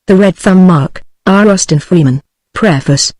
The Red Thumb Mark, R. Austin Freeman. Preface.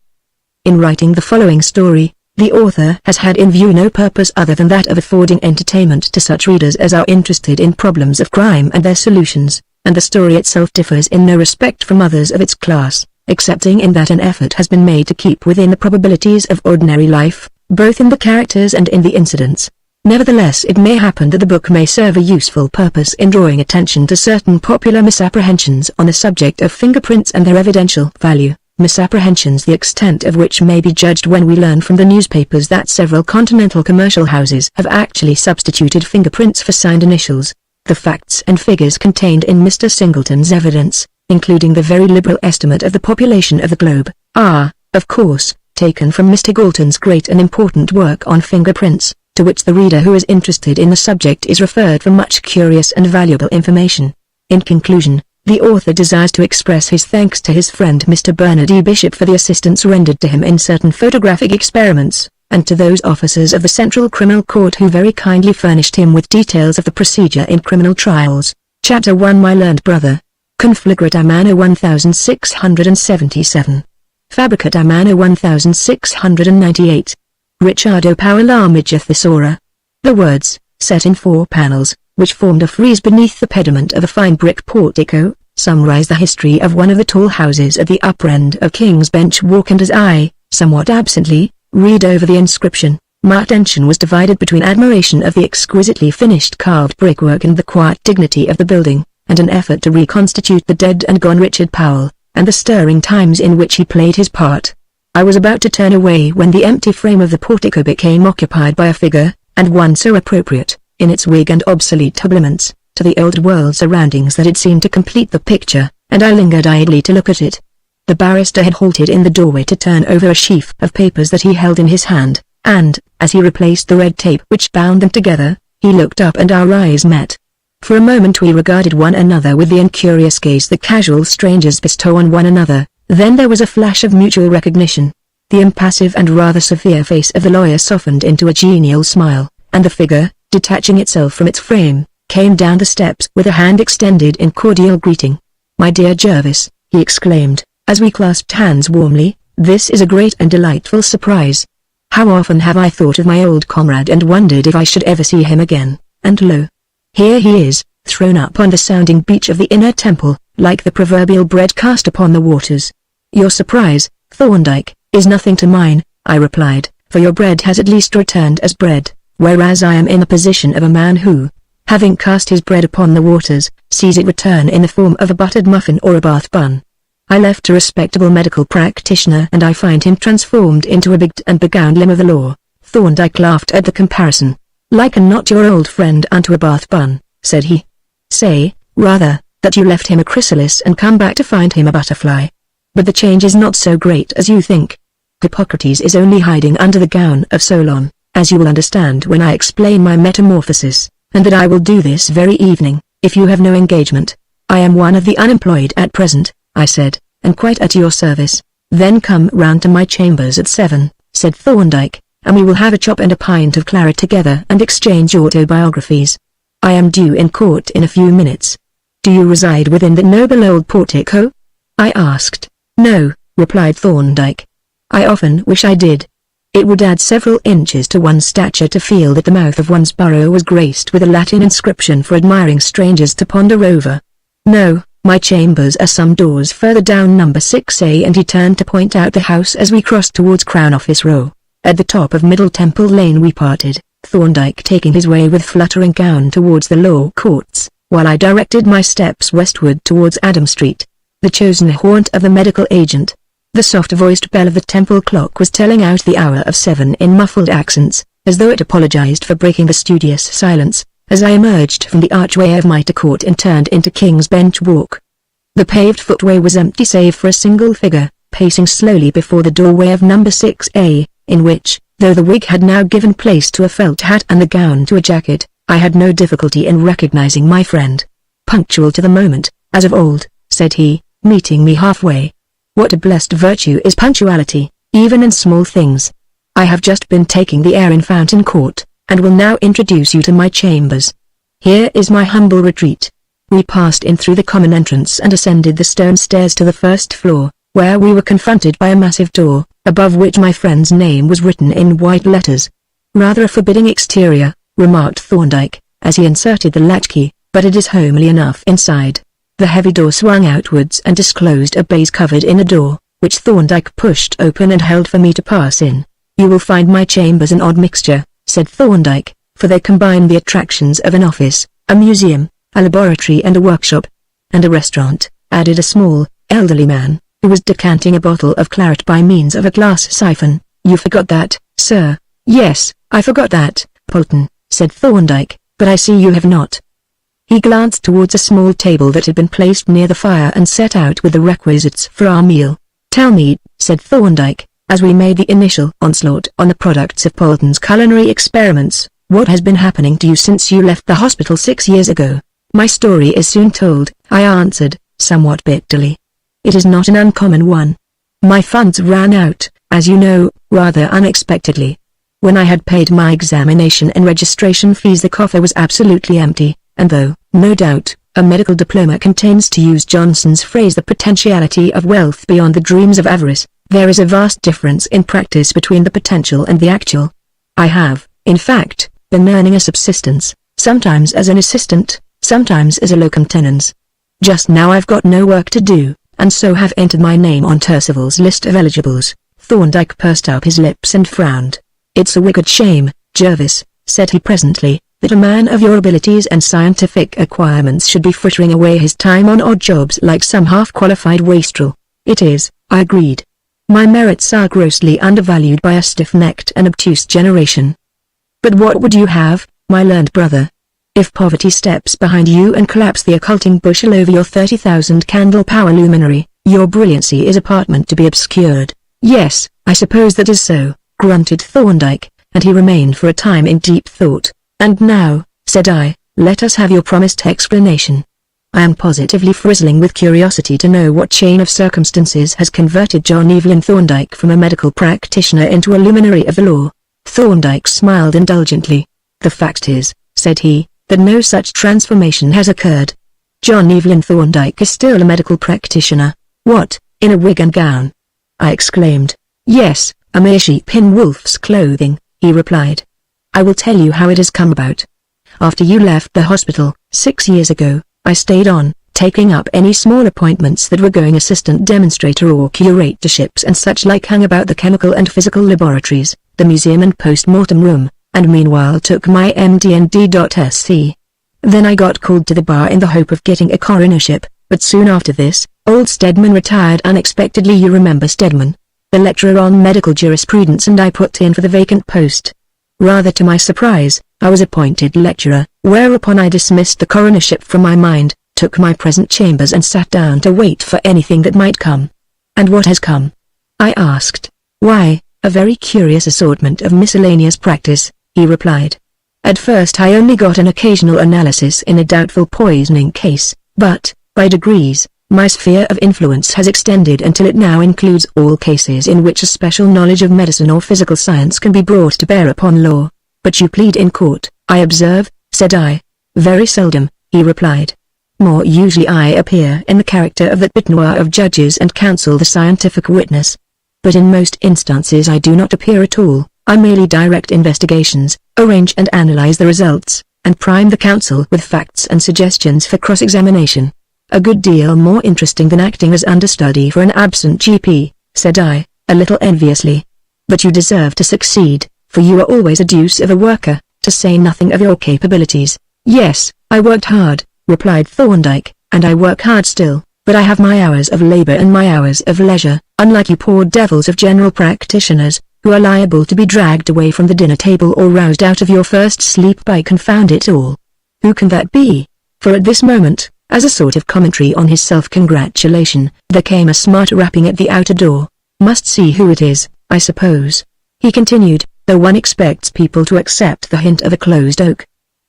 In writing the following story, the author has had in view no purpose other than that of affording entertainment to such readers as are interested in problems of crime and their solutions, and the story itself differs in no respect from others of its class, excepting in that an effort has been made to keep within the probabilities of ordinary life, both in the characters and in the incidents. Nevertheless, it may happen that the book may serve a useful purpose in drawing attention to certain popular misapprehensions on the subject of fingerprints and their evidential value, misapprehensions the extent of which may be judged when we learn from the newspapers that several continental commercial houses have actually substituted fingerprints for signed initials. The facts and figures contained in Mr. Singleton's evidence, including the very liberal estimate of the population of the globe, are, of course, taken from Mr. Galton's great and important work on fingerprints, to which the reader who is interested in the subject is referred for much curious and valuable information. In conclusion, the author desires to express his thanks to his friend Mr. Bernard E. Bishop for the assistance rendered to him in certain photographic experiments, and to those officers of the Central Criminal Court who very kindly furnished him with details of the procedure in criminal trials. Chapter 1 My Learned Brother. Conflagrat Anno 1677. Fabricat Anno 1698. Ricciardo Power-Larmiger Thesaura. The words, set in 4 panels, which formed a frieze beneath the pediment of a fine brick portico, summarize the history of one of the tall houses at the upper end of King's Bench Walk, and as I, somewhat absently, read over the inscription, my attention was divided between admiration of the exquisitely finished carved brickwork and the quiet dignity of the building, and an effort to reconstitute the dead and gone Richard Powell, and the stirring times in which he played his part. I was about to turn away when the empty frame of the portico became occupied by a figure, and one so appropriate, in its wig and obsolete habiliments, to the old-world surroundings that it seemed to complete the picture, and I lingered idly to look at it. The barrister had halted in the doorway to turn over a sheaf of papers that he held in his hand, and, as he replaced the red tape which bound them together, he looked up and our eyes met. For a moment we regarded one another with the incurious gaze that casual strangers bestow on one another. Then there was a flash of mutual recognition. The impassive and rather severe face of the lawyer softened into a genial smile, and the figure, detaching itself from its frame, came down the steps with a hand extended in cordial greeting. "My dear Jervis," he exclaimed, as we clasped hands warmly, "this is a great and delightful surprise. How often have I thought of my old comrade and wondered if I should ever see him again, and lo! Here he is, thrown up on the sounding beach of the Inner Temple, like the proverbial bread cast upon the waters." "Your surprise, Thorndyke, is nothing to mine," I replied, "for your bread has at least returned as bread, whereas I am in the position of a man who, having cast his bread upon the waters, sees it return in the form of a buttered muffin or a Bath bun. I left a respectable medical practitioner and I find him transformed into a bigged and begowned limb of the law." Thorndyke laughed at the comparison. "Liken not your old friend unto a Bath bun," said he. "Say, rather, that you left him a chrysalis and come back to find him a butterfly. But the change is not so great as you think. Hippocrates is only hiding under the gown of Solon, as you will understand when I explain my metamorphosis, and that I will do this very evening, if you have no engagement." "I am one of the unemployed at present," I said, "and quite at your service." "Then come round to my chambers at 7, said Thorndyke, "and we will have a chop and a pint of claret together and exchange autobiographies. I am due in court in a few minutes." "Do you reside within the noble old portico?" I asked. "No," replied Thorndyke. "I often wish I did. It would add several inches to one's stature to feel that the mouth of one's burrow was graced with a Latin inscription for admiring strangers to ponder over. No, my chambers are some doors further down number 6A," and he turned to point out the house as we crossed towards Crown Office Row. At the top of Middle Temple Lane we parted, Thorndyke taking his way with fluttering gown towards the law courts, while I directed my steps westward towards Adam Street, the chosen haunt of the medical agent. The soft-voiced bell of the temple clock was telling out the hour of 7 in muffled accents, as though it apologized for breaking the studious silence, as I emerged from the archway of Mitre Court and turned into King's Bench Walk. The paved footway was empty save for a single figure, pacing slowly before the doorway of number 6A, in which, though the wig had now given place to a felt hat and the gown to a jacket, I had no difficulty in recognizing my friend. "Punctual to the moment, as of old," said he, meeting me halfway. "What a blessed virtue is punctuality, even in small things. I have just been taking the air in Fountain Court, and will now introduce you to my chambers. Here is my humble retreat." We passed in through the common entrance and ascended the stone stairs to the first floor, where we were confronted by a massive door, above which my friend's name was written in white letters. "Rather a forbidding exterior," remarked Thorndyke, as he inserted the latchkey, "but it is homely enough inside." The heavy door swung outwards and disclosed a baize covered inner door, which Thorndyke pushed open and held for me to pass in. "You will find my chambers an odd mixture," said Thorndyke, "for they combine the attractions of an office, a museum, a laboratory and a workshop, and a restaurant," added a small, elderly man, who was decanting a bottle of claret by means of a glass siphon. "You forgot that, sir." "Yes, I forgot that, Polton," said Thorndyke, "but I see you have not." He glanced towards a small table that had been placed near the fire and set out with the requisites for our meal. "Tell me," said Thorndyke, as we made the initial onslaught on the products of Polton's culinary experiments, "what has been happening to you since you left the hospital 6 years ago?" "My story is soon told," I answered, somewhat bitterly. "It is not an uncommon one. My funds ran out, as you know, rather unexpectedly. When I had paid my examination and registration fees, the coffer was absolutely empty, and though, no doubt, a medical diploma contains, to use Johnson's phrase, the potentiality of wealth beyond the dreams of avarice, there is a vast difference in practice between the potential and the actual. I have, in fact, been earning a subsistence, sometimes as an assistant, sometimes as a locum tenens. Just now I've got no work to do, and so have entered my name on Percival's list of eligibles." Thorndyke pursed up his lips and frowned. "It's a wicked shame, Jervis," said he presently, "that a man of your abilities and scientific acquirements should be frittering away his time on odd jobs like some half-qualified wastrel." "It is," I agreed. "My merits are grossly undervalued by a stiff-necked and obtuse generation. But what would you have, my learned brother? If poverty steps behind you and claps the occulting bushel over your 30,000 candle power luminary, your brilliancy is apartment to be obscured." "Yes, I suppose that is so," grunted Thorndyke, and he remained for a time in deep thought. "And now," said I, "let us have your promised explanation. I am positively frizzling with curiosity to know what chain of circumstances has converted John Evelyn Thorndyke from a medical practitioner into a luminary of the law." Thorndyke smiled indulgently. "The fact is," said he, "that no such transformation has occurred. John Evelyn Thorndyke is still a medical practitioner." "What, in a wig and gown?" I exclaimed. "Yes, a mere sheep in wolf's clothing," he replied. "I will tell you how it has come about. After you left the hospital, 6 years ago, I stayed on, taking up any small appointments that were going, assistant demonstrator or curatorships and such like, hung about the chemical and physical laboratories, the museum and post-mortem room, and meanwhile took my MD and D.Sc. Then I got called to the bar in the hope of getting a coronership, but soon after this, old Stedman retired unexpectedly. You remember Stedman, the lecturer on medical jurisprudence, and I put in for the vacant post. Rather to my surprise, I was appointed lecturer, whereupon I dismissed the coronership from my mind, took my present chambers and sat down to wait for anything that might come. "And what has come?" I asked. "Why, a very curious assortment of miscellaneous practice," he replied. "At first I only got an occasional analysis in a doubtful poisoning case, but, by degrees, my sphere of influence has extended until it now includes all cases in which a special knowledge of medicine or physical science can be brought to bear upon law." "But you plead in court, I observe," said I. "Very seldom," he replied. "More usually I appear in the character of the bête noire of judges and counsel the scientific witness. But in most instances I do not appear at all. I merely direct investigations, arrange and analyze the results, and prime the counsel with facts and suggestions for cross-examination. A good deal more interesting than acting as understudy for an absent GP," said I, a little enviously. "But you deserve to succeed, for you are always a deuce of a worker, to say nothing of your capabilities." "Yes, I worked hard," replied Thorndyke, "and I work hard still, but I have my hours of labor and my hours of leisure, unlike you poor devils of general practitioners, who are liable to be dragged away from the dinner table or roused out of your first sleep by confound it all. Who can that be?" For at this moment, as a sort of commentary on his self-congratulation, there came a smart rapping at the outer door. "Must see who it is, I suppose," he continued, "though one expects people to accept the hint of a closed oak."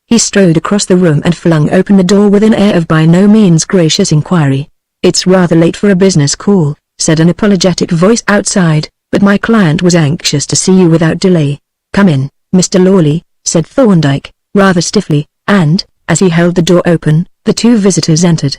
He strode across the room and flung open the door with an air of by no means gracious inquiry. "It's rather late for a business call," said an apologetic voice outside, "but my client was anxious to see you without delay." "Come in, Mr. Lawley," said Thorndyke, rather stiffly, and, as he held the door open, The two visitors entered.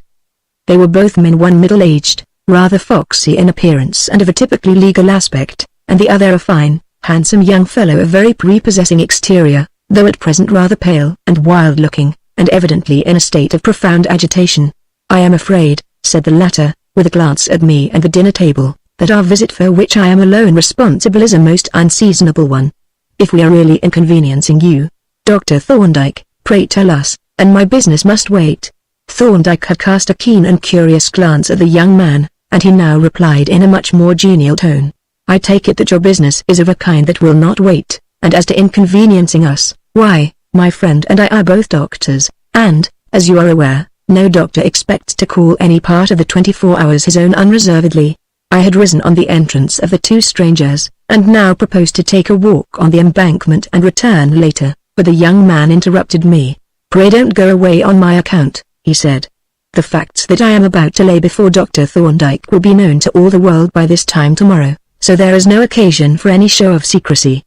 They were both men, one middle-aged, rather foxy in appearance and of a typically legal aspect, and the other a fine, handsome young fellow of very prepossessing exterior, though at present rather pale and wild-looking, and evidently in a state of profound agitation. "I am afraid," said the latter, with a glance at me and the dinner table, "that our visit for which I am alone responsible is a most unseasonable one. If we are really inconveniencing you, Dr. Thorndyke, pray tell us, and my business must wait." Thorndyke had cast a keen and curious glance at the young man, and he now replied in a much more genial tone. "I take it that your business is of a kind that will not wait, and as to inconveniencing us, why, my friend and I are both doctors, and, as you are aware, no doctor expects to call any part of the 24 hours his own unreservedly." I had risen on the entrance of the two strangers, and now proposed to take a walk on the embankment and return later, but the young man interrupted me. "Pray don't go away on my account," he said. "The facts that I am about to lay before Dr. Thorndyke will be known to all the world by this time tomorrow, so there is no occasion for any show of secrecy."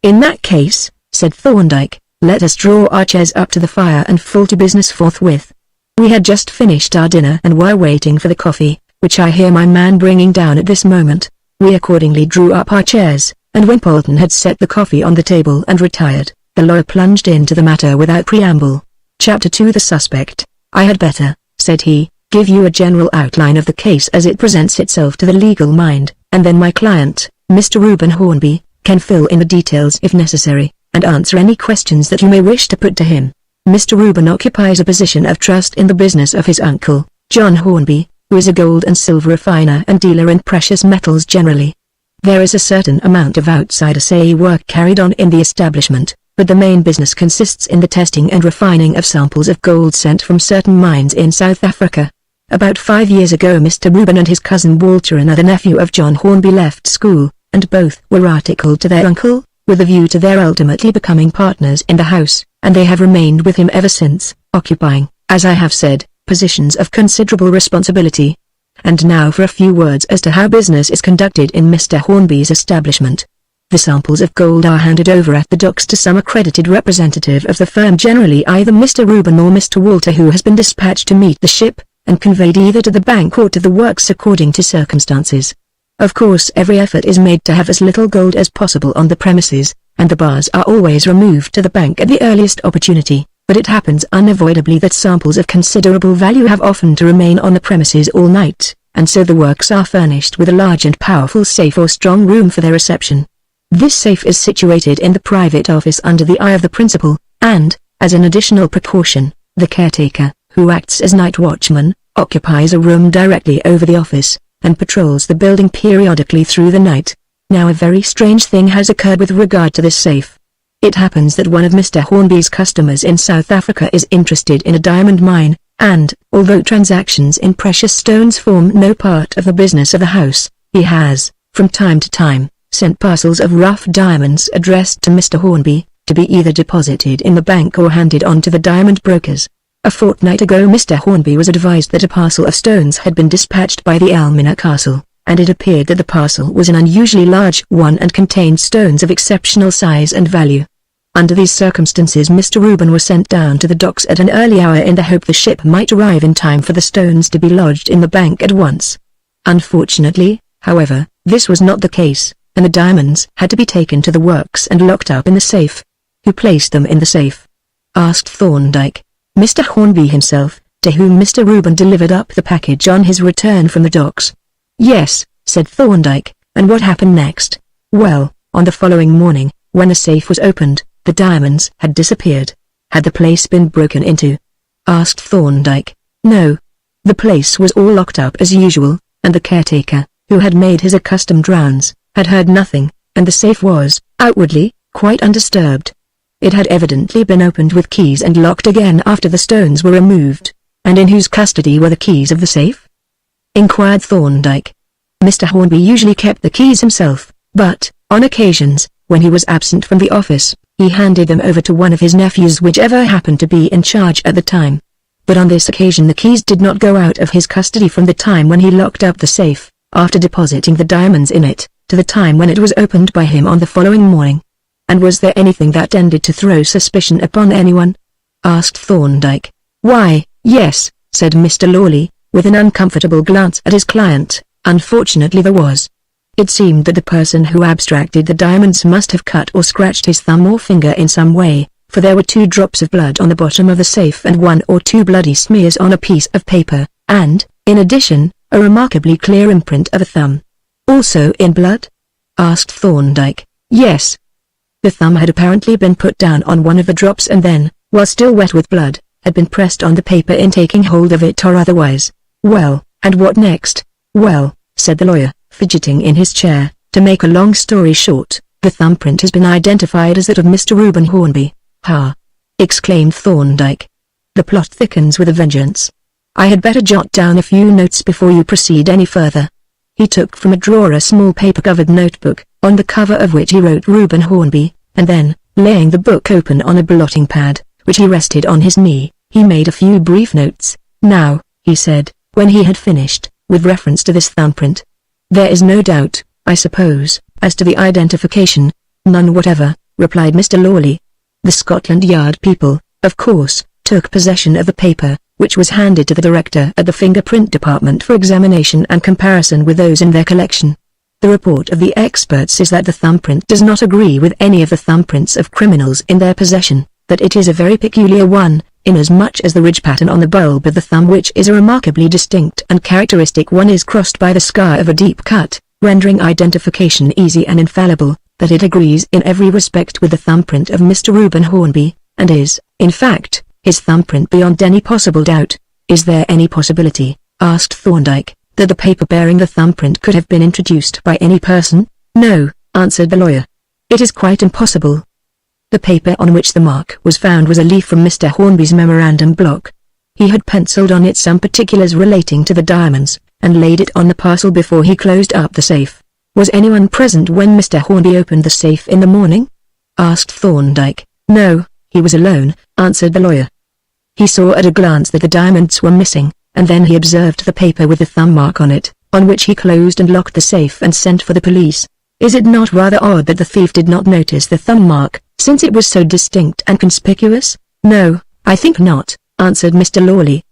"In that case," said Thorndyke, "let us draw our chairs up to the fire and fall to business forthwith." We had just finished our dinner and were waiting for the coffee, which I hear my man bringing down at this moment. We accordingly drew up our chairs, and when Polton had set the coffee on the table and retired, the lawyer plunged into the matter without preamble. Chapter 2. The suspect. "I had better," said he, "give you a general outline of the case as it presents itself to the legal mind, and then my client, Mr. Reuben Hornby, can fill in the details if necessary, and answer any questions that you may wish to put to him. Mr. Reuben occupies a position of trust in the business of his uncle, John Hornby, who is a gold and silver refiner and dealer in precious metals generally. There is a certain amount of outside assay work carried on in the establishment, but the main business consists in the testing and refining of samples of gold sent from certain mines in South Africa. About 5 years ago Mr. Reuben and his cousin Walter, another nephew of John Hornby, left school, and both were articled to their uncle, with a view to their ultimately becoming partners in the house, and they have remained with him ever since, occupying, as I have said, positions of considerable responsibility. And now for a few words as to how business is conducted in Mr. Hornby's establishment. The samples of gold are handed over at the docks to some accredited representative of the firm, generally either Mr. Reuben or Mr. Walter, who has been dispatched to meet the ship, and conveyed either to the bank or to the works according to circumstances. Of course every effort is made to have as little gold as possible on the premises, and the bars are always removed to the bank at the earliest opportunity, but it happens unavoidably that samples of considerable value have often to remain on the premises all night, and so the works are furnished with a large and powerful safe or strong room for their reception. This safe is situated in the private office under the eye of the principal, and, as an additional precaution, the caretaker, who acts as night watchman, occupies a room directly over the office, and patrols the building periodically through the night. Now a very strange thing has occurred with regard to this safe. It happens that one of Mr. Hornby's customers in South Africa is interested in a diamond mine, and, although transactions in precious stones form no part of the business of the house, he has, from time to time, sent parcels of rough diamonds addressed to Mr. Hornby, to be either deposited in the bank or handed on to the diamond brokers. A fortnight ago Mr. Hornby was advised that a parcel of stones had been dispatched by the Elmina Castle, and it appeared that the parcel was an unusually large one and contained stones of exceptional size and value. Under these circumstances Mr. Reuben was sent down to the docks at an early hour in the hope the ship might arrive in time for the stones to be lodged in the bank at once. Unfortunately, however, this was not the case, and the diamonds had to be taken to the works and locked up in the safe. "Who placed them in the safe?" asked Thorndyke. "Mr. Hornby himself, to whom Mr. Reuben delivered up the package on his return from the docks." "Yes," said Thorndyke, "and what happened next?" "Well, on the following morning, when the safe was opened, the diamonds had disappeared." "Had the place been broken into?" asked Thorndyke. "No. The place was all locked up as usual, and the caretaker, who had made his accustomed rounds, had heard nothing, and the safe was, outwardly, quite undisturbed. It had evidently been opened with keys and locked again after the stones were removed." "And in whose custody were the keys of the safe?" inquired Thorndyke. "Mr. Hornby usually kept the keys himself, but, on occasions, when he was absent from the office, he handed them over to one of his nephews, whichever happened to be in charge at the time. But on this occasion the keys did not go out of his custody from the time when he locked up the safe, after depositing the diamonds in it, to the time when it was opened by him on the following morning." "And was there anything that tended to throw suspicion upon anyone?" asked Thorndyke. "Why, Yes, said Mr. Lawley, with an uncomfortable glance at his client. Unfortunately there was. It seemed that the person who abstracted the diamonds must have cut or scratched his thumb or finger in some way, for there were 2 drops of blood on the bottom of the safe and 1 or 2 bloody smears on a piece of paper, and, in addition, a remarkably clear imprint of a thumb. Also in blood? Asked Thorndyke. Yes. The thumb had apparently been put down on one of the drops and then, while still wet with blood, had been pressed on the paper in taking hold of it or otherwise. Well, and what next? Well, said the lawyer, fidgeting in his chair, to make a long story short, the thumbprint has been identified as that of Mr. Reuben Hornby. Ha! Exclaimed Thorndyke. The plot thickens with a vengeance. I had better jot down a few notes before you proceed any further. He took from a drawer a small paper-covered notebook, on the cover of which he wrote Reuben Hornby, and then, laying the book open on a blotting pad, which he rested on his knee, he made a few brief notes. Now, he said, when he had finished, with reference to this thumbprint. There is no doubt, I suppose, as to the identification. None whatever, replied Mr. Lawley. The Scotland Yard people, of course, took possession of the paper, which was handed to the director at the fingerprint department for examination and comparison with those in their collection. The report of the experts is that the thumbprint does not agree with any of the thumbprints of criminals in their possession, that it is a very peculiar one, inasmuch as the ridge pattern on the bulb of the thumb, which is a remarkably distinct and characteristic one, is crossed by the scar of a deep cut, rendering identification easy and infallible, that it agrees in every respect with the thumbprint of Mr. Reuben Hornby, and is, in fact, his thumbprint beyond any possible doubt. Is there any possibility, asked Thorndyke, that the paper bearing the thumbprint could have been introduced by any person? No, answered the lawyer. It is quite impossible. The paper on which the mark was found was a leaf from Mr. Hornby's memorandum block. He had penciled on it some particulars relating to the diamonds, and laid it on the parcel before he closed up the safe. Was anyone present when Mr. Hornby opened the safe in the morning? Asked Thorndyke. No, he was alone, answered the lawyer. He saw at a glance that the diamonds were missing, and then he observed the paper with the thumb mark on it, on which he closed and locked the safe and sent for the police. Is it not rather odd that the thief did not notice the thumb mark, since it was so distinct and conspicuous? No, I think not, answered Mr. Lawley.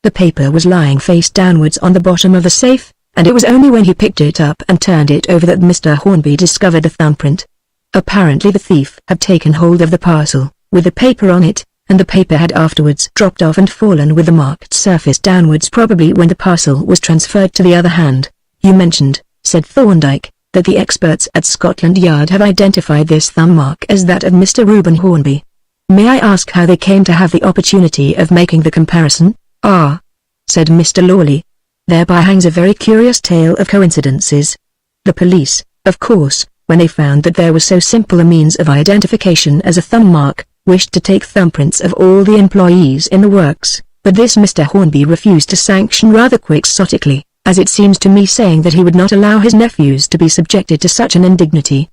The paper was lying face downwards on the bottom of the safe, and it was only when he picked it up and turned it over that Mr. Hornby discovered the thumbprint. Apparently the thief had taken hold of the parcel, with the paper on it, and the paper had afterwards dropped off and fallen with the marked surface downwards, probably when the parcel was transferred to the other hand. You mentioned, said Thorndyke, that the experts at Scotland Yard have identified this thumb mark as that of Mr. Reuben Hornby. May I ask how they came to have the opportunity of making the comparison? Ah, said Mr. Lawley. Thereby hangs a very curious tale of coincidences. The police, of course, when they found that there was so simple a means of identification as a thumb mark, wished to take thumbprints of all the employees in the works, but this Mr. Hornby refused to sanction rather quixotically, as it seems to me, saying that he would not allow his nephews to be subjected to such an indignity.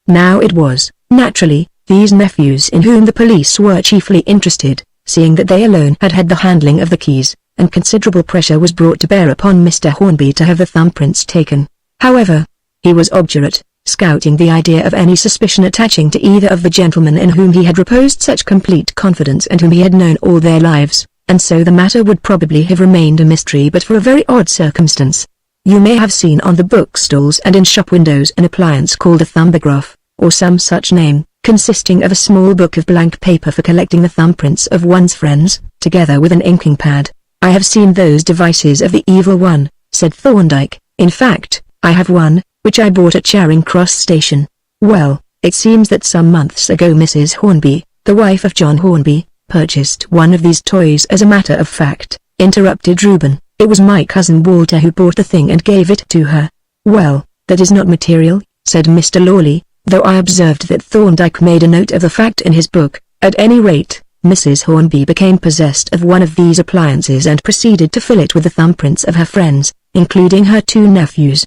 Now it was, naturally, these nephews in whom the police were chiefly interested, seeing that they alone had had the handling of the keys, and considerable pressure was brought to bear upon Mr. Hornby to have the thumbprints taken. However, he was obdurate, scouting the idea of any suspicion attaching to either of the gentlemen in whom he had reposed such complete confidence and whom he had known all their lives, and so the matter would probably have remained a mystery but for a very odd circumstance. You may have seen on the bookstalls and in shop windows an appliance called a thumbograph, or some such name, consisting of a small book of blank paper for collecting the thumbprints of one's friends, together with an inking pad. I have seen those devices of the evil one, said Thorndyke. In fact, I have one, which I bought at Charing Cross Station. Well, it seems that some months ago Mrs. Hornby, the wife of John Hornby, purchased one of these toys. As a matter of fact, interrupted Reuben, it was my cousin Walter who bought the thing and gave it to her. Well, that is not material, said Mr. Lawley, though I observed that Thorndyke made a note of the fact in his book. At any rate, Mrs. Hornby became possessed of one of these appliances and proceeded to fill it with the thumbprints of her friends, including her 2 nephews.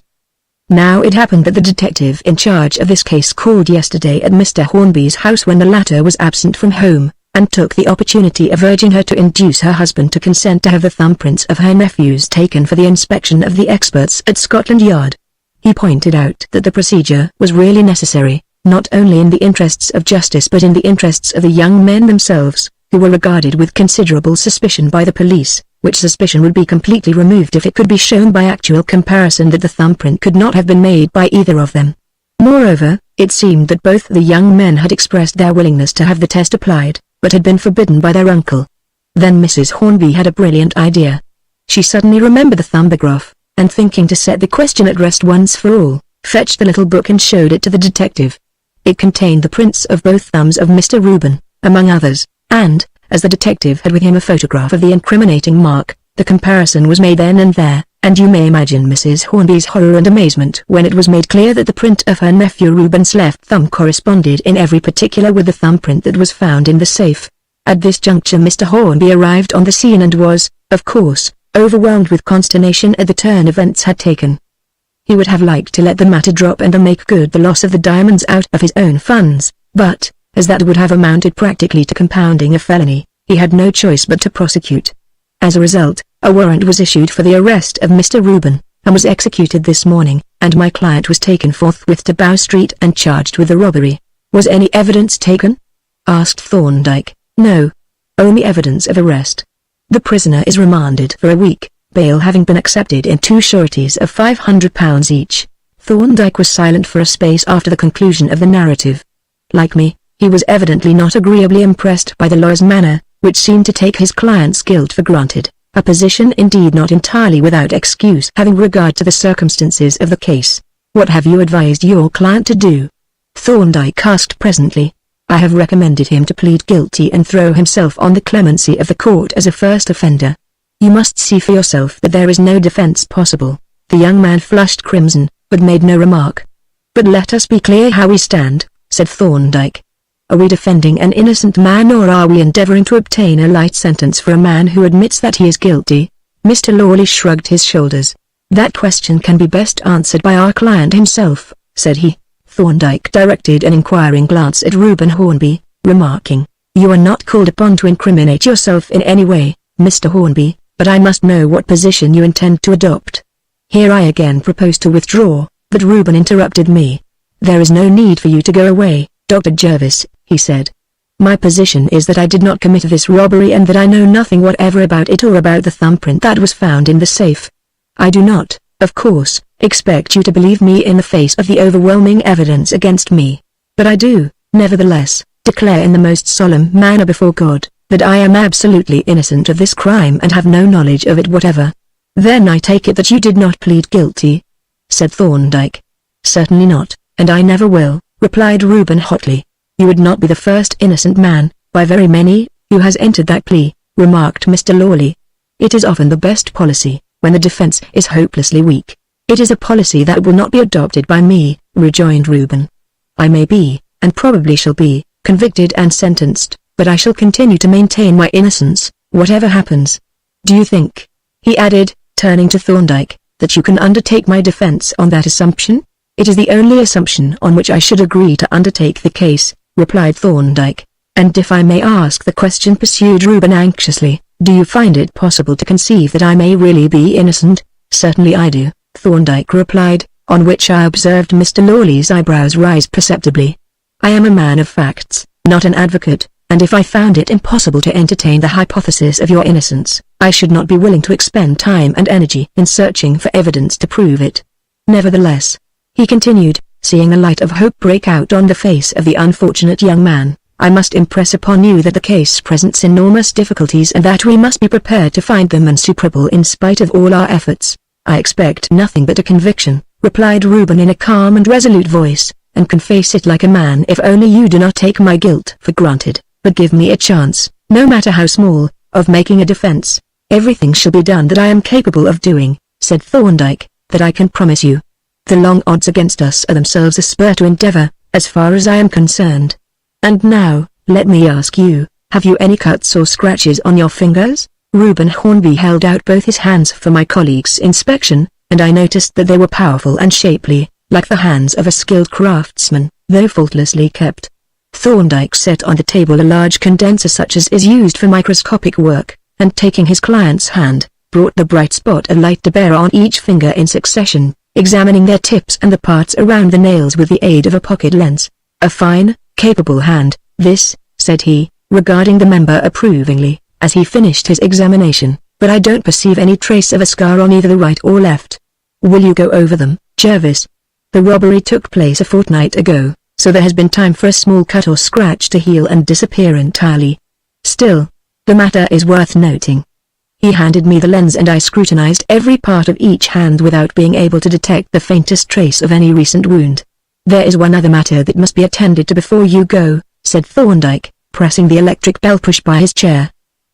Now it happened that the detective in charge of this case called yesterday at Mr. Hornby's house when the latter was absent from home, and took the opportunity of urging her to induce her husband to consent to have the thumbprints of her nephews taken for the inspection of the experts at Scotland Yard. He pointed out that the procedure was really necessary, not only in the interests of justice but in the interests of the young men themselves, who were regarded with considerable suspicion by the police, which suspicion would be completely removed if it could be shown by actual comparison that the thumbprint could not have been made by either of them. Moreover, it seemed that both the young men had expressed their willingness to have the test applied, but had been forbidden by their uncle. Then Mrs. Hornby had a brilliant idea. She suddenly remembered the thumbograph, and thinking to set the question at rest once for all, fetched the little book and showed it to the detective. It contained the prints of both thumbs of Mr. Reuben, among others, and, as the detective had with him a photograph of the incriminating mark, the comparison was made then and there, and you may imagine Mrs. Hornby's horror and amazement when it was made clear that the print of her nephew Reuben's left thumb corresponded in every particular with the thumbprint that was found in the safe. At this juncture Mr. Hornby arrived on the scene and was, of course, overwhelmed with consternation at the turn events had taken. He would have liked to let the matter drop and make good the loss of the diamonds out of his own funds, but, as that would have amounted practically to compounding a felony, he had no choice but to prosecute. As a result, a warrant was issued for the arrest of Mr. Reuben, and was executed this morning, and my client was taken forthwith to Bow Street and charged with the robbery. Was any evidence taken? Asked Thorndyke. No. Only evidence of arrest. The prisoner is remanded for a week, bail having been accepted in 2 sureties of £500 each. Thorndyke was silent for a space after the conclusion of the narrative. Like me, he was evidently not agreeably impressed by the lawyer's manner, which seemed to take his client's guilt for granted, a position indeed not entirely without excuse having regard to the circumstances of the case. What have you advised your client to do? Thorndyke asked presently. I have recommended him to plead guilty and throw himself on the clemency of the court as a first offender. You must see for yourself that there is no defense possible. The young man flushed crimson, but made no remark. But let us be clear how we stand, said Thorndyke. Are we defending an innocent man or are we endeavoring to obtain a light sentence for a man who admits that he is guilty? Mr. Lawley shrugged his shoulders. That question can be best answered by our client himself, said he. Thorndyke directed an inquiring glance at Reuben Hornby, remarking, You are not called upon to incriminate yourself in any way, Mr. Hornby, but I must know what position you intend to adopt. Here I again propose to withdraw, but Reuben interrupted me. There is no need for you to go away, Dr. Jervis, he said. My position is that I did not commit this robbery and that I know nothing whatever about it or about the thumbprint that was found in the safe. I do not, of course, expect you to believe me in the face of the overwhelming evidence against me, but I do, nevertheless, declare in the most solemn manner before God, that I am absolutely innocent of this crime and have no knowledge of it whatever. Then I take it that you did not plead guilty? Said Thorndyke. Certainly not, and I never will, replied Reuben hotly. You would not be the first innocent man, by very many, who has entered that plea, remarked Mr. Lawley. It is often the best policy, when the defense is hopelessly weak. It is a policy that will not be adopted by me, rejoined Reuben. I may be, and probably shall be, convicted and sentenced, but I shall continue to maintain my innocence, whatever happens. Do you think, he added, turning to Thorndyke, that you can undertake my defense on that assumption? It is the only assumption on which I should agree to undertake the case, replied Thorndyke. And if I may ask the question, pursued Reuben anxiously, do you find it possible to conceive that I may really be innocent? Certainly I do, Thorndyke replied, on which I observed Mr. Lawley's eyebrows rise perceptibly. I am a man of facts, not an advocate, and if I found it impossible to entertain the hypothesis of your innocence, I should not be willing to expend time and energy in searching for evidence to prove it. Nevertheless, he continued, seeing a light of hope break out on the face of the unfortunate young man, I must impress upon you that the case presents enormous difficulties and that we must be prepared to find them insuperable in spite of all our efforts. I expect nothing but a conviction, replied Reuben in a calm and resolute voice, and can face it like a man if only you do not take my guilt for granted, but give me a chance, no matter how small, of making a defense. Everything shall be done that I am capable of doing, said Thorndyke, that I can promise you. The long odds against us are themselves a spur to endeavor, as far as I am concerned. And now, let me ask you, have you any cuts or scratches on your fingers? Reuben Hornby held out both his hands for my colleague's inspection, and I noticed that they were powerful and shapely, like the hands of a skilled craftsman, though faultlessly kept. Thorndyke set on the table a large condenser such as is used for microscopic work, and taking his client's hand, brought the bright spot of light to bear on each finger in succession, examining their tips and the parts around the nails with the aid of a pocket lens. A fine, capable hand, this, said he, regarding the member approvingly, as he finished his examination, "but I don't perceive any trace of a scar on either the right or left. Will you go over them, Jervis? The robbery took place a fortnight ago, so there has been time for a small cut or scratch to heal and disappear entirely. Still, the matter is worth noting." He handed me the lens and I scrutinized every part of each hand without being able to detect the faintest trace of any recent wound. "There is one other matter that must be attended to before you go," said Thorndyke, pressing the electric bell push by his chair.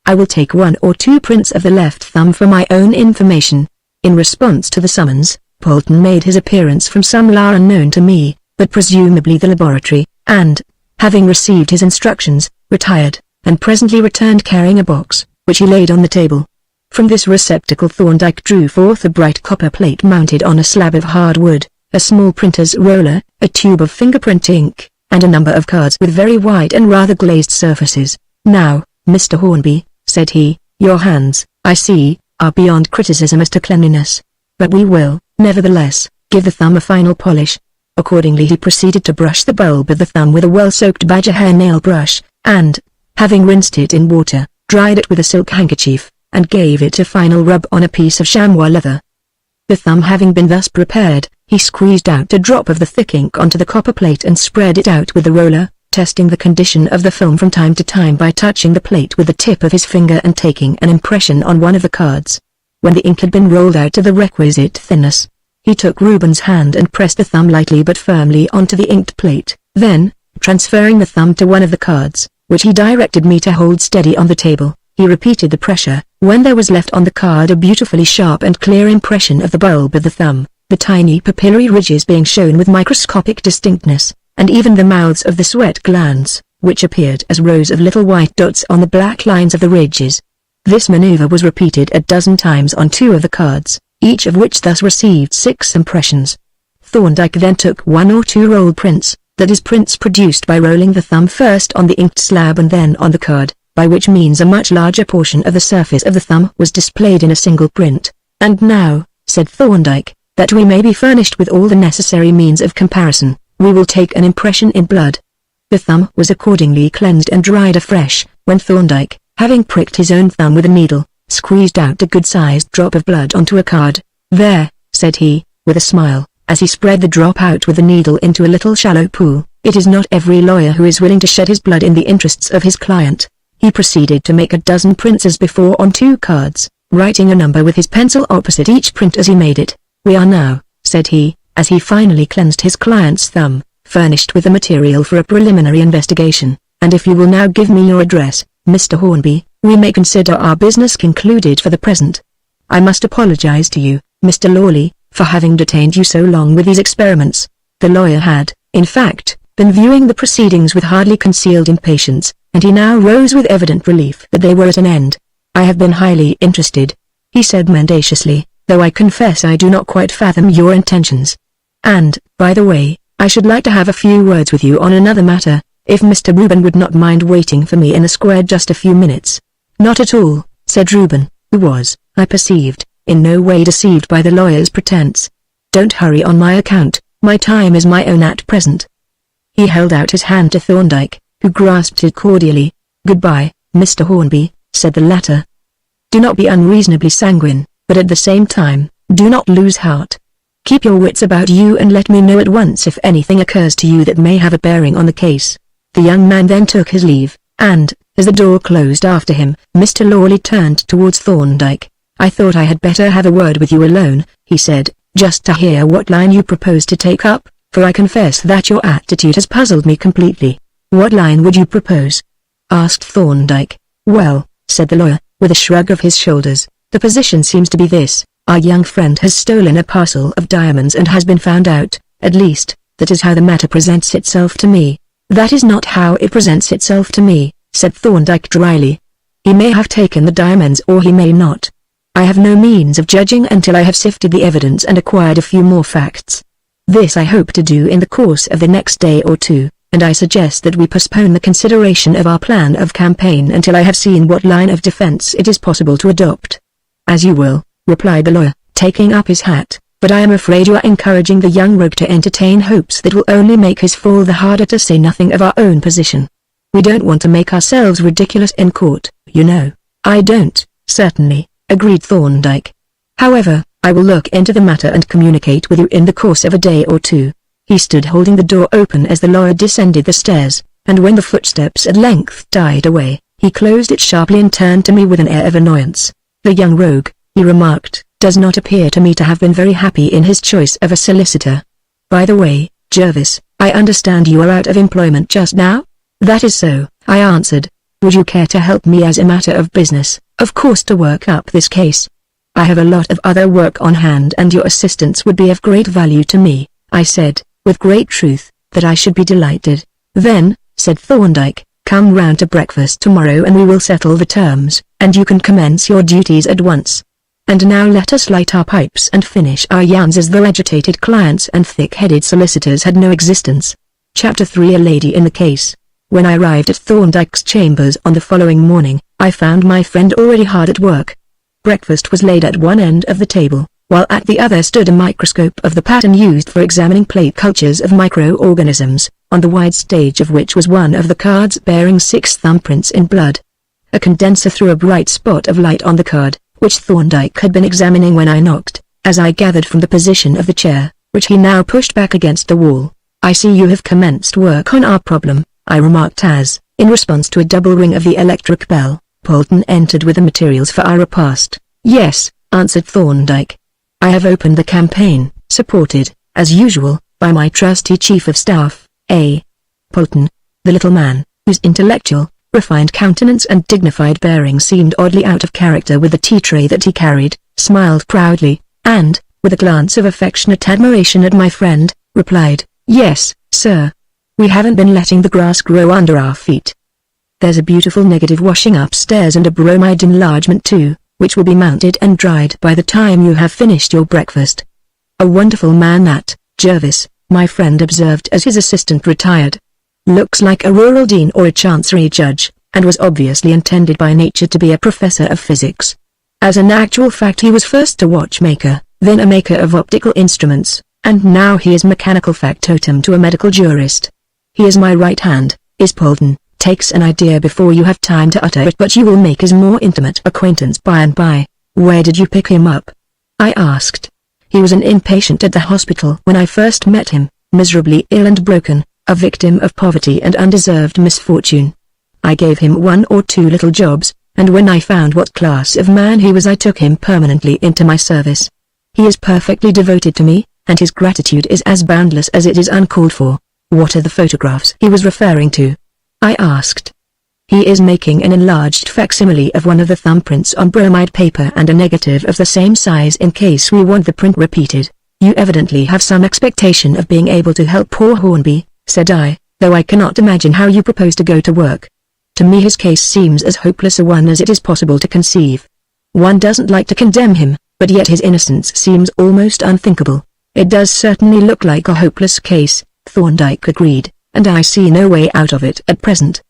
"I will take 1 or 2 prints of the left thumb for my own information." In response to the summons, Polton made his appearance from somewhere unknown to me, but presumably the laboratory, and, having received his instructions, retired, and presently returned carrying a box, which he laid on the table. From this receptacle Thorndyke drew forth a bright copper plate mounted on a slab of hardwood, a small printer's roller, a tube of fingerprint ink, and a number of cards with very white and rather glazed surfaces. "Now, Mr. Hornby," said he, "your hands, I see, are beyond criticism as to cleanliness. But we will, nevertheless, give the thumb a final polish." Accordingly he proceeded to brush the bulb of the thumb with a well-soaked badger hair nail brush, and, having rinsed it in water, dried it with a silk handkerchief, and gave it a final rub on a piece of chamois leather. The thumb having been thus prepared, he squeezed out a drop of the thick ink onto the copper plate and spread it out with the roller, testing the condition of the film from time to time by touching the plate with the tip of his finger and taking an impression on one of the cards. When the ink had been rolled out to the requisite thinness, he took Reuben's hand and pressed the thumb lightly but firmly onto the inked plate. Then, transferring the thumb to one of the cards, which he directed me to hold steady on the table, he repeated the pressure. When there was left on the card a beautifully sharp and clear impression of the bulb of the thumb, the tiny papillary ridges being shown with microscopic distinctness, and even the mouths of the sweat glands, which appeared as rows of little white dots on the black lines of the ridges. This maneuver was repeated a dozen times on 2 of the cards, each of which thus received 6 impressions. Thorndyke then took 1 or 2 roll prints, that is prints produced by rolling the thumb first on the inked slab and then on the card, by which means a much larger portion of the surface of the thumb was displayed in a single print. "And now," said Thorndyke, "that we may be furnished with all the necessary means of comparison, we will take an impression in blood." The thumb was accordingly cleansed and dried afresh, when Thorndyke, having pricked his own thumb with a needle, squeezed out a good-sized drop of blood onto a card. "There," said he, with a smile, as he spread the drop out with the needle into a little shallow pool. "It is not every lawyer who is willing to shed his blood in the interests of his client." He proceeded to make a dozen prints as before on 2 cards, writing a number with his pencil opposite each print as he made it. "We are now," said he, as he finally cleansed his client's thumb, "furnished with the material for a preliminary investigation, and if you will now give me your address, Mr. Hornby, we may consider our business concluded for the present. I must apologize to you, Mr. Lawley, for having detained you so long with these experiments." The lawyer had, in fact, been viewing the proceedings with hardly concealed impatience, and he now rose with evident relief that they were at an end. "I have been highly interested," he said mendaciously, "though I confess I do not quite fathom your intentions. And, by the way, I should like to have a few words with you on another matter, if Mr. Reuben would not mind waiting for me in the square just a few minutes." "Not at all," said Reuben, who was, I perceived, in no way deceived by the lawyer's pretense. "Don't hurry on my account, my time is my own at present." He held out his hand to Thorndyke, who grasped it cordially. "Goodbye, Mr. Hornby," said the latter. "Do not be unreasonably sanguine, but at the same time, do not lose heart. Keep your wits about you and let me know at once if anything occurs to you that may have a bearing on the case." The young man then took his leave, and, as the door closed after him, Mr. Lawley turned towards Thorndyke. "I thought I had better have a word with you alone," he said, "just to hear what line you propose to take up, for I confess that your attitude has puzzled me completely." "What line would you propose?" asked Thorndyke. "Well," said the lawyer, with a shrug of his shoulders, "the position seems to be this. Our young friend has stolen a parcel of diamonds and has been found out, at least, that is how the matter presents itself to me." "That is not how it presents itself to me," said Thorndyke dryly. "He may have taken the diamonds or he may not. I have no means of judging until I have sifted the evidence and acquired a few more facts. This I hope to do in the course of the next day or 2. And I suggest that we postpone the consideration of our plan of campaign until I have seen what line of defense it is possible to adopt." "As you will," replied the lawyer, taking up his hat, "but I am afraid you are encouraging the young rogue to entertain hopes that will only make his fall the harder, to say nothing of our own position." We don't want to make ourselves ridiculous in court, you know. I don't, certainly, agreed Thorndyke. However, I will look into the matter and communicate with you in the course of a day or two. He stood holding the door open as the lawyer descended the stairs, and when the footsteps at length died away, he closed it sharply and turned to me with an air of annoyance. The young rogue, he remarked, does not appear to me to have been very happy in his choice of a solicitor. By the way, Jervis, I understand you are out of employment just now? That is so, I answered. Would you care to help me as a matter of business, of course, to work up this case? I have a lot of other work on hand and your assistance would be of great value to me, I said, with great truth, that I should be delighted. Then, said Thorndyke, come round to breakfast tomorrow and we will settle the terms, and you can commence your duties at once. And now let us light our pipes and finish our yarns as though agitated clients and thick-headed solicitors had no existence. Chapter 3 A Lady in the Case. When I arrived at Thorndyke's chambers on the following morning, I found my friend already hard at work. Breakfast was laid at one end of the table, while at the other stood a microscope of the pattern used for examining plate cultures of microorganisms, on the wide stage of which was one of the cards bearing 6 thumbprints in blood. A condenser threw a bright spot of light on the card, which Thorndyke had been examining when I knocked, as I gathered from the position of the chair, which he now pushed back against the wall. I see you have commenced work on our problem, I remarked as, in response to a double ring of the electric bell, Polton entered with the materials for our repast. Yes, answered Thorndyke. I have opened the campaign, supported, as usual, by my trusty Chief of Staff, A. Polton. The little man, whose intellectual, refined countenance and dignified bearing seemed oddly out of character with the tea tray that he carried, smiled proudly, and, with a glance of affectionate admiration at my friend, replied, Yes, sir. We haven't been letting the grass grow under our feet. There's a beautiful negative washing upstairs and a bromide enlargement too, which will be mounted and dried by the time you have finished your breakfast. A wonderful man that, Jervis, my friend observed as his assistant retired. Looks like a rural dean or a chancery judge, and was obviously intended by nature to be a professor of physics. As an actual fact he was first a watchmaker, then a maker of optical instruments, and now he is mechanical factotum to a medical jurist. He is my right hand, is Polton, takes an idea before you have time to utter it, but you will make his more intimate acquaintance by and by. Where did you pick him up? I asked. He was an inpatient at the hospital when I first met him, miserably ill and broken, a victim of poverty and undeserved misfortune. I gave him 1 or 2 little jobs, and when I found what class of man he was I took him permanently into my service. He is perfectly devoted to me, and his gratitude is as boundless as it is uncalled for. What are the photographs he was referring to? I asked. He is making an enlarged facsimile of one of the thumbprints on bromide paper and a negative of the same size in case we want the print repeated. You evidently have some expectation of being able to help poor Hornby, said I, though I cannot imagine how you propose to go to work. To me his case seems as hopeless a one as it is possible to conceive. One doesn't like to condemn him, but yet his innocence seems almost unthinkable. It does certainly look like a hopeless case, Thorndyke agreed, and I see no way out of it at present.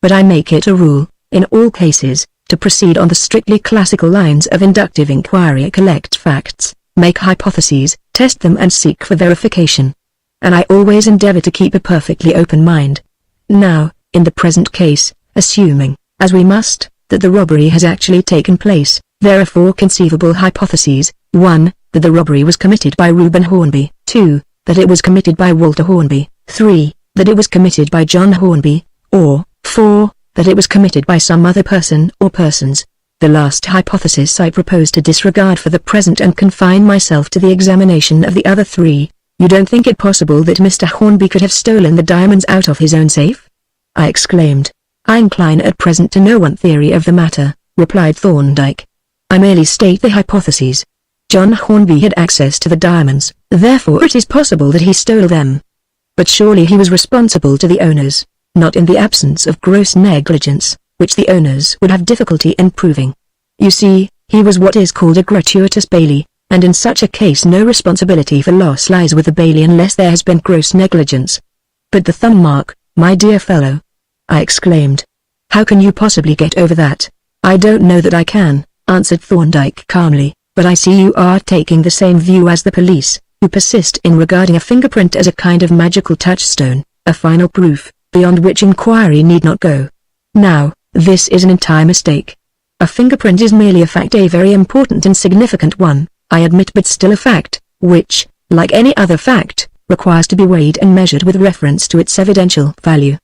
But I make it a rule, in all cases, to proceed on the strictly classical lines of inductive inquiry: collect facts, make hypotheses, test them and seek for verification. And I always endeavor to keep a perfectly open mind. Now, in the present case, assuming, as we must, that the robbery has actually taken place, there are 4 conceivable hypotheses. 1, that the robbery was committed by Reuben Hornby. 2, that it was committed by Walter Hornby. 3, that it was committed by John Hornby. Or, 4, that it was committed by some other person or persons. The last hypothesis I propose to disregard for the present and confine myself to the examination of the other 3. You don't think it possible that Mr. Hornby could have stolen the diamonds out of his own safe? I exclaimed. I incline at present to no one theory of the matter, replied Thorndyke. I merely state the hypotheses. John Hornby had access to the diamonds, therefore it is possible that he stole them. But surely he was responsible to the owners, not in the absence of gross negligence, which the owners would have difficulty in proving. You see, he was what is called a gratuitous bailee, and in such a case no responsibility for loss lies with the bailee unless there has been gross negligence. But the thumb mark, my dear fellow, I exclaimed. How can you possibly get over that? I don't know that I can, answered Thorndyke calmly, but I see you are taking the same view as the police, who persist in regarding a fingerprint as a kind of magical touchstone, a final proof, beyond which inquiry need not go. Now, this is an entire mistake. A fingerprint is merely a fact, a very important and significant one, I admit, but still a fact, which, like any other fact, requires to be weighed and measured with reference to its evidential value.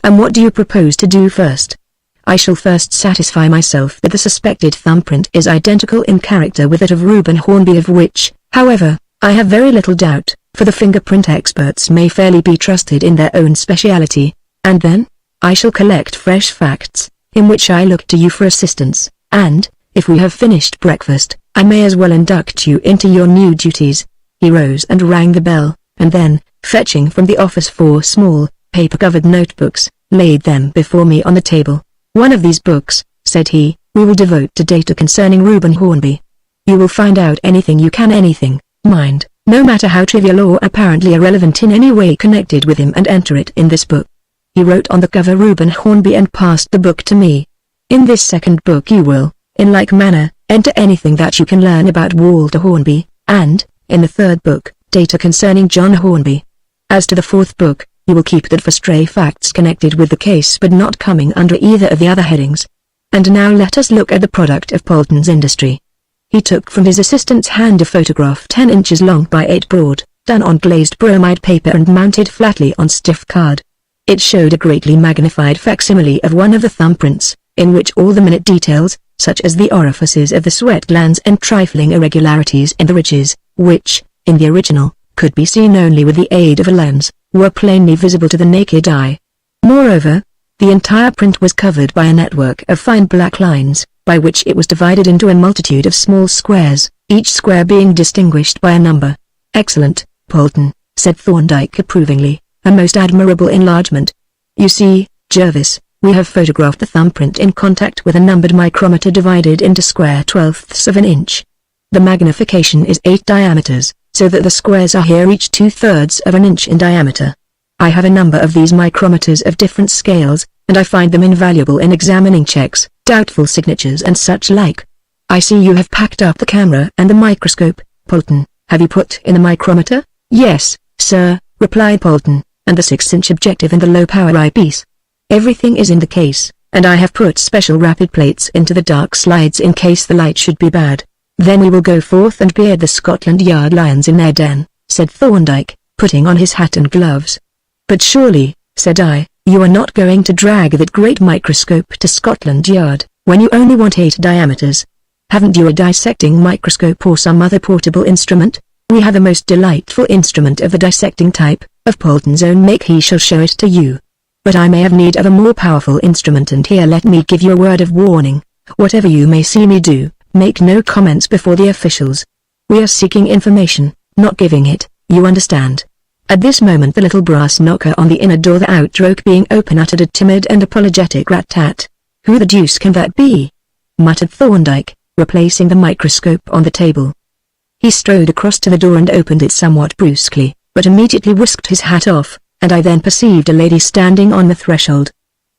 And what do you propose to do first? I shall first satisfy myself that the suspected thumbprint is identical in character with that of Reuben Hornby, of which, however, I have very little doubt, for the fingerprint experts may fairly be trusted in their own speciality, and then, I shall collect fresh facts, in which I look to you for assistance, and, if we have finished breakfast, I may as well induct you into your new duties. He rose and rang the bell, and then, fetching from the office 4 small, paper-covered notebooks, laid them before me on the table. One of these books, said he, we will devote to data concerning Reuben Hornby. You will find out anything you can, anything, mind, no matter how trivial or apparently irrelevant in any way connected with him, and enter it in this book. He wrote on the cover Reuben Hornby and passed the book to me. In this second book you will, in like manner, enter anything that you can learn about Walter Hornby, and, in the third book, data concerning John Hornby. As to the fourth book, you will keep that for stray facts connected with the case but not coming under either of the other headings. And now let us look at the product of Polton's industry. He took from his assistant's hand a photograph 10 inches long by 8 broad, done on glazed bromide paper and mounted flatly on stiff card. It showed a greatly magnified facsimile of one of the thumbprints, in which all the minute details, such as the orifices of the sweat glands and trifling irregularities in the ridges, which, in the original, could be seen only with the aid of a lens, were plainly visible to the naked eye. Moreover, the entire print was covered by a network of fine black lines, by which it was divided into a multitude of small squares, each square being distinguished by a number. Excellent, Polton, said Thorndyke approvingly, a most admirable enlargement. You see, Jervis, we have photographed the thumbprint in contact with a numbered micrometer divided into square twelfths of an inch. The magnification is 8 diameters, so that the squares are here each 2/3 of an inch in diameter. I have a number of these micrometers of different scales, and I find them invaluable in examining checks, doubtful signatures and such like. I see you have packed up the camera and the microscope, Polton. Have you put in the micrometer? Yes, sir, replied Polton, and the 6-inch objective and the low-power eyepiece. Everything is in the case, and I have put special rapid plates into the dark slides in case the light should be bad. Then we will go forth and beard the Scotland Yard lions in their den, said Thorndyke, putting on his hat and gloves. But surely, said I, you are not going to drag that great microscope to Scotland Yard, when you only want 8 diameters. Haven't you a dissecting microscope or some other portable instrument? We have a most delightful instrument of the dissecting type, of Polton's own make. He shall show it to you. But I may have need of a more powerful instrument, and here let me give you a word of warning. Whatever you may see me do, make no comments before the officials. We are seeking information, not giving it, you understand. At this moment the little brass knocker on the inner door, the outroke being open, uttered a timid and apologetic rat-tat. Who the deuce can that be? Muttered Thorndyke, replacing the microscope on the table. He strode across to the door and opened it somewhat brusquely, but immediately whisked his hat off, and I then perceived a lady standing on the threshold.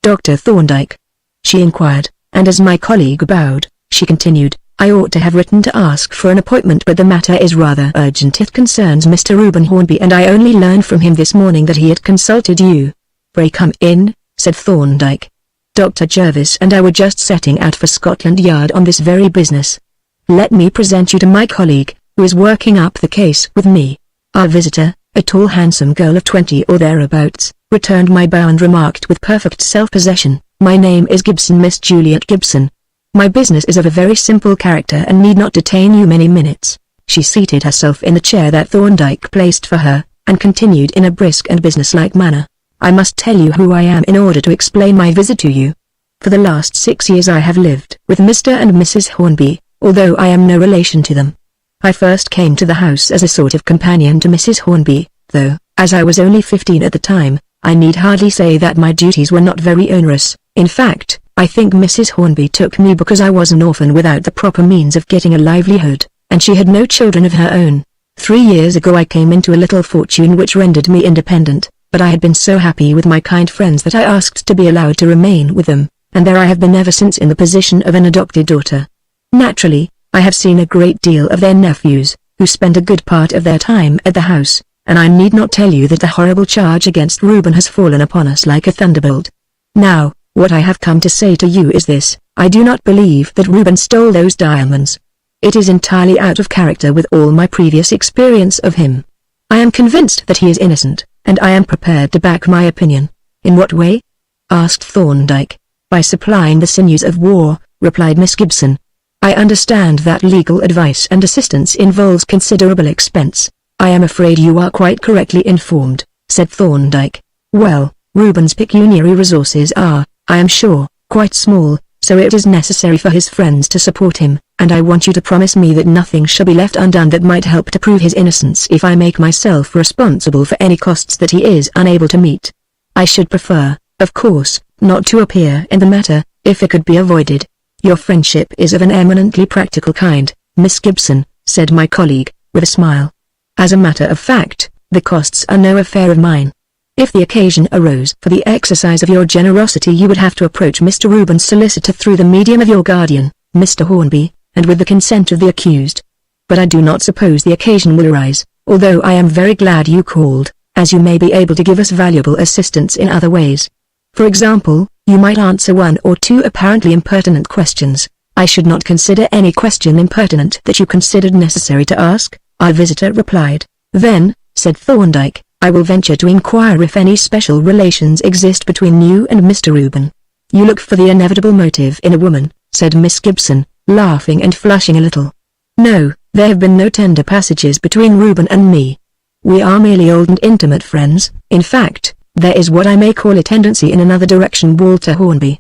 Dr. Thorndyke? She inquired, and as my colleague bowed, she continued, I ought to have written to ask for an appointment, but the matter is rather urgent. It concerns Mr. Reuben Hornby, and I only learned from him this morning that he had consulted you. Pray come in, said Thorndyke. Dr. Jervis and I were just setting out for Scotland Yard on this very business. Let me present you to my colleague, who is working up the case with me. Our visitor, a tall handsome girl of 20 or thereabouts, returned my bow and remarked with perfect self-possession, my name is Gibson, Miss Juliet Gibson. My business is of a very simple character and need not detain you many minutes. She seated herself in the chair that Thorndyke placed for her, and continued in a brisk and businesslike manner. I must tell you who I am in order to explain my visit to you. For the last 6 years I have lived with Mr. and Mrs. Hornby, although I am no relation to them. I first came to the house as a sort of companion to Mrs. Hornby, though, as I was only 15 at the time, I need hardly say that my duties were not very onerous. In fact, I think Mrs. Hornby took me because I was an orphan without the proper means of getting a livelihood, and she had no children of her own. 3 years ago I came into a little fortune which rendered me independent, but I had been so happy with my kind friends that I asked to be allowed to remain with them, and there I have been ever since in the position of an adopted daughter. Naturally, I have seen a great deal of their nephews, who spend a good part of their time at the house, and I need not tell you that the horrible charge against Reuben has fallen upon us like a thunderbolt. Now, what I have come to say to you is this: I do not believe that Reuben stole those diamonds. It is entirely out of character with all my previous experience of him. I am convinced that he is innocent, and I am prepared to back my opinion. In what way? Asked Thorndyke. By supplying the sinews of war, replied Miss Gibson. I understand that legal advice and assistance involves considerable expense. I am afraid you are quite correctly informed, said Thorndyke. Well, Reuben's pecuniary resources are, I am sure, quite small, so it is necessary for his friends to support him, and I want you to promise me that nothing shall be left undone that might help to prove his innocence if I make myself responsible for any costs that he is unable to meet. I should prefer, of course, not to appear in the matter, if it could be avoided. Your friendship is of an eminently practical kind, Miss Gibson, said my colleague, with a smile. As a matter of fact, the costs are no affair of mine. If the occasion arose for the exercise of your generosity, you would have to approach Mr. Reuben's solicitor through the medium of your guardian, Mr. Hornby, and with the consent of the accused. But I do not suppose the occasion will arise, although I am very glad you called, as you may be able to give us valuable assistance in other ways. For example, you might answer one or two apparently impertinent questions. I should not consider any question impertinent that you considered necessary to ask, our visitor replied. Then, said Thorndyke, I will venture to inquire if any special relations exist between you and Mr. Reuben. You look for the inevitable motive in a woman, said Miss Gibson, laughing and flushing a little. No, there have been no tender passages between Reuben and me. We are merely old and intimate friends. In fact, there is what I may call a tendency in another direction. Walter Hornby.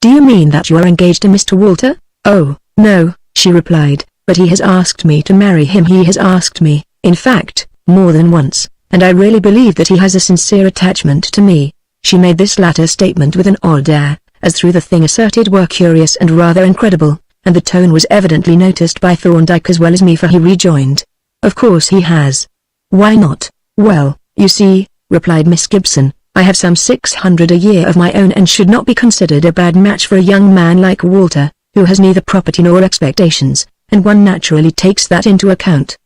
Do you mean that you are engaged to Mr. Walter? Oh, no, she replied, but he has asked me to marry him. He has asked me, in fact, more than once, and I really believe that he has a sincere attachment to me. She made this latter statement with an odd air, as though the thing asserted were curious and rather incredible, and the tone was evidently noticed by Thorndyke as well as me, for he rejoined, Of course he has. Why not? Well, you see, replied Miss Gibson, I have some 600 a year of my own and should not be considered a bad match for a young man like Walter, who has neither property nor expectations, and one naturally takes that into account.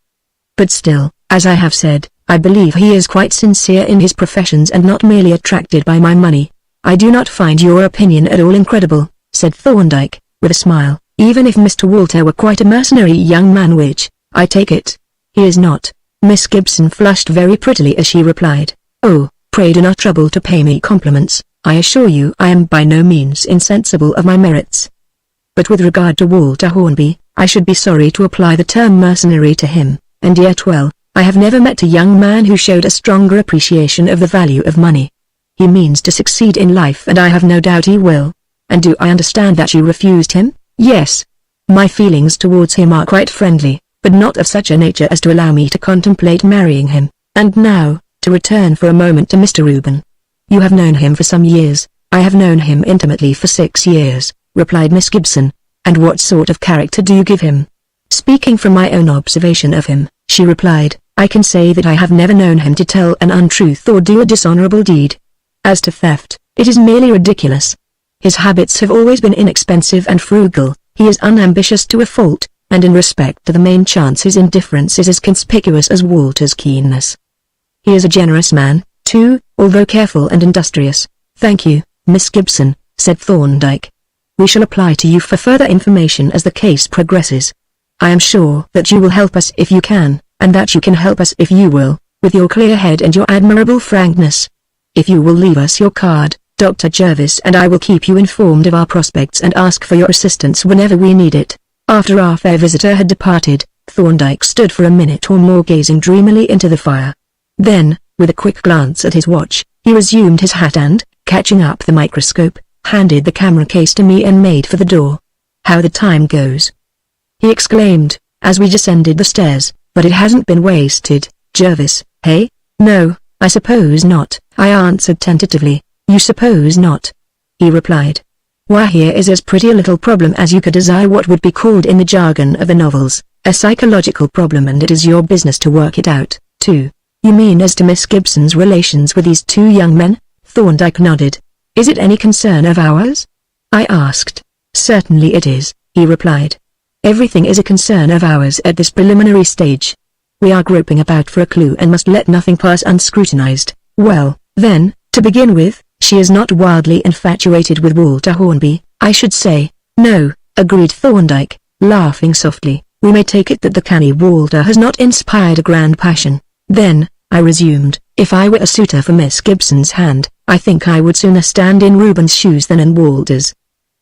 But still, as I have said, I believe he is quite sincere in his professions and not merely attracted by my money. I do not find your opinion at all incredible, said Thorndyke, with a smile, even if Mr. Walter were quite a mercenary young man, which, I take it, he is not. Miss Gibson flushed very prettily as she replied, Oh, pray do not trouble to pay me compliments. I assure you I am by no means insensible of my merits. But with regard to Walter Hornby, I should be sorry to apply the term mercenary to him, and yet well, I have never met a young man who showed a stronger appreciation of the value of money. He means to succeed in life, and I have no doubt he will. And do I understand that you refused him? Yes. My feelings towards him are quite friendly, but not of such a nature as to allow me to contemplate marrying him. And now, to return for a moment to Mr. Reuben. You have known him for some years. I have known him intimately for 6 years, replied Miss Gibson. And what sort of character do you give him? Speaking from my own observation of him, she replied, I can say that I have never known him to tell an untruth or do a dishonorable deed. As to theft, it is merely ridiculous. His habits have always been inexpensive and frugal, he is unambitious to a fault, and in respect to the main chance his indifference is as conspicuous as Walter's keenness. He is a generous man, too, although careful and industrious. Thank you, Miss Gibson, said Thorndyke. We shall apply to you for further information as the case progresses. I am sure that you will help us if you can, and that you can help us if you will, with your clear head and your admirable frankness. If you will leave us your card, Dr. Jervis and I will keep you informed of our prospects and ask for your assistance whenever we need it. After our fair visitor had departed, Thorndyke stood for a minute or more gazing dreamily into the fire. Then, with a quick glance at his watch, he resumed his hat and, catching up the microscope, handed the camera case to me and made for the door. How the time goes! He exclaimed, as we descended the stairs, but it hasn't been wasted, Jervis, hey? No, I suppose not, I answered tentatively. You suppose not? He replied. Why, here is as pretty a little problem as you could desire, what would be called in the jargon of the novels, a psychological problem, and it is your business to work it out, too. You mean as to Miss Gibson's relations with these two young men? Thorndyke nodded. Is it any concern of ours? I asked. Certainly it is, he replied. Everything is a concern of ours at this preliminary stage. We are groping about for a clue and must let nothing pass unscrutinized. Well, then, to begin with, she is not wildly infatuated with Walter Hornby, I should say. No, agreed Thorndyke, laughing softly. We may take it that the canny Walter has not inspired a grand passion. Then, I resumed, if I were a suitor for Miss Gibson's hand, I think I would sooner stand in Reuben's shoes than in Walter's.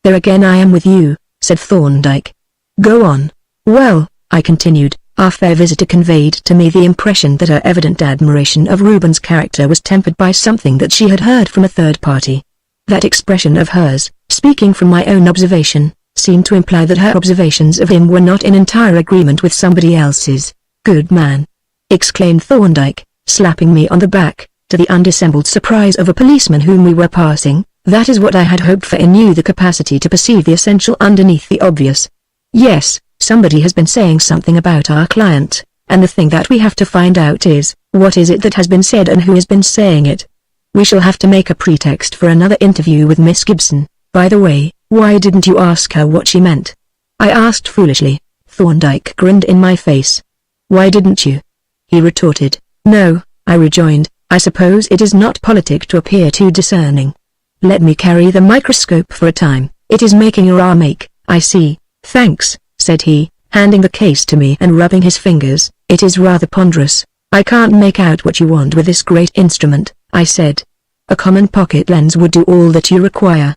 There again I am with you, said Thorndyke. Go on. Well, I continued, our fair visitor conveyed to me the impression that her evident admiration of Reuben's character was tempered by something that she had heard from a third party. That expression of hers, speaking from my own observation, seemed to imply that her observations of him were not in entire agreement with somebody else's. Good man! Exclaimed Thorndyke, slapping me on the back, to the undissembled surprise of a policeman whom we were passing. That is what I had hoped for in you, the capacity to perceive the essential underneath the obvious. Yes, somebody has been saying something about our client, and the thing that we have to find out is, what is it that has been said and who has been saying it? We shall have to make a pretext for another interview with Miss Gibson. By the way, why didn't you ask her what she meant? I asked foolishly. Thorndyke grinned in my face. Why didn't you? He retorted. No, I rejoined, I suppose it is not politic to appear too discerning. Let me carry the microscope for a time. It is making a make, I see. Thanks, said he, handing the case to me and rubbing his fingers. It is rather ponderous. I can't make out what you want with this great instrument, I said. A common pocket lens would do all that you require.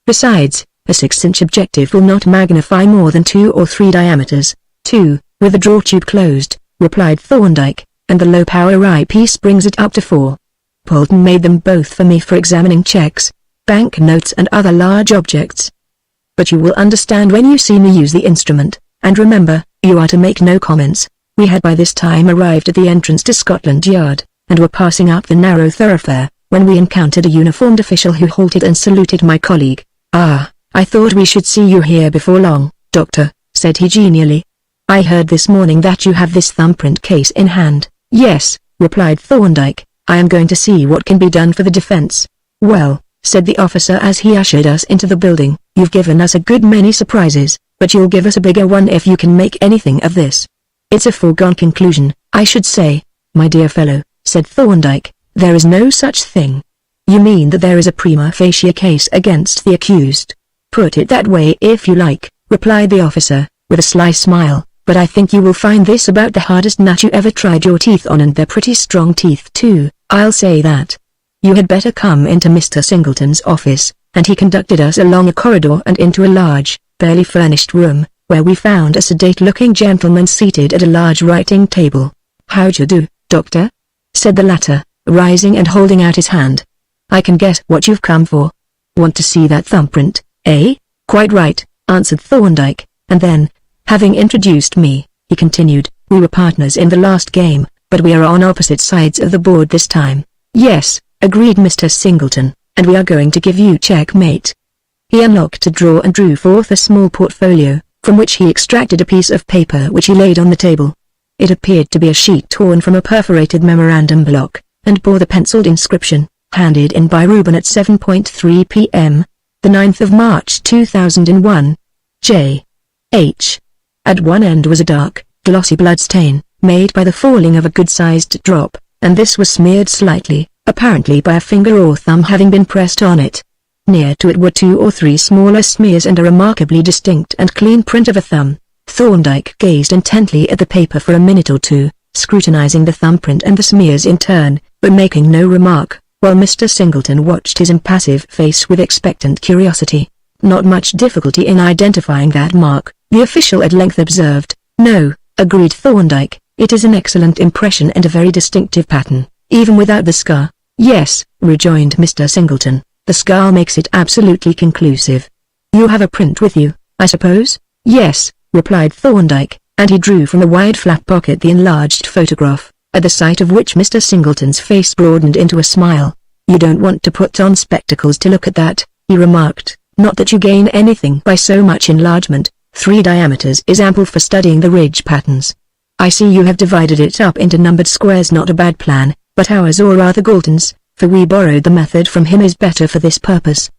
Besides, a 6-inch objective will not magnify more than 2 or 3 diameters. 2, with the draw tube closed, replied Thorndyke, and the low-power eyepiece brings it up to 4. Polton made them both for me for examining checks, bank notes and other large objects. But you will understand when you see me use the instrument, and remember, you are to make no comments. We had by this time arrived at the entrance to Scotland Yard, and were passing up the narrow thoroughfare, when we encountered a uniformed official who halted and saluted my colleague. Ah, I thought we should see you here before long, Doctor, said he genially. I heard this morning that you have this thumbprint case in hand. Yes, replied Thorndyke, I am going to see what can be done for the defense. Well, said the officer as he ushered us into the building, you've given us a good many surprises, but you'll give us a bigger one if you can make anything of this. It's a foregone conclusion, I should say, my dear fellow, said Thorndyke, there is no such thing. You mean that there is a prima facie case against the accused? Put it that way if you like, replied the officer, with a sly smile, but I think you will find this about the hardest nut you ever tried your teeth on, and they're pretty strong teeth too, I'll say that. You had better come into Mr. Singleton's office, and he conducted us along a corridor and into a large, barely furnished room, where we found a sedate-looking gentleman seated at a large writing table. How d'ye do, Doctor? Said the latter, rising and holding out his hand. I can guess what you've come for. Want to see that thumbprint, eh? Quite right, answered Thorndyke, and then, having introduced me, he continued, we were partners in the last game, but we are on opposite sides of the board this time. Yes, agreed Mr. Singleton, and we are going to give you checkmate. He unlocked a drawer and drew forth a small portfolio, from which he extracted a piece of paper which he laid on the table. It appeared to be a sheet torn from a perforated memorandum block, and bore the penciled inscription, handed in by Reuben at 7:3 p.m., the 9th of March 2001. J. H. At one end was a dark, glossy blood stain, made by the falling of a good-sized drop, and this was smeared slightly, apparently by a finger or thumb having been pressed on it. Near to it were 2 or 3 smaller smears and a remarkably distinct and clean print of a thumb. Thorndyke gazed intently at the paper for a minute or two, scrutinizing the thumbprint and the smears in turn, but making no remark, while Mr. Singleton watched his impassive face with expectant curiosity. Not much difficulty in identifying that mark, the official at length observed. No, agreed Thorndyke, it is an excellent impression and a very distinctive pattern, even without the scar. Yes, rejoined Mr. Singleton, the scar makes it absolutely conclusive. You have a print with you, I suppose? Yes, replied Thorndyke, and he drew from the wide flap pocket the enlarged photograph, at the sight of which Mr. Singleton's face broadened into a smile. You don't want to put on spectacles to look at that, he remarked, not that you gain anything by so much enlargement. 3 diameters is ample for studying the ridge patterns. I see you have divided it up into numbered squares, not a bad plan, but ours, or rather Galton's, for we borrowed the method from him, is better for this purpose.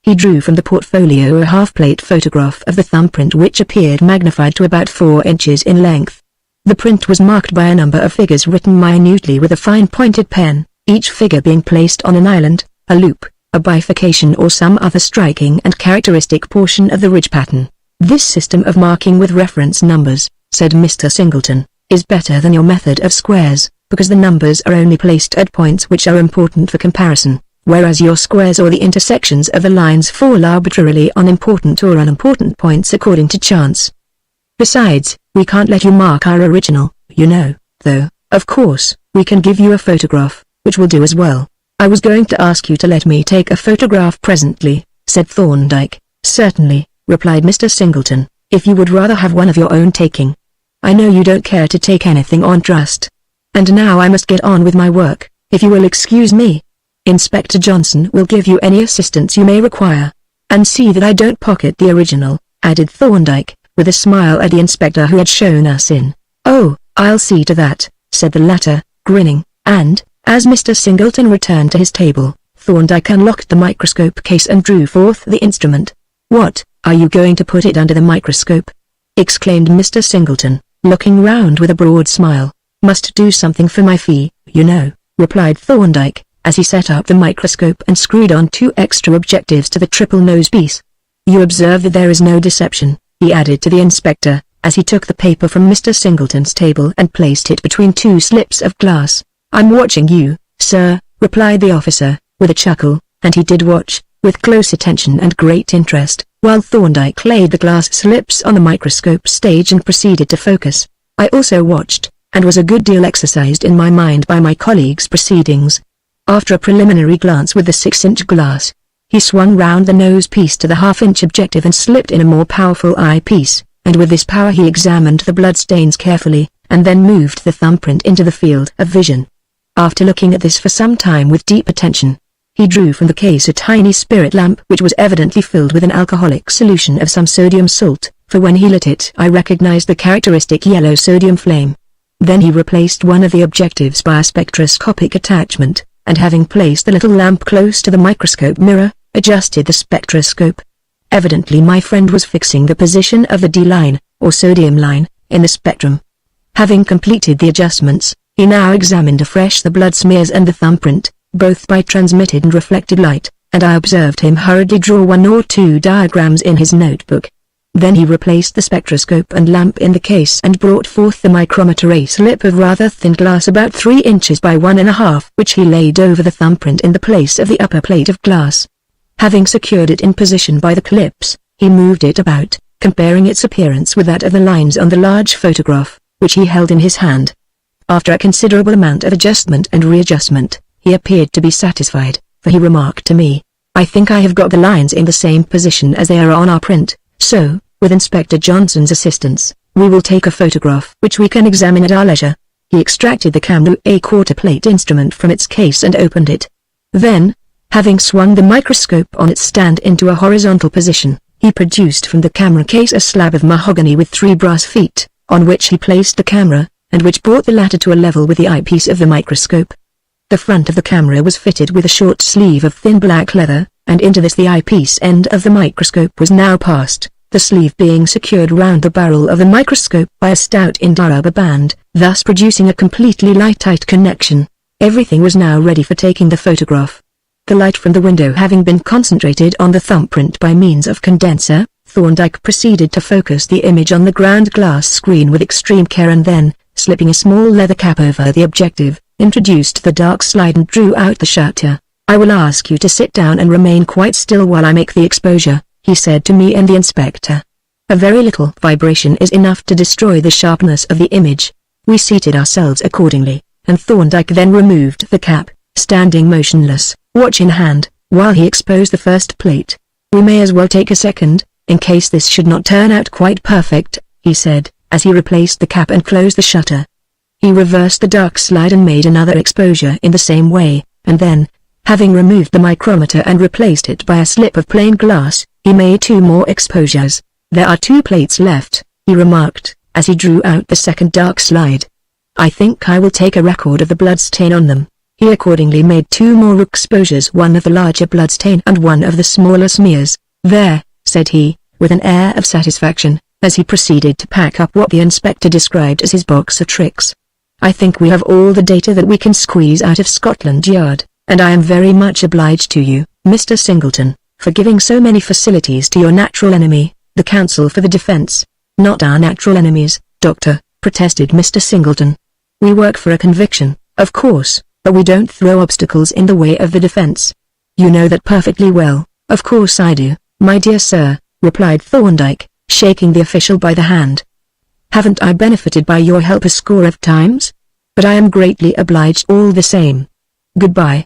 He drew from the portfolio a half-plate photograph of the thumbprint which appeared magnified to about 4 inches in length. The print was marked by a number of figures written minutely with a fine pointed pen, each figure being placed on an island, a loop, a bifurcation or some other striking and characteristic portion of the ridge pattern. "This system of marking with reference numbers," said Mr. Singleton, "is better than your method of squares, because the numbers are only placed at points which are important for comparison, whereas your squares or the intersections of the lines fall arbitrarily on important or unimportant points according to chance. Besides, we can't let you mark our original, you know, though, of course, we can give you a photograph, which will do as well." "I was going to ask you to let me take a photograph presently," said Thorndyke. "Certainly," replied Mr. Singleton, "if you would rather have one of your own taking. I know you don't care to take anything on trust. And now I must get on with my work, if you will excuse me. Inspector Johnson will give you any assistance you may require. And see that I don't pocket the original," added Thorndyke, with a smile at the inspector who had shown us in. "Oh, I'll see to that," said the latter, grinning, and, as Mr. Singleton returned to his table, Thorndyke unlocked the microscope case and drew forth the instrument. "What, are you going to put it under the microscope?" exclaimed Mr. Singleton, looking round with a broad smile. "Must do something for my fee, you know," replied Thorndyke, as he set up the microscope and screwed on 2 extra objectives to the triple nose piece. "You observe that there is no deception," he added to the inspector, as he took the paper from Mr. Singleton's table and placed it between 2 slips of glass. "I'm watching you, sir," replied the officer, with a chuckle, and he did watch, with close attention and great interest, while Thorndyke laid the glass slips on the microscope stage and proceeded to focus. I also watched, and was a good deal exercised in my mind by my colleague's proceedings. After a preliminary glance with the 6-inch glass, he swung round the nose piece to the 1/2-inch objective and slipped in a more powerful eyepiece, and with this power he examined the bloodstains carefully, and then moved the thumbprint into the field of vision. After looking at this for some time with deep attention, he drew from the case a tiny spirit lamp which was evidently filled with an alcoholic solution of some sodium salt, for when he lit it I recognized the characteristic yellow sodium flame. Then he replaced one of the objectives by a spectroscopic attachment, and having placed the little lamp close to the microscope mirror, adjusted the spectroscope. Evidently my friend was fixing the position of the D line, or sodium line, in the spectrum. Having completed the adjustments, he now examined afresh the blood smears and the thumbprint, both by transmitted and reflected light, and I observed him hurriedly draw 1 or 2 diagrams in his notebook. Then he replaced the spectroscope and lamp in the case and brought forth the micrometer, a slip of rather thin glass about 3 inches by 1½ which he laid over the thumbprint in the place of the upper plate of glass. Having secured it in position by the clips, he moved it about, comparing its appearance with that of the lines on the large photograph, which he held in his hand. After a considerable amount of adjustment and readjustment, he appeared to be satisfied, for he remarked to me, "I think I have got the lines in the same position as they are on our print, so, with Inspector Johnson's assistance, we will take a photograph which we can examine at our leisure." He extracted the camera A-quarter plate instrument from its case and opened it. Then, having swung the microscope on its stand into a horizontal position, he produced from the camera case a slab of mahogany with 3 brass feet, on which he placed the camera, and which brought the latter to a level with the eyepiece of the microscope. The front of the camera was fitted with a short sleeve of thin black leather, and into this the eyepiece end of the microscope was now passed, the sleeve being secured round the barrel of the microscope by a stout india rubber band, thus producing a completely light-tight connection. Everything was now ready for taking the photograph. The light from the window having been concentrated on the thumbprint by means of condenser, Thorndyke proceeded to focus the image on the ground glass screen with extreme care, and then, slipping a small leather cap over the objective, introduced the dark slide and drew out the shutter. "I will ask you to sit down and remain quite still while I make the exposure," he said to me and the inspector. "A very little vibration is enough to destroy the sharpness of the image." We seated ourselves accordingly, and Thorndyke then removed the cap, standing motionless, watch in hand, while he exposed the first plate. "We may as well take a second, in case this should not turn out quite perfect," he said, as he replaced the cap and closed the shutter. He reversed the dark slide and made another exposure in the same way, and then, having removed the micrometer and replaced it by a slip of plain glass, he made 2 more exposures. "There are 2 plates left," he remarked, as he drew out the second dark slide. "I think I will take a record of the bloodstain on them." He accordingly made 2 more exposures, one of the larger bloodstain and one of the smaller smears. "There," said he, with an air of satisfaction, as he proceeded to pack up what the inspector described as his box of tricks. "I think we have all the data that we can squeeze out of Scotland Yard, and I am very much obliged to you, Mr. Singleton, for giving so many facilities to your natural enemy, the counsel for the defense." "Not our natural enemies, Doctor," protested Mr. Singleton. "We work for a conviction, of course, but we don't throw obstacles in the way of the defense." "You know that perfectly well." "Of course I do, my dear sir," replied Thorndyke, shaking the official by the hand. "Haven't I benefited by your help a score of times? But I am greatly obliged all the same. Goodbye,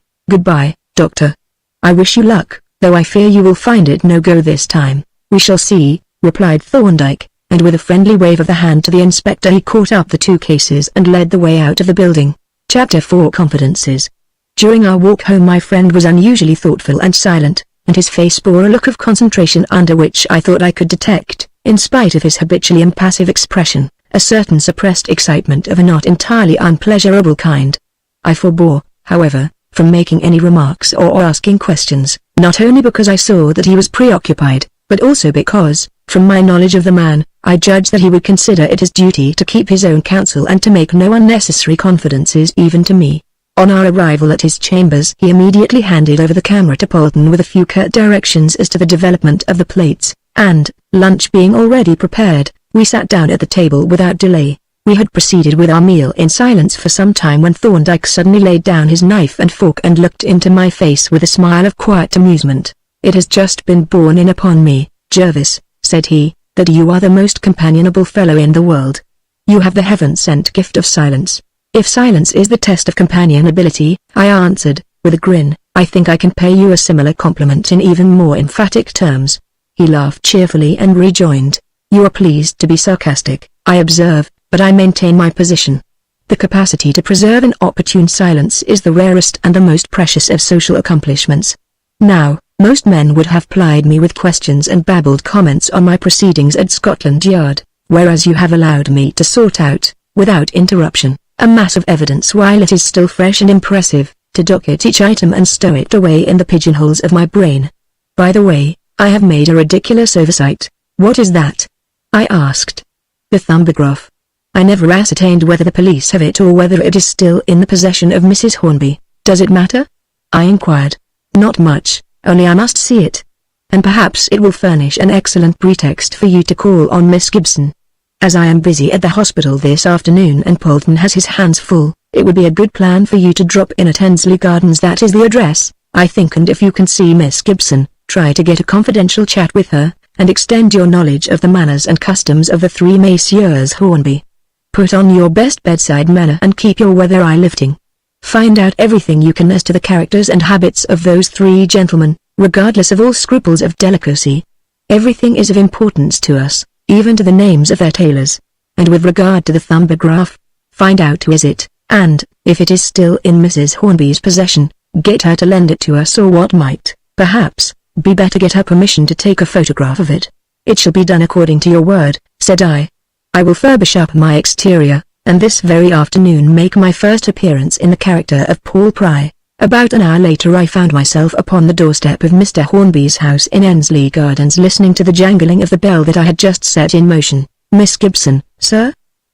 Doctor. I wish you luck, though I fear you will find it no go this time." "We shall see," replied Thorndyke, and with a friendly wave of the hand to the inspector he caught up the two cases and led the way out of the building. Chapter 4 Confidences. During our walk home my friend was unusually thoughtful and silent, and his face bore a look of concentration under which I thought I could detect, in spite of his habitually impassive expression, a certain suppressed excitement of a not entirely unpleasurable kind. I forbore, however, from making any remarks or asking questions, not only because I saw that he was preoccupied, but also because, from my knowledge of the man, I judged that he would consider it his duty to keep his own counsel and to make no unnecessary confidences even to me. On our arrival at his chambers he immediately handed over the camera to Polton with a few curt directions as to the development of the plates, and, lunch being already prepared, we sat down at the table without delay. We had proceeded with our meal in silence for some time when Thorndyke suddenly laid down his knife and fork and looked into my face with a smile of quiet amusement. "It has just been borne in upon me, Jervis," said he, "that you are the most companionable fellow in the world. You have the heaven-sent gift of silence." "If silence is the test of companionability," I answered, with a grin, "I think I can pay you a similar compliment in even more emphatic terms." He laughed cheerfully and rejoined, "You are pleased to be sarcastic, I observe, but I maintain my position. The capacity to preserve an opportune silence is the rarest and the most precious of social accomplishments. Now, most men would have plied me with questions and babbled comments on my proceedings at Scotland Yard, whereas you have allowed me to sort out, without interruption, a mass of evidence while it is still fresh and impressive, to docket each item and stow it away in the pigeonholes of my brain. By the way, I have made a ridiculous oversight." "What is that?" I asked. "The thumbograph. I never ascertained whether the police have it or whether it is still in the possession of Mrs. Hornby." "Does it matter?" I inquired. "Not much, only I must see it. And perhaps it will furnish an excellent pretext for you to call on Miss Gibson. As I am busy at the hospital this afternoon and Polton has his hands full, it would be a good plan for you to drop in at Ensley Gardens. That is the address, I think, and if you can see Miss Gibson, try to get a confidential chat with her, and extend your knowledge of the manners and customs of the three Messieurs Hornby. Put on your best bedside manner and keep your weather eye lifting. Find out everything you can as to the characters and habits of those three gentlemen, regardless of all scruples of delicacy. Everything is of importance to us, even to the names of their tailors. And with regard to the thumbograph, find out who is it, and, if it is still in Mrs. Hornby's possession, get her to lend it to us, or what might, perhaps, be better, get her permission to take a photograph of it." "It shall be done according to your word," said I. "I will furbish up my exterior, and this very afternoon make my first appearance in the character of Paul Pry." About an hour later I found myself upon the doorstep of Mr. Hornby's house in Ensley Gardens, listening to the jangling of the bell that I had just set in motion. "Miss Gibson, sir?"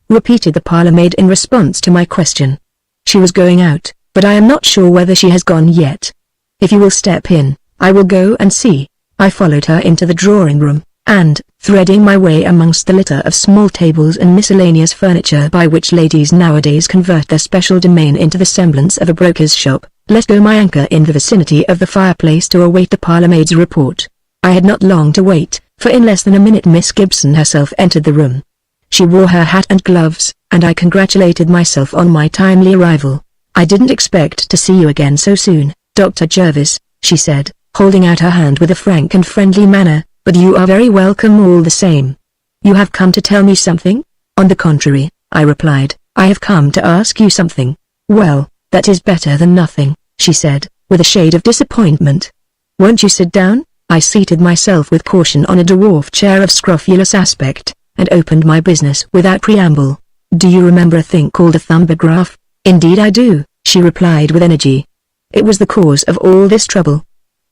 repeated the parlour-maid in response to my question. "She was going out, but I am not sure whether she has gone yet. If you will step in, I will go and see." I followed her into the drawing-room, and, threading my way amongst the litter of small tables and miscellaneous furniture by which ladies nowadays convert their special domain into the semblance of a broker's shop, let go my anchor in the vicinity of the fireplace to await the parlour-maid's report. I had not long to wait, for in less than a minute Miss Gibson herself entered the room. She wore her hat and gloves, and I congratulated myself on my timely arrival. "I didn't expect to see you again so soon, Dr. Jervis," she said, holding out her hand with a frank and friendly manner, "but you are very welcome all the same. You have come to tell me something?" "On the contrary," I replied, "I have come to ask you something." "Well, that is better than nothing," she said, with a shade of disappointment. "Won't you sit down?" I seated myself with caution on a dwarf chair of scrofulous aspect, and opened my business without preamble. "Do you remember a thing called a thumbograph?" "Indeed I do," she replied with energy. "It was the cause of all this trouble.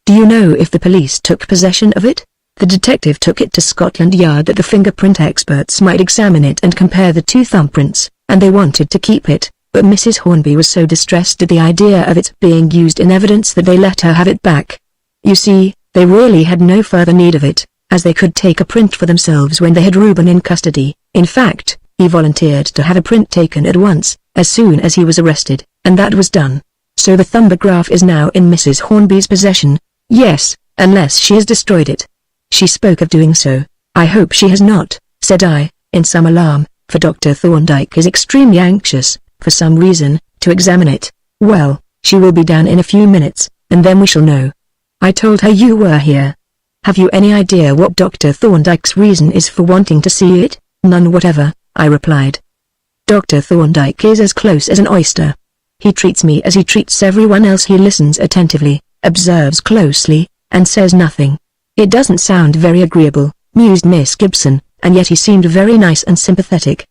Do you know if the police took possession of it?" The detective took it to Scotland Yard that the fingerprint experts might examine it and compare the two thumbprints, and they wanted to keep it, but Mrs. Hornby was so distressed at the idea of it being used in evidence that they let her have it back. You see, they really had no further need of it, as they could take a print for themselves when they had Reuben in custody. In fact, he volunteered to have a print taken at once, as soon as he was arrested, and that was done. So the thumbograph is now in Mrs. Hornby's possession. Yes, unless she has destroyed it. She spoke of doing so. I hope she has not, said I, in some alarm, for Dr. Thorndyke is extremely anxious, for some reason, to examine it. Well, she will be down in a few minutes, and then we shall know. I told her you were here. Have you any idea what Dr. Thorndyke's reason is for wanting to see it? None whatever, I replied. Dr. Thorndyke is as close as an oyster. He treats me as he treats everyone else. He listens attentively, observes closely, and says nothing. It doesn't sound very agreeable, mused Miss Gibson, and yet he seemed very nice and sympathetic.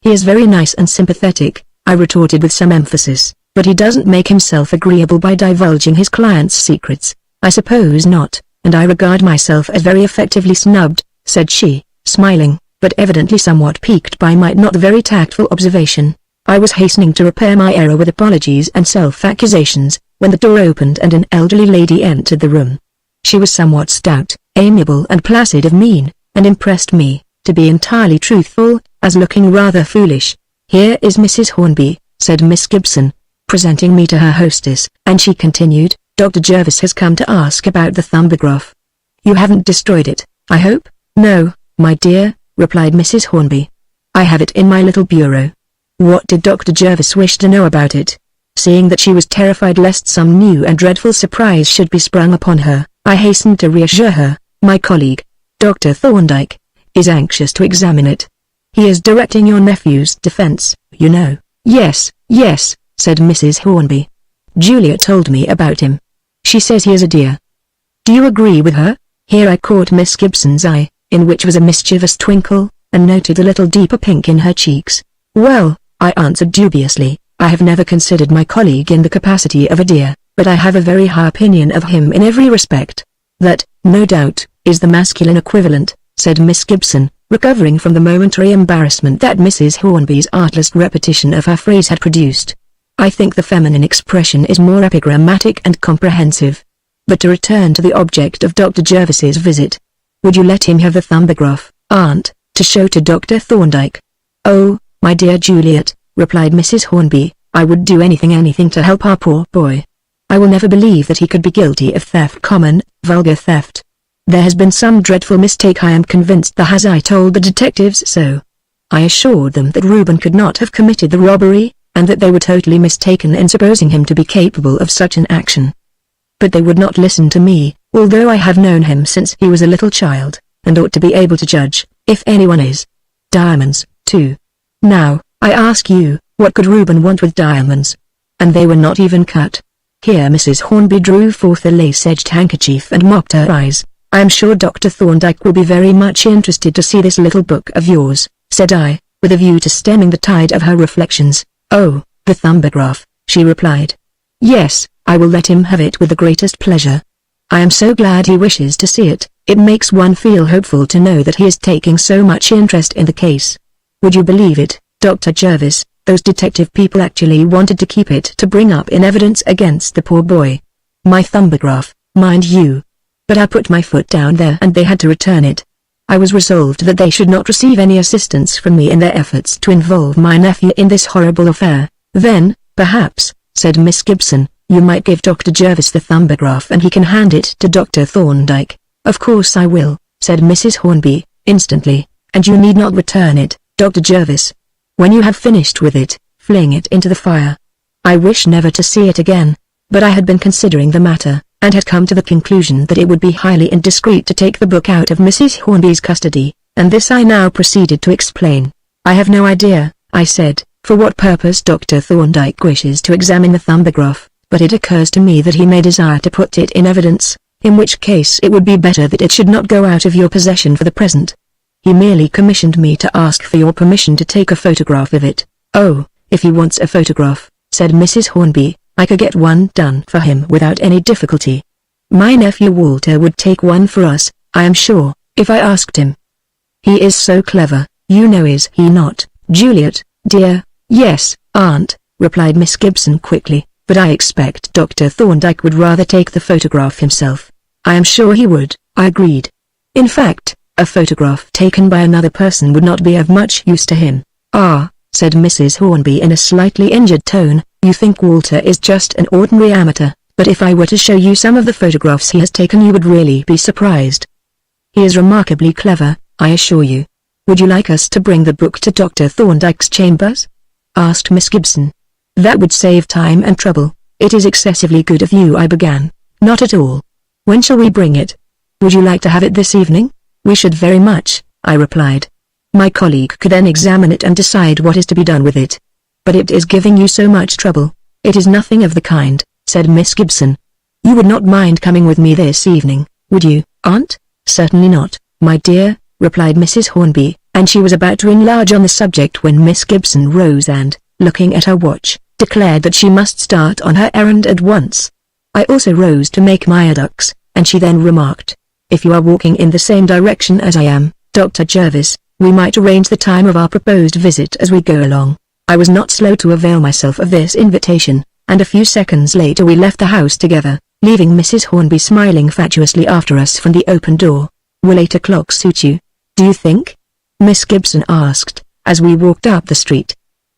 He is very nice and sympathetic, I retorted with some emphasis, but he doesn't make himself agreeable by divulging his client's secrets. I suppose not, and I regard myself as very effectively snubbed, said she, smiling, but evidently somewhat piqued by my not very tactful observation. I was hastening to repair my error with apologies and self-accusations, when the door opened and an elderly lady entered the room. She was somewhat stout, amiable and placid of mien, and impressed me, to be entirely truthful, as looking rather foolish. Here is Mrs. Hornby, said Miss Gibson, presenting me to her hostess, and she continued, Dr. Jervis has come to ask about the thumbograph. You haven't destroyed it, I hope? No, my dear, replied Mrs. Hornby. I have it in my little bureau. What did Dr. Jervis wish to know about it? Seeing that she was terrified lest some new and dreadful surprise should be sprung upon her, I hastened to reassure her. My colleague, Dr. Thorndyke, is anxious to examine it. He is directing your nephew's defense, you know. Yes, yes, said Mrs. Hornby. Julia told me about him. She says he is a dear. Do you agree with her? Here I caught Miss Gibson's eye, in which was a mischievous twinkle, and noted a little deeper pink in her cheeks. Well, I answered dubiously, I have never considered my colleague in the capacity of a dear, but I have a very high opinion of him in every respect. That, no doubt, is the masculine equivalent, said Miss Gibson, recovering from the momentary embarrassment that Mrs. Hornby's artless repetition of her phrase had produced. I think the feminine expression is more epigrammatic and comprehensive. But to return to the object of Dr. Jervis's visit. Would you let him have the thumbograph, Aunt, to show to Dr. Thorndyke? Oh, my dear Juliet, replied Mrs. Hornby, I would do anything to help our poor boy. I will never believe that he could be guilty of theft, common, vulgar theft. There has been some dreadful mistake. I am convinced there has. I told the detectives so. I assured them that Reuben could not have committed the robbery, and that they were totally mistaken in supposing him to be capable of such an action. But they would not listen to me, although I have known him since he was a little child, and ought to be able to judge, if anyone is. Diamonds, too. Now, I ask you, what could Reuben want with diamonds? And they were not even cut. Here Mrs. Hornby drew forth a lace-edged handkerchief and mopped her eyes. I am sure Dr. Thorndyke will be very much interested to see this little book of yours, said I, with a view to stemming the tide of her reflections. Oh, the thumbograph, she replied. Yes, I will let him have it with the greatest pleasure. I am so glad he wishes to see it. It makes one feel hopeful to know that he is taking so much interest in the case. Would you believe it, Dr. Jervis, those detective people actually wanted to keep it to bring up in evidence against the poor boy. My thumbograph, mind you. But I put my foot down there and they had to return it. I was resolved that they should not receive any assistance from me in their efforts to involve my nephew in this horrible affair. Then, perhaps, said Miss Gibson, you might give Dr. Jervis the thumbograph and he can hand it to Dr. Thorndyke. Of course I will, said Mrs. Hornby, instantly, and you need not return it, Dr. Jervis. When you have finished with it, fling it into the fire. I wish never to see it again, but I had been considering the matter, and had come to the conclusion that it would be highly indiscreet to take the book out of Mrs. Hornby's custody, and this I now proceeded to explain. I have no idea, I said, for what purpose Dr. Thorndyke wishes to examine the thumbograph, but it occurs to me that he may desire to put it in evidence, in which case it would be better that it should not go out of your possession for the present. He merely commissioned me to ask for your permission to take a photograph of it. Oh, if he wants a photograph, said Mrs. Hornby, I could get one done for him without any difficulty. My nephew Walter would take one for us, I am sure, if I asked him. He is so clever, you know, is he not, Juliet, dear? Yes, Aunt, replied Miss Gibson quickly, but I expect Dr. Thorndyke would rather take the photograph himself. I am sure he would, I agreed. In fact, a photograph taken by another person would not be of much use to him. Ah, said Mrs. Hornby in a slightly injured tone, you think Walter is just an ordinary amateur, but if I were to show you some of the photographs he has taken you would really be surprised. He is remarkably clever, I assure you. Would you like us to bring the book to Dr. Thorndyke's chambers? Asked Miss Gibson. That would save time and trouble. It is excessively good of you, I began. Not at all. When shall we bring it? Would you like to have it this evening? We should very much, I replied. My colleague could then examine it and decide what is to be done with it. But it is giving you so much trouble. It is nothing of the kind, said Miss Gibson. You would not mind coming with me this evening, would you, Aunt? Certainly not, my dear, replied Mrs. Hornby, and she was about to enlarge on the subject when Miss Gibson rose and, looking at her watch, declared that she must start on her errand at once. I also rose to make my adducts, and she then remarked, if you are walking in the same direction as I am, Dr. Jervis, we might arrange the time of our proposed visit as we go along. I was not slow to avail myself of this invitation, and a few seconds later we left the house together, leaving Mrs. Hornby smiling fatuously after us from the open door. Will 8 o'clock suit you, do you think? Miss Gibson asked, as we walked up the street.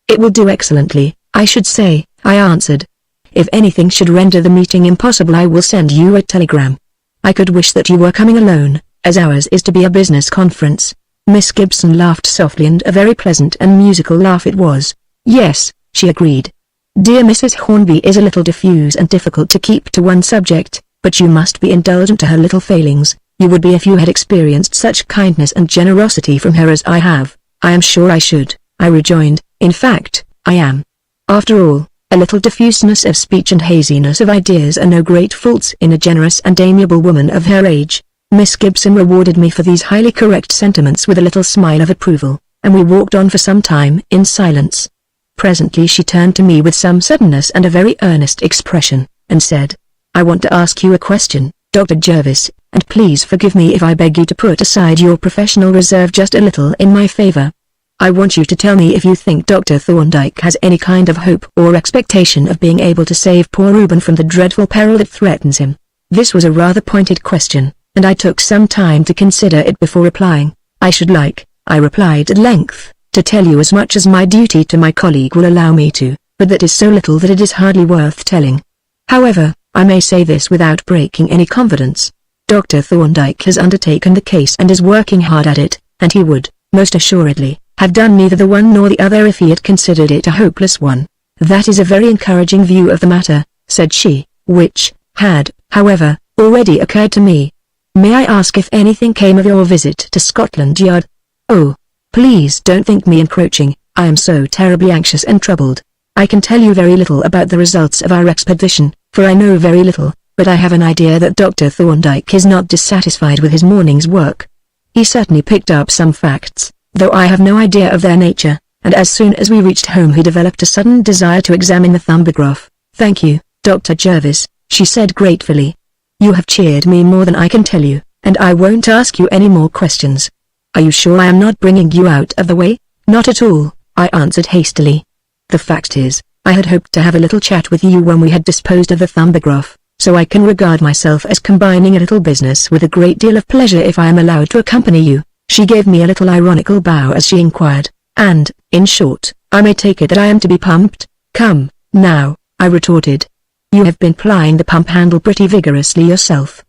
It will do excellently, I should say, I answered. If anything should render the meeting impossible I will send you a telegram. I could wish that you were coming alone, as ours is to be a business conference. Miss Gibson laughed softly, and a very pleasant and musical laugh it was. Yes, she agreed. Dear Mrs. Hornby is a little diffuse and difficult to keep to one subject, but you must be indulgent to her little failings. You would be if you had experienced such kindness and generosity from her as I have. I am sure I should, I rejoined. In fact, I am. After all, a little diffuseness of speech and haziness of ideas are no great faults in a generous and amiable woman of her age. Miss Gibson rewarded me for these highly correct sentiments with a little smile of approval, and we walked on for some time in silence. Presently she turned to me with some suddenness and a very earnest expression, and said, I want to ask you a question, Dr. Jervis, and please forgive me if I beg you to put aside your professional reserve just a little in my favor. I want you to tell me if you think Dr. Thorndyke has any kind of hope or expectation of being able to save poor Reuben from the dreadful peril that threatens him. This was a rather pointed question, and I took some time to consider it before replying. I should like, I replied at length, to tell you as much as my duty to my colleague will allow me to, but that is so little that it is hardly worth telling. However, I may say this without breaking any confidence. Dr. Thorndyke has undertaken the case and is working hard at it, and he would, most assuredly, have done neither the one nor the other if he had considered it a hopeless one. That is a very encouraging view of the matter, said she, which, had, however, already occurred to me. May I ask if anything came of your visit to Scotland Yard? Oh, please don't think me encroaching, I am so terribly anxious and troubled. I can tell you very little about the results of our expedition, for I know very little, but I have an idea that Dr. Thorndyke is not dissatisfied with his morning's work. He certainly picked up some facts, though I have no idea of their nature, and as soon as we reached home he developed a sudden desire to examine the thumbograph. Thank you, Dr. Jervis, she said gratefully. You have cheered me more than I can tell you, and I won't ask you any more questions. Are you sure I am not bringing you out of the way? Not at all, I answered hastily. The fact is, I had hoped to have a little chat with you when we had disposed of the thumbograph, so I can regard myself as combining a little business with a great deal of pleasure if I am allowed to accompany you. She gave me a little ironical bow as she inquired, and, in short, I may take it that I am to be pumped? Come, now, I retorted. You have been plying the pump handle pretty vigorously yourself.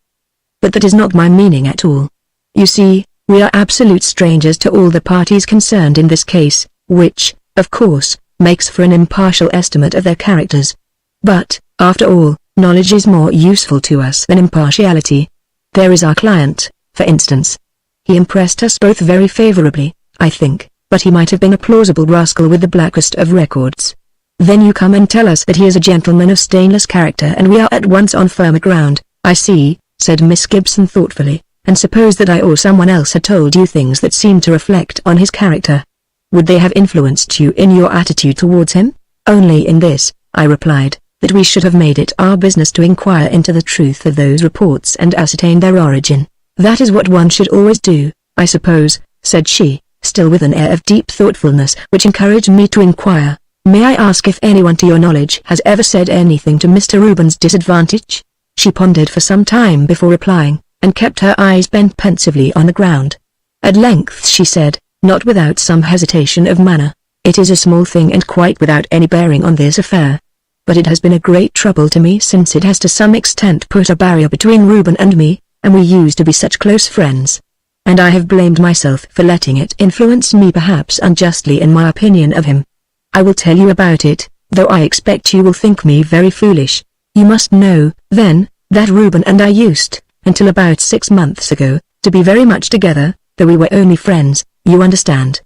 But that is not my meaning at all. You see, we are absolute strangers to all the parties concerned in this case, which, of course, makes for an impartial estimate of their characters. But, after all, knowledge is more useful to us than impartiality. There is our client, for instance. He impressed us both very favorably, I think, but he might have been a plausible rascal with the blackest of records. Then you come and tell us that he is a gentleman of stainless character and we are at once on firmer ground. I see, said Miss Gibson thoughtfully, and suppose that I or someone else had told you things that seemed to reflect on his character. Would they have influenced you in your attitude towards him? Only in this, I replied, that we should have made it our business to inquire into the truth of those reports and ascertain their origin. That is what one should always do, I suppose, said she, still with an air of deep thoughtfulness which encouraged me to inquire, may I ask if anyone to your knowledge has ever said anything to Mr. Reuben's disadvantage? She pondered for some time before replying, and kept her eyes bent pensively on the ground. At length she said, not without some hesitation of manner, it is a small thing and quite without any bearing on this affair. But it has been a great trouble to me since it has to some extent put a barrier between Reuben and me, and we used to be such close friends. And I have blamed myself for letting it influence me perhaps unjustly in my opinion of him. I will tell you about it, though I expect you will think me very foolish. You must know, then, that Reuben and I used, until about 6 months ago, to be very much together, though we were only friends, you understand.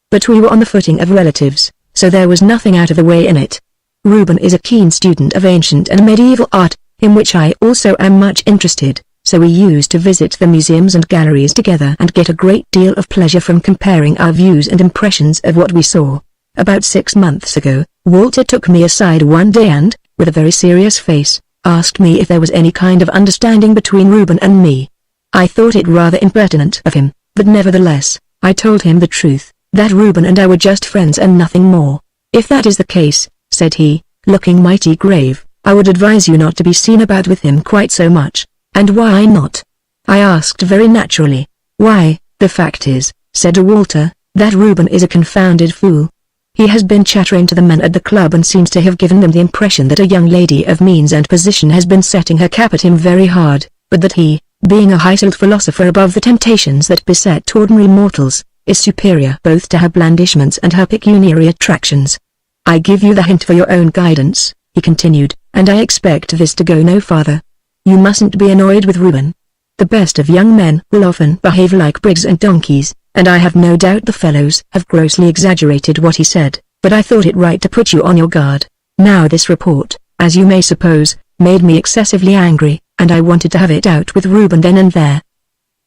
But we were on the footing of relatives, so there was nothing out of the way in it. Reuben is a keen student of ancient and medieval art, in which I also am much interested, so we used to visit the museums and galleries together and get a great deal of pleasure from comparing our views and impressions of what we saw. About 6 months ago, Walter took me aside one day and, with a very serious face, asked me if there was any kind of understanding between Reuben and me. I thought it rather impertinent of him, but nevertheless, I told him the truth, that Reuben and I were just friends and nothing more. If that is the case, said he, looking mighty grave, I would advise you not to be seen about with him quite so much. And why not? I asked very naturally. Why, the fact is, said Walter, that Reuben is a confounded fool. He has been chattering to the men at the club and seems to have given them the impression that a young lady of means and position has been setting her cap at him very hard, but that he, being a high-souled philosopher above the temptations that beset ordinary mortals, is superior both to her blandishments and her pecuniary attractions. I give you the hint for your own guidance, he continued, and I expect this to go no farther. You mustn't be annoyed with Reuben. The best of young men will often behave like brigs and donkeys, and I have no doubt the fellows have grossly exaggerated what he said, but I thought it right to put you on your guard. Now this report, as you may suppose, made me excessively angry, and I wanted to have it out with Reuben then and there.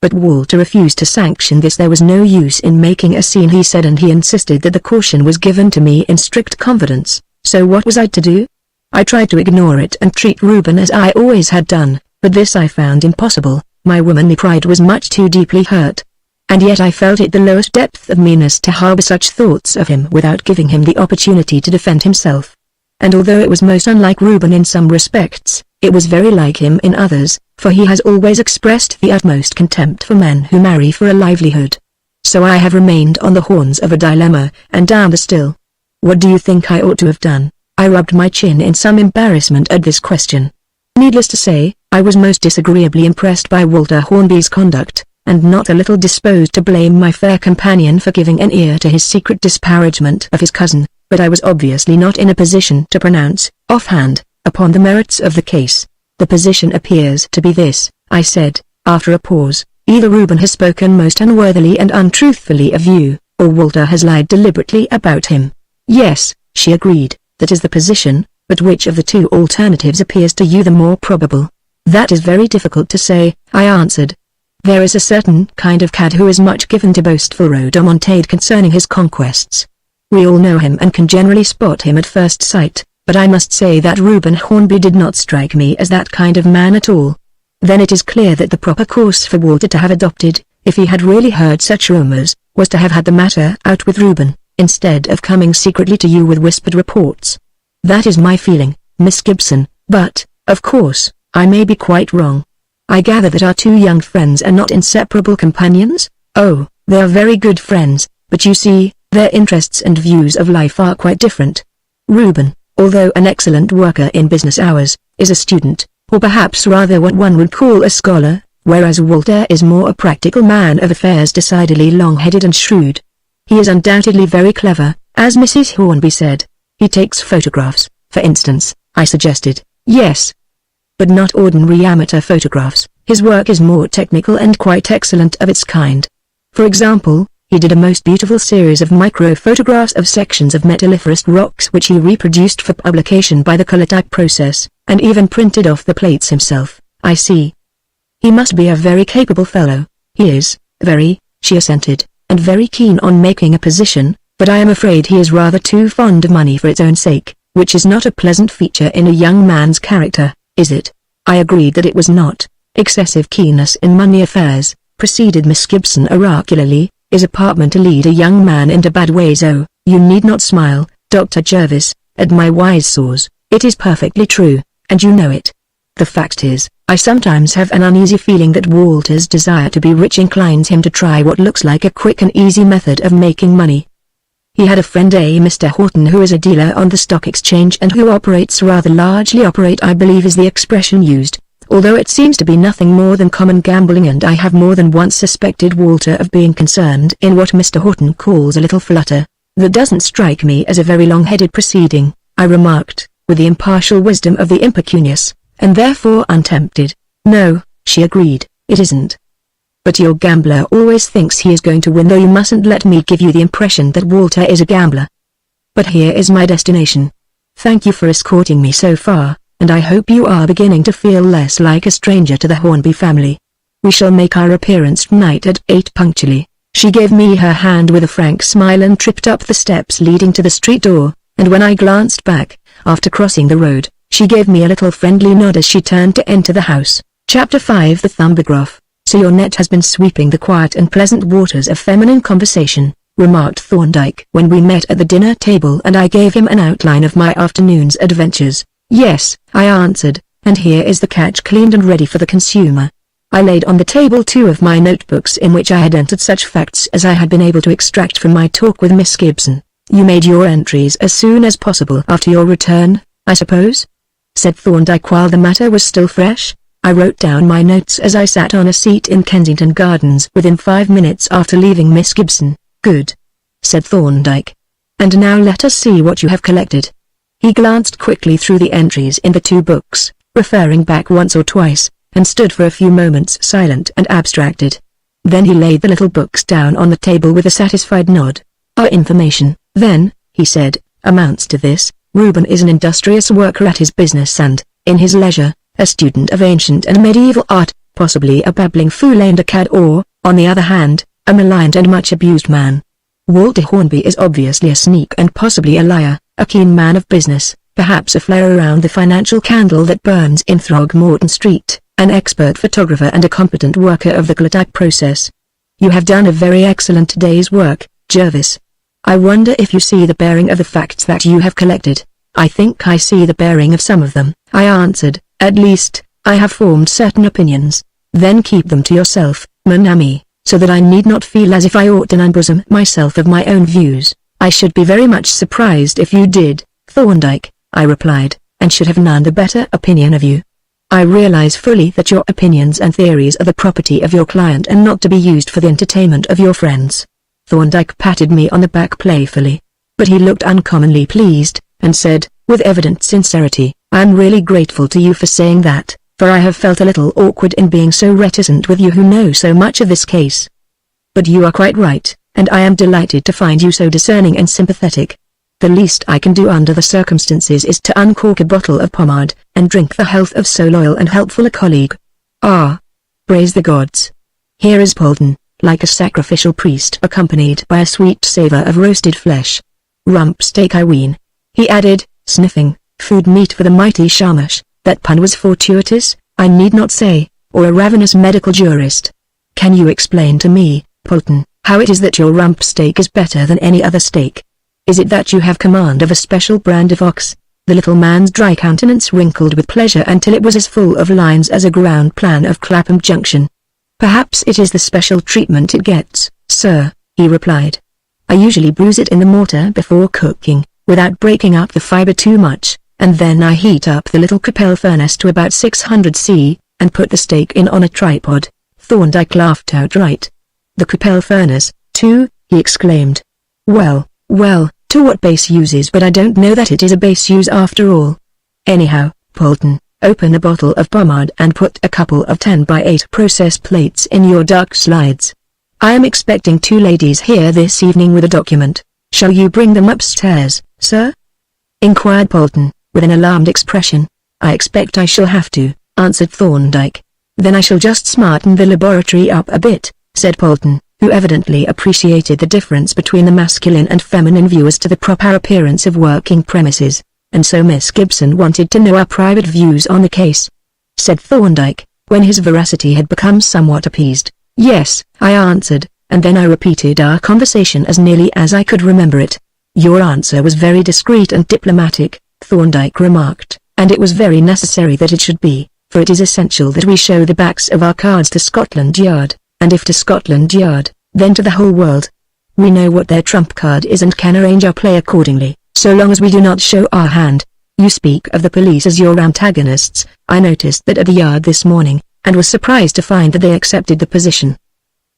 But Walter refused to sanction this. There was no use in making a scene, he said, and he insisted that the caution was given to me in strict confidence. So what was I to do? I tried to ignore it and treat Reuben as I always had done, but this I found impossible. My womanly pride was much too deeply hurt. And yet I felt it the lowest depth of meanness to harbor such thoughts of him without giving him the opportunity to defend himself. And although it was most unlike Reuben in some respects, it was very like him in others, for he has always expressed the utmost contempt for men who marry for a livelihood. So I have remained on the horns of a dilemma, and am still. What do you think I ought to have done? I rubbed my chin in some embarrassment at this question. Needless to say, I was most disagreeably impressed by Walter Hornby's conduct, and not a little disposed to blame my fair companion for giving an ear to his secret disparagement of his cousin, but I was obviously not in a position to pronounce, offhand, upon the merits of the case. The position appears to be this, I said, after a pause: either Reuben has spoken most unworthily and untruthfully of you, or Walter has lied deliberately about him. Yes, she agreed, that is the position, but which of the two alternatives appears to you the more probable? That is very difficult to say, I answered. There is a certain kind of cad who is much given to boastful rhodomontade concerning his conquests. We all know him and can generally spot him at first sight, but I must say that Reuben Hornby did not strike me as that kind of man at all. Then it is clear that the proper course for Walter to have adopted, if he had really heard such rumors, was to have had the matter out with Reuben, instead of coming secretly to you with whispered reports. That is my feeling, Miss Gibson, but, of course, I may be quite wrong. I gather that our two young friends are not inseparable companions? Oh, they are very good friends, but you see, their interests and views of life are quite different. Reuben, although an excellent worker in business hours, is a student, or perhaps rather what one would call a scholar, whereas Walter is more a practical man of affairs, decidedly long-headed and shrewd. He is undoubtedly very clever, as Mrs. Hornby said. He takes photographs, for instance, I suggested. Yes. But not ordinary amateur photographs. His work is more technical and quite excellent of its kind. For example, he did a most beautiful series of micro-photographs of sections of metalliferous rocks which he reproduced for publication by the color-type process, and even printed off the plates himself. I see. He must be a very capable fellow. He is, very, she assented, and very keen on making a position, but I am afraid he is rather too fond of money for its own sake, which is not a pleasant feature in a young man's character, is it? I agreed that it was not, excessive keenness in money affairs, proceeded Miss Gibson oracularly, is apartment to lead a young man into bad ways. Oh, you need not smile, Dr. Jervis, at my wise saws, it is perfectly true, and you know it. The fact is, I sometimes have an uneasy feeling that Walter's desire to be rich inclines him to try what looks like a quick and easy method of making money. He had a friend, a Mr. Horton, who is a dealer on the stock exchange and who operates rather largely. Operate, I believe, is the expression used, although it seems to be nothing more than common gambling, and I have more than once suspected Walter of being concerned in what Mr. Horton calls a little flutter. That doesn't strike me as a very long-headed proceeding, I remarked, with the impartial wisdom of the impecunious, and therefore untempted. No, she agreed, it isn't. But your gambler always thinks he is going to win, though you mustn't let me give you the impression that Walter is a gambler. But here is my destination. Thank you for escorting me so far, and I hope you are beginning to feel less like a stranger to the Hornby family. We shall make our appearance tonight at 8 punctually. She gave me her hand with a frank smile and tripped up the steps leading to the street door, and when I glanced back, after crossing the road, she gave me a little friendly nod as she turned to enter the house. Chapter 5. The Thumbograph. So your net has been sweeping the quiet and pleasant waters of feminine conversation, remarked Thorndyke when we met at the dinner table and I gave him an outline of my afternoon's adventures. Yes, I answered, and here is the catch cleaned and ready for the consumer. I laid on the table 2 of my notebooks in which I had entered such facts as I had been able to extract from my talk with Miss Gibson. You made your entries as soon as possible after your return, I suppose? Said Thorndyke while the matter was still fresh. I wrote down my notes as I sat on a seat in Kensington Gardens within 5 minutes after leaving Miss Gibson. Good, said Thorndyke. And now let us see what you have collected. He glanced quickly through the entries in the 2 books, referring back once or twice, and stood for a few moments silent and abstracted. Then he laid the little books down on the table with a satisfied nod. Our information, then, he said, amounts to this: Reuben is an industrious worker at his business and, in his leisure, a student of ancient and medieval art, possibly a babbling fool and a cad, or, on the other hand, a maligned and much abused man. Walter Hornby is obviously a sneak and possibly a liar, a keen man of business, perhaps a flare around the financial candle that burns in Throgmorton Street, an expert photographer and a competent worker of the Klondike process. You have done a very excellent day's work, Jervis. I wonder if you see the bearing of the facts that you have collected. I think I see the bearing of some of them, I answered. At least, I have formed certain opinions. Then keep them to yourself, mon ami, so that I need not feel as if I ought to unbosom myself of my own views. I should be very much surprised if you did, Thorndyke, I replied, and should have none the better opinion of you. I realize fully that your opinions and theories are the property of your client and not to be used for the entertainment of your friends. Thorndyke patted me on the back playfully. But he looked uncommonly pleased, and said, with evident sincerity, I am really grateful to you for saying that, for I have felt a little awkward in being so reticent with you who know so much of this case. But you are quite right, and I am delighted to find you so discerning and sympathetic. The least I can do under the circumstances is to uncork a bottle of pomade, and drink the health of so loyal and helpful a colleague. Ah! Praise the gods! Here is Polton, like a sacrificial priest accompanied by a sweet savour of roasted flesh. Rump steak, I ween. He added, sniffing, food meat for the mighty Shamash. That pun was fortuitous, I need not say, or a ravenous medical jurist. Can you explain to me, Polton, how it is that your rump steak is better than any other steak? Is it that you have command of a special brand of ox? The little man's dry countenance wrinkled with pleasure until it was as full of lines as a ground plan of Clapham Junction. Perhaps it is the special treatment it gets, sir, he replied. I usually bruise it in the mortar before cooking, without breaking up the fibre too much, and then I heat up the little Capel furnace to about 600 C, and put the steak in on a tripod. Thorndyke laughed outright. The Capel furnace, too, he exclaimed. Well, to what base uses, but I don't know that it is a base use after all. Anyhow, Polton, open a bottle of pomade and put a couple of 10x8 process plates in your duck slides. I am expecting 2 ladies here this evening with a document. Shall you bring them upstairs, sir? Inquired Polton, with an alarmed expression. I expect I shall have to, answered Thorndyke. Then I shall just smarten the laboratory up a bit, said Polton, who evidently appreciated the difference between the masculine and feminine view as to the proper appearance of working premises. And so Miss Gibson wanted to know our private views on the case. Said Thorndyke, when his veracity had become somewhat appeased. "Yes," I answered, and then I repeated our conversation as nearly as I could remember it. "Your answer was very discreet and diplomatic," Thorndyke remarked, "and it was very necessary that it should be, for it is essential that we show the backs of our cards to Scotland Yard, and if to Scotland Yard, then to the whole world. We know what their trump card is and can arrange our play accordingly, so long as we do not show our hand. You speak of the police as your antagonists. I noticed that at the Yard this morning, and was surprised to find that they accepted the position.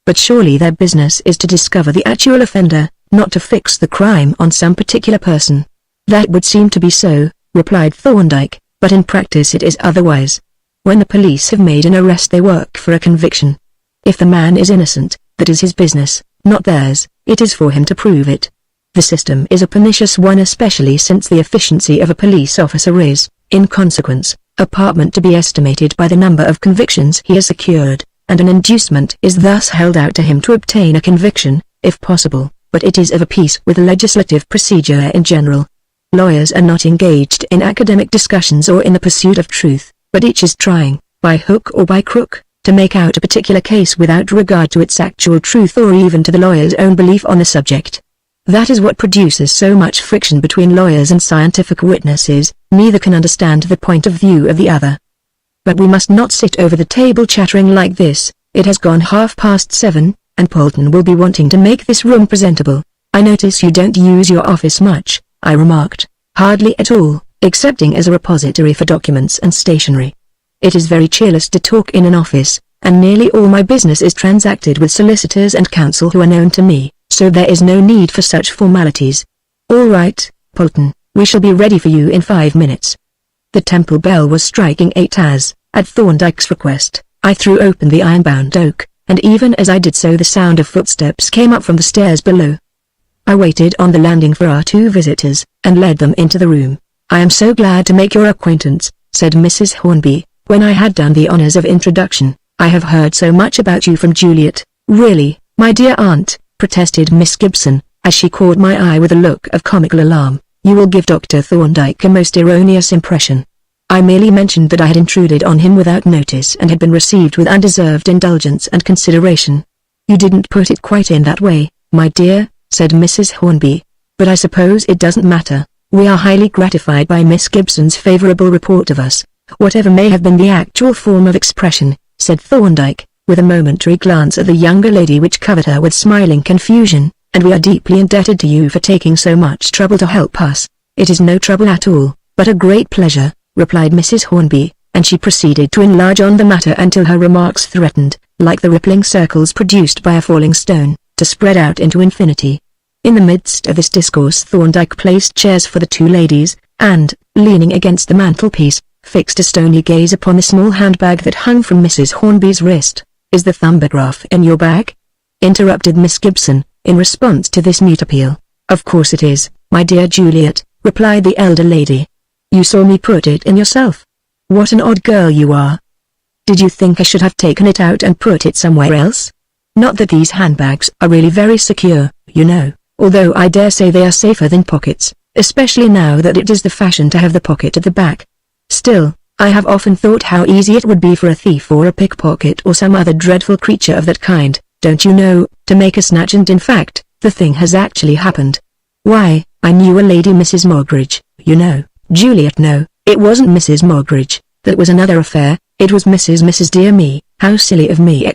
But surely their business is to discover the actual offender, not to fix the crime on some particular person." "That would seem to be so," replied Thorndyke, "but in practice it is otherwise. When the police have made an arrest they work for a conviction. If the man is innocent, that is his business, not theirs. It is for him to prove it. The system is a pernicious one, especially since the efficiency of a police officer is, in consequence, a department to be estimated by the number of convictions he has secured, and an inducement is thus held out to him to obtain a conviction, if possible, but it is of a piece with legislative procedure in general. Lawyers are not engaged in academic discussions or in the pursuit of truth, but each is trying, by hook or by crook, to make out a particular case without regard to its actual truth or even to the lawyer's own belief on the subject. That is what produces so much friction between lawyers and scientific witnesses. Neither can understand the point of view of the other. But we must not sit over the table chattering like this. It has gone 7:30, and Polton will be wanting to make this room presentable. I notice you don't use your office much," I remarked. "Hardly at all, excepting as a repository for documents and stationery. It is very cheerless to talk in an office, and nearly all my business is transacted with solicitors and counsel who are known to me, so there is no need for such formalities." "All right, Polton, we shall be ready for you in 5 minutes." The temple bell was striking 8 as, at Thorndyke's request, I threw open the iron-bound oak, and even as I did so the sound of footsteps came up from the stairs below. I waited on the landing for our 2 visitors, and led them into the room. "I am so glad to make your acquaintance," said Mrs. Hornby, when I had done the honors of introduction. "I have heard so much about you from Juliet." "Really, my dear aunt," protested Miss Gibson, as she caught my eye with a look of comical alarm, "you will give Dr. Thorndyke a most erroneous impression. I merely mentioned that I had intruded on him without notice and had been received with undeserved indulgence and consideration." "You didn't put it quite in that way, my dear," said Mrs. Hornby. "But I suppose it doesn't matter. We are highly gratified by Miss Gibson's favorable report of us, whatever may have been the actual form of expression," said Thorndyke, with a momentary glance at the younger lady which covered her with smiling confusion, "and we are deeply indebted to you for taking so much trouble to help us." "It is no trouble at all, but a great pleasure," replied Mrs. Hornby, and she proceeded to enlarge on the matter until her remarks threatened, like the rippling circles produced by a falling stone, to spread out into infinity. In the midst of this discourse Thorndyke placed chairs for the 2 ladies, and, leaning against the mantelpiece, fixed a stony gaze upon the small handbag that hung from Mrs. Hornby's wrist. "Is the thumbograph in your bag?" interrupted Miss Gibson, in response to this mute appeal. "Of course it is, my dear Juliet," replied the elder lady. "You saw me put it in yourself. What an odd girl you are. Did you think I should have taken it out and put it somewhere else? Not that these handbags are really very secure, you know, although I dare say they are safer than pockets, especially now that it is the fashion to have the pocket at the back. Still, I have often thought how easy it would be for a thief or a pickpocket or some other dreadful creature of that kind, don't you know, to make a snatch, and in fact, the thing has actually happened. Why, I knew a lady, Mrs. Moggridge, you know." "Juliet, no, it wasn't Mrs. Moggridge, that was another affair, it was Mrs. Dear me, how silly of me!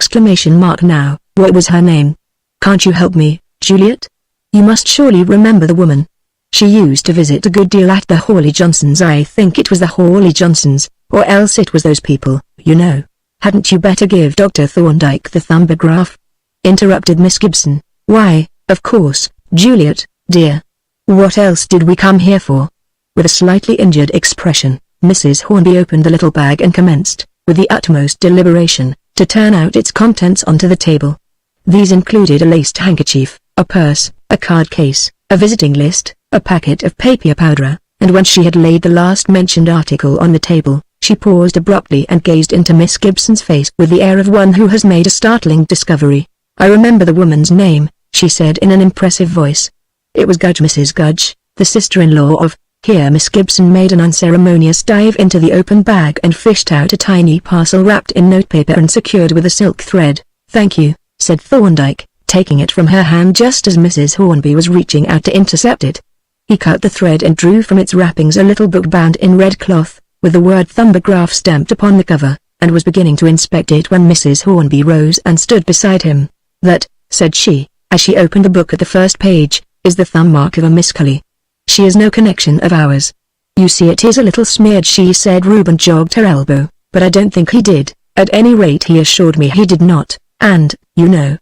Now, what was her name? Can't you help me, Juliet? You must surely remember the woman. She used to visit a good deal at the Hawley Johnsons. I think it was the Hawley Johnsons, or else it was those people, you know." "Hadn't you better give Dr. Thorndyke the thumbograph?" interrupted Miss Gibson. "Why, of course, Juliet, dear. What else did we come here for?" With a slightly injured expression, Mrs. Hornby opened the little bag and commenced, with the utmost deliberation, to turn out its contents onto the table. These included a laced handkerchief, a purse, a card case, a visiting list, a packet of papier powder, and when she had laid the last mentioned article on the table, she paused abruptly and gazed into Miss Gibson's face with the air of one who has made a startling discovery. "I remember the woman's name," she said in an impressive voice. "It was Gudge, Mrs. Gudge, the sister-in-law of—" Here Miss Gibson made an unceremonious dive into the open bag and fished out a tiny parcel wrapped in notepaper and secured with a silk thread. "Thank you," said Thorndyke, taking it from her hand just as Mrs. Hornby was reaching out to intercept it. He cut the thread and drew from its wrappings a little book bound in red cloth, with the word Thumbograph stamped upon the cover, and was beginning to inspect it when Mrs. Hornby rose and stood beside him. "That," said she, as she opened the book at the first page, "is the thumb mark of a Miss Cully. She is no connection of ours. You see it is a little smeared," she said. Reuben jogged her elbow, "but I don't think he did. At any rate he assured me he did not, and, you know,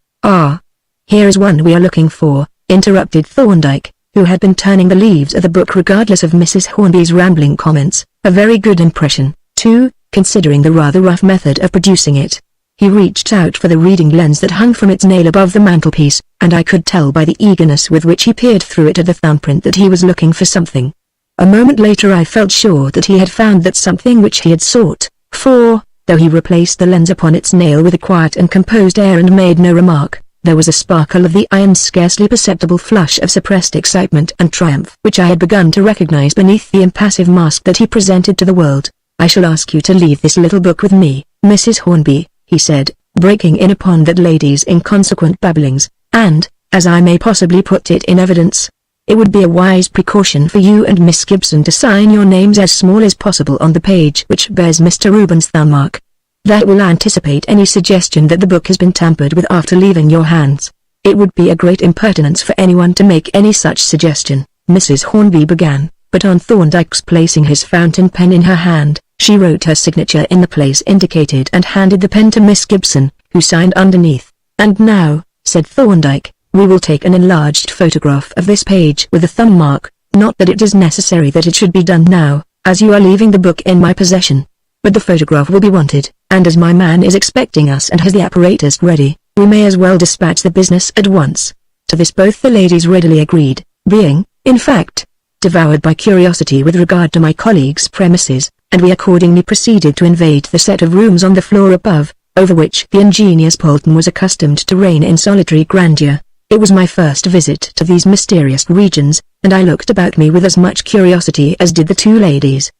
here is one we are looking for," interrupted Thorndyke, who had been turning the leaves of the book regardless of Mrs. Hornby's rambling comments. "A very good impression, too, considering the rather rough method of producing it." He reached out for the reading lens that hung from its nail above the mantelpiece, and I could tell by the eagerness with which he peered through it at the thumbprint that he was looking for something. A moment later I felt sure that he had found that something which he had sought for, though he replaced the lens upon its nail with a quiet and composed air and made no remark. There was a sparkle of the eye and scarcely perceptible flush of suppressed excitement and triumph which I had begun to recognize beneath the impassive mask that he presented to the world. "I shall ask you to leave this little book with me, Mrs. Hornby," he said, breaking in upon that lady's inconsequent babblings, "and, as I may possibly put it in evidence, it would be a wise precaution for you and Miss Gibson to sign your names as small as possible on the page which bears Mr. Reuben's thumb mark. That will anticipate any suggestion that the book has been tampered with after leaving your hands. It would be a great impertinence for anyone to make any such suggestion," Mrs. Hornby began, but on Thorndyke's placing his fountain pen in her hand, she wrote her signature in the place indicated and handed the pen to Miss Gibson, who signed underneath. "And now," said Thorndyke, "we will take an enlarged photograph of this page with the thumb mark, not that it is necessary that it should be done now, as you are leaving the book in my possession. But the photograph will be wanted, and as my man is expecting us and has the apparatus ready, we may as well dispatch the business at once." To this both the ladies readily agreed, being, in fact, devoured by curiosity with regard to my colleague's premises, and we accordingly proceeded to invade the set of rooms on the floor above, over which the ingenious Polton was accustomed to reign in solitary grandeur. It was my first visit to these mysterious regions, and I looked about me with as much curiosity as did the two ladies.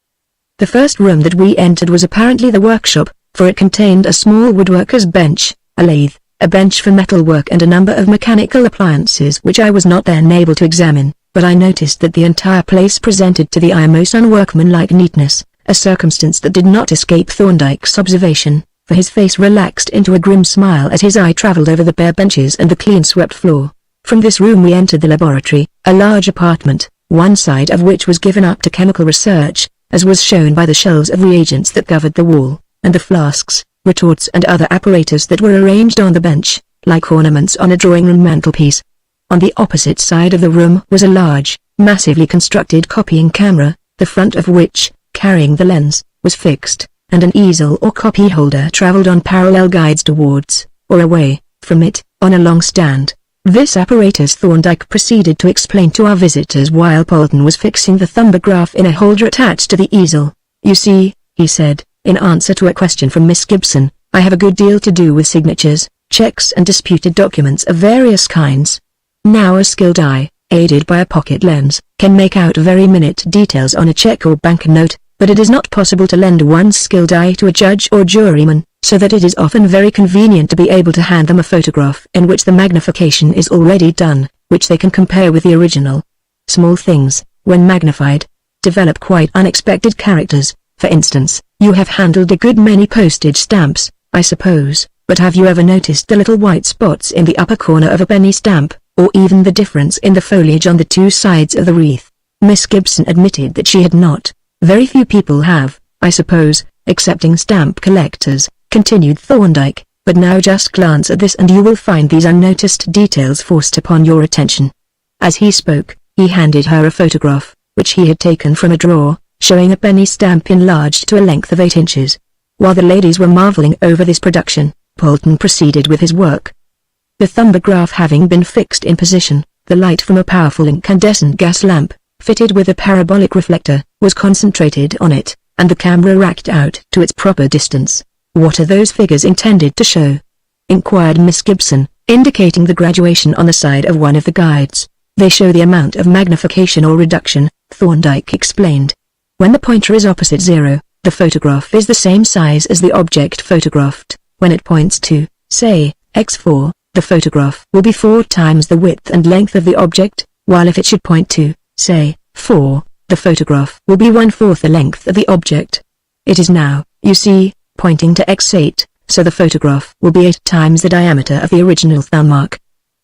The first room that we entered was apparently the workshop, for it contained a small woodworker's bench, a lathe, a bench for metalwork and a number of mechanical appliances which I was not then able to examine, but I noticed that the entire place presented to the eye a most unworkmanlike neatness, a circumstance that did not escape Thorndyke's observation, for his face relaxed into a grim smile as his eye travelled over the bare benches and the clean-swept floor. From this room we entered the laboratory, a large apartment, one side of which was given up to chemical research, as was shown by the shelves of reagents that covered the wall, and the flasks, retorts and other apparatus that were arranged on the bench, like ornaments on a drawing-room mantelpiece. On the opposite side of the room was a large, massively constructed copying camera, the front of which, carrying the lens, was fixed, and an easel or copy holder travelled on parallel guides towards, or away, from it, on a long stand. This apparatus Thorndyke proceeded to explain to our visitors while Polton was fixing the thumbograph in a holder attached to the easel. "You see," he said, in answer to a question from Miss Gibson, "I have a good deal to do with signatures, checks and disputed documents of various kinds. Now a skilled eye, aided by a pocket lens, can make out very minute details on a check or banknote, but it is not possible to lend one's skilled eye to a judge or juryman, so that it is often very convenient to be able to hand them a photograph in which the magnification is already done, which they can compare with the original. Small things, when magnified, develop quite unexpected characters. For instance, you have handled a good many postage stamps, I suppose, but have you ever noticed the little white spots in the upper corner of a penny stamp, or even the difference in the foliage on the two sides of the wreath?" Miss Gibson admitted that she had not. "Very few people have, I suppose, excepting stamp collectors," continued Thorndyke, "but now just glance at this and you will find these unnoticed details forced upon your attention." As he spoke, he handed her a photograph, which he had taken from a drawer, showing a penny stamp enlarged to a length of 8 inches. While the ladies were marveling over this production, Polton proceeded with his work. The thumbograph having been fixed in position, the light from a powerful incandescent gas lamp, fitted with a parabolic reflector, was concentrated on it, and the camera racked out to its proper distance. "What are those figures intended to show?" inquired Miss Gibson, indicating the graduation on the side of one of the guides. "They show the amount of magnification or reduction, Thorndyke explained. When the pointer is opposite 0, the photograph is the same size as the object photographed. When it points to, say, x4, the photograph will be 4 times the width and length of the object, while if it should point to, say, 4, the photograph will be 1/4 the length of the object. It is now, you see, pointing to x8, so the photograph will be 8 times the diameter of the original thumb mark.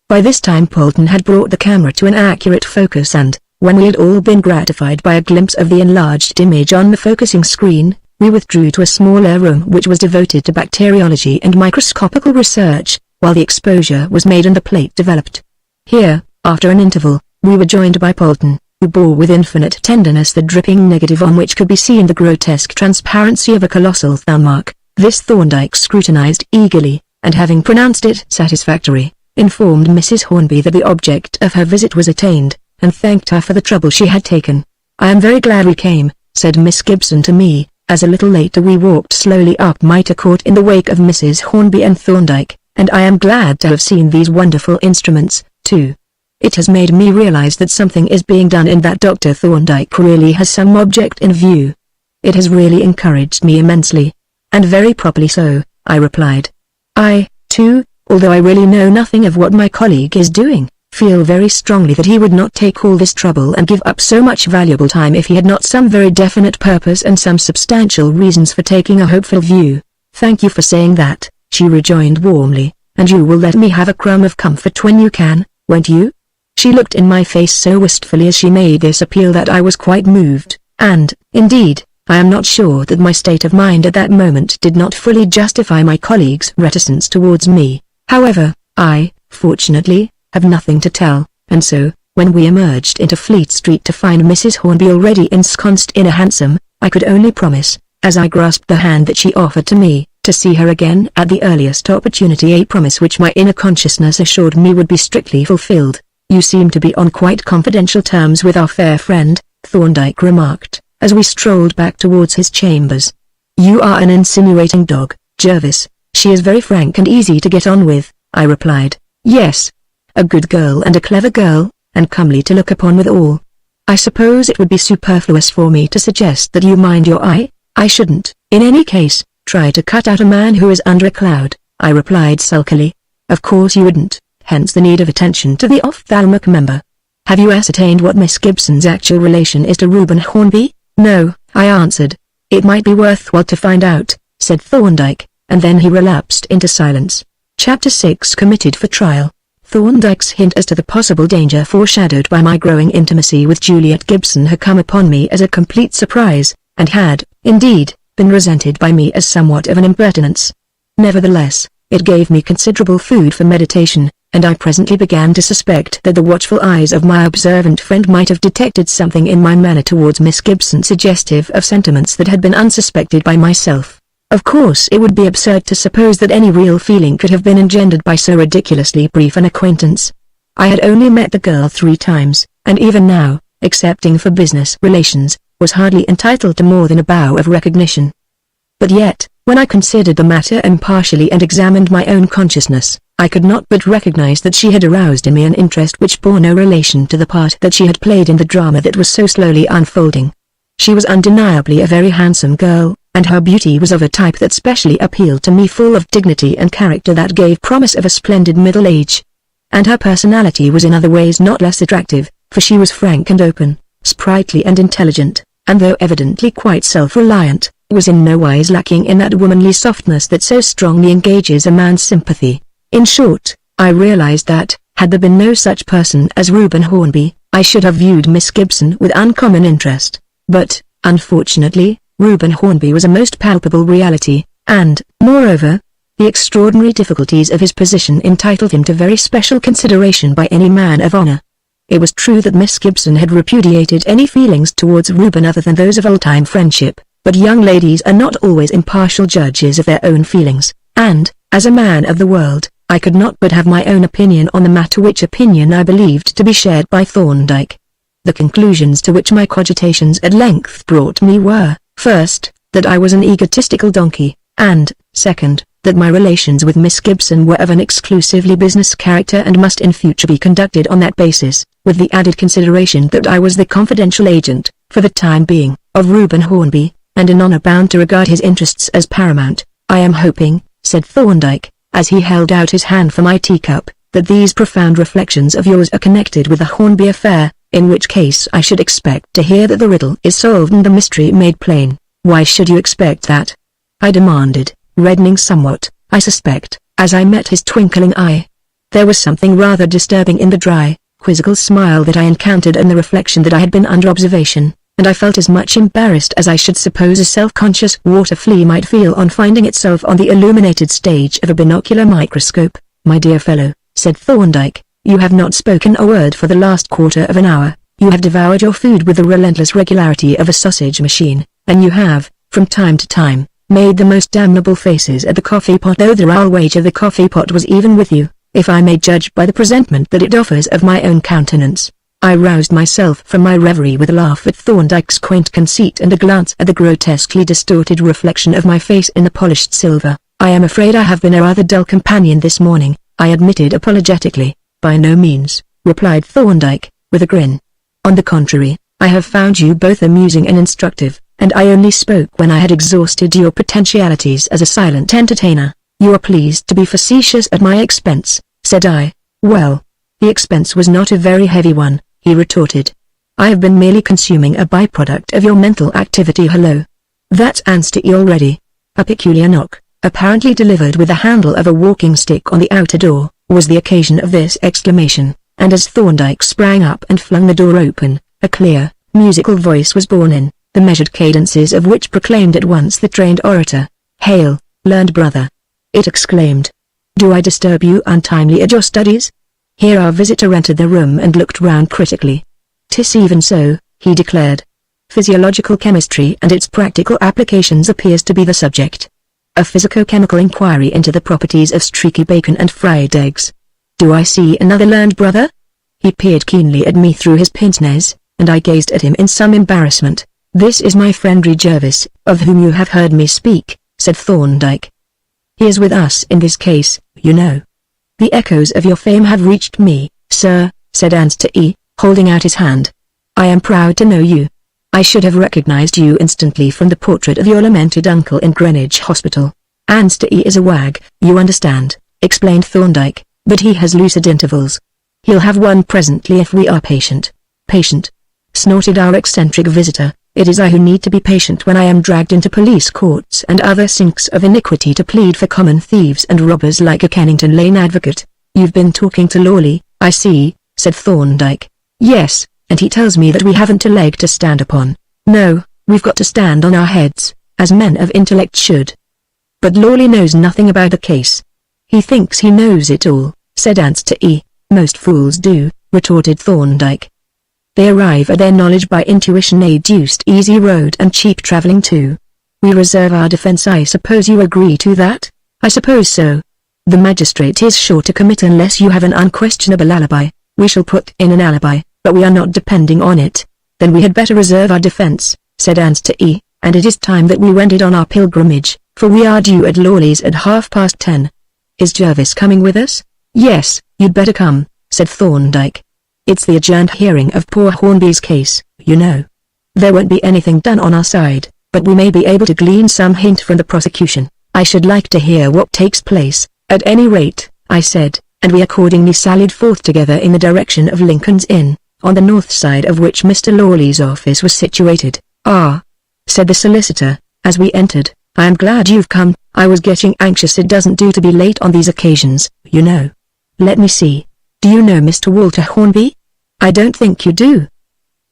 By this time Polton had brought the camera to an accurate focus and, when we had all been gratified by a glimpse of the enlarged image on the focusing screen, we withdrew to a smaller room which was devoted to bacteriology and microscopical research, while the exposure was made and the plate developed. Here, after an interval, we were joined by Polton, who bore with infinite tenderness the dripping negative on which could be seen the grotesque transparency of a colossal thumb mark. This Thorndyke scrutinized eagerly, and having pronounced it satisfactory, informed Mrs. Hornby that the object of her visit was attained, and thanked her for the trouble she had taken. "I am very glad we came," said Miss Gibson to me, as a little later we walked slowly up Mitre Court in the wake of Mrs. Hornby and Thorndyke, "and I am glad to have seen these wonderful instruments, too. It has made me realize that something is being done and that Dr. Thorndyke really has some object in view. It has really encouraged me immensely." "And very properly so," I replied. "I, too, although I really know nothing of what my colleague is doing, feel very strongly that he would not take all this trouble and give up so much valuable time if he had not some very definite purpose and some substantial reasons for taking a hopeful view." "Thank you for saying that," she rejoined warmly, "and you will let me have a crumb of comfort when you can, won't you?" She looked in my face so wistfully as she made this appeal that I was quite moved, and, indeed, I am not sure that my state of mind at that moment did not fully justify my colleague's reticence towards me. However, I, fortunately, have nothing to tell, and so, when we emerged into Fleet Street to find Mrs. Hornby already ensconced in a hansom, I could only promise, as I grasped the hand that she offered to me, to see her again at the earliest opportunity, a promise which my inner consciousness assured me would be strictly fulfilled. "You seem to be on quite confidential terms with our fair friend," Thorndyke remarked, as we strolled back towards his chambers. "You are an insinuating dog, Jervis. She is very frank and easy to get on with," I replied. "Yes. A good girl and a clever girl, and comely to look upon withal. I suppose it would be superfluous for me to suggest that you mind your eye. I shouldn't, in any case, try to cut out a man who is under a cloud," I replied sulkily. "Of course you wouldn't, hence the need of attention to the ophthalmic member. Have you ascertained what Miss Gibson's actual relation is to Reuben Hornby?" "No," I answered. "It might be worthwhile to find out," said Thorndyke, and then he relapsed into silence. Chapter 6 Committed for Trial. Thorndyke's hint as to the possible danger foreshadowed by my growing intimacy with Juliet Gibson had come upon me as a complete surprise, and had, indeed, been resented by me as somewhat of an impertinence. Nevertheless, it gave me considerable food for meditation, and I presently began to suspect that the watchful eyes of my observant friend might have detected something in my manner towards Miss Gibson suggestive of sentiments that had been unsuspected by myself. Of course it would be absurd to suppose that any real feeling could have been engendered by so ridiculously brief an acquaintance. I had only met the girl 3 times, and even now, excepting for business relations, was hardly entitled to more than a bow of recognition. But yet, when I considered the matter impartially and examined my own consciousness, I could not but recognize that she had aroused in me an interest which bore no relation to the part that she had played in the drama that was so slowly unfolding. She was undeniably a very handsome girl, and her beauty was of a type that specially appealed to me, full of dignity and character that gave promise of a splendid middle age. And her personality was in other ways not less attractive, for she was frank and open, sprightly and intelligent, and though evidently quite self-reliant, was in no wise lacking in that womanly softness that so strongly engages a man's sympathy. In short, I realized that, had there been no such person as Reuben Hornby, I should have viewed Miss Gibson with uncommon interest. But, unfortunately, Reuben Hornby was a most palpable reality, and, moreover, the extraordinary difficulties of his position entitled him to very special consideration by any man of honor. It was true that Miss Gibson had repudiated any feelings towards Reuben other than those of old-time friendship, but young ladies are not always impartial judges of their own feelings, and, as a man of the world, I could not but have my own opinion on the matter, which opinion I believed to be shared by Thorndyke. The conclusions to which my cogitations at length brought me were, first, that I was an egotistical donkey, and, second, that my relations with Miss Gibson were of an exclusively business character and must in future be conducted on that basis, with the added consideration that I was the confidential agent, for the time being, of Reuben Hornby, and in honor bound to regard his interests as paramount. I am hoping, said Thorndyke, as he held out his hand for my teacup, that these profound reflections of yours are connected with the Hornby affair, in which case I should expect to hear that the riddle is solved and the mystery made plain. Why should you expect that? I demanded, reddening somewhat, I suspect, as I met his twinkling eye. There was something rather disturbing in the dry, quizzical smile that I encountered and the reflection that I had been under observation, and I felt as much embarrassed as I should suppose a self-conscious water flea might feel on finding itself on the illuminated stage of a binocular microscope. My dear fellow, said Thorndyke, you have not spoken a word for the last quarter of an hour. You have devoured your food with the relentless regularity of a sausage machine, and you have, from time to time, made the most damnable faces at the coffee pot, though I'll wager the coffee pot was even with you, if I may judge by the presentment that it offers of my own countenance. I roused myself from my reverie with a laugh at Thorndyke's quaint conceit and a glance at the grotesquely distorted reflection of my face in the polished silver. I am afraid I have been a rather dull companion this morning, I admitted apologetically. By no means, replied Thorndyke, with a grin. On the contrary, I have found you both amusing and instructive, and I only spoke when I had exhausted your potentialities as a silent entertainer. You are pleased to be facetious at my expense, said I. Well, the expense was not a very heavy one, he retorted. I have been merely consuming a byproduct of your mental activity. Hello. That's answered already. A peculiar knock, apparently delivered with the handle of a walking stick on the outer door, was the occasion of this exclamation, and as Thorndyke sprang up and flung the door open, a clear, musical voice was borne in, the measured cadences of which proclaimed at once the trained orator. Hail, learned brother! It exclaimed. Do I disturb you untimely at your studies? Here our visitor entered the room and looked round critically. 'Tis even so, he declared. Physiological chemistry and its practical applications appears to be the subject. A physico-chemical inquiry into the properties of streaky bacon and fried eggs. Do I see another learned brother? He peered keenly at me through his pince-nez, and I gazed at him in some embarrassment. This is my friend Jervis, of whom you have heard me speak, said Thorndyke. He is with us in this case, you know. The echoes of your fame have reached me, sir, said Anster E., holding out his hand. I am proud to know you. I should have recognized you instantly from the portrait of your lamented uncle in Greenwich Hospital. Anster E. is a wag, you understand, explained Thorndyke, but he has lucid intervals. He'll have one presently if we are patient. Patient? Snorted our eccentric visitor. It is I who need to be patient when I am dragged into police courts and other sinks of iniquity to plead for common thieves and robbers like a Kennington Lane advocate. You've been talking to Lawley, I see, said Thorndyke. Yes, and he tells me that we haven't a leg to stand upon. No, we've got to stand on our heads, as men of intellect should. But Lawley knows nothing about the case. He thinks he knows it all, said Anster E. Most fools do, retorted Thorndyke. They arrive at their knowledge by intuition, a deuced easy road and cheap travelling too. We reserve our defence. I suppose you agree to that? I suppose so. The magistrate is sure to commit unless you have an unquestionable alibi. We shall put in an alibi, but we are not depending on it. Then we had better reserve our defence, said Anster E., and it is time that we wended on our pilgrimage, for we are due at Lawley's at 10:30. Is Jervis coming with us? Yes, you'd better come, said Thorndyke. It's the adjourned hearing of poor Hornby's case, you know. There won't be anything done on our side, but we may be able to glean some hint from the prosecution. I should like to hear what takes place, at any rate, I said, and we accordingly sallied forth together in the direction of Lincoln's Inn, on the north side of which Mr. Lawley's office was situated. Ah, said the solicitor, as we entered, I am glad you've come. I was getting anxious. It doesn't do to be late on these occasions, you know. Let me see. Do you know Mr. Walter Hornby? I don't think you do.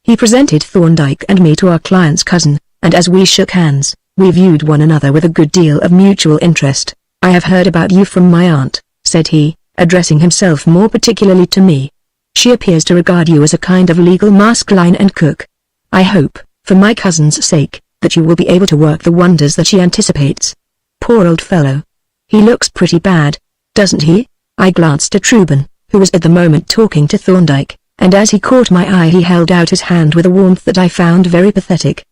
He presented Thorndyke and me to our client's cousin, and as we shook hands, we viewed one another with a good deal of mutual interest. I have heard about you from my aunt, said he, addressing himself more particularly to me. She appears to regard you as a kind of legal maskline and cook. I hope, for my cousin's sake, that you will be able to work the wonders that she anticipates. Poor old fellow. He looks pretty bad, doesn't he? I glanced at Reuben, who was at the moment talking to Thorndyke, and as he caught my eye he held out his hand with a warmth that I found very pathetic.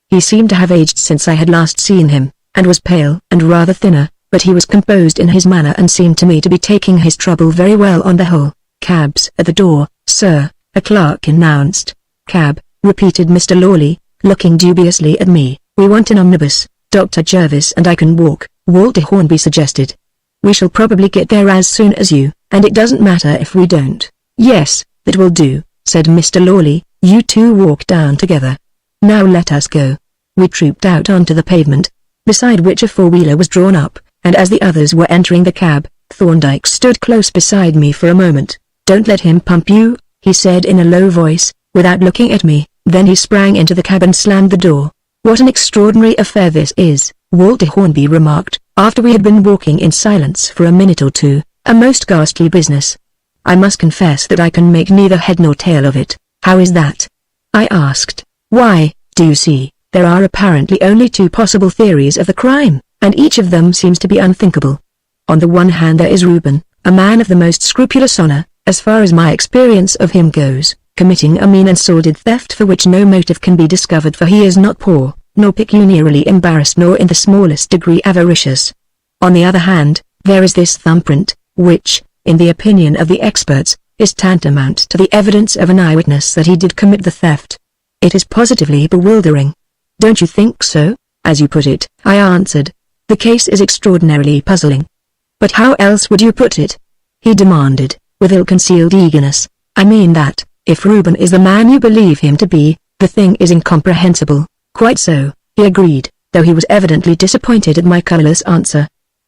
He seemed to have aged since I had last seen him, and was pale and rather thinner, but he was composed in his manner and seemed to me to be taking his trouble very well on the whole. "Cabs at the door, sir," a clerk announced. "Cab," repeated Mr. Lawley, looking dubiously at me. "We want an omnibus. Dr. Jervis and I can walk," Walter Hornby suggested. "We shall probably get there as soon as you, and it doesn't matter if we don't." "Yes, that will do," said Mr. Lawley. "You two walk down together. Now let us go." We trooped out onto the pavement, beside which a four-wheeler was drawn up, and as the others were entering the cab, Thorndyke stood close beside me for a moment. "Don't let him pump you," he said in a low voice, without looking at me. Then he sprang into the cab and slammed the door. "What an extraordinary affair this is," Walter Hornby remarked, after we had been walking in silence for a minute or two. "A most ghastly business. I must confess that I can make neither head nor tail of it." "How is that?" I asked. "Why, do you see, there are apparently only two possible theories of the crime, and each of them seems to be unthinkable. On the one hand there is Reuben, a man of the most scrupulous honor, as far as my experience of him goes, committing a mean and sordid theft for which no motive can be discovered, for he is not poor, nor pecuniarily embarrassed, nor in the smallest degree avaricious. On the other hand, there is this thumbprint, which, in the opinion of the experts, is tantamount to the evidence of an eyewitness that he did commit the theft. It is positively bewildering. Don't you think so?" "As you put it," I answered, "the case is extraordinarily puzzling." "But how else would you put it?" he demanded, with ill-concealed eagerness. "I mean that, if Reuben is the man you believe him to be, the thing is incomprehensible." "Quite so," he agreed, though he was evidently disappointed at my colorless answer.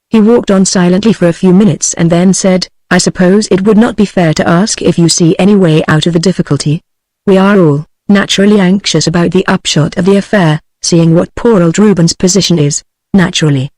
He walked on silently for a few minutes and then said, "I suppose it would not be fair to ask if you see any way out of the difficulty. We are all, naturally anxious about the upshot of the affair, seeing what poor old Reuben's position is, naturally.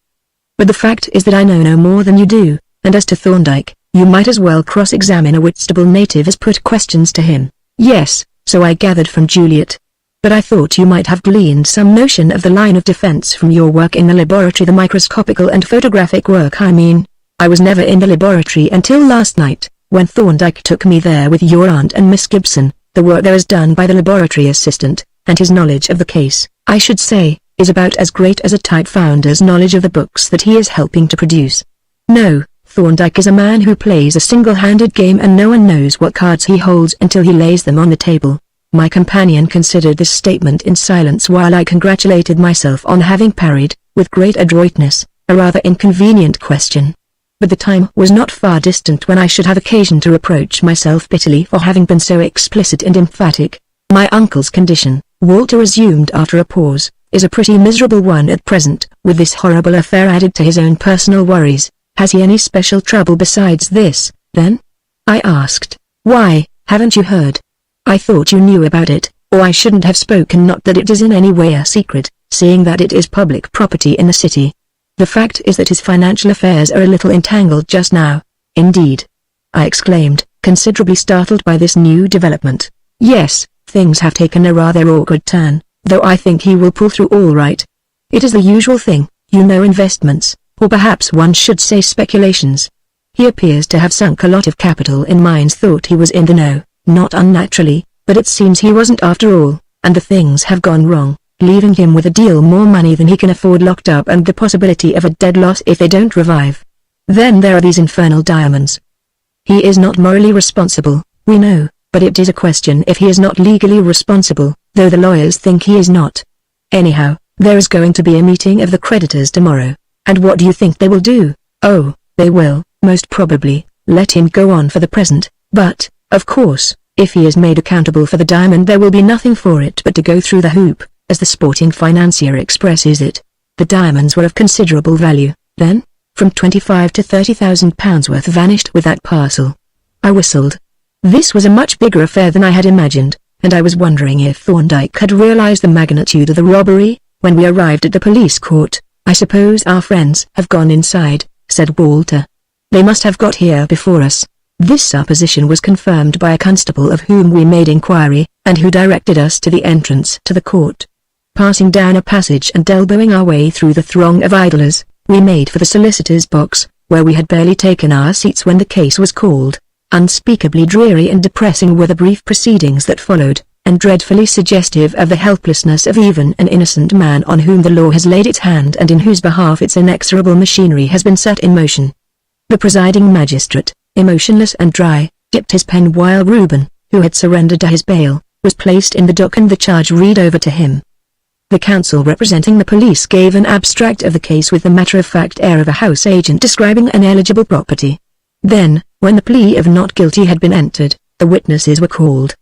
But the fact is that I know no more than you do, and as to Thorndyke, you might as well cross-examine a Whitstable native as put questions to him." "Yes, so I gathered from Juliet. But I thought you might have gleaned some notion of the line of defense from your work in the laboratory, the microscopical and photographic work I mean. I was never in the laboratory until last night, when Thorndyke took me there with your aunt and Miss Gibson. The work there is done by the laboratory assistant, and his knowledge of the case, I should say, is about as great as a type founder's knowledge of the books that he is helping to produce. No, Thorndyke is a man who plays a single-handed game, and no one knows what cards he holds until he lays them on the table." My companion considered this statement in silence while I congratulated myself on having parried, with great adroitness, a rather inconvenient question. But the time was not far distant when I should have occasion to reproach myself bitterly for having been so explicit and emphatic. "My uncle's condition," Walter resumed after a pause, "is a pretty miserable one at present, with this horrible affair added to his own personal worries. Has he any special trouble besides this, then?" I asked. "Why, haven't you heard? I thought you knew about it, or I shouldn't have spoken. Not that it is in any way a secret, seeing that it is public property in the city. The fact is that his financial affairs are a little entangled just now." "Indeed?" I exclaimed, considerably startled by this new development. "Yes, things have taken a rather awkward turn, though I think he will pull through all right. It is the usual thing, you know, investments, or perhaps one should say speculations. He appears to have sunk a lot of capital in mines. Thought he was in the know, not unnaturally, but it seems he wasn't after all, and the things have gone wrong, leaving him with a deal more money than he can afford locked up, and the possibility of a dead loss if they don't revive. Then there are these infernal diamonds. He is not morally responsible, we know, but it is a question if he is not legally responsible, though the lawyers think he is not. Anyhow, there is going to be a meeting of the creditors tomorrow, and what do you think they will do? Oh, they will, most probably, let him go on for the present, but, of course, if he is made accountable for the diamond, there will be nothing for it but to go through the hoop, as the sporting financier expresses it. The diamonds were of considerable value, then. From £25,000 to £30,000 worth vanished with that parcel. I whistled. This was a much bigger affair than I had imagined, and I was wondering if Thorndyke had realized the magnitude of the robbery. When we arrived at the police court, "I suppose our friends have gone inside," said Walter. "They must have got here before us." This supposition was confirmed by a constable of whom we made inquiry, and who directed us to the entrance to the court. Passing down a passage and elbowing our way through the throng of idlers, we made for the solicitor's box, where we had barely taken our seats when the case was called. Unspeakably dreary and depressing were the brief proceedings that followed. and dreadfully suggestive of the helplessness of even an innocent man on whom the law has laid its hand and in whose behalf its inexorable machinery has been set in motion. The presiding magistrate, emotionless and dry, dipped his pen while Reuben, who had surrendered to his bail, was placed in the dock and the charge read over to him. The counsel representing the police gave an abstract of the case with the matter-of-fact air of a house agent describing an eligible property. Then, when the plea of not guilty had been entered, the witnesses were called.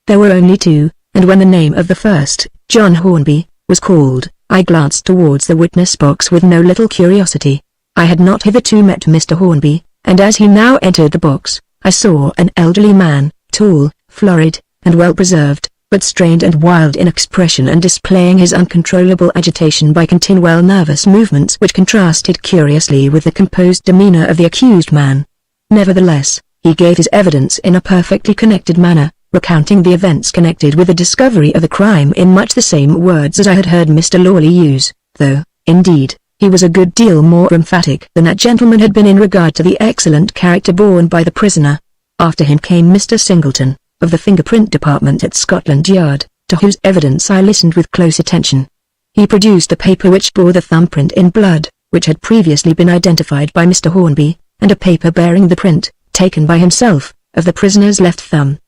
There were only two, and when the name of the first, John Hornby, was called, I glanced towards the witness box with no little curiosity. I had not hitherto met Mr. Hornby, and as he now entered the box, I saw an elderly man, tall, florid, and well-preserved, but strained and wild in expression and displaying his uncontrollable agitation by continual nervous movements which contrasted curiously with the composed demeanor of the accused man. Nevertheless, he gave his evidence in a perfectly connected manner, recounting the events connected with the discovery of the crime in much the same words as I had heard Mr. Lawley use, though, indeed, he was a good deal more emphatic than that gentleman had been in regard to the excellent character borne by the prisoner. After him came Mr. Singleton, of the fingerprint department at Scotland Yard, to whose evidence I listened with close attention. He produced a paper which bore the thumbprint in blood, which had previously been identified by Mr. Hornby, and a paper bearing the print, taken by himself, of the prisoner's left thumb.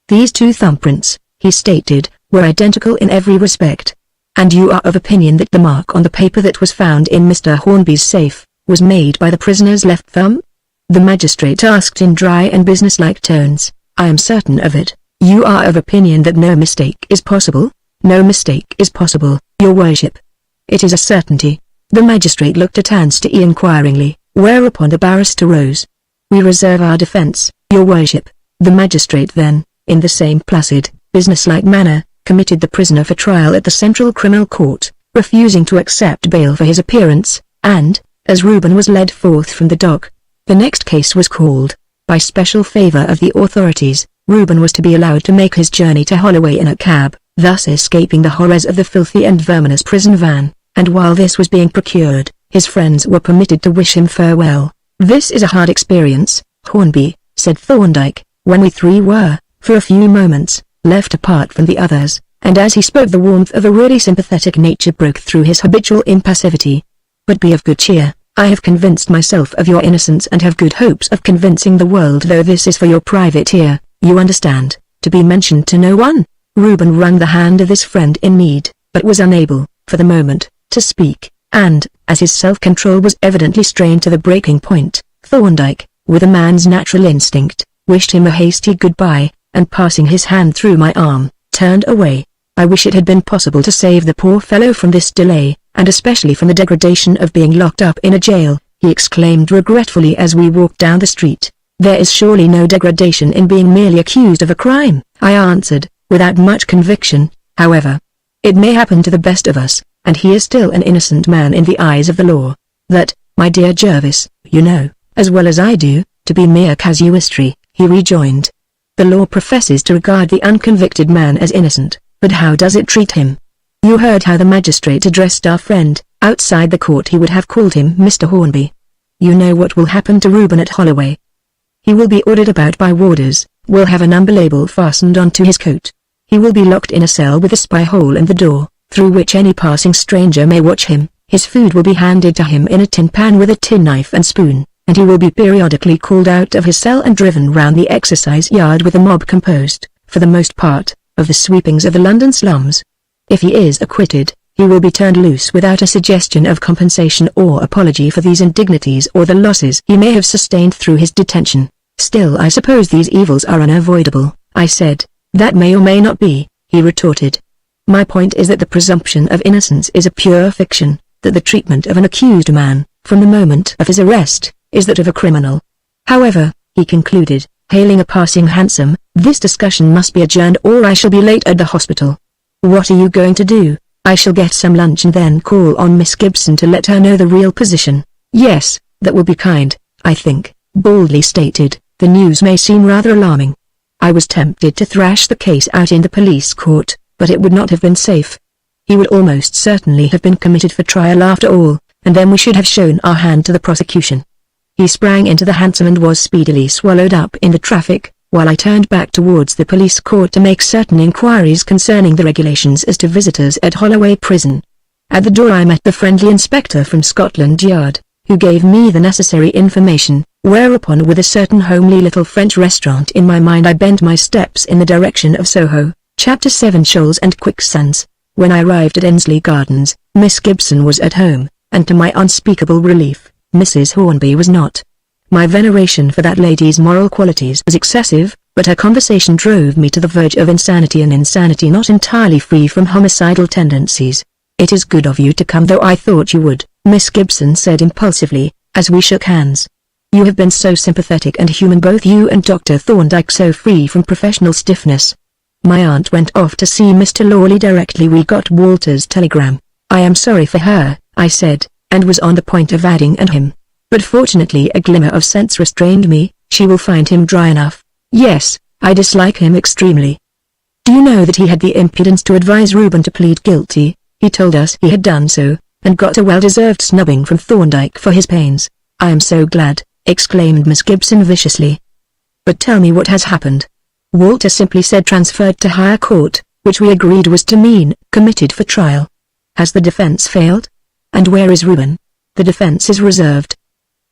These two thumbprints, he stated, were identical in every respect. And you are of opinion that the mark on the paper that was found in Mr. Hornby's safe, was made by the prisoner's left thumb? The magistrate asked in dry and businesslike tones. I am certain of it. You are of opinion that no mistake is possible? No mistake is possible, your worship. It is a certainty. The magistrate looked at Anstey inquiringly, whereupon the barrister rose. We reserve our defence, your worship. The magistrate then, in the same placid, businesslike manner, committed the prisoner for trial at the Central Criminal Court, refusing to accept bail for his appearance, and, as Reuben was led forth from the dock, the next case was called. By special favour of the authorities, Reuben was to be allowed to make his journey to Holloway in a cab, thus escaping the horrors of the filthy and verminous prison van, and while this was being procured, his friends were permitted to wish him farewell. This is a hard experience, Hornby, said Thorndyke, when we three were, for a few moments, left apart from the others, and as he spoke the warmth of a really sympathetic nature broke through his habitual impassivity. But be of good cheer. I have convinced myself of your innocence and have good hopes of convincing the world, though this is for your private ear, you understand, to be mentioned to no one. Reuben wrung the hand of his friend in need, but was unable, for the moment, to speak, and, as his self-control was evidently strained to the breaking point, Thorndyke, with a man's natural instinct, wished him a hasty goodbye, and passing his hand through my arm, turned away. I wish it had been possible to save the poor fellow from this delay, and especially from the degradation of being locked up in a jail, he exclaimed regretfully as we walked down the street. There is surely no degradation in being merely accused of a crime, I answered, without much conviction. However, it may happen to the best of us, and he is still an innocent man in the eyes of the law. That, my dear Jervis, you know, as well as I do, to be mere casuistry, he rejoined. The law professes to regard the unconvicted man as innocent, but how does it treat him? You heard how the magistrate addressed our friend. Outside the court he would have called him Mr. Hornby. You know what will happen to Reuben at Holloway. He will be ordered about by warders, will have a number label fastened onto his coat. He will be locked in a cell with a spy hole in the door, through which any passing stranger may watch him. His food will be handed to him in a tin pan with a tin knife and spoon, and he will be periodically called out of his cell and driven round the exercise yard with a mob composed, for the most part, of the sweepings of the London slums. If he is acquitted, he will be turned loose without a suggestion of compensation or apology for these indignities or the losses he may have sustained through his detention. Still, I suppose these evils are unavoidable, I said. That may or may not be, he retorted. My point is that the presumption of innocence is a pure fiction, that the treatment of an accused man, from the moment of his arrest, is that of a criminal. However, he concluded, hailing a passing hansom, this discussion must be adjourned or I shall be late at the hospital. What are you going to do? I shall get some lunch and then call on Miss Gibson to let her know the real position. Yes, that will be kind, I think, boldly stated. The news may seem rather alarming. I was tempted to thrash the case out in the police court, but it would not have been safe. He would almost certainly have been committed for trial after all, and then we should have shown our hand to the prosecution. He sprang into the hansom and was speedily swallowed up in the traffic, while I turned back towards the police court to make certain inquiries concerning the regulations as to visitors at Holloway Prison. At the door I met the friendly inspector from Scotland Yard, who gave me the necessary information, whereupon with a certain homely little French restaurant in my mind I bent my steps in the direction of Soho. Chapter 7 Shoals and Quicksands. When I arrived at Ensley Gardens, Miss Gibson was at home, and to my unspeakable relief, Mrs. Hornby was not. My veneration for that lady's moral qualities was excessive, but her conversation drove me to the verge of insanity, an insanity not entirely free from homicidal tendencies. "It is good of you to come, though I thought you would," Miss Gibson said impulsively, as we shook hands. "You have been so sympathetic and human, both you and Dr. Thorndyke, so free from professional stiffness." My aunt went off to see Mr. Lawley directly we got Walter's telegram. "I am sorry for her," I said, and was on the point of adding "and him." But fortunately a glimmer of sense restrained me. "She will find him dry enough." "Yes, I dislike him extremely." "Do you know that he had the impudence to advise Reuben to plead guilty? He told us he had done so, and got a well-deserved snubbing from Thorndyke for his pains." "I am so glad," exclaimed Miss Gibson viciously. "But tell me what has happened." "Walter simply said transferred to higher court, which we agreed was to mean committed for trial." "Has the defense failed? And where is Reuben?" "The defense is reserved."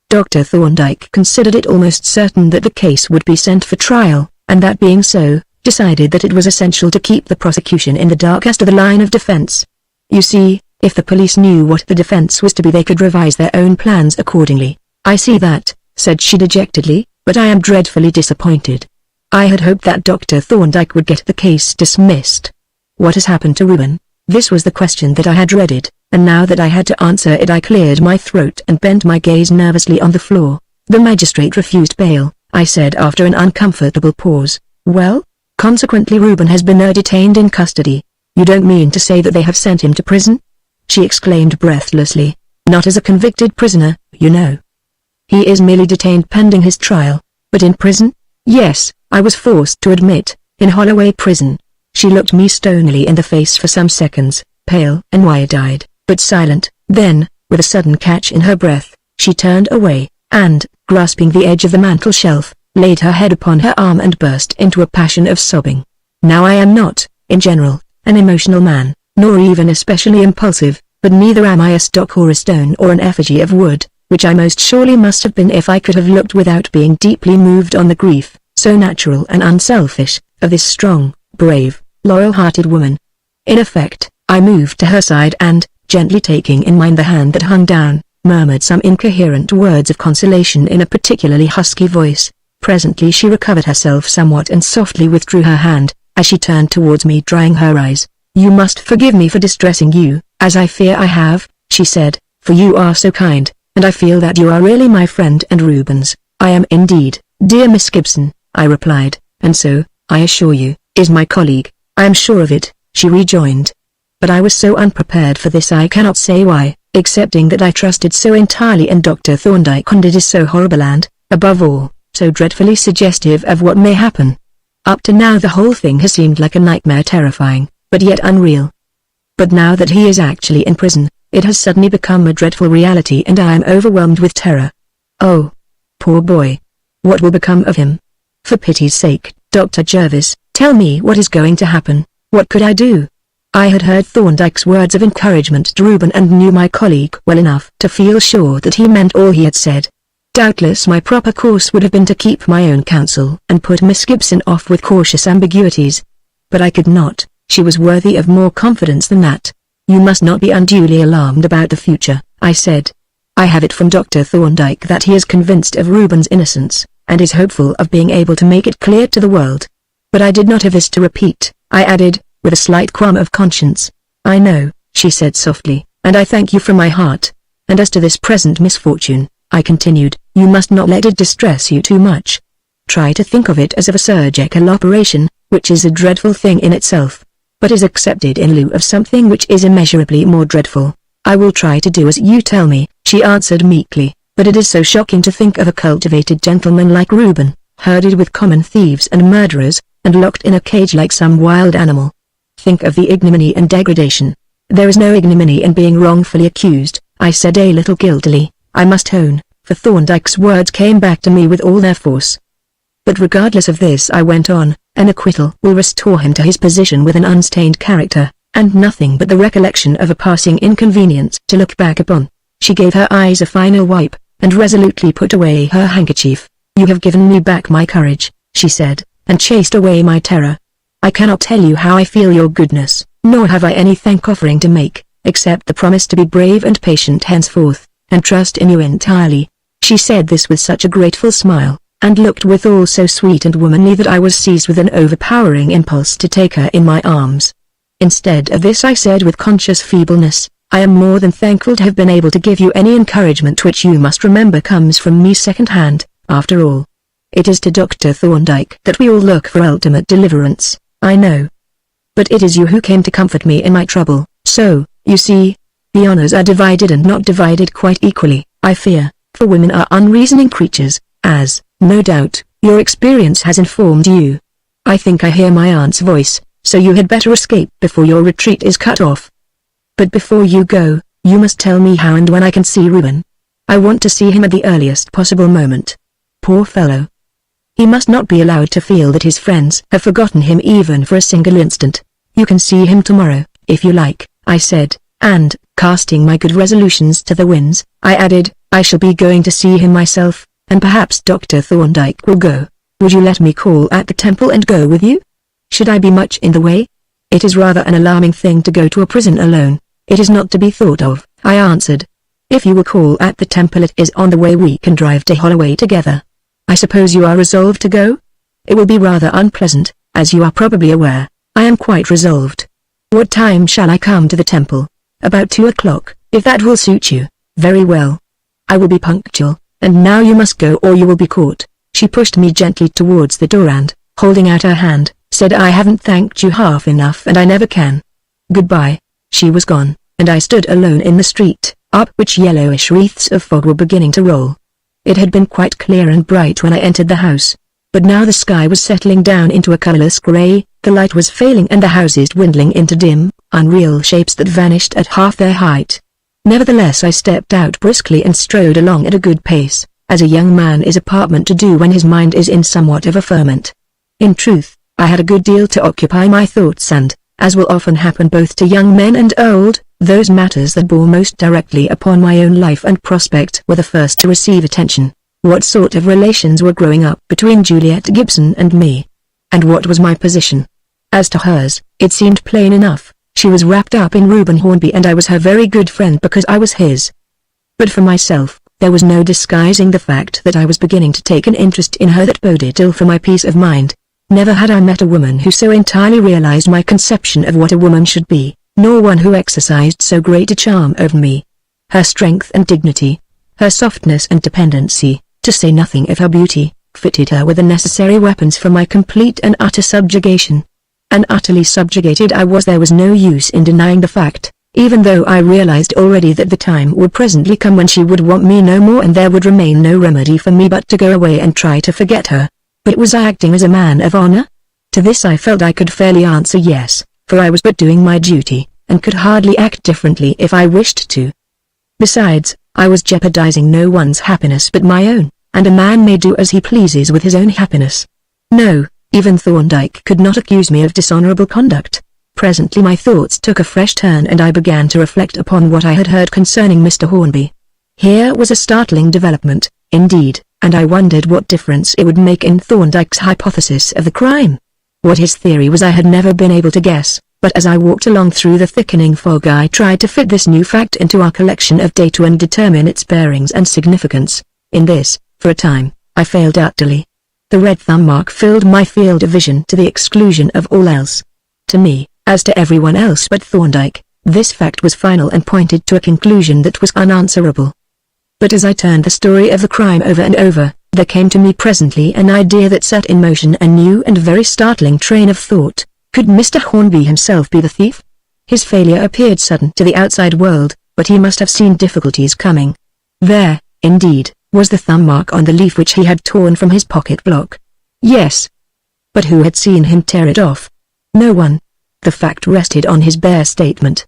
Dr. Thorndyke considered it almost certain that the case would be sent for trial, and that being so, decided that it was essential to keep the prosecution in the dark as to the line of defense. "You see, if the police knew what the defense was to be, they could revise their own plans accordingly." "I see that," said she dejectedly, "but I am dreadfully disappointed. I had hoped that Dr. Thorndyke would get the case dismissed." "What has happened to Reuben?" This was the question that I had dreaded, and now that I had to answer it I cleared my throat and bent my gaze nervously on the floor. "The magistrate refused bail," I said after an uncomfortable pause. "Well? Consequently Reuben has been detained in custody." "You don't mean to say that they have sent him to prison?" she exclaimed breathlessly. "Not as a convicted prisoner, you know. He is merely detained pending his trial." "But in prison?" "Yes, I was forced to admit, in Holloway Prison." She looked me stonily in the face for some seconds, pale and wide-eyed, but silent. Then, with a sudden catch in her breath, she turned away, and, grasping the edge of the mantel-shelf, laid her head upon her arm and burst into a passion of sobbing. Now I am not, in general, an emotional man, nor even especially impulsive, but neither am I a stock or a stone or an effigy of wood, which I most surely must have been if I could have looked without being deeply moved on the grief, so natural and unselfish, of this strong, brave, loyal-hearted woman. In effect, I moved to her side and, gently taking in mine the hand that hung down, murmured some incoherent words of consolation in a particularly husky voice. Presently she recovered herself somewhat and softly withdrew her hand, as she turned towards me drying her eyes. "You must forgive me for distressing you, as I fear I have," she said, "for you are so kind, and I feel that you are really my friend and Reuben's." "I am indeed, dear Miss Gibson," I replied, "and so, I assure you, is my colleague." "I am sure of it," she rejoined. "But I was so unprepared for this I cannot say why, excepting that I trusted so entirely in Dr. Thorndyke, and it is so horrible and, above all, so dreadfully suggestive of what may happen. Up to now the whole thing has seemed like a nightmare, terrifying, but yet unreal. But now that he is actually in prison, it has suddenly become a dreadful reality and I am overwhelmed with terror. Oh, poor boy. What will become of him? For pity's sake, Dr. Jervis, tell me what is going to happen. What could I do?" I had heard Thorndyke's words of encouragement to Reuben and knew my colleague well enough to feel sure that he meant all he had said. Doubtless my proper course would have been to keep my own counsel and put Miss Gibson off with cautious ambiguities. But I could not. She was worthy of more confidence than that. "You must not be unduly alarmed about the future," I said. "I have it from Dr. Thorndyke that he is convinced of Reuben's innocence, and is hopeful of being able to make it clear to the world." But I did not have this to repeat, I added, with a slight qualm of conscience. "I know," she said softly, "and I thank you from my heart. And as to this present misfortune," I continued, "you must not let it distress you too much. Try to think of it as of a surgical operation, which is a dreadful thing in itself, but is accepted in lieu of something which is immeasurably more dreadful." "I will try to do as you tell me," she answered meekly, "but it is so shocking to think of a cultivated gentleman like Reuben, herded with common thieves and murderers, and locked in a cage like some wild animal. Think of the ignominy and degradation." "There is no ignominy in being wrongfully accused," I said a little guiltily, I must own, for Thorndyke's words came back to me with all their force. But regardless of this, I went on, an acquittal will restore him to his position with an unstained character, and nothing but the recollection of a passing inconvenience to look back upon. She gave her eyes a final wipe, and resolutely put away her handkerchief. You have given me back my courage, she said, and chased away my terror. I cannot tell you how I feel your goodness, nor have I any thank-offering to make, except the promise to be brave and patient henceforth, and trust in you entirely. She said this with such a grateful smile, and looked withal so sweet and womanly that I was seized with an overpowering impulse to take her in my arms. Instead of this I said with conscious feebleness, I am more than thankful to have been able to give you any encouragement which you must remember comes from me second-hand, after all. It is to Dr. Thorndyke that we all look for ultimate deliverance, I know. But it is you who came to comfort me in my trouble, so, you see, the honors are divided and not divided quite equally, I fear, for women are unreasoning creatures, as, no doubt, your experience has informed you. I think I hear my aunt's voice, so you had better escape before your retreat is cut off. But before you go, you must tell me how and when I can see Reuben. I want to see him at the earliest possible moment. Poor fellow. He must not be allowed to feel that his friends have forgotten him even for a single instant. You can see him tomorrow, if you like, I said, and, casting my good resolutions to the winds, I added, I shall be going to see him myself, and perhaps Dr. Thorndyke will go. Would you let me call at the temple and go with you? Should I be much in the way? It is rather an alarming thing to go to a prison alone. It is not to be thought of, I answered. If you will call at the temple it is on the way we can drive to Holloway together. I suppose you are resolved to go? It will be rather unpleasant, as you are probably aware. I am quite resolved. What time shall I come to the temple? About 2 o'clock, if that will suit you. Very well. I will be punctual, and now you must go or you will be caught. She pushed me gently towards the door and, holding out her hand, said I haven't thanked you half enough and I never can. Goodbye. She was gone, and I stood alone in the street, up which yellowish wreaths of fog were beginning to roll. It had been quite clear and bright when I entered the house, but now the sky was settling down into a colorless gray, the light was failing and the houses dwindling into dim, unreal shapes that vanished at half their height. Nevertheless I stepped out briskly and strode along at a good pace, as a young man is apartment to do when his mind is in somewhat of a ferment. In truth, I had a good deal to occupy my thoughts and, as will often happen both to young men and old, those matters that bore most directly upon my own life and prospect were the first to receive attention. What sort of relations were growing up between Juliet Gibson and me? And what was my position? As to hers, it seemed plain enough. She was wrapped up in Reuben Hornby and I was her very good friend because I was his. But for myself, there was no disguising the fact that I was beginning to take an interest in her that boded ill for my peace of mind. Never had I met a woman who so entirely realized my conception of what a woman should be, nor one who exercised so great a charm over me. Her strength and dignity, her softness and dependency, to say nothing of her beauty, fitted her with the necessary weapons for my complete and utter subjugation. And utterly subjugated I was. There was no use in denying the fact, even though I realized already that the time would presently come when she would want me no more and there would remain no remedy for me but to go away and try to forget her. But was I acting as a man of honor? To this I felt I could fairly answer yes, for I was but doing my duty, and could hardly act differently if I wished to. Besides, I was jeopardizing no one's happiness but my own, and a man may do as he pleases with his own happiness. No, even Thorndyke could not accuse me of dishonorable conduct. Presently my thoughts took a fresh turn and I began to reflect upon what I had heard concerning Mr. Hornby. Here was a startling development, indeed, and I wondered what difference it would make in Thorndyke's hypothesis of the crime. What his theory was I had never been able to guess, but as I walked along through the thickening fog I tried to fit this new fact into our collection of data and determine its bearings and significance. In this, for a time, I failed utterly. The red thumb mark filled my field of vision to the exclusion of all else. To me, as to everyone else but Thorndyke, this fact was final and pointed to a conclusion that was unanswerable. But as I turned the story of the crime over and over, there came to me presently an idea that set in motion a new and very startling train of thought. Could Mr. Hornby himself be the thief? His failure appeared sudden to the outside world, but he must have seen difficulties coming. There, indeed, was the thumb mark on the leaf which he had torn from his pocket block. Yes. But who had seen him tear it off? No one. The fact rested on his bare statement.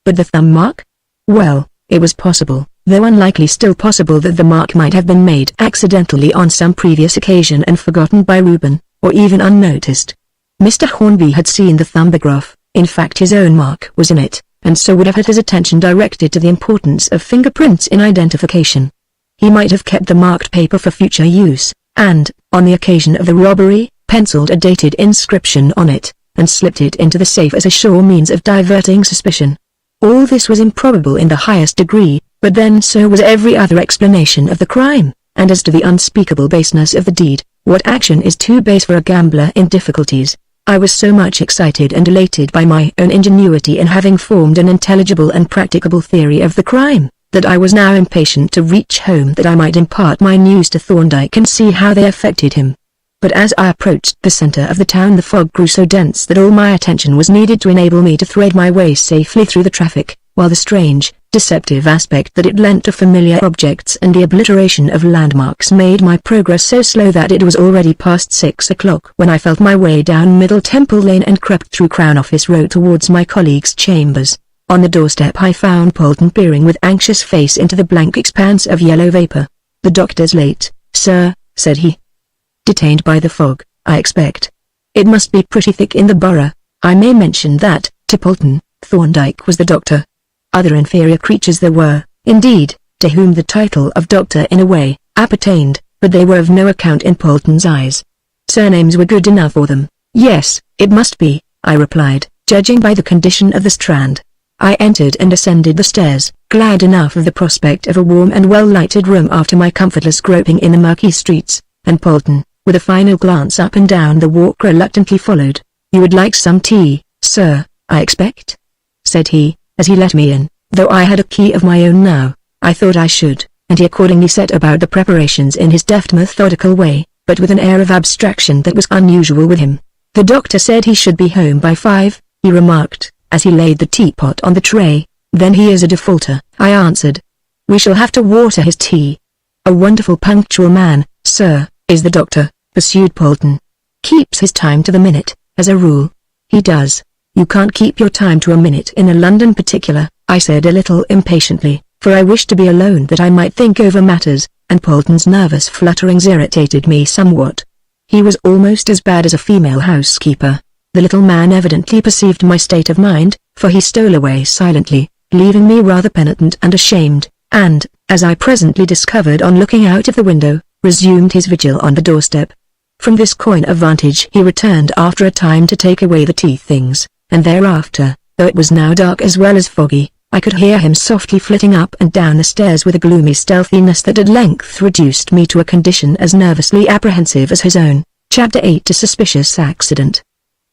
But the thumb mark? Well, it was possible, though unlikely still possible that the mark might have been made accidentally on some previous occasion and forgotten by Reuben, or even unnoticed. Mr. Hornby had seen the thumbograph, in fact his own mark was in it, and so would have had his attention directed to the importance of fingerprints in identification. He might have kept the marked paper for future use, and, on the occasion of the robbery, penciled a dated inscription on it, and slipped it into the safe as a sure means of diverting suspicion. All this was improbable in the highest degree, but then so was every other explanation of the crime, and as to the unspeakable baseness of the deed, what action is too base for a gambler in difficulties? I was so much excited and elated by my own ingenuity in having formed an intelligible and practicable theory of the crime, that I was now impatient to reach home that I might impart my news to Thorndyke and see how they affected him. But as I approached the center of the town the fog grew so dense that all my attention was needed to enable me to thread my way safely through the traffic, while the strange, deceptive aspect that it lent to familiar objects and the obliteration of landmarks made my progress so slow that it was already past 6 o'clock when I felt my way down Middle Temple Lane and crept through Crown Office Road towards my colleague's chambers. On the doorstep I found Polton peering with anxious face into the blank expanse of yellow vapor. "The doctor's late, sir," said he. "Detained by the fog, I expect. It must be pretty thick in the borough." I may mention that, to Polton, Thorndyke was the doctor. Other inferior creatures there were, indeed, to whom the title of doctor in a way appertained, but they were of no account in Polton's eyes. Surnames were good enough for them. "Yes, it must be," I replied, "judging by the condition of the Strand." I entered and ascended the stairs, glad enough of the prospect of a warm and well-lighted room after my comfortless groping in the murky streets, and Polton, with a final glance up and down the walk, reluctantly followed. "You would like some tea, sir, I expect?" said he, as he let me in. Though I had a key of my own now, I thought I should, and he accordingly set about the preparations in his deft methodical way, but with an air of abstraction that was unusual with him. "The doctor said he should be home by 5, he remarked, as he laid the teapot on the tray. "Then he is a defaulter," I answered. "We shall have to water his tea." "A wonderful punctual man, sir, is the doctor," pursued Polton. "Keeps his time to the minute, as a rule." "He does. You can't keep your time to a minute in a London particular," I said a little impatiently, for I wished to be alone that I might think over matters, and Polton's nervous flutterings irritated me somewhat. He was almost as bad as a female housekeeper. The little man evidently perceived my state of mind, for he stole away silently, leaving me rather penitent and ashamed, and, as I presently discovered on looking out of the window, resumed his vigil on the doorstep. From this coign of vantage he returned after a time to take away the tea things, and thereafter, though it was now dark as well as foggy, I could hear him softly flitting up and down the stairs with a gloomy stealthiness that at length reduced me to a condition as nervously apprehensive as his own. Chapter 8. A Suspicious Accident.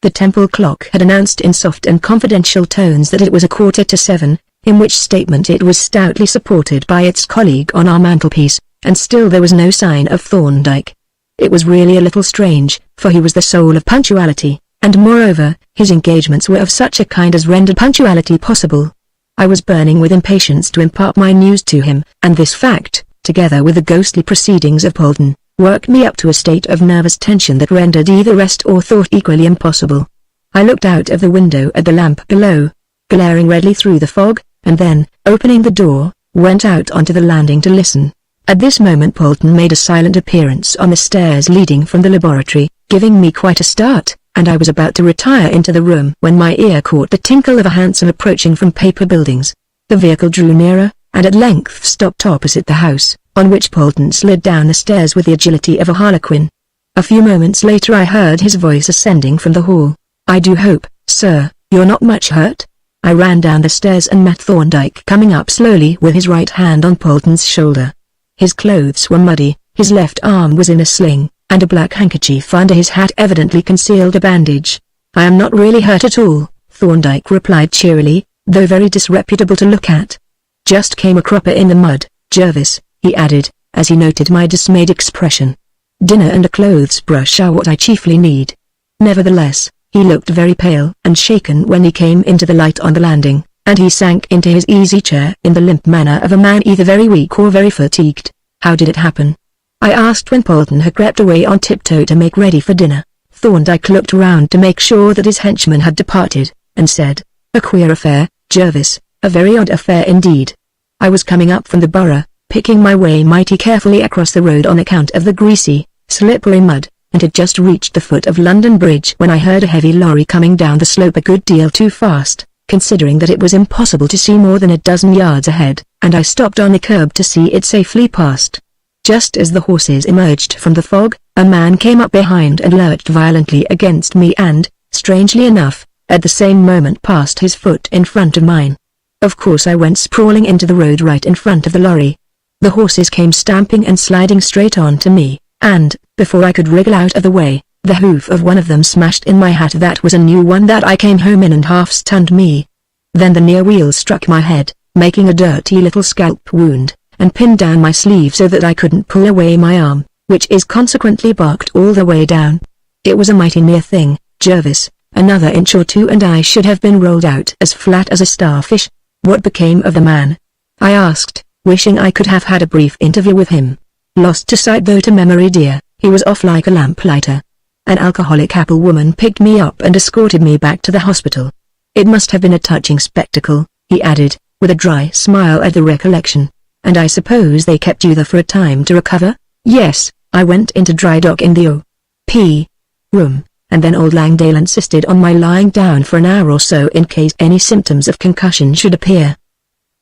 The temple clock had announced in soft and confidential tones that it was 7:15, in which statement it was stoutly supported by its colleague on our mantelpiece, and still there was no sign of Thorndyke. It was really a little strange, for he was the soul of punctuality, and moreover, his engagements were of such a kind as rendered punctuality possible. I was burning with impatience to impart my news to him, and this fact, together with the ghostly proceedings of Polton, worked me up to a state of nervous tension that rendered either rest or thought equally impossible. I looked out of the window at the lamp below, glaring redly through the fog, and then, opening the door, went out onto the landing to listen. At this moment Polton made a silent appearance on the stairs leading from the laboratory, giving me quite a start, and I was about to retire into the room when my ear caught the tinkle of a hansom approaching from Paper Buildings. The vehicle drew nearer, and at length stopped opposite the house, on which Polton slid down the stairs with the agility of a harlequin. A few moments later I heard his voice ascending from the hall. "I do hope, sir, you're not much hurt?" I ran down the stairs and met Thorndyke coming up slowly with his right hand on Polton's shoulder. His clothes were muddy, his left arm was in a sling, and a black handkerchief under his hat evidently concealed a bandage. "I am not really hurt at all," Thorndyke replied cheerily, though very disreputable to look at. "Just came a cropper in the mud, Jervis," he added, as he noted my dismayed expression. "Dinner and a clothes brush are what I chiefly need." Nevertheless, he looked very pale and shaken when he came into the light on the landing, and he sank into his easy chair in the limp manner of a man either very weak or very fatigued. "How did it happen?" I asked when Polton had crept away on tiptoe to make ready for dinner. Thorndyke looked round to make sure that his henchman had departed, and said, "A queer affair, Jervis, a very odd affair indeed." I was coming up from the borough, picking my way mighty carefully across the road on account of the greasy, slippery mud, and had just reached the foot of London Bridge when I heard a heavy lorry coming down the slope a good deal too fast, considering that it was impossible to see more than a dozen yards ahead, and I stopped on the curb to see it safely past. Just as the horses emerged from the fog, a man came up behind and lurched violently against me and, strangely enough, at the same moment passed his foot in front of mine. Of course I went sprawling into the road right in front of the lorry. The horses came stamping and sliding straight on to me, and, before I could wriggle out of the way, the hoof of one of them smashed in my hat. That was a new one that I came home in and half stunned me. Then the near wheel struck my head, making a dirty little scalp wound, and pinned down my sleeve so that I couldn't pull away my arm, which is consequently barked all the way down. It was a mighty near thing, Jervis. Another inch or two and I should have been rolled out as flat as a starfish. What became of the man? I asked, wishing I could have had a brief interview with him. Lost to sight though to memory dear, he was off like a lamplighter. An alcoholic apple woman picked me up and escorted me back to the hospital. It must have been a touching spectacle, he added, with a dry smile at the recollection. And I suppose they kept you there for a time to recover? Yes, I went into dry dock in the O.P. room, and then old Langdale insisted on my lying down for an hour or so in case any symptoms of concussion should appear.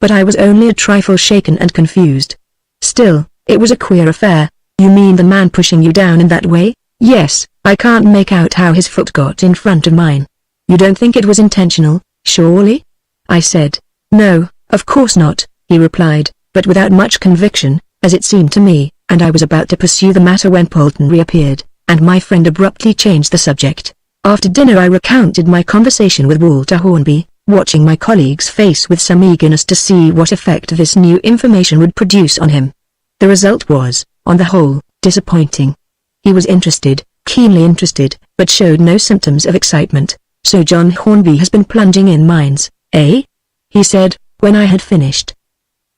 But I was only a trifle shaken and confused. Still, it was a queer affair. You mean the man pushing you down in that way? Yes, I can't make out how his foot got in front of mine. You don't think it was intentional, surely? I said. No, of course not, he replied, but without much conviction, as it seemed to me, and I was about to pursue the matter when Polton reappeared, and my friend abruptly changed the subject. After dinner I recounted my conversation with Walter Hornby, watching my colleague's face with some eagerness to see what effect this new information would produce on him. The result was, on the whole, disappointing. He was interested, keenly interested, but showed no symptoms of excitement. So John Hornby has been plunging in mines, eh? He said, when I had finished.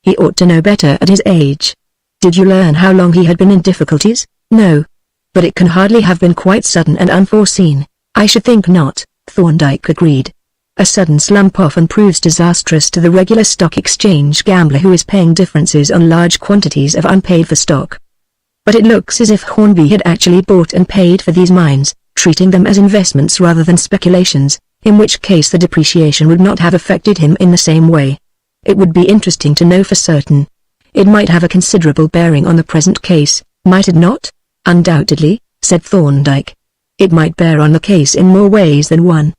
He ought to know better at his age. Did you learn how long he had been in difficulties? No. But it can hardly have been quite sudden and unforeseen. I should think not, Thorndyke agreed. A sudden slump often proves disastrous to the regular stock exchange gambler who is paying differences on large quantities of unpaid-for stock. But it looks as if Hornby had actually bought and paid for these mines, treating them as investments rather than speculations, in which case the depreciation would not have affected him in the same way. It would be interesting to know for certain. It might have a considerable bearing on the present case, might it not? Undoubtedly, said Thorndyke. It might bear on the case in more ways than one.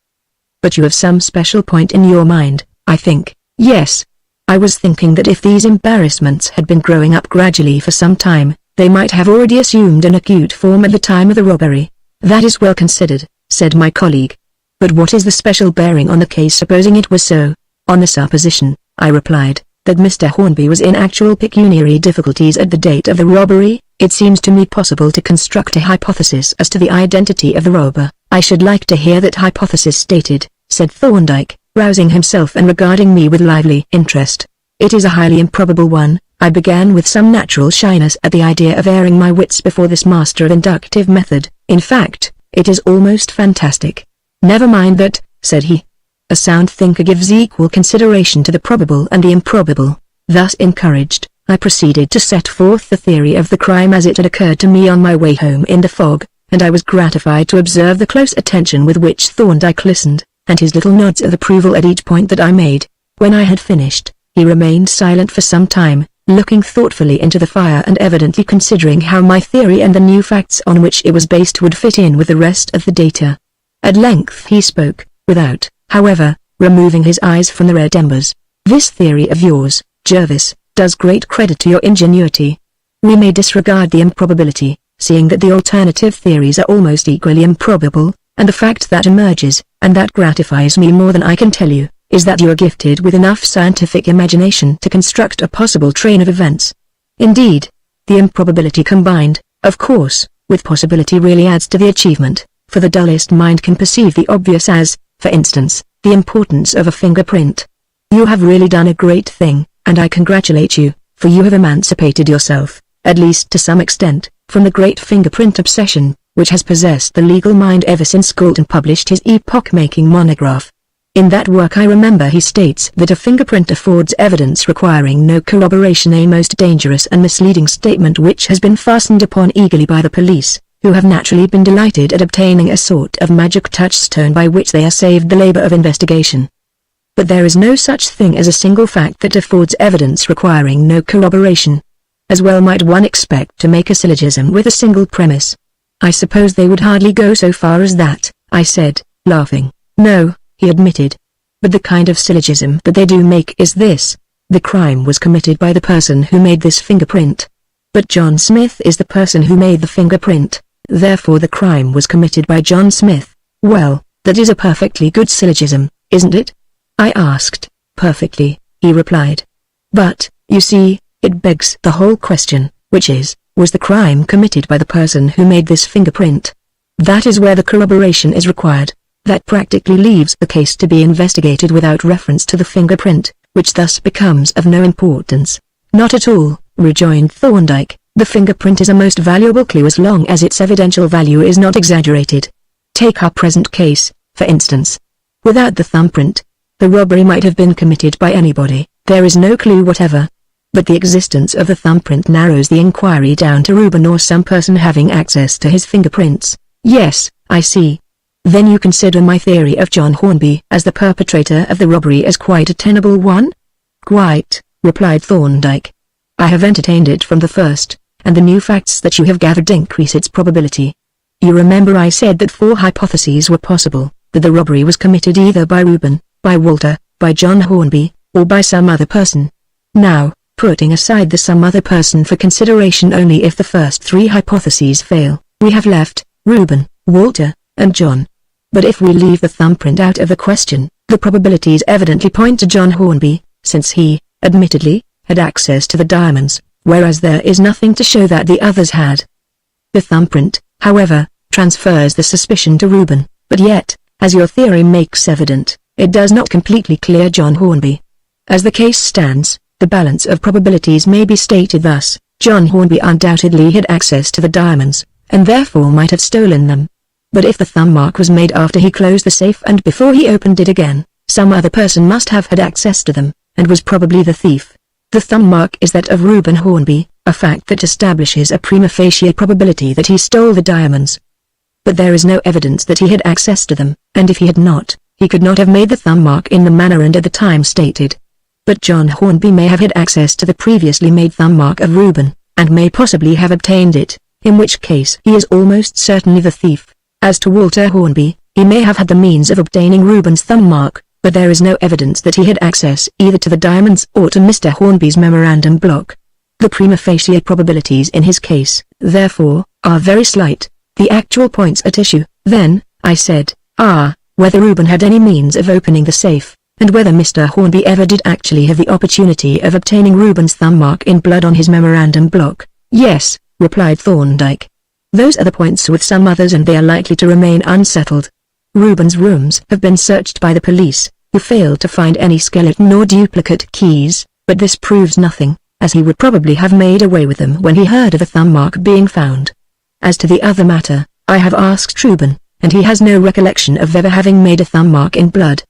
But you have some special point in your mind, I think. Yes. I was thinking that if these embarrassments had been growing up gradually for some time, they might have already assumed an acute form at the time of the robbery. That is well considered, said my colleague. But what is the special bearing on the case supposing it was so? On the supposition, I replied, that Mr. Hornby was in actual pecuniary difficulties at the date of the robbery, it seems to me possible to construct a hypothesis as to the identity of the robber. I should like to hear that hypothesis stated, said Thorndyke, rousing himself and regarding me with lively interest. It is a highly improbable one. I began with some natural shyness at the idea of airing my wits before this master of inductive method. In fact, it is almost fantastic. Never mind that, said he. A sound thinker gives equal consideration to the probable and the improbable. Thus encouraged, I proceeded to set forth the theory of the crime as it had occurred to me on my way home in the fog, and I was gratified to observe the close attention with which Thorndyke listened, and his little nods of approval at each point that I made. When I had finished, he remained silent for some time, looking thoughtfully into the fire and evidently considering how my theory and the new facts on which it was based would fit in with the rest of the data. At length he spoke, without, however, removing his eyes from the red embers. This theory of yours, Jervis, does great credit to your ingenuity. We may disregard the improbability, seeing that the alternative theories are almost equally improbable, and the fact that emerges, and that gratifies me more than I can tell you, is that you are gifted with enough scientific imagination to construct a possible train of events. Indeed, the improbability combined, of course, with possibility really adds to the achievement, for the dullest mind can perceive the obvious as, for instance, the importance of a fingerprint. You have really done a great thing, and I congratulate you, for you have emancipated yourself, at least to some extent, from the great fingerprint obsession, which has possessed the legal mind ever since Galton published his epoch-making monograph. In that work I remember he states that a fingerprint affords evidence requiring no corroboration, a most dangerous and misleading statement which has been fastened upon eagerly by the police, who have naturally been delighted at obtaining a sort of magic touchstone by which they are saved the labor of investigation. But there is no such thing as a single fact that affords evidence requiring no corroboration. As well might one expect to make a syllogism with a single premise. I suppose they would hardly go so far as that, I said, laughing. No, he admitted. But the kind of syllogism that they do make is this: the crime was committed by the person who made this fingerprint. But John Smith is the person who made the fingerprint, therefore the crime was committed by John Smith. Well, that is a perfectly good syllogism, isn't it? I asked. Perfectly, he replied. But, you see, it begs the whole question, which is, was the crime committed by the person who made this fingerprint? That is where the corroboration is required. That practically leaves the case to be investigated without reference to the fingerprint, which thus becomes of no importance. Not at all, rejoined Thorndyke. The fingerprint is a most valuable clue as long as its evidential value is not exaggerated. Take our present case, for instance. Without the thumbprint, the robbery might have been committed by anybody. There is no clue whatever. But the existence of the thumbprint narrows the inquiry down to Reuben or some person having access to his fingerprints. Yes, I see. Then you consider my theory of John Hornby as the perpetrator of the robbery as quite a tenable one? Quite, replied Thorndyke. I have entertained it from the first, and the new facts that you have gathered increase its probability. You remember I said that 4 hypotheses were possible, that the robbery was committed either by Reuben, by Walter, by John Hornby, or by some other person. Now, putting aside the some other person for consideration only if the first 3 hypotheses fail, we have left Reuben, Walter, and John. But if we leave the thumbprint out of the question, the probabilities evidently point to John Hornby, since he, admittedly, had access to the diamonds, whereas there is nothing to show that the others had. The thumbprint, however, transfers the suspicion to Reuben, but yet, as your theory makes evident, it does not completely clear John Hornby. As the case stands, the balance of probabilities may be stated thus: John Hornby undoubtedly had access to the diamonds, and therefore might have stolen them. But if the thumb mark was made after he closed the safe and before he opened it again, some other person must have had access to them, and was probably the thief. The thumb mark is that of Reuben Hornby, a fact that establishes a prima facie probability that he stole the diamonds. But there is no evidence that he had access to them, and if he had not, he could not have made the thumb mark in the manner and at the time stated. But John Hornby may have had access to the previously made thumb mark of Reuben, and may possibly have obtained it, in which case he is almost certainly the thief. As to Walter Hornby, he may have had the means of obtaining Reuben's thumb mark, but there is no evidence that he had access either to the diamonds or to Mr. Hornby's memorandum block. The prima facie probabilities in his case, therefore, are very slight. The actual points at issue, then, I said, are whether Reuben had any means of opening the safe, and whether Mr. Hornby ever did actually have the opportunity of obtaining Reuben's thumb mark in blood on his memorandum block. Yes, replied Thorndyke. Those are the points with some others, and they are likely to remain unsettled. Reuben's rooms have been searched by the police, who failed to find any skeleton or duplicate keys, but this proves nothing, as he would probably have made away with them when he heard of a thumb mark being found. As to the other matter, I have asked Reuben, and he has no recollection of ever having made a thumb mark in blood.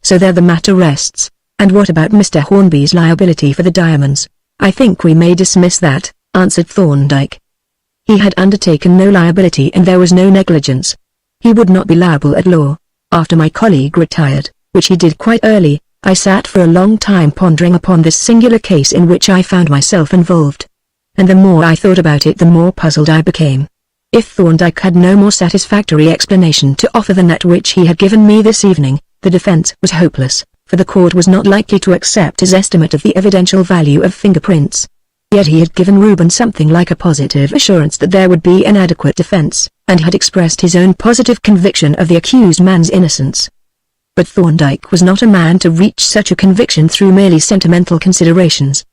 So there the matter rests. And what about Mr. Hornby's liability for the diamonds? I think we may dismiss that, answered Thorndyke. He had undertaken no liability and there was no negligence. He would not be liable at law. After my colleague retired, which he did quite early, I sat for a long time pondering upon this singular case in which I found myself involved. And the more I thought about it the more puzzled I became. If Thorndyke had no more satisfactory explanation to offer than that which he had given me this evening, the defense was hopeless, for the court was not likely to accept his estimate of the evidential value of fingerprints. Yet he had given Reuben something like a positive assurance that there would be an adequate defense, and had expressed his own positive conviction of the accused man's innocence. But Thorndyke was not a man to reach such a conviction through merely sentimental considerations.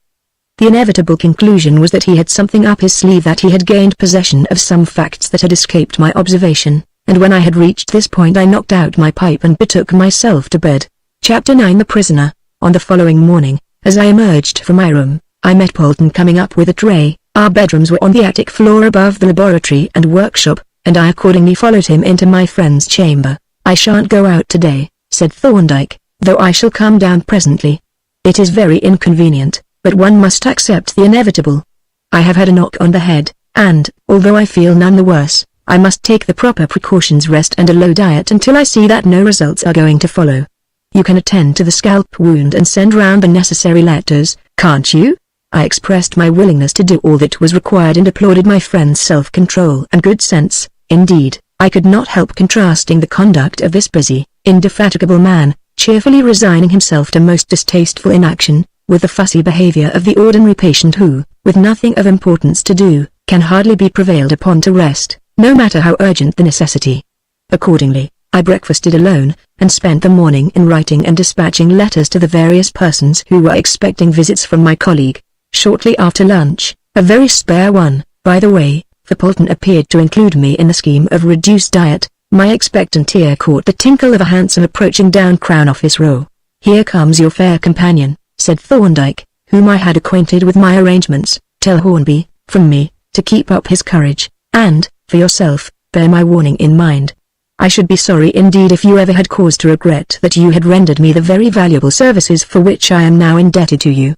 The inevitable conclusion was that he had something up his sleeve, that he had gained possession of some facts that had escaped my observation, and when I had reached this point I knocked out my pipe and betook myself to bed. Chapter 9 The Prisoner. On the following morning, as I emerged from my room, I met Polton coming up with a tray. Our bedrooms were on the attic floor above the laboratory and workshop, and I accordingly followed him into my friend's chamber. "I shan't go out today," said Thorndyke. though I shall come down presently. It is very inconvenient, but one must accept the inevitable. I have had a knock on the head, and, although I feel none the worse, I must take the proper precautions, rest and a low diet until I see that no results are going to follow. You can attend to the scalp wound and send round the necessary letters, can't you? I expressed my willingness to do all that was required and applauded my friend's self-control and good sense. Indeed, I could not help contrasting the conduct of this busy, indefatigable man, cheerfully resigning himself to most distasteful inaction, with the fussy behavior of the ordinary patient who, with nothing of importance to do, can hardly be prevailed upon to rest, no matter how urgent the necessity. Accordingly, I breakfasted alone, and spent the morning in writing and dispatching letters to the various persons who were expecting visits from my colleague. Shortly after lunch, a very spare one, by the way, for Polton appeared to include me in the scheme of reduced diet, my expectant ear caught the tinkle of a hansom approaching down Crown Office Row. "Here comes your fair companion," said Thorndyke, whom I had acquainted with my arrangements. "Tell Hornby, from me, to keep up his courage, and, for yourself, bear my warning in mind. I should be sorry indeed if you ever had cause to regret that you had rendered me the very valuable services for which I am now indebted to you.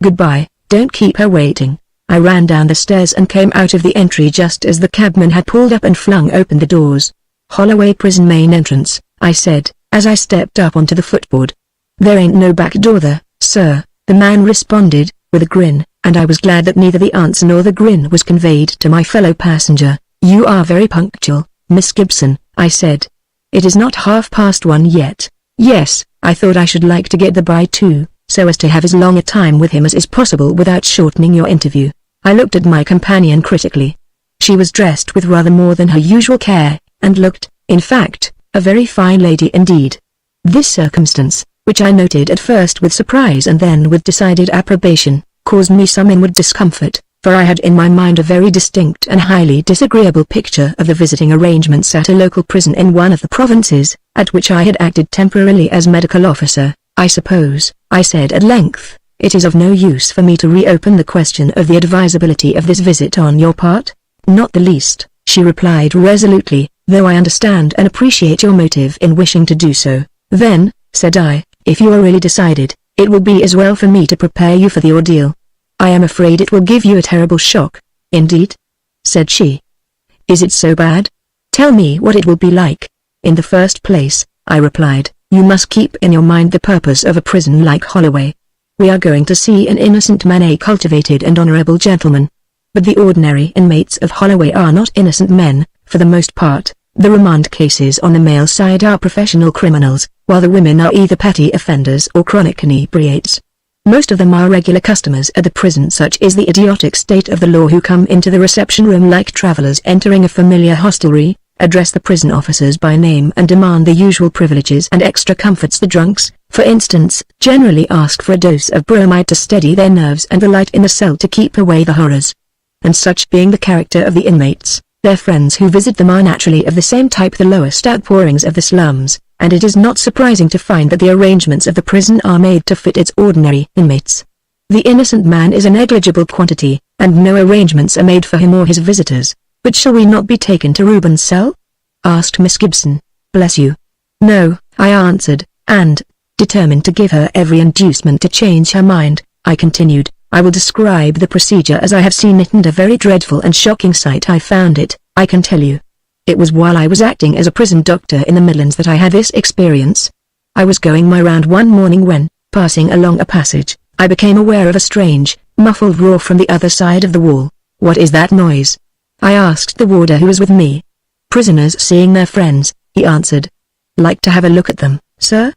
Goodbye, don't keep her waiting." I ran down the stairs and came out of the entry just as the cabman had pulled up and flung open the doors. "Holloway Prison main entrance," I said, as I stepped up onto the footboard. "There ain't no back door there, sir," the man responded, with a grin, and I was glad that neither the answer nor the grin was conveyed to my fellow passenger. "You are very punctual, Miss Gibson," I said. "It is not 1:30 yet." "Yes, I thought I should like to get there by 2, so as to have as long a time with him as is possible without shortening your interview." I looked at my companion critically. She was dressed with rather more than her usual care, and looked, in fact, a very fine lady indeed. This circumstance, which I noted at first with surprise and then with decided approbation, caused me some inward discomfort, for I had in my mind a very distinct and highly disagreeable picture of the visiting arrangements at a local prison in one of the provinces, at which I had acted temporarily as medical officer. "I suppose," I said at length, "it is of no use for me to reopen the question of the advisability of this visit on your part?" "Not the least," she replied resolutely, "though I understand and appreciate your motive in wishing to do so." "Then," said I, "if you are really decided, it will be as well for me to prepare you for the ordeal. I am afraid it will give you a terrible shock." "Indeed?" said she. "Is it so bad? Tell me what it will be like." "In the first place," I replied, "you must keep in your mind the purpose of a prison like Holloway. We are going to see an innocent man, a cultivated and honorable gentleman. But the ordinary inmates of Holloway are not innocent men, for the most part. The remand cases on the male side are professional criminals, while the women are either petty offenders or chronic inebriates. Most of them are regular customers at the prison. Such is the idiotic state of the law, who come into the reception room like travelers entering a familiar hostelry, address the prison officers by name and demand the usual privileges and extra comforts. The drunks, for instance, generally ask for a dose of bromide to steady their nerves and the light in the cell to keep away the horrors. And such being the character of the inmates, their friends who visit them are naturally of the same type, the lowest outpourings of the slums, and it is not surprising to find that the arrangements of the prison are made to fit its ordinary inmates. The innocent man is a negligible quantity, and no arrangements are made for him or his visitors. "But shall we not be taken to Reuben's cell?" asked Miss Gibson. "Bless you, no," I answered, and, determined to give her every inducement to change her mind, I continued, "I will describe the procedure as I have seen it, and a very dreadful and shocking sight I found it, I can tell you. It was while I was acting as a prison doctor in the Midlands that I had this experience. I was going my round one morning when, passing along a passage, I became aware of a strange, muffled roar from the other side of the wall. 'What is that noise?' I asked the warder who was with me. 'Prisoners seeing their friends,' he answered. 'Like to have a look at them, sir?'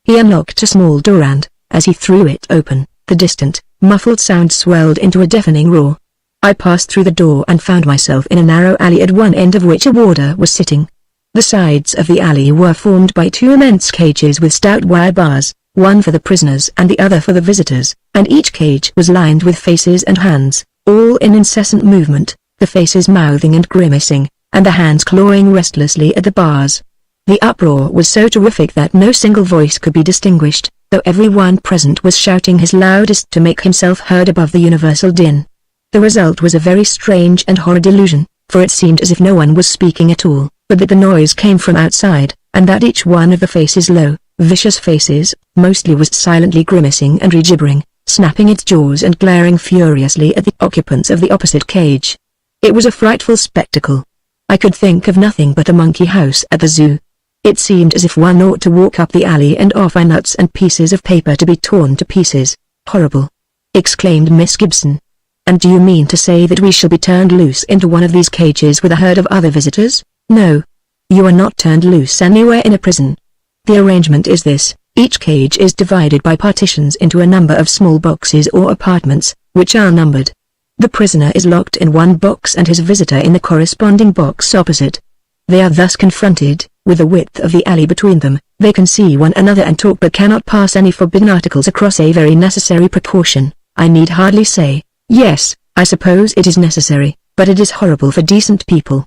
He unlocked a small door and, as he threw it open, the distant, muffled sound swelled into a deafening roar. I passed through the door and found myself in a narrow alley at one end of which a warder was sitting. The sides of the alley were formed by two immense cages with stout wire bars, one for the prisoners and the other for the visitors, and each cage was lined with faces and hands, all in incessant movement, the faces mouthing and grimacing, and the hands clawing restlessly at the bars. The uproar was so terrific that no single voice could be distinguished, though every one present was shouting his loudest to make himself heard above the universal din. The result was a very strange and horrid illusion, for it seemed as if no one was speaking at all, but that the noise came from outside, and that each one of the faces low, vicious faces, mostly was silently grimacing and regibbering, snapping its jaws and glaring furiously at the occupants of the opposite cage. It was a frightful spectacle. I could think of nothing but a monkey house at the zoo. It seemed as if one ought to walk up the alley and offer nuts and pieces of paper to be torn to pieces. "Horrible!" exclaimed Miss Gibson. "And do you mean to say that we shall be turned loose into one of these cages with a herd of other visitors?" "No. You are not turned loose anywhere in a prison. The arrangement is this: each cage is divided by partitions into a number of small boxes or apartments, which are numbered. The prisoner is locked in one box and his visitor in the corresponding box opposite. They are thus confronted, with the width of the alley between them. They can see one another and talk but cannot pass any forbidden articles across, a very necessary precaution, I need hardly say. Yes, I suppose it is necessary, but it is horrible for decent people.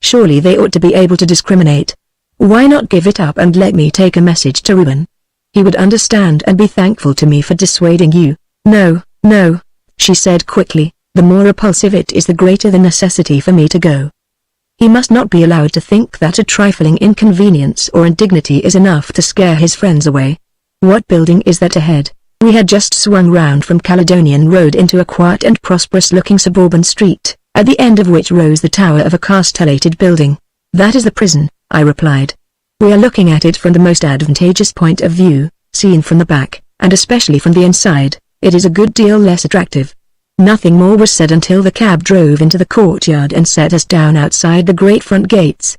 Surely they ought to be able to discriminate. Why not give it up and let me take a message to Reuben? He would understand and be thankful to me for dissuading you." "No, no," she said quickly, "the more repulsive it is the greater the necessity for me to go. He must not be allowed to think that a trifling inconvenience or indignity is enough to scare his friends away. What building is that ahead?" We had just swung round from Caledonian Road into a quiet and prosperous-looking suburban street, at the end of which rose the tower of a castellated building. "That is the prison," I replied. "We are looking at it from the most advantageous point of view. Seen from the back, and especially from the inside, it is a good deal less attractive." Nothing more was said until the cab drove into the courtyard and set us down outside the great front gates.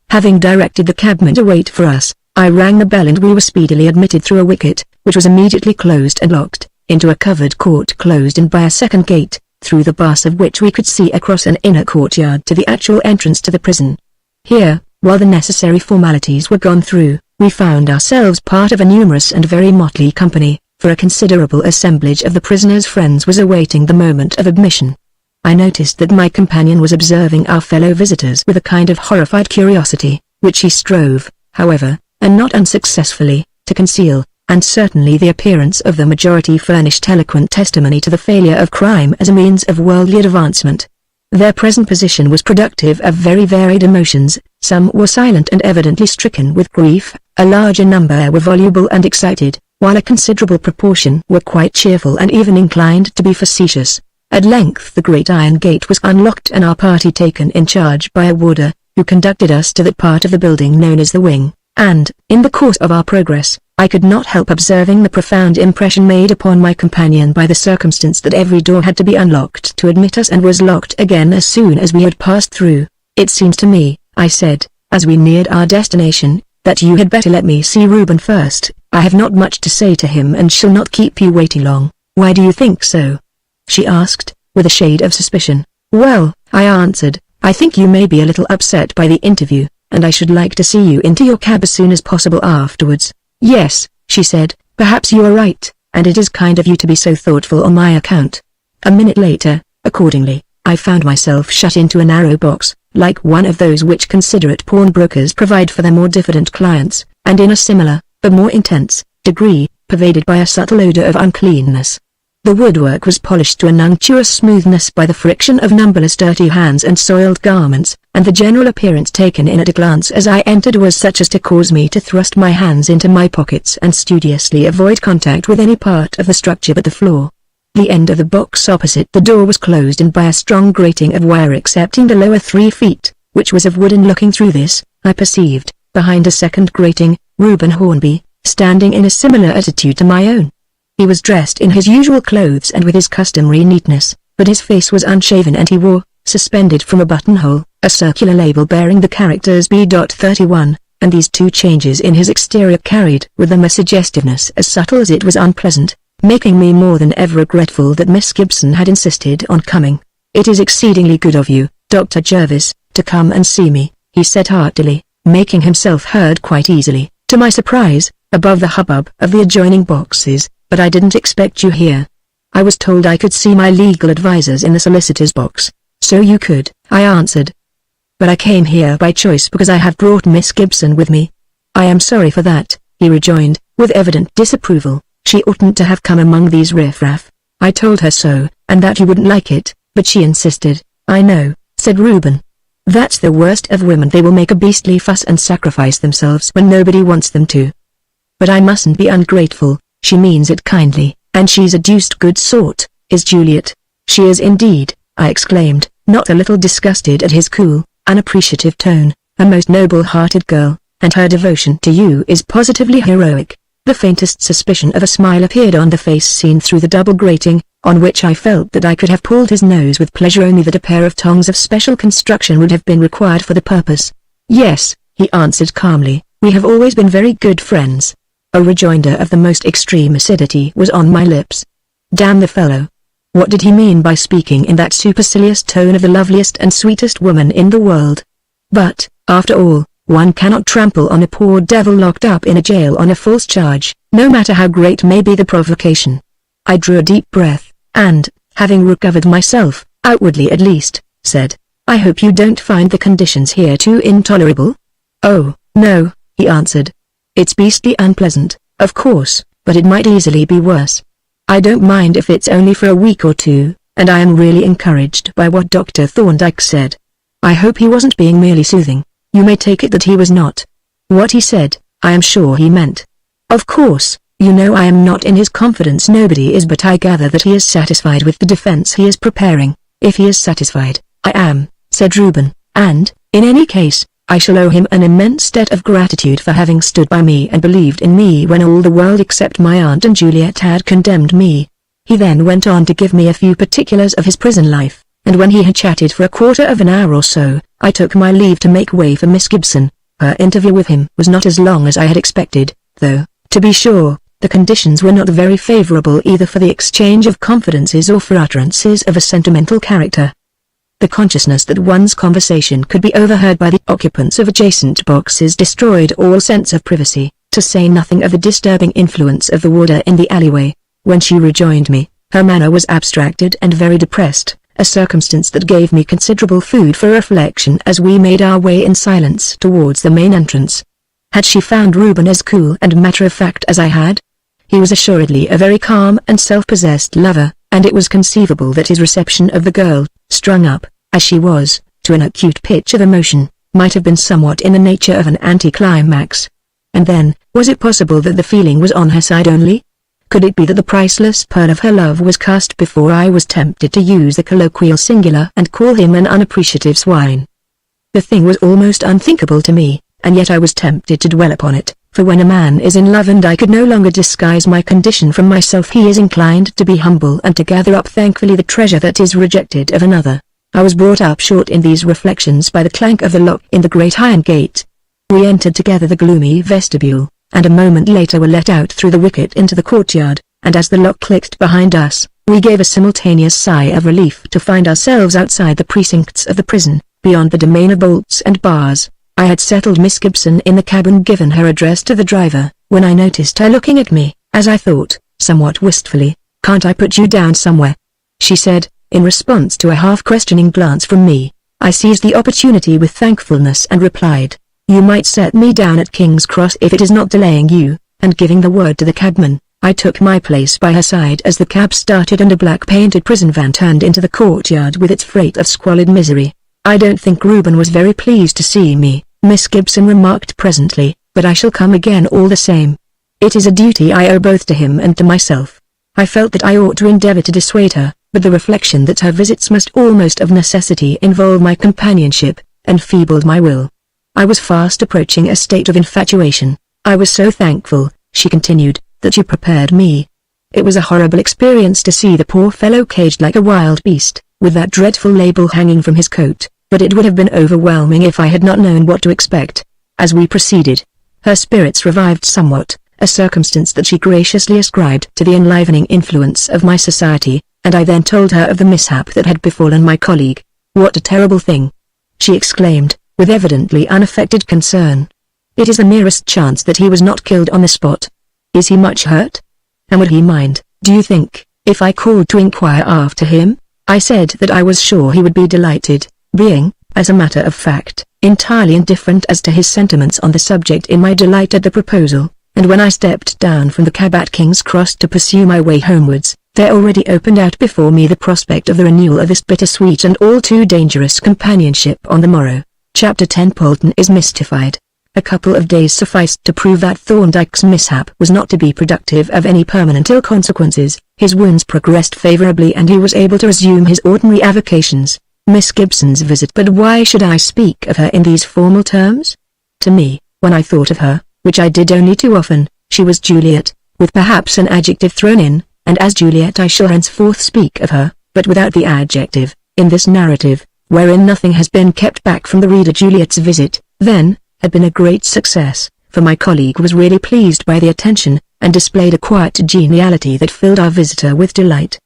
Having directed the cabman to wait for us, I rang the bell and we were speedily admitted through a wicket, which was immediately closed and locked, into a covered court closed in by a second gate, through the bars of which we could see across an inner courtyard to the actual entrance to the prison. Here, while the necessary formalities were gone through, we found ourselves part of a numerous and very motley company, for a considerable assemblage of the prisoner's friends was awaiting the moment of admission. I noticed that my companion was observing our fellow visitors with a kind of horrified curiosity, which he strove, however, and not unsuccessfully, to conceal, and certainly the appearance of the majority furnished eloquent testimony to the failure of crime as a means of worldly advancement. Their present position was productive of very varied emotions. Some were silent and evidently stricken with grief, a larger number were voluble and excited, while a considerable proportion were quite cheerful and even inclined to be facetious. At length the great iron gate was unlocked and our party taken in charge by a warder, who conducted us to that part of the building known as the wing, and, in the course of our progress, I could not help observing the profound impression made upon my companion by the circumstance that every door had to be unlocked to admit us and was locked again as soon as we had passed through. "It seems to me," I said, as we neared our destination, "that you had better let me see Reuben first. I have not much to say to him and shall not keep you waiting long." "Why do you think so?" she asked, with a shade of suspicion. "Well," I answered, "I think you may be a little upset by the interview, and I should like to see you into your cab as soon as possible afterwards." "Yes," she said, "perhaps you are right, and it is kind of you to be so thoughtful on my account." A minute later, accordingly, I found myself shut into a narrow box, like one of those which considerate pawnbrokers provide for their more diffident clients, and in a similar, but more intense, degree, pervaded by a subtle odor of uncleanness. The woodwork was polished to an unctuous smoothness by the friction of numberless dirty hands and soiled garments, and the general appearance taken in at a glance as I entered was such as to cause me to thrust my hands into my pockets and studiously avoid contact with any part of the structure but the floor. The end of the box opposite the door was closed in by a strong grating of wire excepting the lower 3 feet, which was of wood, and looking through this, I perceived, behind a second grating, Reuben Hornby, standing in a similar attitude to my own. He was dressed in his usual clothes and with his customary neatness, but his face was unshaven and he wore, suspended from a buttonhole, a circular label bearing the characters B.31, and these two changes in his exterior carried with them a suggestiveness as subtle as it was unpleasant, making me more than ever regretful that Miss Gibson had insisted on coming. "It is exceedingly good of you, Dr. Jervis, to come and see me," he said heartily, making himself heard quite easily, to my surprise, above the hubbub of the adjoining boxes. "But I didn't expect you here. I was told I could see my legal advisers in the solicitor's box." "So you could," I answered. "But I came here by choice because I have brought Miss Gibson with me." "I am sorry for that," he rejoined, with evident disapproval. "She oughtn't to have come among these riffraff. I told her so, and that you wouldn't like it, but she insisted." "I know," said Reuben. "That's the worst of women. They will make a beastly fuss and sacrifice themselves when nobody wants them to." But I mustn't be ungrateful, she means it kindly, and she's a deuced good sort, is Juliet. She is indeed, I exclaimed, not a little disgusted at his cool, unappreciative tone. A most noble-hearted girl, and her devotion to you is positively heroic. The faintest suspicion of a smile appeared on the face seen through the double grating, on which I felt that I could have pulled his nose with pleasure, only that a pair of tongs of special construction would have been required for the purpose. Yes, he answered calmly, we have always been very good friends. A rejoinder of the most extreme acidity was on my lips. Damn the fellow. What did he mean by speaking in that supercilious tone of the loveliest and sweetest woman in the world? But, after all, one cannot trample on a poor devil locked up in a jail on a false charge, no matter how great may be the provocation. I drew a deep breath, and, having recovered myself, outwardly at least, said, I hope you don't find the conditions here too intolerable? Oh, no, he answered. It's beastly unpleasant, of course, but it might easily be worse. I don't mind if it's only for a week or two, and I am really encouraged by what Dr. Thorndyke said. I hope he wasn't being merely soothing. You may take it that he was not. What he said, I am sure he meant. Of course, you know I am not in his confidence, nobody is, but I gather that he is satisfied with the defense he is preparing. If he is satisfied, I am, said Reuben, and, in any case, I shall owe him an immense debt of gratitude for having stood by me and believed in me when all the world except my aunt and Juliet had condemned me. He then went on to give me a few particulars of his prison life, and when he had chatted for a quarter of an hour or so, I took my leave to make way for Miss Gibson. Her interview with him was not as long as I had expected, though, to be sure, the conditions were not very favorable either for the exchange of confidences or for utterances of a sentimental character. The consciousness that one's conversation could be overheard by the occupants of adjacent boxes destroyed all sense of privacy, to say nothing of the disturbing influence of the warder in the alleyway. When she rejoined me, her manner was abstracted and very depressed, a circumstance that gave me considerable food for reflection as we made our way in silence towards the main entrance. Had she found Reuben as cool and matter-of-fact as I had? He was assuredly a very calm and self-possessed lover, and it was conceivable that his reception of the girl, strung up, as she was, to an acute pitch of emotion, might have been somewhat in the nature of an anticlimax. And then, was it possible that the feeling was on her side only? Could it be that the priceless pearl of her love was cast before I was tempted to use the colloquial singular and call him an unappreciative swine? The thing was almost unthinkable to me, and yet I was tempted to dwell upon it, for when a man is in love and I could no longer disguise my condition from myself, he is inclined to be humble and to gather up thankfully the treasure that is rejected of another. I was brought up short in these reflections by the clank of the lock in the great iron gate. We entered together the gloomy vestibule, and a moment later were let out through the wicket into the courtyard, and as the lock clicked behind us, we gave a simultaneous sigh of relief to find ourselves outside the precincts of the prison, beyond the domain of bolts and bars. I had settled Miss Gibson in the cab and given her address to the driver, when I noticed her looking at me, as I thought, somewhat wistfully. "Can't I put you down somewhere?" she said, in response to a half-questioning glance from me. I seized the opportunity with thankfulness and replied, "You might set me down at King's Cross if it is not delaying you," and giving the word to the cabman, I took my place by her side as the cab started and a black-painted prison van turned into the courtyard with its freight of squalid misery. "I don't think Reuben was very pleased to see me," Miss Gibson remarked presently, "but I shall come again all the same. It is a duty I owe both to him and to myself." I felt that I ought to endeavor to dissuade her, but the reflection that her visits must almost of necessity involve my companionship, enfeebled my will. I was fast approaching a state of infatuation. "I was so thankful," she continued, "that you prepared me. It was a horrible experience to see the poor fellow caged like a wild beast, with that dreadful label hanging from his coat, but it would have been overwhelming if I had not known what to expect." As we proceeded, her spirits revived somewhat, a circumstance that she graciously ascribed to the enlivening influence of my society, and I then told her of the mishap that had befallen my colleague. "What a terrible thing!" she exclaimed, with evidently unaffected concern. "It is the merest chance that he was not killed on the spot. Is he much hurt? And would he mind, do you think, if I called to inquire after him?" I said that I was sure he would be delighted, being, as a matter of fact, entirely indifferent as to his sentiments on the subject in my delight at the proposal, and when I stepped down from the cab at King's Cross to pursue my way homewards, there already opened out before me the prospect of the renewal of this bittersweet and all too dangerous companionship on the morrow. Chapter 10. Polton is mystified. A couple of days sufficed to prove that Thorndyke's mishap was not to be productive of any permanent ill consequences. His wounds progressed favorably and he was able to resume his ordinary avocations. Miss Gibson's visit. But why should I speak of her in these formal terms? To me, when I thought of her, which I did only too often, she was Juliet, with perhaps an adjective thrown in, and as Juliet I shall henceforth speak of her, but without the adjective, in this narrative, wherein nothing has been kept back from the reader. Juliet's visit, then, had been a great success, for my colleague was really pleased by the attention, and displayed a quiet geniality that filled our visitor with delight.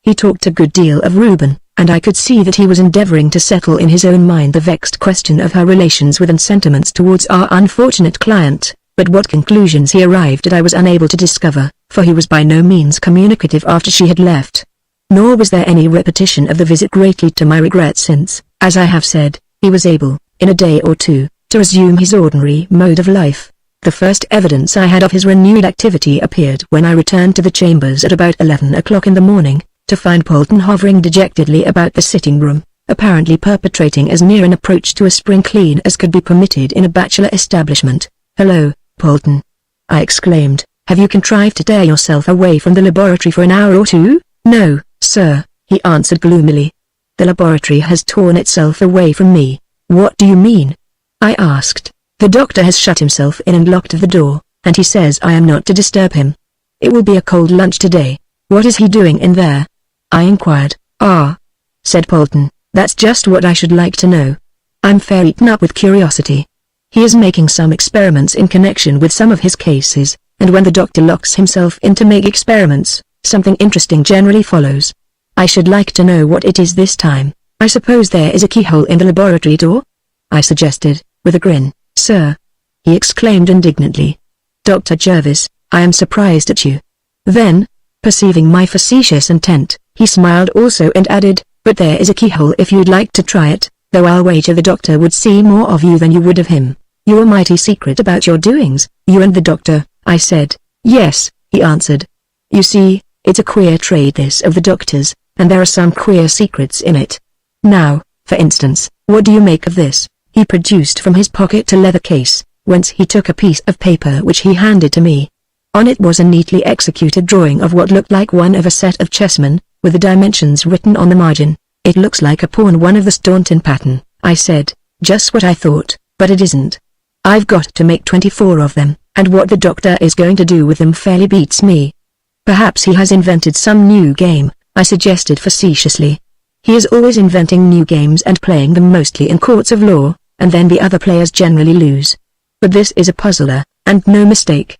He talked a good deal of Reuben, and I could see that he was endeavoring to settle in his own mind the vexed question of her relations with and sentiments towards our unfortunate client, but what conclusions he arrived at I was unable to discover, for he was by no means communicative after she had left. Nor was there any repetition of the visit, greatly to my regret, since, as I have said, he was able, in a day or two, to resume his ordinary mode of life. The first evidence I had of his renewed activity appeared when I returned to the chambers at about 11 o'clock in the morning, to find Polton hovering dejectedly about the sitting room, apparently perpetrating as near an approach to a spring clean as could be permitted in a bachelor establishment. "Hello, Polton," I exclaimed, "have you contrived to tear yourself away from the laboratory for an hour or two?" "No, sir," he answered gloomily. "The laboratory has torn itself away from me." "What do you mean?" I asked. "The doctor has shut himself in and locked the door, and he says I am not to disturb him. It will be a cold lunch today. What is he doing in there?" I inquired. "Ah," said Polton, "that's just what I should like to know. I'm fair eaten up with curiosity. He is making some experiments in connection with some of his cases, and when the doctor locks himself in to make experiments, something interesting generally follows. I should like to know what it is this time." "I suppose there is a keyhole in the laboratory door?" I suggested, with a grin. "Sir," he exclaimed indignantly. "Dr. Jervis, I am surprised at you." Then, perceiving my facetious intent, he smiled also and added, "But there is a keyhole if you'd like to try it, though I'll wager the doctor would see more of you than you would of him. You're mighty secret about your doings, you and the doctor," I said. "Yes," he answered. "You see, it's a queer trade this of the doctor's, and there are some queer secrets in it. Now, for instance, what do you make of this?" He produced from his pocket a leather case, whence he took a piece of paper which he handed to me. On it was a neatly executed drawing of what looked like one of a set of chessmen, with the dimensions written on the margin. "It looks like a pawn one of the Staunton pattern," I said. "Just what I thought, but it isn't. I've got to make 24 of them, and what the doctor is going to do with them fairly beats me." "Perhaps he has invented some new game," I suggested facetiously. "He is always inventing new games and playing them mostly in courts of law, and then the other players generally lose. But this is a puzzler, and no mistake.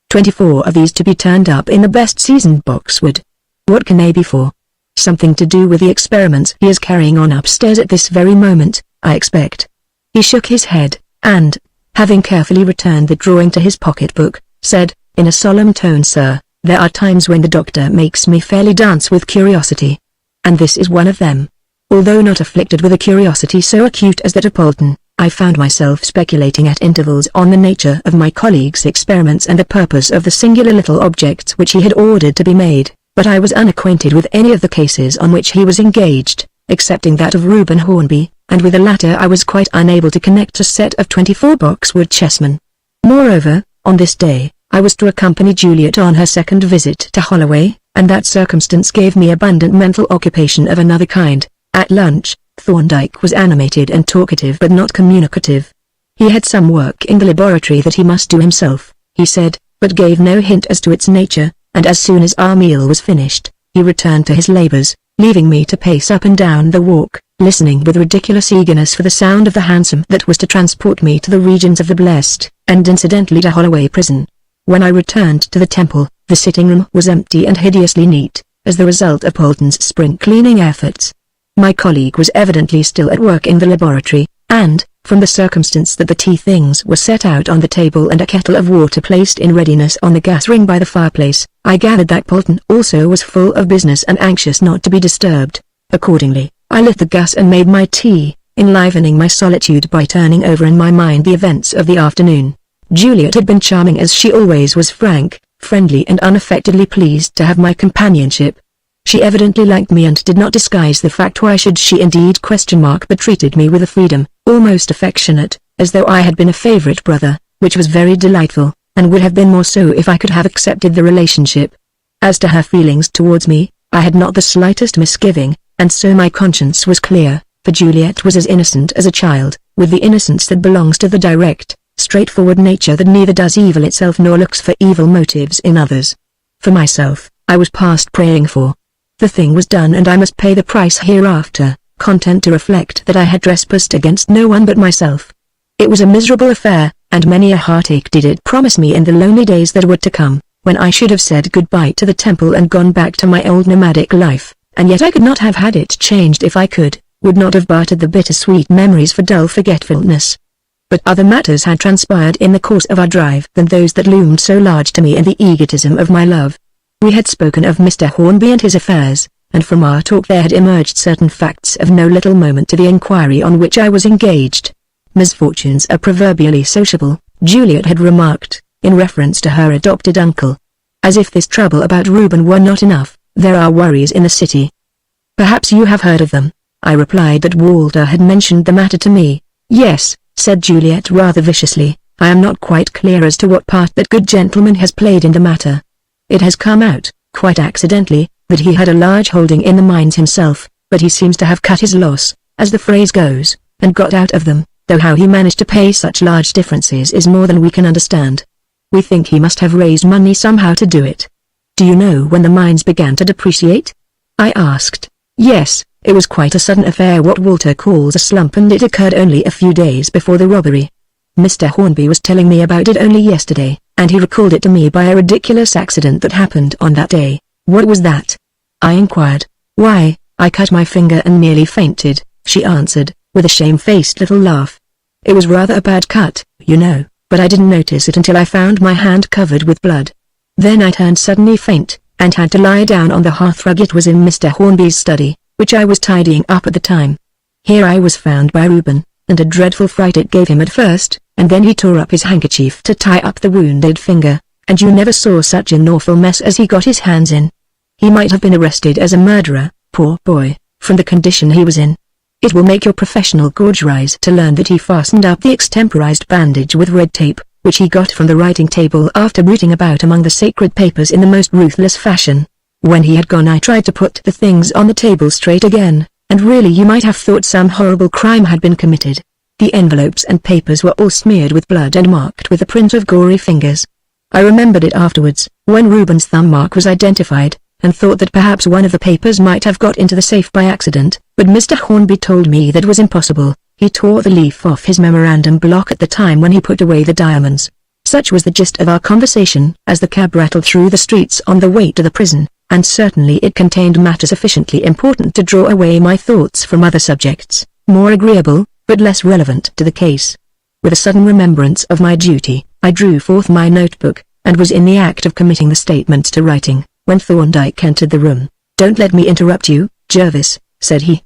24 of these to be turned up in the best seasoned boxwood. What can they be for? Something to do with the experiments he is carrying on upstairs at this very moment, I expect." He shook his head, and, having carefully returned the drawing to his pocketbook, said, in a solemn tone, "Sir, there are times when the doctor makes me fairly dance with curiosity. And this is one of them." Although not afflicted with a curiosity so acute as that of Polton, I found myself speculating at intervals on the nature of my colleague's experiments and the purpose of the singular little objects which he had ordered to be made, but I was unacquainted with any of the cases on which he was engaged, excepting that of Reuben Hornby, and with the latter I was quite unable to connect a set of 24 boxwood chessmen. Moreover, on this day, I was to accompany Juliet on her second visit to Holloway, and that circumstance gave me abundant mental occupation of another kind. At lunch, Thorndyke was animated and talkative but not communicative. He had some work in the laboratory that he must do himself, he said, but gave no hint as to its nature, and as soon as our meal was finished, he returned to his labors, leaving me to pace up and down the walk, listening with ridiculous eagerness for the sound of the hansom that was to transport me to the regions of the blessed, and incidentally to Holloway Prison. When I returned to the Temple, the sitting room was empty and hideously neat, as the result of Polton's spring cleaning efforts. My colleague was evidently still at work in the laboratory, and, from the circumstance that the tea things were set out on the table and a kettle of water placed in readiness on the gas ring by the fireplace, I gathered that Polton also was full of business and anxious not to be disturbed. Accordingly, I lit the gas and made my tea, enlivening my solitude by turning over in my mind the events of the afternoon. Juliet had been charming as she always was, frank, friendly and unaffectedly pleased to have my companionship. She evidently liked me and did not disguise the fact. Why should she indeed? But treated me with a freedom, almost affectionate, as though I had been a favorite brother, which was very delightful, and would have been more so if I could have accepted the relationship. As to her feelings towards me, I had not the slightest misgiving, and so my conscience was clear, for Juliet was as innocent as a child, with the innocence that belongs to the direct, straightforward nature that neither does evil itself nor looks for evil motives in others. For myself, I was past praying for. The thing was done and I must pay the price hereafter, content to reflect that I had trespassed against no one but myself. It was a miserable affair, and many a heartache did it promise me in the lonely days that were to come, when I should have said goodbye to the temple and gone back to my old nomadic life, and yet I could not have had it changed if I could, would not have bartered the bittersweet memories for dull forgetfulness. But other matters had transpired in the course of our drive than those that loomed so large to me in the egotism of my love. We had spoken of Mr. Hornby and his affairs, and from our talk there had emerged certain facts of no little moment to the inquiry on which I was engaged. Misfortunes are proverbially sociable, Juliet had remarked, in reference to her adopted uncle. As if this trouble about Reuben were not enough, there are worries in the city. Perhaps you have heard of them. I replied that Walter had mentioned the matter to me. Yes, said Juliet rather viciously, I am not quite clear as to what part that good gentleman has played in the matter. It has come out, quite accidentally, that he had a large holding in the mines himself, but he seems to have cut his loss, as the phrase goes, and got out of them, though how he managed to pay such large differences is more than we can understand. We think he must have raised money somehow to do it. Do you know when the mines began to depreciate? I asked. Yes, it was quite a sudden affair, what Walter calls a slump, and it occurred only a few days before the robbery. Mr. Hornby was telling me about it only yesterday, and he recalled it to me by a ridiculous accident that happened on that day. What was that? I inquired. Why, I cut my finger and nearly fainted, she answered, with a shamefaced little laugh. It was rather a bad cut, you know, but I didn't notice it until I found my hand covered with blood. Then I turned suddenly faint, and had to lie down on the hearthrug. It was in Mr. Hornby's study, which I was tidying up at the time. Here I was found by Reuben, and a dreadful fright it gave him at first, and then he tore up his handkerchief to tie up the wounded finger, and you never saw such an awful mess as he got his hands in. He might have been arrested as a murderer, poor boy, from the condition he was in. It will make your professional gorge rise to learn that he fastened up the extemporized bandage with red tape, which he got from the writing table after rooting about among the sacred papers in the most ruthless fashion. When he had gone I tried to put the things on the table straight again, and really you might have thought some horrible crime had been committed. The envelopes and papers were all smeared with blood and marked with the print of gory fingers. I remembered it afterwards, when Reuben's thumb mark was identified, and thought that perhaps one of the papers might have got into the safe by accident, but Mr. Hornby told me that was impossible. He tore the leaf off his memorandum block at the time when he put away the diamonds. Such was the gist of our conversation as the cab rattled through the streets on the way to the prison, and certainly it contained matter sufficiently important to draw away my thoughts from other subjects, more agreeable, but less relevant to the case. With a sudden remembrance of my duty, I drew forth my notebook, and was in the act of committing the statement to writing, when Thorndyke entered the room. "Don't let me interrupt you, Jervis," said he.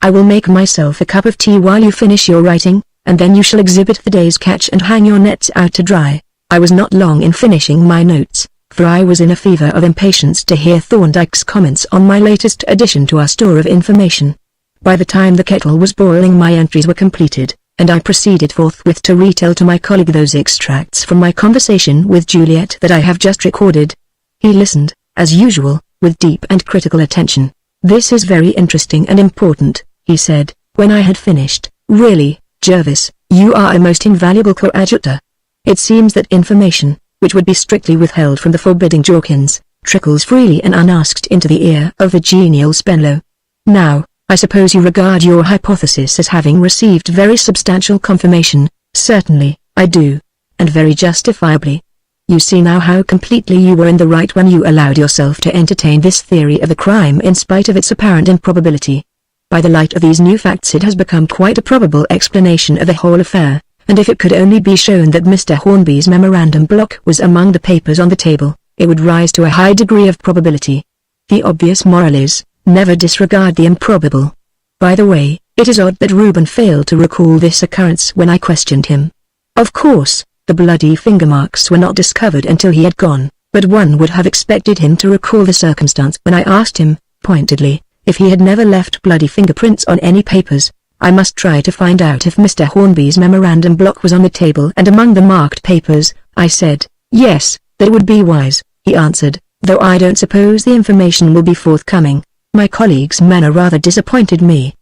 "I will make myself a cup of tea while you finish your writing, and then you shall exhibit the day's catch and hang your nets out to dry." I was not long in finishing my notes, for I was in a fever of impatience to hear Thorndyke's comments on my latest addition to our store of information. By the time the kettle was boiling my entries were completed, and I proceeded forthwith to retell to my colleague those extracts from my conversation with Juliet that I have just recorded. He listened, as usual, with deep and critical attention. "This is very interesting and important," he said, when I had finished. "Really, Jervis, you are a most invaluable coadjutor. It seems that information, which would be strictly withheld from the forbidding Jorkins, trickles freely and unasked into the ear of the genial Spenlow. Now, I suppose you regard your hypothesis as having received very substantial confirmation." "Certainly, I do, and very justifiably. You see now how completely you were in the right when you allowed yourself to entertain this theory of the crime in spite of its apparent improbability. By the light of these new facts it has become quite a probable explanation of the whole affair, and if it could only be shown that Mr. Hornby's memorandum block was among the papers on the table, it would rise to a high degree of probability. The obvious moral is, never disregard the improbable. By the way, it is odd that Reuben failed to recall this occurrence when I questioned him. Of course, the bloody finger marks were not discovered until he had gone, but one would have expected him to recall the circumstance when I asked him, pointedly, if he had never left bloody fingerprints on any papers. I must try to find out if Mr. Hornby's memorandum block was on the table and among the marked papers. I said, yes, that would be wise, he answered, though I don't suppose the information will be forthcoming. My colleague's manner rather disappointed me.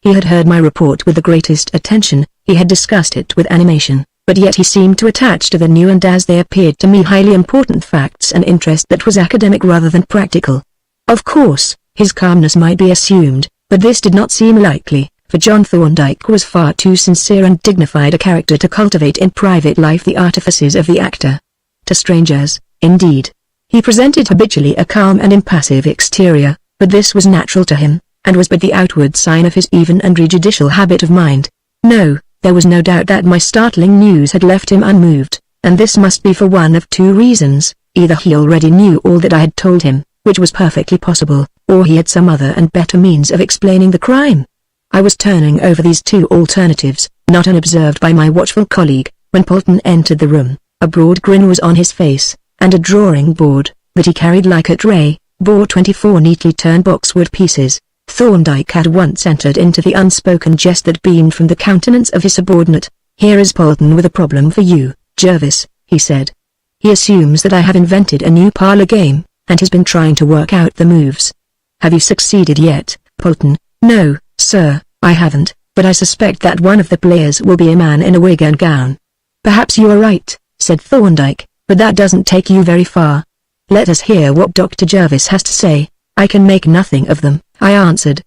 He had heard my report with the greatest attention, he had discussed it with animation, but yet he seemed to attach to the new and as they appeared to me highly important facts an interest that was academic rather than practical. Of course, his calmness might be assumed, but this did not seem likely, for John Thorndyke was far too sincere and dignified a character to cultivate in private life the artifices of the actor. To strangers, indeed, he presented habitually a calm and impassive exterior, but this was natural to him, and was but the outward sign of his even and judicial habit of mind. No, there was no doubt that my startling news had left him unmoved, and this must be for one of two reasons: either he already knew all that I had told him, which was perfectly possible, or he had some other and better means of explaining the crime. I was turning over these two alternatives, not unobserved by my watchful colleague, when Polton entered the room. A broad grin was on his face, and a drawing board, that he carried like a tray, bore 24 neatly turned boxwood pieces. Thorndyke had once entered into the unspoken jest that beamed from the countenance of his subordinate. Here is Polton with a problem for you, Jervis, he said. He assumes that I have invented a new parlor game, and has been trying to work out the moves. Have you succeeded yet, Polton? No, sir, I haven't, but I suspect that one of the players will be a man in a wig and gown. Perhaps you are right, said Thorndyke, but that doesn't take you very far. Let us hear what Dr. Jervis has to say. I can make nothing of them, I answered.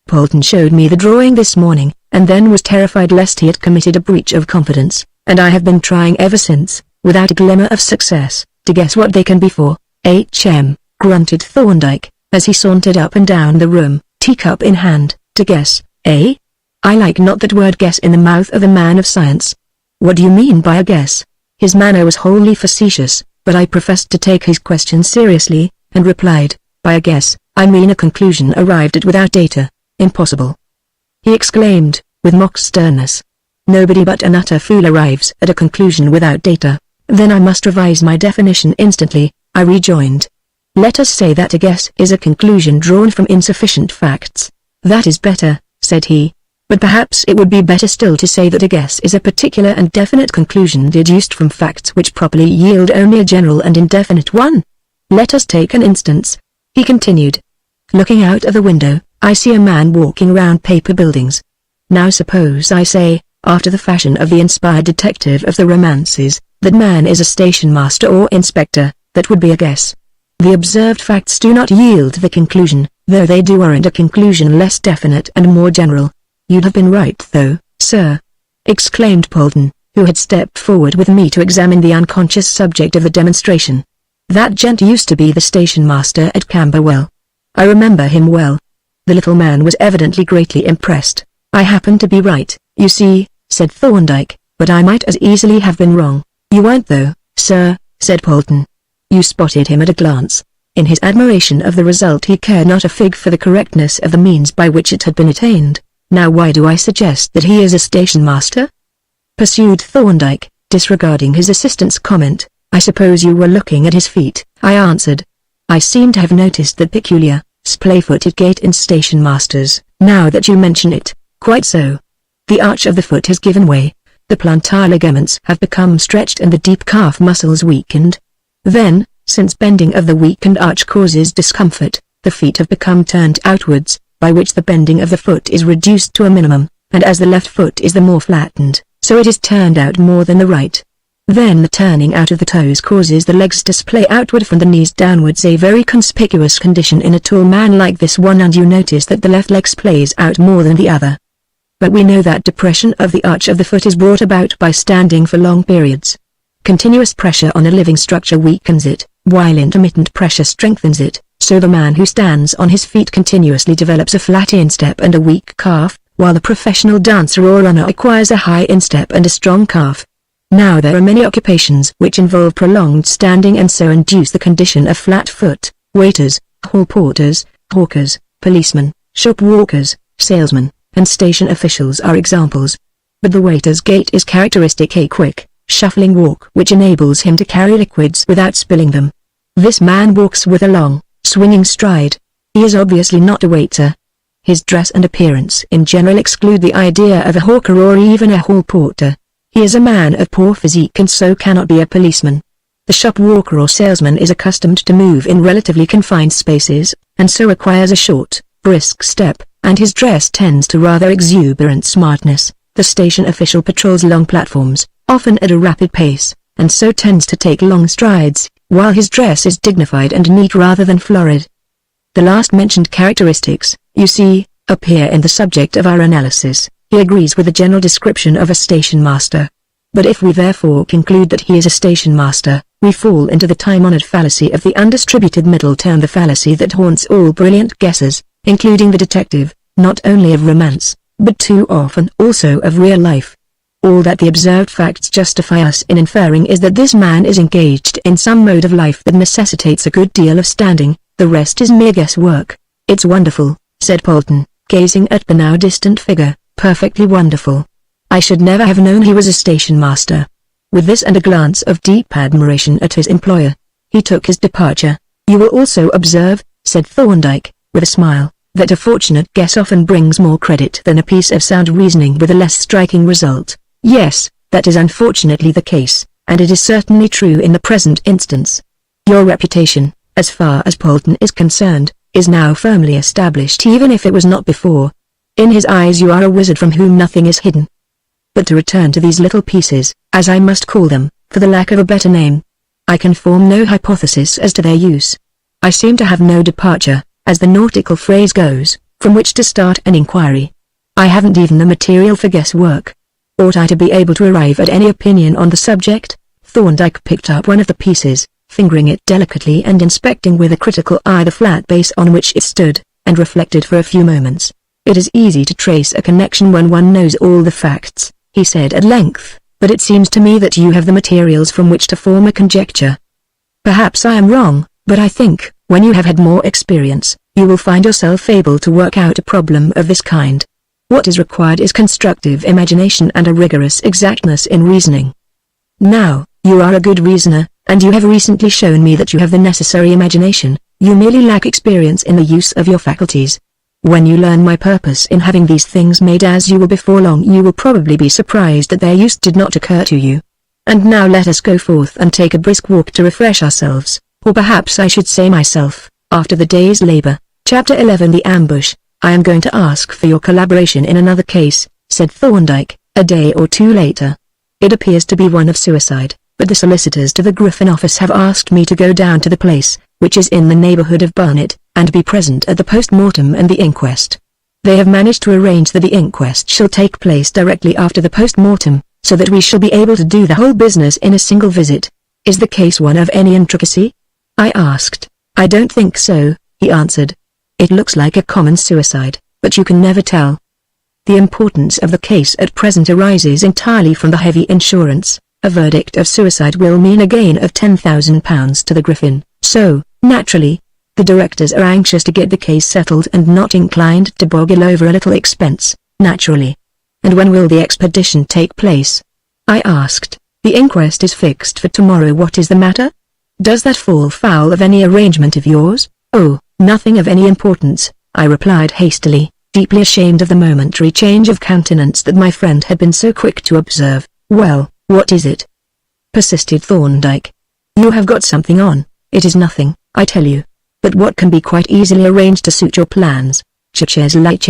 Polton showed me the drawing this morning, and then was terrified lest he had committed a breach of confidence, and I have been trying ever since, without a glimmer of success, to guess what they can be for. Grunted Thorndyke, as he sauntered up and down the room, teacup in hand. To guess, eh? I like not that word guess in the mouth of a man of science. What do you mean by a guess? His manner was wholly facetious, but I professed to take his question seriously, and replied, by a guess, I mean a conclusion arrived at without data. Impossible. He exclaimed, with mock sternness. Nobody but an utter fool arrives at a conclusion without data. Then I must revise my definition instantly, I rejoined. Let us say that a guess is a conclusion drawn from insufficient facts. That is better, said he. But perhaps it would be better still to say that a guess is a particular and definite conclusion deduced from facts which properly yield only a general and indefinite one. Let us take an instance, he continued. Looking out of the window, I see a man walking round paper buildings. Now suppose I say, after the fashion of the inspired detective of the romances, that man is a station master or inspector. That would be a guess. The observed facts do not yield the conclusion, though they do warrant a conclusion less definite and more general. You'd have been right though, sir, exclaimed Polton, who had stepped forward with me to examine the unconscious subject of the demonstration. That gent used to be the station master at Camberwell. I remember him well. The little man was evidently greatly impressed. I happen to be right, you see, said Thorndyke, but I might as easily have been wrong. You weren't though, sir, said Polton. You spotted him at a glance. In his admiration of the result he cared not a fig for the correctness of the means by which it had been attained. Now why do I suggest that he is a station master? Pursued Thorndyke, disregarding his assistant's comment. I suppose you were looking at his feet, I answered. I seem to have noticed that peculiar, splay-footed gait in station masters, now that you mention it. Quite so. The arch of the foot has given way, the plantar ligaments have become stretched and the deep calf muscles weakened. Then, since bending of the weakened arch causes discomfort, the feet have become turned outwards, by which the bending of the foot is reduced to a minimum, and as the left foot is the more flattened, so it is turned out more than the right. Then the turning out of the toes causes the legs to splay outward from the knees downwards, a very conspicuous condition in a tall man like this one, and you notice that the left leg splays out more than the other. But we know that depression of the arch of the foot is brought about by standing for long periods. Continuous pressure on a living structure weakens it, while intermittent pressure strengthens it, so the man who stands on his feet continuously develops a flat instep and a weak calf, while the professional dancer or runner acquires a high instep and a strong calf. Now there are many occupations which involve prolonged standing and so induce the condition of flat foot. Waiters, hall porters, hawkers, policemen, shop walkers, salesmen, and station officials are examples. But the waiter's gait is characteristic, a quick, shuffling walk which enables him to carry liquids without spilling them. This man walks with a long, swinging stride. He is obviously not a waiter. His dress and appearance in general exclude the idea of a hawker or even a hall porter. He is a man of poor physique and so cannot be a policeman. The shop walker or salesman is accustomed to move in relatively confined spaces, and so acquires a short, brisk step, and his dress tends to rather exuberant smartness. The station official patrols long platforms, often at a rapid pace, and so tends to take long strides, while his dress is dignified and neat rather than florid. The last mentioned characteristics, you see, appear in the subject of our analysis. He agrees with the general description of a station master. But if we therefore conclude that he is a station master, we fall into the time-honored fallacy of the undistributed middle term, the fallacy that haunts all brilliant guessers, including the detective, not only of romance, but too often also of real life. All that the observed facts justify us in inferring is that this man is engaged in some mode of life that necessitates a good deal of standing. The rest is mere guesswork. "It's wonderful," said Polton, gazing at the now distant figure, "perfectly wonderful. I should never have known he was a station master." With this and a glance of deep admiration at his employer, he took his departure. "You will also observe," said Thorndyke, with a smile, "that a fortunate guess often brings more credit than a piece of sound reasoning with a less striking result." "Yes, that is unfortunately the case, and it is certainly true in the present instance. Your reputation, as far as Polton is concerned, is now firmly established even if it was not before. In his eyes you are a wizard from whom nothing is hidden. But to return to these little pieces, as I must call them, for the lack of a better name. I can form no hypothesis as to their use. I seem to have no departure, as the nautical phrase goes, from which to start an inquiry. I haven't even the material for guesswork. Ought I to be able to arrive at any opinion on the subject?" Thorndyke picked up one of the pieces, fingering it delicately and inspecting with a critical eye the flat base on which it stood, and reflected for a few moments. "It is easy to trace a connection when one knows all the facts," he said at length, "but it seems to me that you have the materials from which to form a conjecture. Perhaps I am wrong, but I think, when you have had more experience, you will find yourself able to work out a problem of this kind. What is required is constructive imagination and a rigorous exactness in reasoning. Now, you are a good reasoner, and you have recently shown me that you have the necessary imagination. You merely lack experience in the use of your faculties. When you learn my purpose in having these things made as you will before long, you will probably be surprised that their use did not occur to you. And now let us go forth and take a brisk walk to refresh ourselves, or perhaps I should say myself, after the day's labor." Chapter 11 The Ambush. "I am going to ask for your collaboration in another case," said Thorndyke, a day or two later. "It appears to be one of suicide, but the solicitors to the Griffin office have asked me to go down to the place, which is in the neighborhood of Barnet, and be present at the post-mortem and the inquest. They have managed to arrange that the inquest shall take place directly after the post-mortem, so that we shall be able to do the whole business in a single visit. Is the case one of any intricacy?" I asked. "I don't think so," he answered. "It looks like a common suicide, but you can never tell. The importance of the case at present arises entirely from the heavy insurance. A verdict of suicide will mean a gain of £10,000 to the Griffin, so, naturally, the directors are anxious to get the case settled and not inclined to boggle over a little expense, naturally." "And when will the expedition take place?" I asked. "The inquest is fixed for tomorrow. What is the matter? Does that fall foul of any arrangement of yours?" "Oh, nothing of any importance," I replied hastily, deeply ashamed of the momentary change of countenance that my friend had been so quick to observe. "Well, what is it?" persisted Thorndyke. "You have got something on." "It is nothing, I tell you. But what can be quite easily arranged to suit your plans." "Chairs like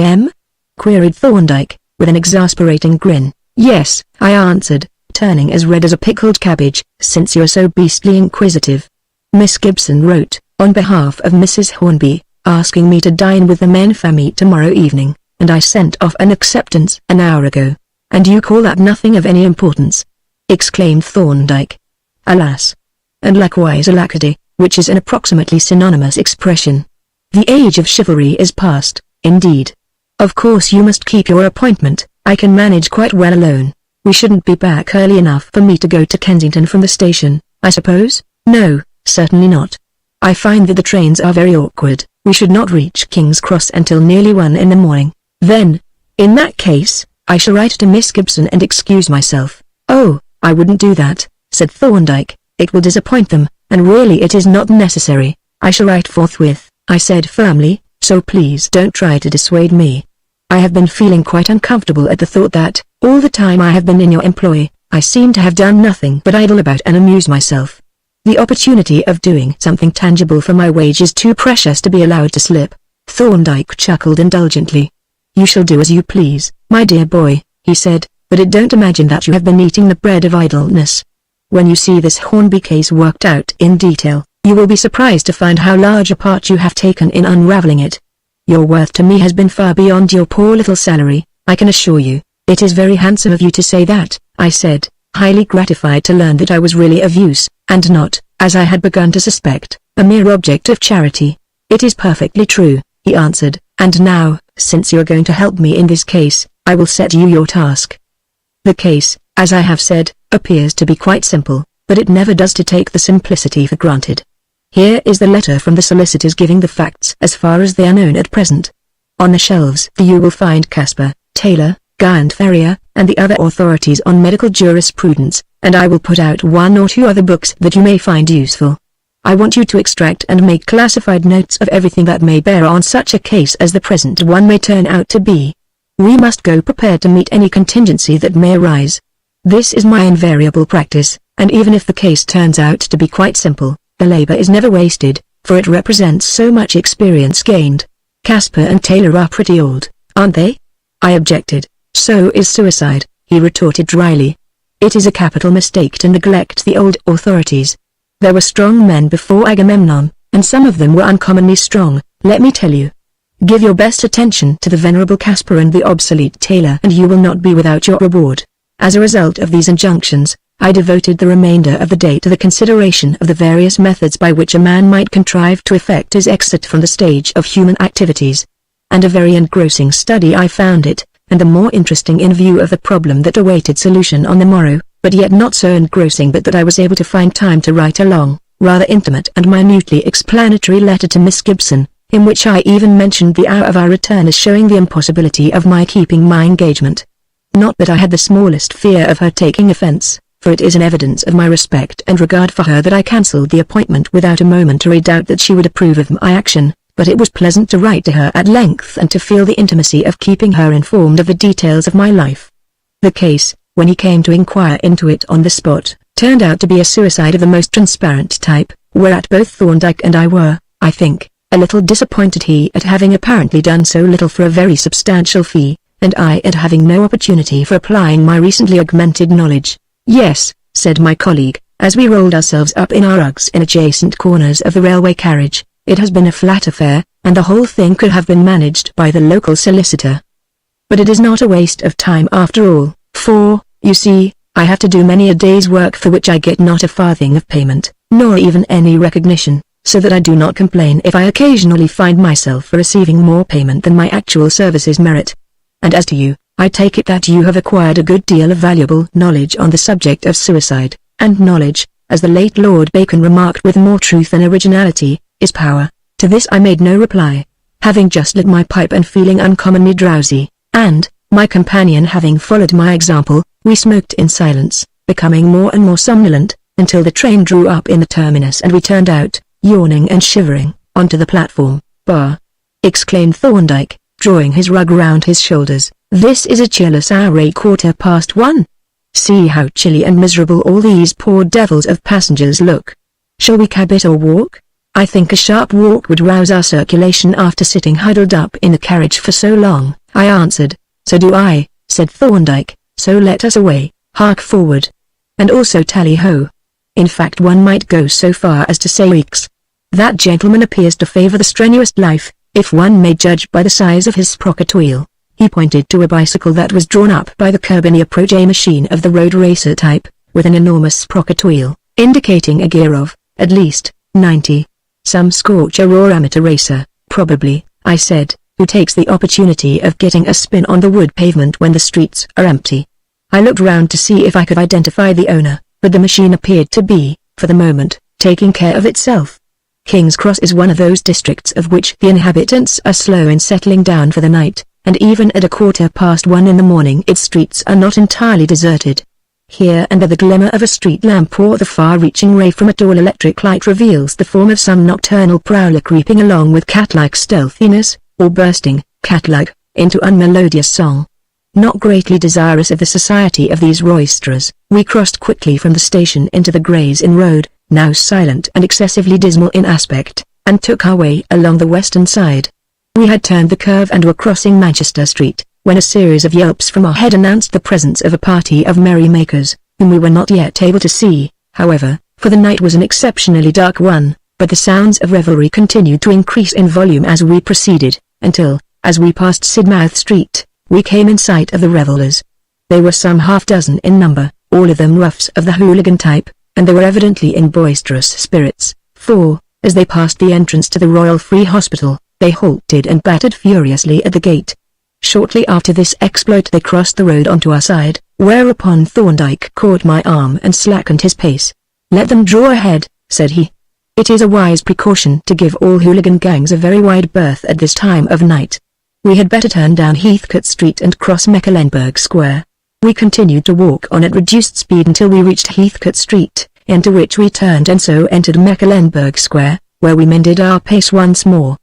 queried Thorndyke, with an exasperating grin. "Yes," I answered, turning as red as a pickled cabbage, "since you're so beastly inquisitive. Miss Gibson wrote, on behalf of Mrs. Hornby, asking me to dine with the men-family tomorrow evening, and I sent off an acceptance an hour ago." "And you call that nothing of any importance?" exclaimed Thorndyke. "Alas! And likewise alacrity, which is an approximately synonymous expression. The age of chivalry is past, indeed. Of course you must keep your appointment. I can manage quite well alone. We shouldn't be back early enough for me to go to Kensington from the station, I suppose?" "No, certainly not. I find that the trains are very awkward. We should not reach King's Cross until nearly 1 in the morning." "Then, in that case, I shall write to Miss Gibson and excuse myself." "Oh, I wouldn't do that," said Thorndyke. "It will disappoint them, and really it is not necessary." "I shall write forthwith," I said firmly, so please don't try to dissuade me. I have been feeling quite uncomfortable at the thought that, all the time I have been in your employ, I seem to have done nothing but idle about and amuse myself. The opportunity of doing something tangible for my wage is too precious to be allowed to slip." Thorndyke chuckled indulgently. "You shall do as you please, my dear boy," he said, "but don't imagine that you have been eating the bread of idleness. When you see this Hornby case worked out in detail, you will be surprised to find how large a part you have taken in unraveling it. Your worth to me has been far beyond your poor little salary, I can assure you." "It is very handsome of you to say that," I said, highly gratified to learn that I was really of use, and not, as I had begun to suspect, a mere object of charity. "It is perfectly true," he answered, "and now, since you are going to help me in this case, I will set you your task." The case, as I have said, appears to be quite simple, but it never does to take the simplicity for granted. Here is the letter from the solicitors giving the facts as far as they are known at present. On the shelves you will find Casper, Taylor, Guy and Ferrier, and the other authorities on medical jurisprudence, and I will put out one or two other books that you may find useful. I want you to extract and make classified notes of everything that may bear on such a case as the present one may turn out to be. We must go prepared to meet any contingency that may arise. This is my invariable practice, and even if the case turns out to be quite simple, the labor is never wasted, for it represents so much experience gained. Casper and Taylor are pretty old, aren't they? I objected. "So is suicide," he retorted dryly. "It is a capital mistake to neglect the old authorities. There were strong men before Agamemnon, and some of them were uncommonly strong, let me tell you. Give your best attention to the venerable Casper and the obsolete Taylor and you will not be without your reward." As a result of these injunctions, I devoted the remainder of the day to the consideration of the various methods by which a man might contrive to effect his exit from the stage of human activities. And a very engrossing study I found it, and the more interesting in view of the problem that awaited solution on the morrow, but yet not so engrossing but that I was able to find time to write a long, rather intimate and minutely explanatory letter to Miss Gibson, in which I even mentioned the hour of our return as showing the impossibility of my keeping my engagement. Not that I had the smallest fear of her taking offense, for it is an evidence of my respect and regard for her that I cancelled the appointment without a momentary doubt that she would approve of my action, but it was pleasant to write to her at length and to feel the intimacy of keeping her informed of the details of my life. The case, when he came to inquire into it on the spot, turned out to be a suicide of the most transparent type, whereat both Thorndyke and I were, I think, a little disappointed, he at having apparently done so little for a very substantial fee, and I at having no opportunity for applying my recently augmented knowledge. "Yes," said my colleague, as we rolled ourselves up in our rugs in adjacent corners of the railway carriage, "it has been a flat affair, and the whole thing could have been managed by the local solicitor. But it is not a waste of time after all, for, you see, I have to do many a day's work for which I get not a farthing of payment, nor even any recognition, so that I do not complain if I occasionally find myself receiving more payment than my actual services merit. And as to you, I take it that you have acquired a good deal of valuable knowledge on the subject of suicide, and knowledge, as the late Lord Bacon remarked with more truth than originality, is power." To this I made no reply, having just lit my pipe and feeling uncommonly drowsy, and, my companion having followed my example, we smoked in silence, becoming more and more somnolent, until the train drew up in the terminus and we turned out, yawning and shivering, onto the platform. "Bah!" exclaimed Thorndyke, drawing his rug round his shoulders, "this is a cheerless hour, 1:15. See how chilly and miserable all these poor devils of passengers look. Shall we cab it or walk?" "I think a sharp walk would rouse our circulation after sitting huddled up in the carriage for so long," I answered. "So do I," said Thorndyke, "so let us away, hark forward. And also tally-ho. In fact one might go so far as to say weeks. That gentleman appears to favour the strenuous life, if one may judge by the size of his sprocket wheel." He pointed to a bicycle that was drawn up by the curb in the approach, a machine of the road racer type, with an enormous sprocket wheel, indicating a gear of, at least, 90. "Some scorcher or amateur racer, probably," I said, "who takes the opportunity of getting a spin on the wood pavement when the streets are empty." I looked round to see if I could identify the owner, but the machine appeared to be, for the moment, taking care of itself. King's Cross is one of those districts of which the inhabitants are slow in settling down for the night, and even at 1:15 in the morning its streets are not entirely deserted. Here and there the glimmer of a street lamp or the far-reaching ray from a tall electric light reveals the form of some nocturnal prowler creeping along with cat-like stealthiness, or bursting, cat-like, into unmelodious song. Not greatly desirous of the society of these roisterers, we crossed quickly from the station into the Gray's Inn Road, now silent and excessively dismal in aspect, and took our way along the western side. We had turned the curve and were crossing Manchester Street, when a series of yelps from ahead announced the presence of a party of merrymakers, whom we were not yet able to see, however, for the night was an exceptionally dark one, but the sounds of revelry continued to increase in volume as we proceeded, until, as we passed Sidmouth Street, we came in sight of the revellers. They were some half-dozen in number, all of them roughs of the hooligan type, and they were evidently in boisterous spirits, for, as they passed the entrance to the Royal Free Hospital, they halted and battered furiously at the gate. Shortly after this exploit they crossed the road onto our side, whereupon Thorndyke caught my arm and slackened his pace. "Let them draw ahead," said he. "It is a wise precaution to give all hooligan gangs a very wide berth at this time of night. We had better turn down Heathcote Street and cross MagneonBooks Square." We continued to walk on at reduced speed until we reached Heathcote Street, into which we turned and so entered MagneonBooks Square, where we mended our pace once more.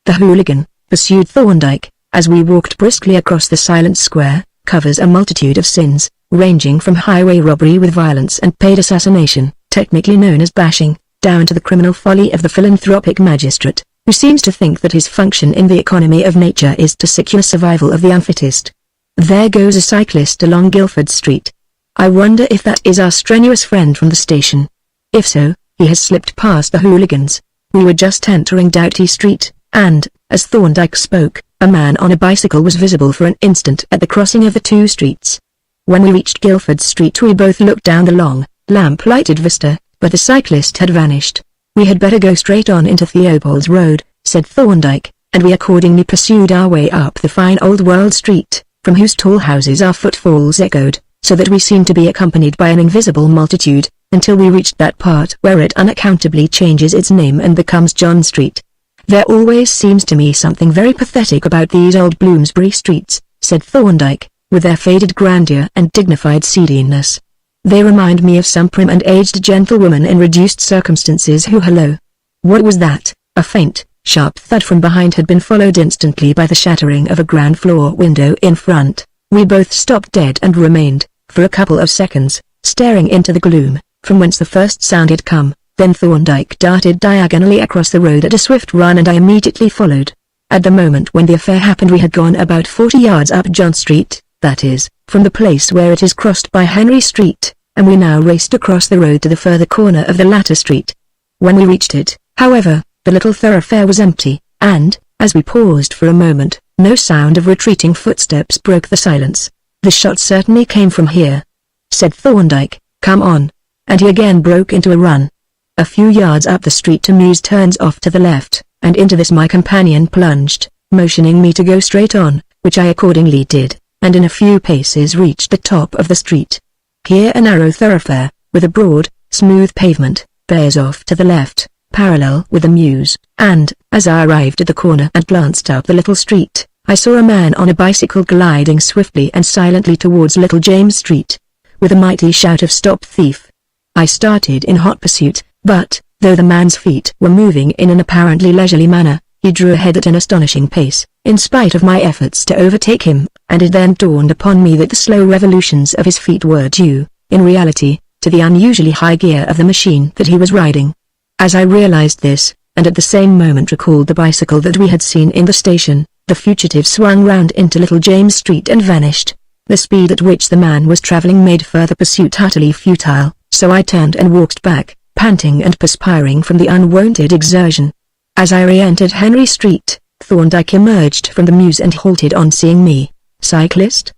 "The hooligan," pursued Thorndyke, as we walked briskly across the silent square, "covers a multitude of sins, ranging from highway robbery with violence and paid assassination, technically known as bashing, down to the criminal folly of the philanthropic magistrate, who seems to think that his function in the economy of nature is to secure survival of the unfittest. There goes a cyclist along Guildford Street. I wonder if that is our strenuous friend from the station. If so, he has slipped past the hooligans." We were just entering Doughty Street, and, as Thorndyke spoke, a man on a bicycle was visible for an instant at the crossing of the two streets. When we reached Guildford Street we both looked down the long, lamp-lighted vista, but the cyclist had vanished. "We had better go straight on into Theobald's Road," said Thorndyke, and we accordingly pursued our way up the fine old-world street, from whose tall houses our footfalls echoed, so that we seemed to be accompanied by an invisible multitude, until we reached that part where it unaccountably changes its name and becomes John Street. "There always seems to me something very pathetic about these old Bloomsbury streets," said Thorndyke, "with their faded grandeur and dignified seediness. They remind me of some prim and aged gentlewoman in reduced circumstances who hello." What was that? A faint, sharp thud from behind had been followed instantly by the shattering of a ground floor window in front. We both stopped dead and remained, for a couple of seconds, staring into the gloom, from whence the first sound had come. Then Thorndyke darted diagonally across the road at a swift run and I immediately followed. At the moment when the affair happened we had gone about 40 yards up John Street, that is, from the place where it is crossed by Henry Street, and we now raced across the road to the further corner of the latter street. When we reached it, however, the little thoroughfare was empty, and, as we paused for a moment, no sound of retreating footsteps broke the silence. "The shot certainly came from here," said Thorndyke. "Come on." And he again broke into a run. A few yards up the street a mews turns off to the left, and into this my companion plunged, motioning me to go straight on, which I accordingly did, and in a few paces reached the top of the street. Here a narrow thoroughfare, with a broad, smooth pavement, bears off to the left, parallel with the mews, and, as I arrived at the corner and glanced up the little street, I saw a man on a bicycle gliding swiftly and silently towards Little James Street. With a mighty shout of "Stop thief!" I started in hot pursuit, but, though the man's feet were moving in an apparently leisurely manner, he drew ahead at an astonishing pace, in spite of my efforts to overtake him, and it then dawned upon me that the slow revolutions of his feet were due, in reality, to the unusually high gear of the machine that he was riding. As I realized this, and at the same moment recalled the bicycle that we had seen in the station, the fugitive swung round into Little James Street and vanished. The speed at which the man was travelling made further pursuit utterly futile, so I turned and walked back, panting and perspiring from the unwonted exertion. As I re-entered Henry Street, Thorndyke emerged from the mews and halted on seeing me. "Cyclist?"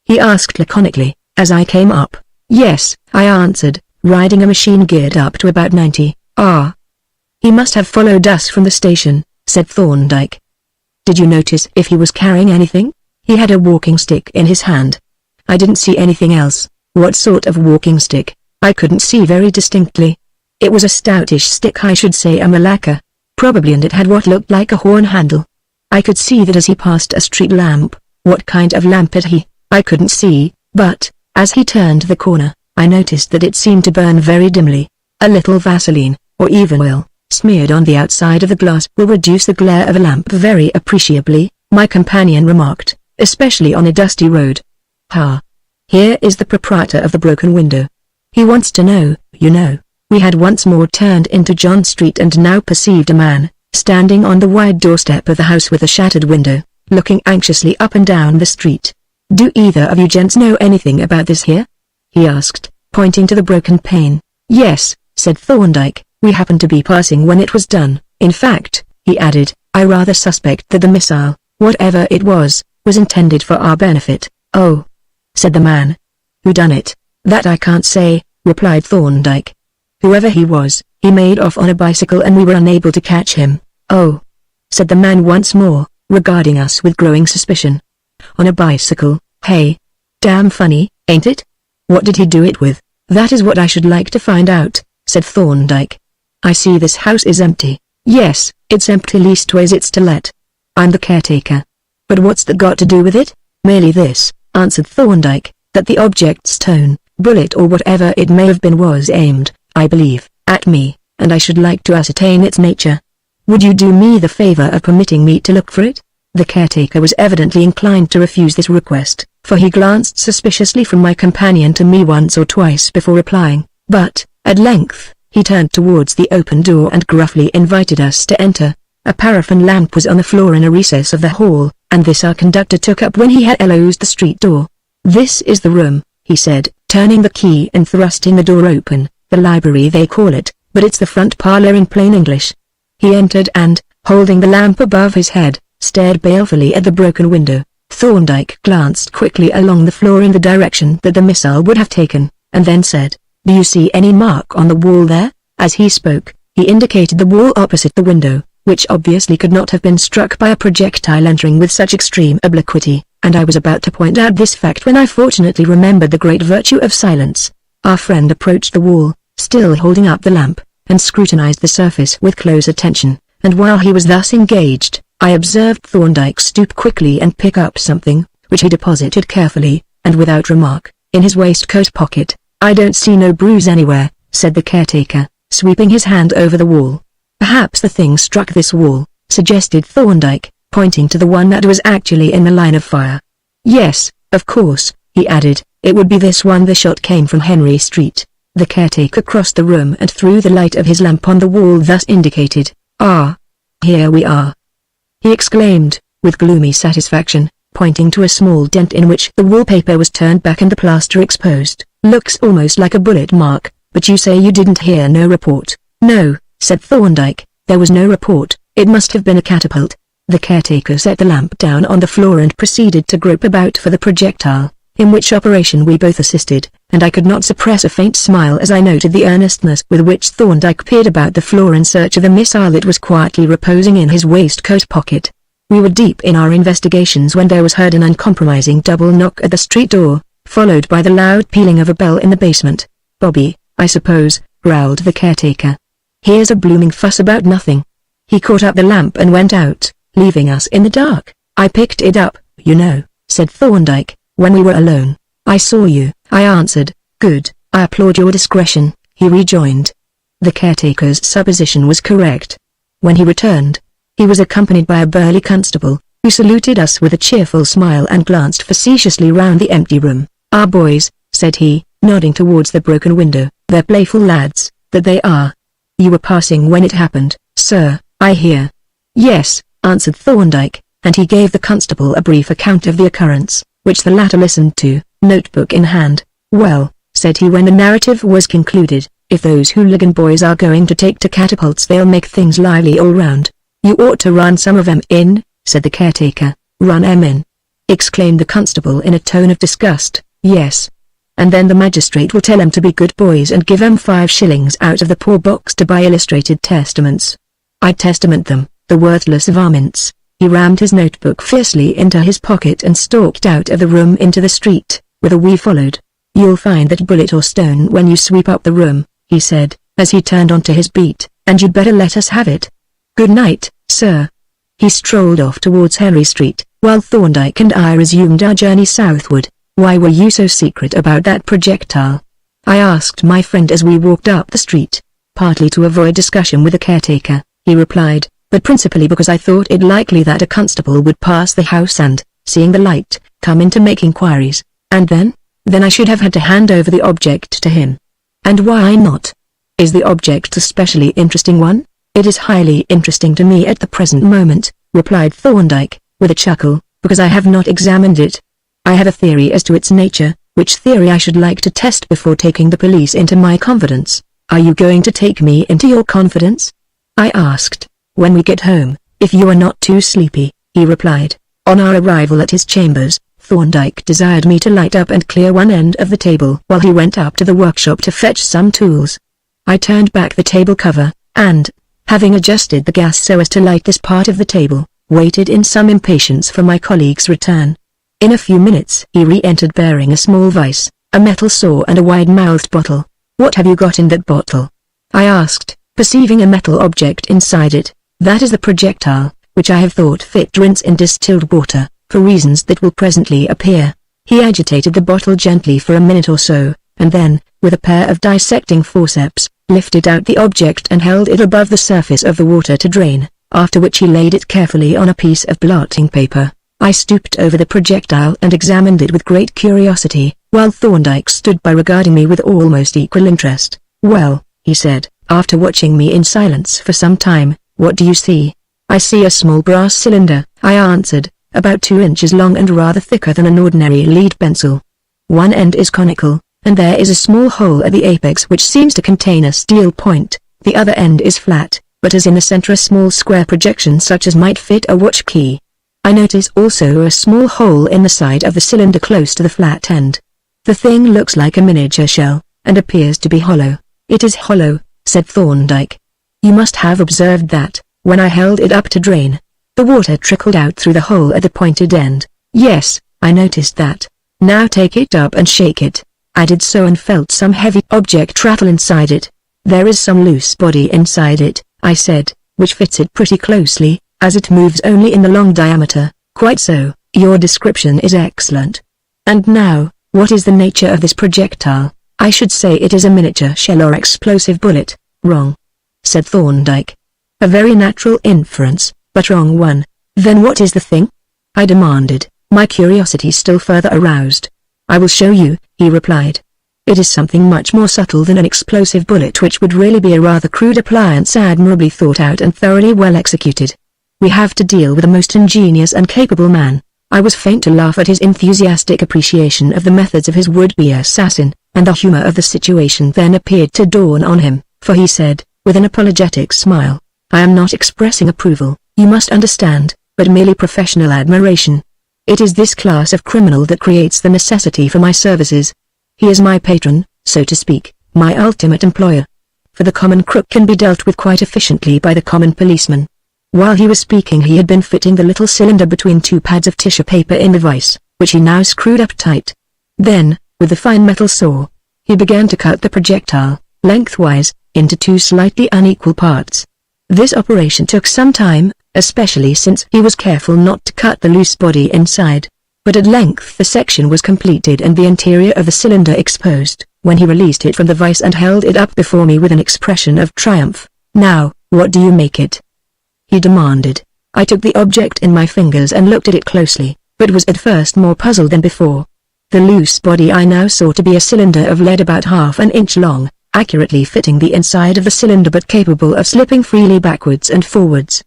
he asked laconically, as I came up. "Yes," I answered, riding a machine geared up to about 90. "Ah. He must have followed us from the station," said Thorndyke. "Did you notice if he was carrying anything?" "He had a walking stick in his hand." "I didn't see anything else." "What sort of walking stick?" "I couldn't see very distinctly. It was a stoutish stick, I should say a malacca, probably, and it had what looked like a horn handle. I could see that as he passed a street lamp." "What kind of lamp had he?" "I couldn't see, but, as he turned the corner, I noticed that it seemed to burn very dimly. A little Vaseline, or even oil, smeared on the outside of the glass will reduce the glare of a lamp very appreciably, my companion remarked, especially on a dusty road. Ha! Here is the proprietor of the broken window. He wants to know, you know. We had once more turned into John Street and now perceived a man, standing on the wide doorstep of the house with a shattered window, looking anxiously up and down the street. Do either of you gents know anything about this here? He asked, pointing to the broken pane. Yes, said Thorndyke, we happened to be passing when it was done. In fact, he added, I rather suspect that the missile, whatever it was intended for our benefit. Oh, said the man. Who done it? That I can't say, replied Thorndyke. Whoever he was, he made off on a bicycle and we were unable to catch him. Oh, said the man once more, regarding us with growing suspicion. On a bicycle, hey? Damn funny, ain't it? What did he do it with? That is what I should like to find out, said Thorndyke. I see this house is empty. Yes, it's empty, leastways it's to let. I'm the caretaker. But what's that got to do with it? Merely this, answered Thorndyke, that the object's tone, bullet or whatever it may have been was aimed, I believe, at me, and I should like to ascertain its nature. Would you do me the favor of permitting me to look for it? The caretaker was evidently inclined to refuse this request, for he glanced suspiciously from my companion to me once or twice before replying, but, at length, he turned towards the open door and gruffly invited us to enter. A paraffin lamp was on the floor in a recess of the hall, and this our conductor took up when he had closed the street door. This is the room, he said, turning the key and thrusting the door open. The library they call it, but it's the front parlor in plain English. He entered and, holding the lamp above his head, stared balefully at the broken window. Thorndyke glanced quickly along the floor in the direction that the missile would have taken, and then said, Do you see any mark on the wall there? As he spoke, he indicated the wall opposite the window, which obviously could not have been struck by a projectile entering with such extreme obliquity, and I was about to point out this fact when I fortunately remembered the great virtue of silence. Our friend approached the wall, still holding up the lamp, and scrutinized the surface with close attention, and while he was thus engaged, I observed Thorndyke stoop quickly and pick up something, which he deposited carefully, and without remark, in his waistcoat pocket. I don't see no bruise anywhere, said the caretaker, sweeping his hand over the wall. Perhaps the thing struck this wall, suggested Thorndyke, pointing to the one that was actually in the line of fire. Yes, of course, he added, it would be this one. The shot came from Henry Street. The caretaker crossed the room and threw the light of his lamp on the wall thus indicated. Ah! Here we are! He exclaimed, with gloomy satisfaction, pointing to a small dent in which the wallpaper was turned back and the plaster exposed. Looks almost like a bullet mark, but you say you didn't hear no report. No, said Thorndyke, there was no report, it must have been a catapult. The caretaker set the lamp down on the floor and proceeded to grope about for the projectile, in which operation we both assisted, and I could not suppress a faint smile as I noted the earnestness with which Thorndyke peered about the floor in search of the missile that was quietly reposing in his waistcoat pocket. We were deep in our investigations when there was heard an uncompromising double knock at the street door, followed by the loud pealing of a bell in the basement. Bobby, I suppose, growled the caretaker. Here's a blooming fuss about nothing. He caught up the lamp and went out, leaving us in the dark. I picked it up, you know, said Thorndyke, when we were alone. I saw you, I answered. Good, I applaud your discretion, he rejoined. The caretaker's supposition was correct. When he returned, he was accompanied by a burly constable, who saluted us with a cheerful smile and glanced facetiously round the empty room. Our boys, said he, nodding towards the broken window, they're playful lads, that they are. You were passing when it happened, sir, I hear. Yes, answered Thorndyke, and he gave the constable a brief account of the occurrence, which the latter listened to, notebook in hand. Well, said he when the narrative was concluded, if those hooligan boys are going to take to catapults they'll make things lively all round. You ought to run some of 'em in, said the caretaker. Run 'em in, exclaimed the constable in a tone of disgust. Yes. And then the magistrate will tell 'em to be good boys and give 'em 5 shillings out of the poor box to buy illustrated testaments. I'd testament them, the worthless varmints. He rammed his notebook fiercely into his pocket and stalked out of the room into the street, with a we followed. You'll find that bullet or stone when you sweep up the room, he said, as he turned onto his beat, and you'd better let us have it. Good night, sir. He strolled off towards Henry Street, while Thorndyke and I resumed our journey southward. Why were you so secret about that projectile? I asked my friend as we walked up the street. Partly to avoid discussion with the caretaker, he replied, but principally because I thought it likely that a constable would pass the house and, seeing the light, come in to make inquiries, and then I should have had to hand over the object to him. And why not? Is the object a specially interesting one? It is highly interesting to me at the present moment, replied Thorndyke, with a chuckle, because I have not examined it. I have a theory as to its nature, which theory I should like to test before taking the police into my confidence. Are you going to take me into your confidence? I asked. When we get home, if you are not too sleepy, he replied. On our arrival at his chambers, Thorndyke desired me to light up and clear one end of the table while he went up to the workshop to fetch some tools. I turned back the table cover, and, having adjusted the gas so as to light this part of the table, waited in some impatience for my colleague's return. In a few minutes he re-entered bearing a small vice, a metal saw and a wide-mouthed bottle. What have you got in that bottle? I asked, perceiving a metal object inside it. That is the projectile, which I have thought fit to rinse in distilled water, for reasons that will presently appear. He agitated the bottle gently for a minute or so, and then, with a pair of dissecting forceps, lifted out the object and held it above the surface of the water to drain, after which he laid it carefully on a piece of blotting paper. I stooped over the projectile and examined it with great curiosity, while Thorndyke stood by regarding me with almost equal interest. Well, he said, after watching me in silence for some time, what do you see? I see a small brass cylinder, I answered, about 2 inches long and rather thicker than an ordinary lead pencil. One end is conical, and there is a small hole at the apex which seems to contain a steel point. The other end is flat, but has in the center a small square projection such as might fit a watch key. I notice also a small hole in the side of the cylinder close to the flat end. The thing looks like a miniature shell, and appears to be hollow. It is hollow, said Thorndyke. You must have observed that, when I held it up to drain, the water trickled out through the hole at the pointed end. Yes, I noticed that. Now take it up and shake it. I did so and felt some heavy object rattle inside it. There is some loose body inside it, I said, which fits it pretty closely, as it moves only in the long diameter. Quite so, your description is excellent. And now, what is the nature of this projectile? I should say it is a miniature shell or explosive bullet. Wrong, said Thorndyke. A very natural inference, but wrong one. Then what is the thing? I demanded, my curiosity still further aroused. I will show you, he replied. It is something much more subtle than an explosive bullet, which would really be a rather crude appliance admirably thought out and thoroughly well executed. We have to deal with a most ingenious and capable man. I was faint to laugh at his enthusiastic appreciation of the methods of his would-be assassin, and the humor of the situation then appeared to dawn on him, for he said, with an apologetic smile, I am not expressing approval, you must understand, but merely professional admiration. It is this class of criminal that creates the necessity for my services. He is my patron, so to speak, my ultimate employer. For the common crook can be dealt with quite efficiently by the common policeman. While he was speaking he had been fitting the little cylinder between 2 pads of tissue paper in the vise, which he now screwed up tight. Then, with the fine metal saw, he began to cut the projectile, lengthwise, into 2 slightly unequal parts. This operation took some time, especially since he was careful not to cut the loose body inside. But at length the section was completed and the interior of the cylinder exposed, when he released it from the vise and held it up before me with an expression of triumph. Now, what do you make it? He demanded. I took the object in my fingers and looked at it closely, but was at first more puzzled than before. The loose body I now saw to be a cylinder of lead about half an inch long, accurately fitting the inside of the cylinder but capable of slipping freely backwards and forwards.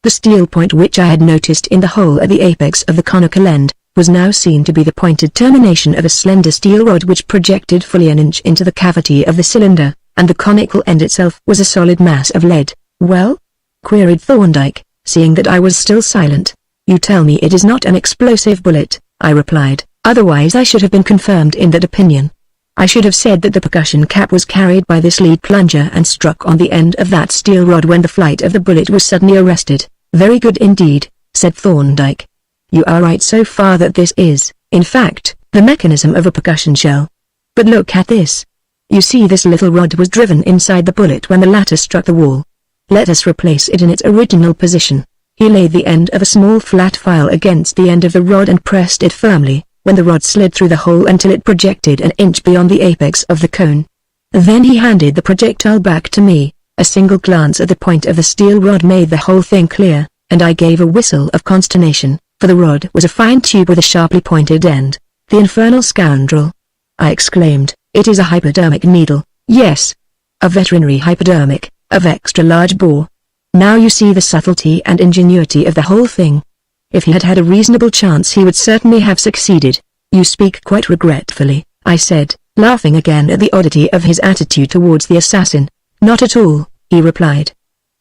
The steel point which I had noticed in the hole at the apex of the conical end, was now seen to be the pointed termination of a slender steel rod which projected fully an inch into the cavity of the cylinder, and the conical end itself was a solid mass of lead. Well? Queried Thorndyke, seeing that I was still silent. You tell me it is not an explosive bullet, I replied, otherwise I should have been confirmed in that opinion. I should have said that the percussion cap was carried by this lead plunger and struck on the end of that steel rod when the flight of the bullet was suddenly arrested. Very good indeed, said Thorndyke. You are right so far that this is, in fact, the mechanism of a percussion shell. But look at this. You see this little rod was driven inside the bullet when the latter struck the wall. Let us replace it in its original position. He laid the end of a small flat file against the end of the rod and pressed it firmly, when the rod slid through the hole until it projected an inch beyond the apex of the cone. Then he handed the projectile back to me. A single glance at the point of the steel rod made the whole thing clear, and I gave a whistle of consternation, for the rod was a fine tube with a sharply pointed end. "The infernal scoundrel!" I exclaimed. "It is a hypodermic needle." "Yes. A veterinary hypodermic, of extra large bore. Now you see the subtlety and ingenuity of the whole thing. If he had had a reasonable chance he would certainly have succeeded." "You speak quite regretfully," I said, laughing again at the oddity of his attitude towards the assassin. "Not at all," he replied.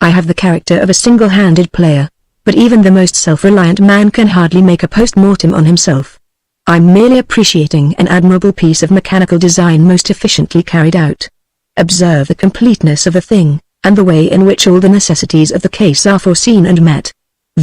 "I have the character of a single-handed player, but even the most self-reliant man can hardly make a post-mortem on himself. I'm merely appreciating an admirable piece of mechanical design most efficiently carried out. Observe the completeness of the thing, and the way in which all the necessities of the case are foreseen and met.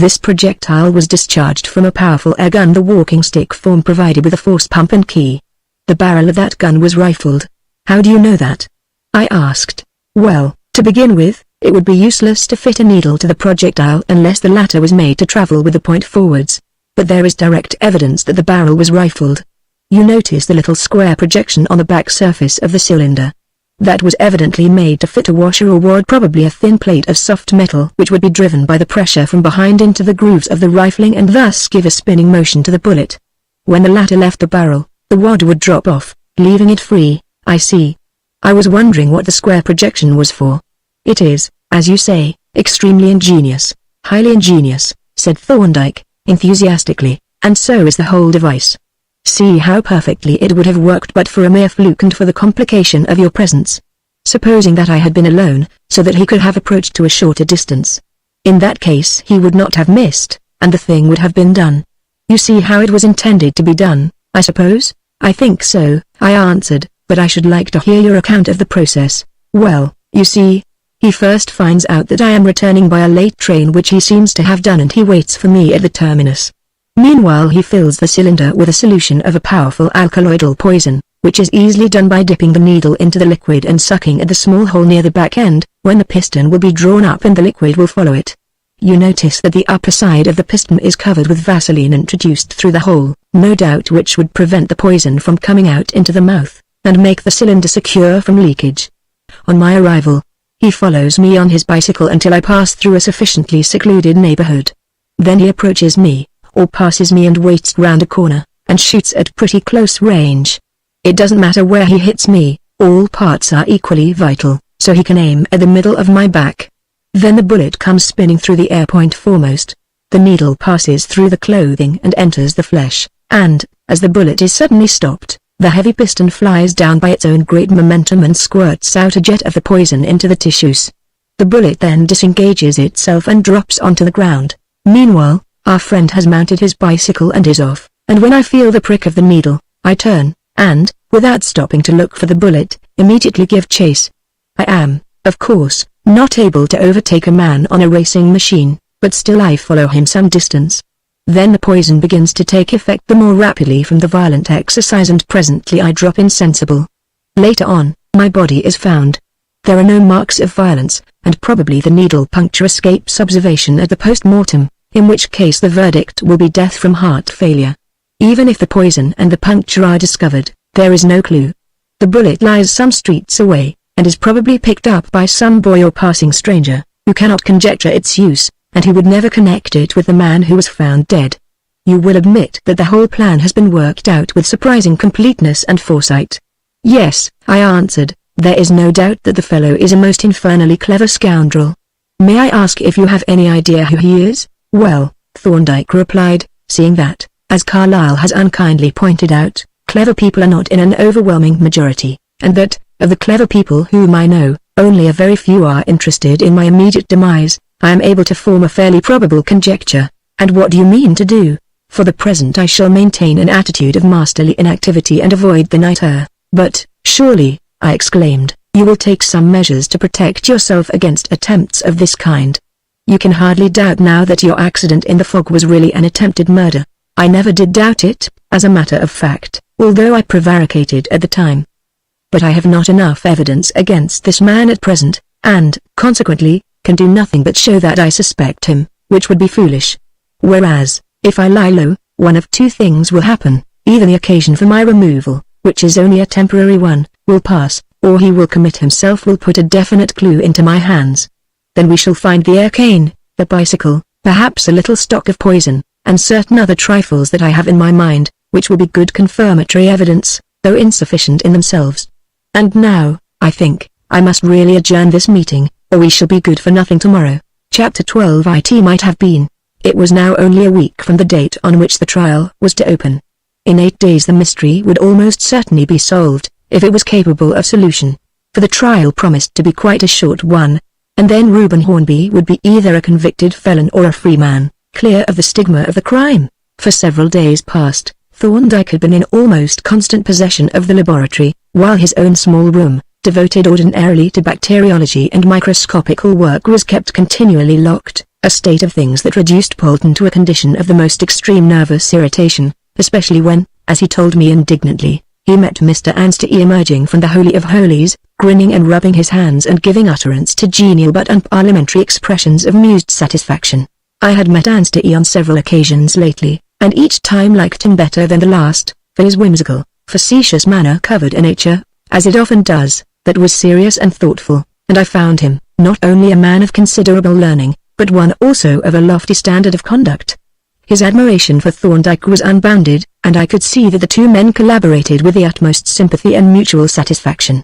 This projectile was discharged from a powerful air gun, the walking stick form provided with a force pump and key. The barrel of that gun was rifled." "How do you know that?" I asked. "Well, to begin with, it would be useless to fit a needle to the projectile unless the latter was made to travel with the point forwards. But there is direct evidence that the barrel was rifled. You notice the little square projection on the back surface of the cylinder. That was evidently made to fit a washer or wad, probably a thin plate of soft metal which would be driven by the pressure from behind into the grooves of the rifling and thus give a spinning motion to the bullet. When the latter left the barrel, the wad would drop off, leaving it free." "I see. I was wondering what the square projection was for." "It is, as you say, extremely ingenious, highly ingenious," said Thorndyke, enthusiastically, "and so is the whole device. See how perfectly it would have worked but for a mere fluke and for the complication of your presence. Supposing that I had been alone, so that he could have approached to a shorter distance. In that case he would not have missed, and the thing would have been done. You see how it was intended to be done, I suppose?" "I think so," I answered, "but I should like to hear your account of the process." "Well, you see, he first finds out that I am returning by a late train, which he seems to have done, and he waits for me at the terminus. Meanwhile he fills the cylinder with a solution of a powerful alkaloidal poison, which is easily done by dipping the needle into the liquid and sucking at the small hole near the back end, when the piston will be drawn up and the liquid will follow it. You notice that the upper side of the piston is covered with Vaseline introduced through the hole, no doubt which would prevent the poison from coming out into the mouth, and make the cylinder secure from leakage. On my arrival, he follows me on his bicycle until I pass through a sufficiently secluded neighborhood. Then he approaches me, or passes me and waits round a corner, and shoots at pretty close range. It doesn't matter where he hits me, all parts are equally vital, so he can aim at the middle of my back. Then the bullet comes spinning through the air point foremost. The needle passes through the clothing and enters the flesh, and, as the bullet is suddenly stopped, the heavy piston flies down by its own great momentum and squirts out a jet of the poison into the tissues. The bullet then disengages itself and drops onto the ground. Meanwhile, our friend has mounted his bicycle and is off, and when I feel the prick of the needle, I turn, and, without stopping to look for the bullet, immediately give chase. I am, of course, not able to overtake a man on a racing machine, but still I follow him some distance. Then the poison begins to take effect the more rapidly from the violent exercise, and presently I drop insensible. Later on, my body is found. There are no marks of violence, and probably the needle puncture escapes observation at the post-mortem, in which case the verdict will be death from heart failure. Even if the poison and the puncture are discovered, there is no clue. The bullet lies some streets away, and is probably picked up by some boy or passing stranger, who cannot conjecture its use, and who would never connect it with the man who was found dead. You will admit that the whole plan has been worked out with surprising completeness and foresight." "Yes," I answered, "there is no doubt that the fellow is a most infernally clever scoundrel. May I ask if you have any idea who he is?" "Well," Thorndyke replied, "seeing that, as Carlyle has unkindly pointed out, clever people are not in an overwhelming majority, and that, of the clever people whom I know, only a very few are interested in my immediate demise, I am able to form a fairly probable conjecture." "And what do you mean to do?" "For the present I shall maintain an attitude of masterly inactivity and avoid the night air." "But, surely," I exclaimed, "you will take some measures to protect yourself against attempts of this kind. You can hardly doubt now that your accident in the fog was really an attempted murder." "I never did doubt it, as a matter of fact, although I prevaricated at the time. But I have not enough evidence against this man at present, and, consequently, can do nothing but show that I suspect him, which would be foolish. Whereas, if I lie low, one of two things will happen. Either the occasion for my removal, which is only a temporary one, will pass, or he will commit himself will put a definite clue into my hands. Then we shall find the air cane, the bicycle, perhaps a little stock of poison, and certain other trifles that I have in my mind, which will be good confirmatory evidence, though insufficient in themselves. And now, I think, I must really adjourn this meeting, or we shall be good for nothing tomorrow. Chapter 12. It might have been. It was now only a week from the date on which the trial was to open. In 8 days the mystery would almost certainly be solved, if it was capable of solution. For the trial promised to be quite a short one, and then Reuben Hornby would be either a convicted felon or a free man, clear of the stigma of the crime. For several days past, Thorndyke had been in almost constant possession of the laboratory, while his own small room, devoted ordinarily to bacteriology and microscopical work, was kept continually locked, a state of things that reduced Polton to a condition of the most extreme nervous irritation, especially when, as he told me indignantly, he met Mr. Anstey emerging from the Holy of Holies, grinning and rubbing his hands and giving utterance to genial but unparliamentary expressions of amused satisfaction. I had met Anstey on several occasions lately, and each time liked him better than the last, for his whimsical, facetious manner covered a nature, as it often does, that was serious and thoughtful, and I found him, not only a man of considerable learning, but one also of a lofty standard of conduct. His admiration for Thorndyke was unbounded, and I could see that the two men collaborated with the utmost sympathy and mutual satisfaction.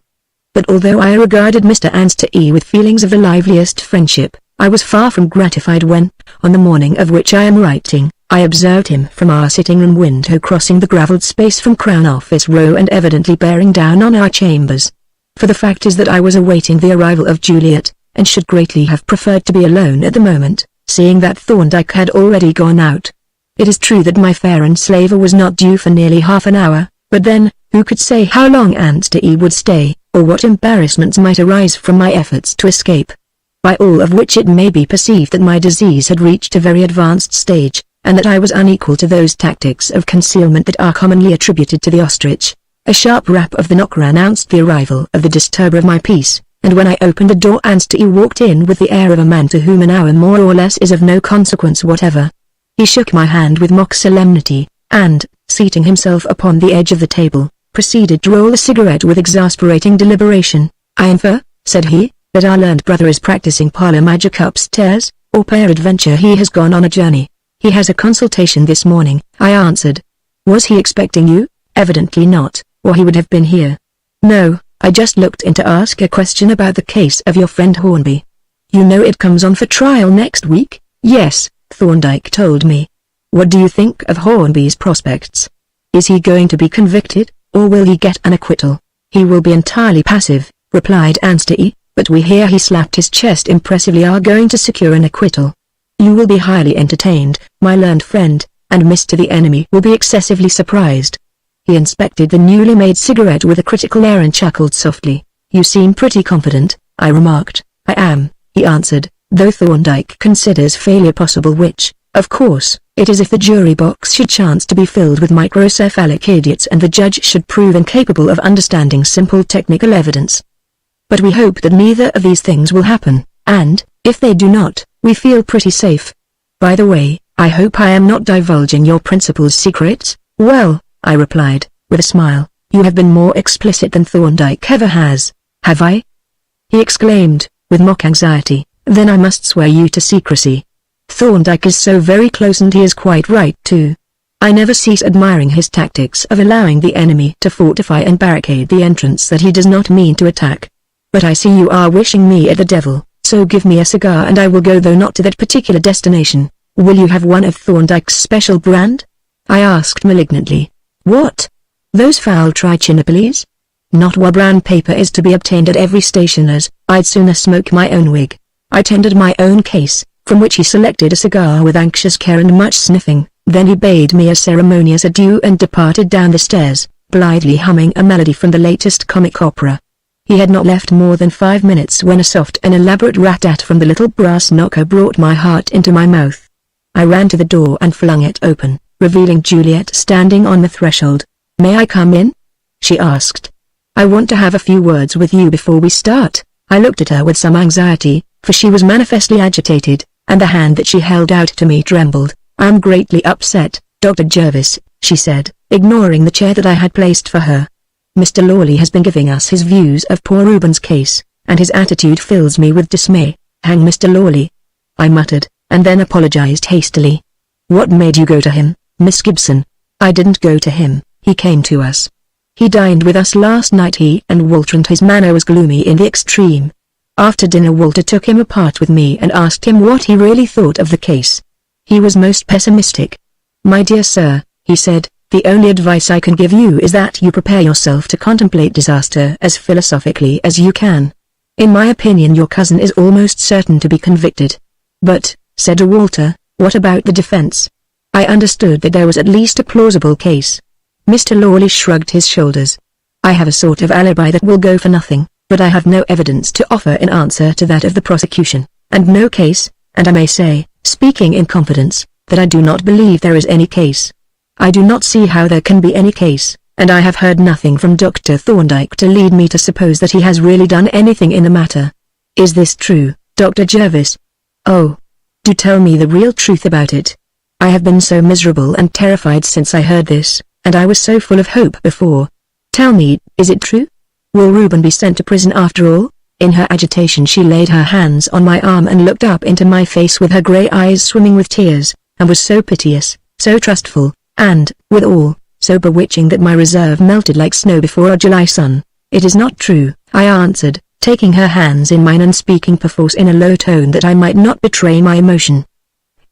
But although I regarded Mr. Anstey with feelings of the liveliest friendship, I was far from gratified when, on the morning of which I am writing, I observed him from our sitting-room window crossing the gravelled space from Crown Office Row and evidently bearing down on our chambers. For the fact is that I was awaiting the arrival of Juliet, and should greatly have preferred to be alone at the moment, seeing that Thorndyke had already gone out. It is true that my fair enslaver was not due for nearly half an hour, but then, who could say how long Anstey would stay, or what embarrassments might arise from my efforts to escape? By all of which it may be perceived that my disease had reached a very advanced stage, and that I was unequal to those tactics of concealment that are commonly attributed to the ostrich. A sharp rap of the knocker announced the arrival of the disturber of my peace, and when I opened the door Anstey walked in with the air of a man to whom an hour more or less is of no consequence whatever. He shook my hand with mock solemnity, and, seating himself upon the edge of the table, proceeded to roll a cigarette with exasperating deliberation. "I infer," said he, "that our learned brother is practicing parlour magic upstairs, or peradventure he has gone on a journey." "He has a consultation this morning," I answered. "Was he expecting you?" "Evidently not, or he would have been here." "No, I just looked in to ask a question about the case of your friend Hornby." "You know it comes on for trial next week?" "Yes, Thorndyke told me." "What do you think of Hornby's prospects? Is he going to be convicted, or will he get an acquittal?" "He will be entirely passive," replied Anstey, "but we hear," he slapped his chest impressively, "are going to secure an acquittal. You will be highly entertained, my learned friend, and Mr. the Enemy will be excessively surprised." He inspected the newly made cigarette with a critical air and chuckled softly. "You seem pretty confident," I remarked. "I am," he answered, "though Thorndyke considers failure possible, which, of course, it is if the jury box should chance to be filled with microcephalic idiots and the judge should prove incapable of understanding simple technical evidence. But we hope that neither of these things will happen, and, if they do not, we feel pretty safe. By the way, I hope I am not divulging your principal's secrets?" "Well," I replied, with a smile, "you have been more explicit than Thorndyke ever has." "Have I?" he exclaimed, with mock anxiety. "Then I must swear you to secrecy. Thorndyke is so very close, and he is quite right too. I never cease admiring his tactics of allowing the enemy to fortify and barricade the entrance that he does not mean to attack. But I see you are wishing me at the devil, so give me a cigar and I will go, though not to that particular destination." "Will you have one of Thorndyke's special brand?" I asked malignantly. "What? Those foul trichinopoles? Not while brown paper is to be obtained at every stationer's. I'd sooner smoke my own wig." I tendered my own case, from which he selected a cigar with anxious care and much sniffing. Then he bade me a ceremonious adieu and departed down the stairs, blithely humming a melody from the latest comic opera. He had not left more than 5 minutes when a soft and elaborate rat-tat from the little brass knocker brought my heart into my mouth. I ran to the door and flung it open, revealing Juliet standing on the threshold. "May I come in?" she asked. "I want to have a few words with you before we start." I looked at her with some anxiety, for she was manifestly agitated, and the hand that she held out to me trembled. "I'm greatly upset, Dr. Jervis," she said, ignoring the chair that I had placed for her. Mr. Lawley has been giving us his views of poor Reuben's case, and his attitude fills me with dismay. Hang Mr. Lawley, I muttered, and then apologized hastily. What made you go to him, Miss Gibson? I didn't go to him, he came to us. He dined with us last night, he and Walter, and his manner was gloomy in the extreme. After dinner Walter took him apart with me and asked him what he really thought of the case. He was most pessimistic. My dear sir, he said, the only advice I can give you is that you prepare yourself to contemplate disaster as philosophically as you can. In my opinion your cousin is almost certain to be convicted. But, said Walter, what about the defense? I understood that there was at least a plausible case. Mr. Lawley shrugged his shoulders. I have a sort of alibi that will go for nothing, but I have no evidence to offer in answer to that of the prosecution, and no case, and I may say, speaking in confidence, that I do not believe there is any case. I do not see how there can be any case, and I have heard nothing from Dr. Thorndyke to lead me to suppose that he has really done anything in the matter. Is this true, Dr. Jervis? Oh, do tell me the real truth about it. I have been so miserable and terrified since I heard this, and I was so full of hope before. Tell me, is it true? Will Reuben be sent to prison after all? In her agitation she laid her hands on my arm and looked up into my face with her grey eyes swimming with tears, and was so piteous, so trustful, and, withal, so bewitching that my reserve melted like snow before a July sun. It is not true, I answered, taking her hands in mine and speaking perforce in a low tone that I might not betray my emotion.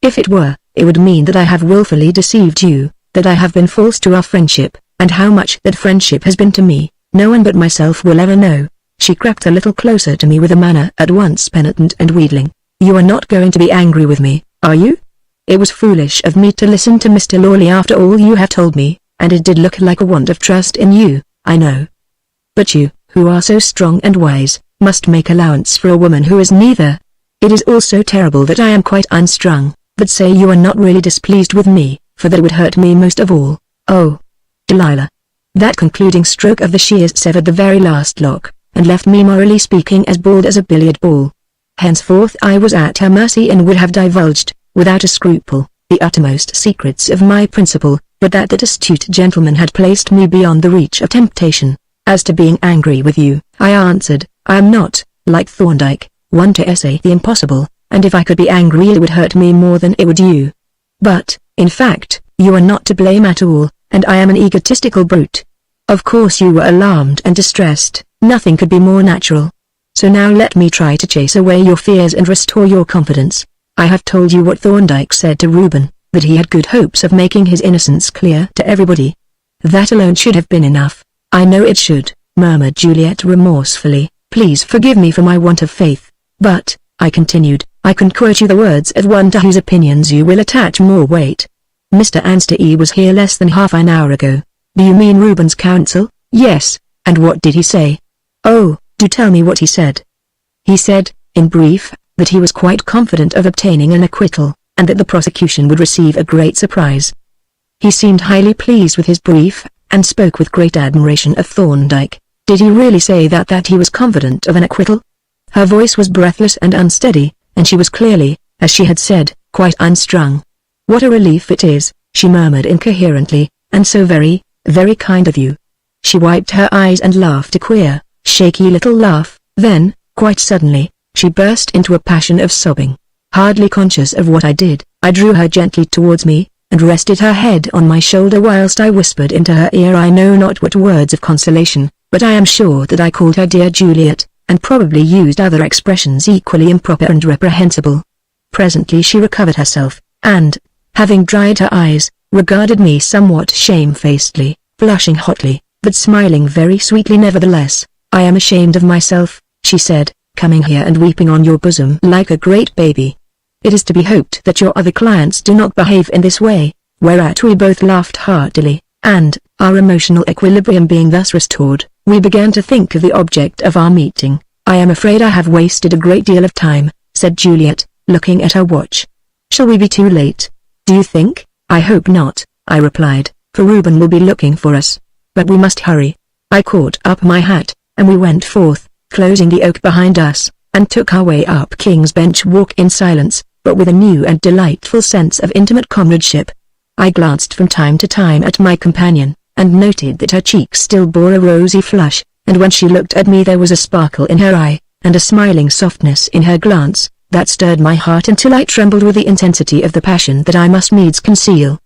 If it were, it would mean that I have willfully deceived you, that I have been false to our friendship, and how much that friendship has been to me, no one but myself will ever know. She crept a little closer to me with a manner at once penitent and wheedling. You are not going to be angry with me, are you? It was foolish of me to listen to Mr. Lawley after all you have told me, and it did look like a want of trust in you, I know. But you, who are so strong and wise, must make allowance for a woman who is neither. It is also terrible that I am quite unstrung, but say you are not really displeased with me, for that would hurt me most of all. Oh, Delilah. That concluding stroke of the shears severed the very last lock, and left me morally speaking as bald as a billiard ball. Henceforth I was at her mercy and would have divulged, without a scruple, the uttermost secrets of my principal, but that astute gentleman had placed me beyond the reach of temptation. As to being angry with you, I answered, I am not, like Thorndyke, one to essay the impossible, and if I could be angry it would hurt me more than it would you. But, in fact, you are not to blame at all, and I am an egotistical brute. Of course you were alarmed and distressed, nothing could be more natural. So now let me try to chase away your fears and restore your confidence. I have told you what Thorndyke said to Reuben, that he had good hopes of making his innocence clear to everybody. That alone should have been enough. I know it should, murmured Juliet remorsefully. Please forgive me for my want of faith. But, I continued, I can quote you the words of one to whose opinions you will attach more weight. Mr. Anstey was here less than half an hour ago. Do you mean Reuben's counsel? Yes, and what did he say? Oh, do tell me what he said. He said, in brief, that he was quite confident of obtaining an acquittal, and that the prosecution would receive a great surprise. He seemed highly pleased with his brief, and spoke with great admiration of Thorndyke. Did he really say that he was confident of an acquittal? Her voice was breathless and unsteady, and she was clearly, as she had said, quite unstrung. What a relief it is, she murmured incoherently, and so very, very kind of you. She wiped her eyes and laughed a queer, shaky little laugh, then, quite suddenly, she burst into a passion of sobbing. Hardly conscious of what I did, I drew her gently towards me, and rested her head on my shoulder whilst I whispered into her ear I know not what words of consolation, but I am sure that I called her dear Juliet, and probably used other expressions equally improper and reprehensible. Presently she recovered herself, and, having dried her eyes, regarded me somewhat shamefacedly, blushing hotly, but smiling very sweetly nevertheless. I am ashamed of myself, she said, coming here and weeping on your bosom like a great baby. It is to be hoped that your other clients do not behave in this way, whereat we both laughed heartily, and, our emotional equilibrium being thus restored, we began to think of the object of our meeting. I am afraid I have wasted a great deal of time, said Juliet, looking at her watch. Shall we be too late? Do you think? I hope not, I replied, for Reuben will be looking for us. But we must hurry. I caught up my hat, and we went forth, closing the oak behind us, and took our way up King's Bench Walk in silence, but with a new and delightful sense of intimate comradeship. I glanced from time to time at my companion, and noted that her cheeks still bore a rosy flush, and when she looked at me there was a sparkle in her eye, and a smiling softness in her glance, that stirred my heart until I trembled with the intensity of the passion that I must needs conceal.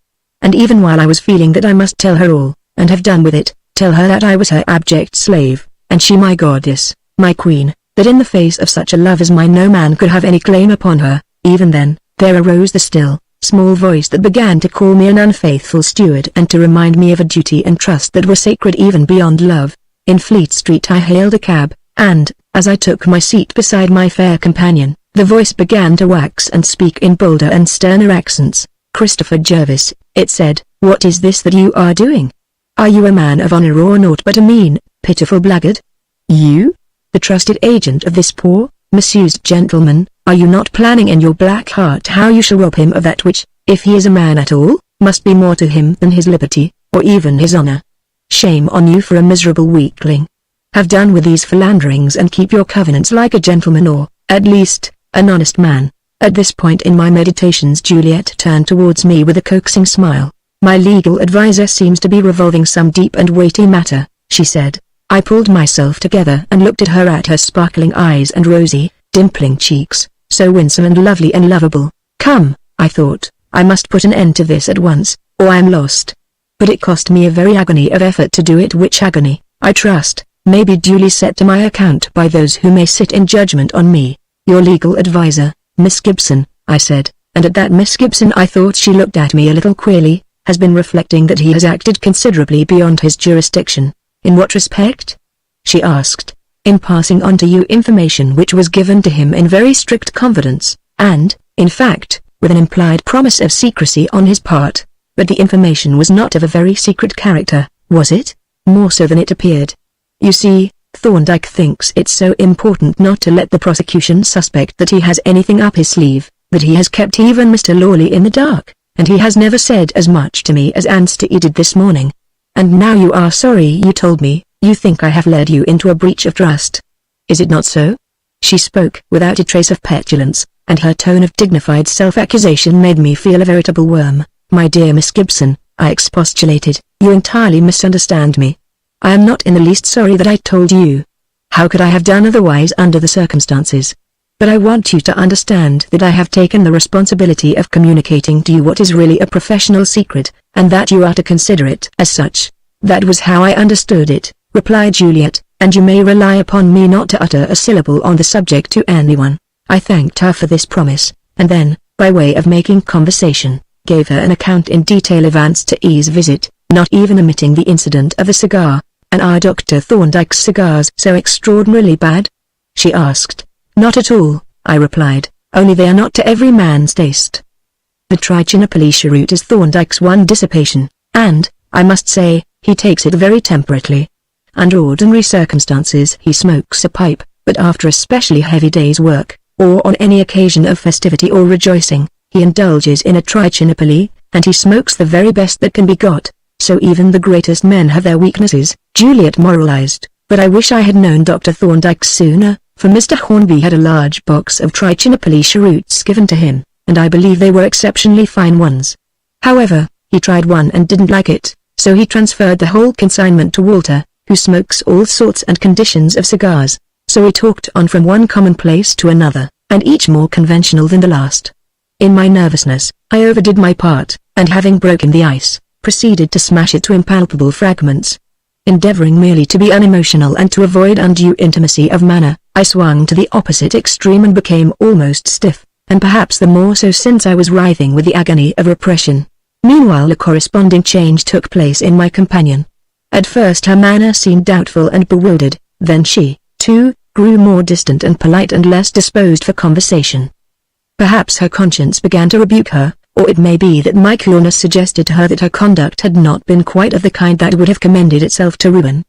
And even while I was feeling that I must tell her all, and have done with it, tell her that I was her abject slave, and she my goddess, my queen, that in the face of such a love as mine no man could have any claim upon her, even then, there arose the still, small voice that began to call me an unfaithful steward and to remind me of a duty and trust that were sacred even beyond love. In Fleet Street I hailed a cab, and, as I took my seat beside my fair companion, the voice began to wax and speak in bolder and sterner accents. "Christopher Jervis," it said, "what is this that you are doing? Are you a man of honor or naught but a mean, pitiful blackguard? You? The trusted agent of this poor, misused gentleman, are you not planning in your black heart how you shall rob him of that which, if he is a man at all, must be more to him than his liberty, or even his honor? Shame on you for a miserable weakling. Have done with these philanderings and keep your covenants like a gentleman or, at least, an honest man." At this point in my meditations Juliet turned towards me with a coaxing smile. "My legal advisor seems to be revolving some deep and weighty matter," she said. I pulled myself together and looked at her sparkling eyes and rosy, dimpling cheeks, so winsome and lovely and lovable. Come, I thought, I must put an end to this at once, or I am lost. But it cost me a very agony of effort to do it, which agony, I trust, may be duly set to my account by those who may sit in judgment on me. "Your legal advisor, Miss Gibson," I said, and at that Miss Gibson I thought she looked at me a little queerly, "has been reflecting that he has acted considerably beyond his jurisdiction." "In what respect?" she asked. "In passing on to you information which was given to him in very strict confidence, and, in fact, with an implied promise of secrecy on his part. But the information was not of a very secret character, was it? More so than it appeared. You see, Thorndyke thinks it's so important not to let the prosecution suspect that he has anything up his sleeve, that he has kept even Mr. Lawley in the dark, and he has never said as much to me as Anstey did this morning. And now you are sorry you told me, you think I have led you into a breach of trust. Is it not so?" She spoke without a trace of petulance, and her tone of dignified self-accusation made me feel a veritable worm. "My dear Miss Gibson," I expostulated, "you entirely misunderstand me. I am not in the least sorry that I told you. How could I have done otherwise under the circumstances? But I want you to understand that I have taken the responsibility of communicating to you what is really a professional secret, and that you are to consider it as such." "That was how I understood it," replied Juliet, "and you may rely upon me not to utter a syllable on the subject to anyone." I thanked her for this promise, and then, by way of making conversation, gave her an account in detail of Aunt T.'s visit, not even omitting the incident of the cigar. "And are Dr. Thorndyke's cigars so extraordinarily bad?" she asked. "Not at all," I replied, "only they are not to every man's taste. The Trichinopoly cheroot is Thorndyke's one dissipation, and, I must say, he takes it very temperately. Under ordinary circumstances he smokes a pipe, but after a specially heavy day's work, or on any occasion of festivity or rejoicing, he indulges in a Trichinopoly, and he smokes the very best that can be got. So even the greatest men have their weaknesses," Juliet moralized, "but I wish I had known Dr. Thorndyke sooner, for Mr. Hornby had a large box of Trichinopoly cheroots given to him, and I believe they were exceptionally fine ones. However, he tried one and didn't like it, so he transferred the whole consignment to Walter, who smokes all sorts and conditions of cigars. So we talked on from one commonplace to another, and each more conventional than the last. In my nervousness, I overdid my part, and having broken the ice, proceeded to smash it to impalpable fragments. Endeavoring merely to be unemotional and to avoid undue intimacy of manner, I swung to the opposite extreme and became almost stiff, and perhaps the more so since I was writhing with the agony of repression. Meanwhile a corresponding change took place in my companion. At first her manner seemed doubtful and bewildered, then she, too, grew more distant and polite and less disposed for conversation. Perhaps her conscience began to rebuke her, or it may be that my coolness suggested to her that her conduct had not been quite of the kind that would have commended itself to ruin.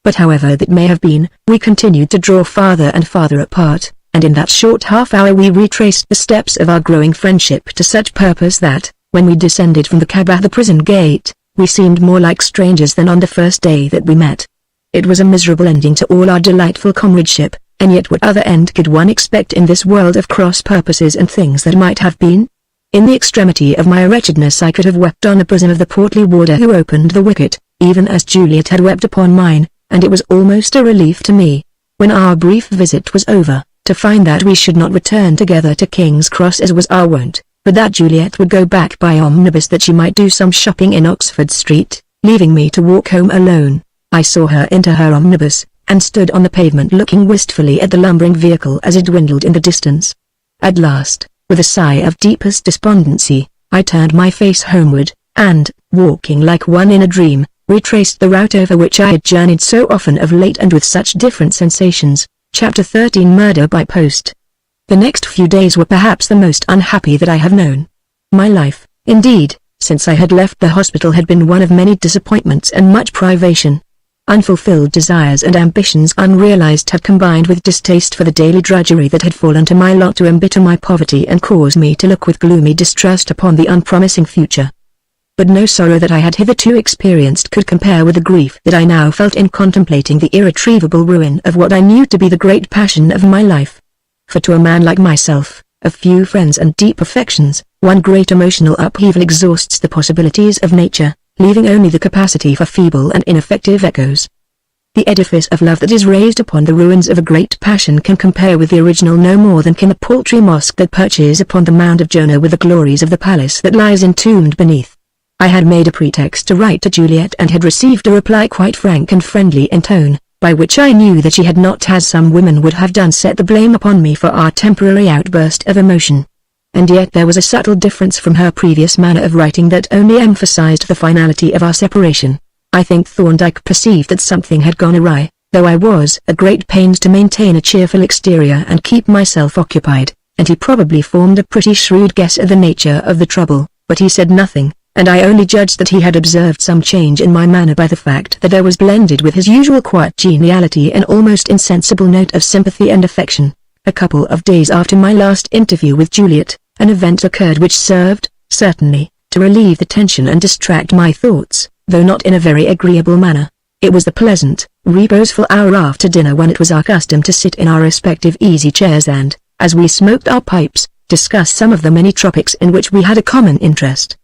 But however that may have been, we continued to draw farther and farther apart, and in that short half-hour we retraced the steps of our growing friendship to such purpose that, when we descended from the cab at the prison gate, we seemed more like strangers than on the first day that we met. It was a miserable ending to all our delightful comradeship, and yet what other end could one expect in this world of cross purposes and things that might have been? In the extremity of my wretchedness I could have wept on the bosom of the portly warder who opened the wicket, even as Juliet had wept upon mine, and it was almost a relief to me, when our brief visit was over, to find that we should not return together to King's Cross as was our wont, but that Juliet would go back by omnibus that she might do some shopping in Oxford Street, leaving me to walk home alone. I saw her enter her omnibus, and stood on the pavement looking wistfully at the lumbering vehicle as it dwindled in the distance. At last, with a sigh of deepest despondency, I turned my face homeward, and, walking like one in a dream, retraced the route over which I had journeyed so often of late and with such different sensations. Chapter 13 Murder by Post. The next few days were perhaps the most unhappy that I have known. My life, indeed, since I had left the hospital had been one of many disappointments and much privation. Unfulfilled desires and ambitions unrealized had combined with distaste for the daily drudgery that had fallen to my lot to embitter my poverty and cause me to look with gloomy distrust upon the unpromising future. But no sorrow that I had hitherto experienced could compare with the grief that I now felt in contemplating the irretrievable ruin of what I knew to be the great passion of my life. For to a man like myself, of few friends and deep affections, one great emotional upheaval exhausts the possibilities of nature, leaving only the capacity for feeble and ineffective echoes. The edifice of love that is raised upon the ruins of a great passion can compare with the original no more than can the paltry mosque that perches upon the mound of Jonah with the glories of the palace that lies entombed beneath. I had made a pretext to write to Juliet and had received a reply quite frank and friendly in tone, by which I knew that she had not, as some women would have done, set the blame upon me for our temporary outburst of emotion. And yet there was a subtle difference from her previous manner of writing that only emphasized the finality of our separation. I think Thorndyke perceived that something had gone awry, though I was at great pains to maintain a cheerful exterior and keep myself occupied, and he probably formed a pretty shrewd guess at the nature of the trouble, but he said nothing, and I only judged that he had observed some change in my manner by the fact that there was blended with his usual quiet geniality an almost insensible note of sympathy and affection. A couple of days after my last interview with Juliet, an event occurred which served, certainly, to relieve the tension and distract my thoughts, though not in a very agreeable manner. It was the pleasant, reposeful hour after dinner when it was our custom to sit in our respective easy chairs and, as we smoked our pipes, discuss some of the many topics in which we had a common interest.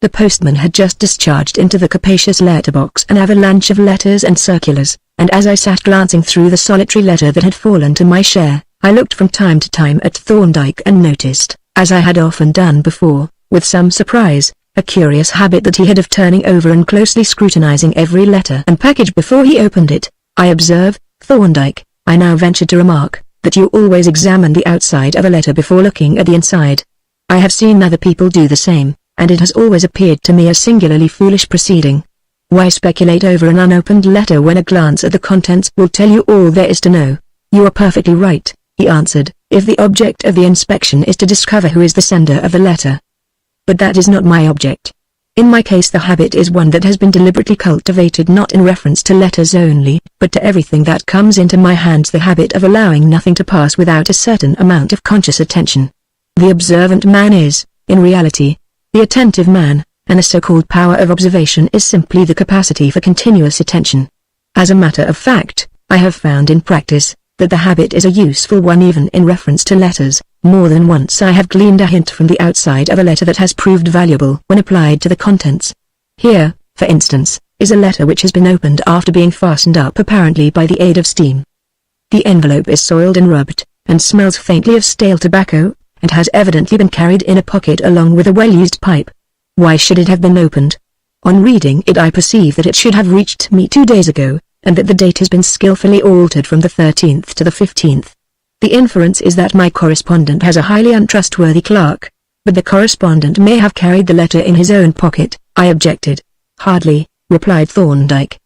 The postman had just discharged into the capacious letterbox an avalanche of letters and circulars, and as I sat glancing through the solitary letter that had fallen to my share, I looked from time to time at Thorndyke and noticed, as I had often done before, with some surprise, a curious habit that he had of turning over and closely scrutinizing every letter and package before he opened it. I observe, Thorndyke, I now ventured to remark, that you always examine the outside of a letter before looking at the inside. I have seen other people do the same, and it has always appeared to me a singularly foolish proceeding. Why speculate over an unopened letter when a glance at the contents will tell you all there is to know? You are perfectly right, he answered, if the object of the inspection is to discover who is the sender of the letter. But that is not my object. In my case the habit is one that has been deliberately cultivated not in reference to letters only, but to everything that comes into my hands, the habit of allowing nothing to pass without a certain amount of conscious attention. The observant man is, in reality, the attentive man, and the so-called power of observation is simply the capacity for continuous attention. As a matter of fact, I have found in practice, that the habit is a useful one even in reference to letters. More than once I have gleaned a hint from the outside of a letter that has proved valuable when applied to the contents. Here, for instance, is a letter which has been opened after being fastened up apparently by the aid of steam. The envelope is soiled and rubbed, and smells faintly of stale tobacco, and has evidently been carried in a pocket along with a well-used pipe. Why should it have been opened? On reading it I perceive that it should have reached me 2 days ago, and that the date has been skillfully altered from the 13th to the 15th. The inference is that my correspondent has a highly untrustworthy clerk, but the correspondent may have carried the letter in his own pocket. I objected. Hardly, replied Thorndyke.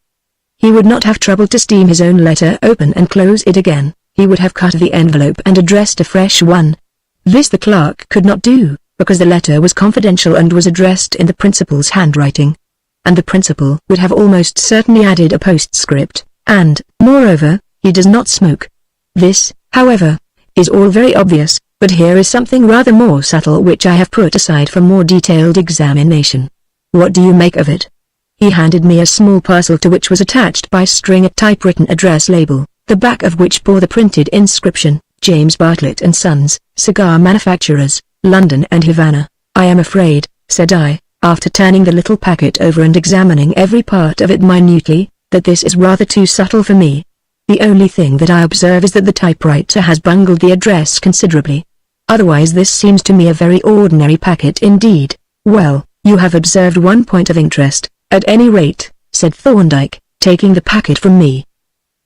He would not have troubled to steam his own letter open and close it again. He would have cut the envelope and addressed a fresh one. This the clerk could not do, because the letter was confidential and was addressed in the principal's handwriting. And the principal would have almost certainly added a postscript, and, moreover, he does not smoke. This, however, is all very obvious, but here is something rather more subtle which I have put aside for more detailed examination. What do you make of it? He handed me a small parcel to which was attached by string a typewritten address label, the back of which bore the printed inscription, James Bartlett and Sons, Cigar Manufacturers, London and Havana. I am afraid, said I, after turning the little packet over and examining every part of it minutely, that this is rather too subtle for me. The only thing that I observe is that the typewriter has bungled the address considerably. Otherwise this seems to me a very ordinary packet indeed. Well, you have observed one point of interest, at any rate, said Thorndyke, taking the packet from me.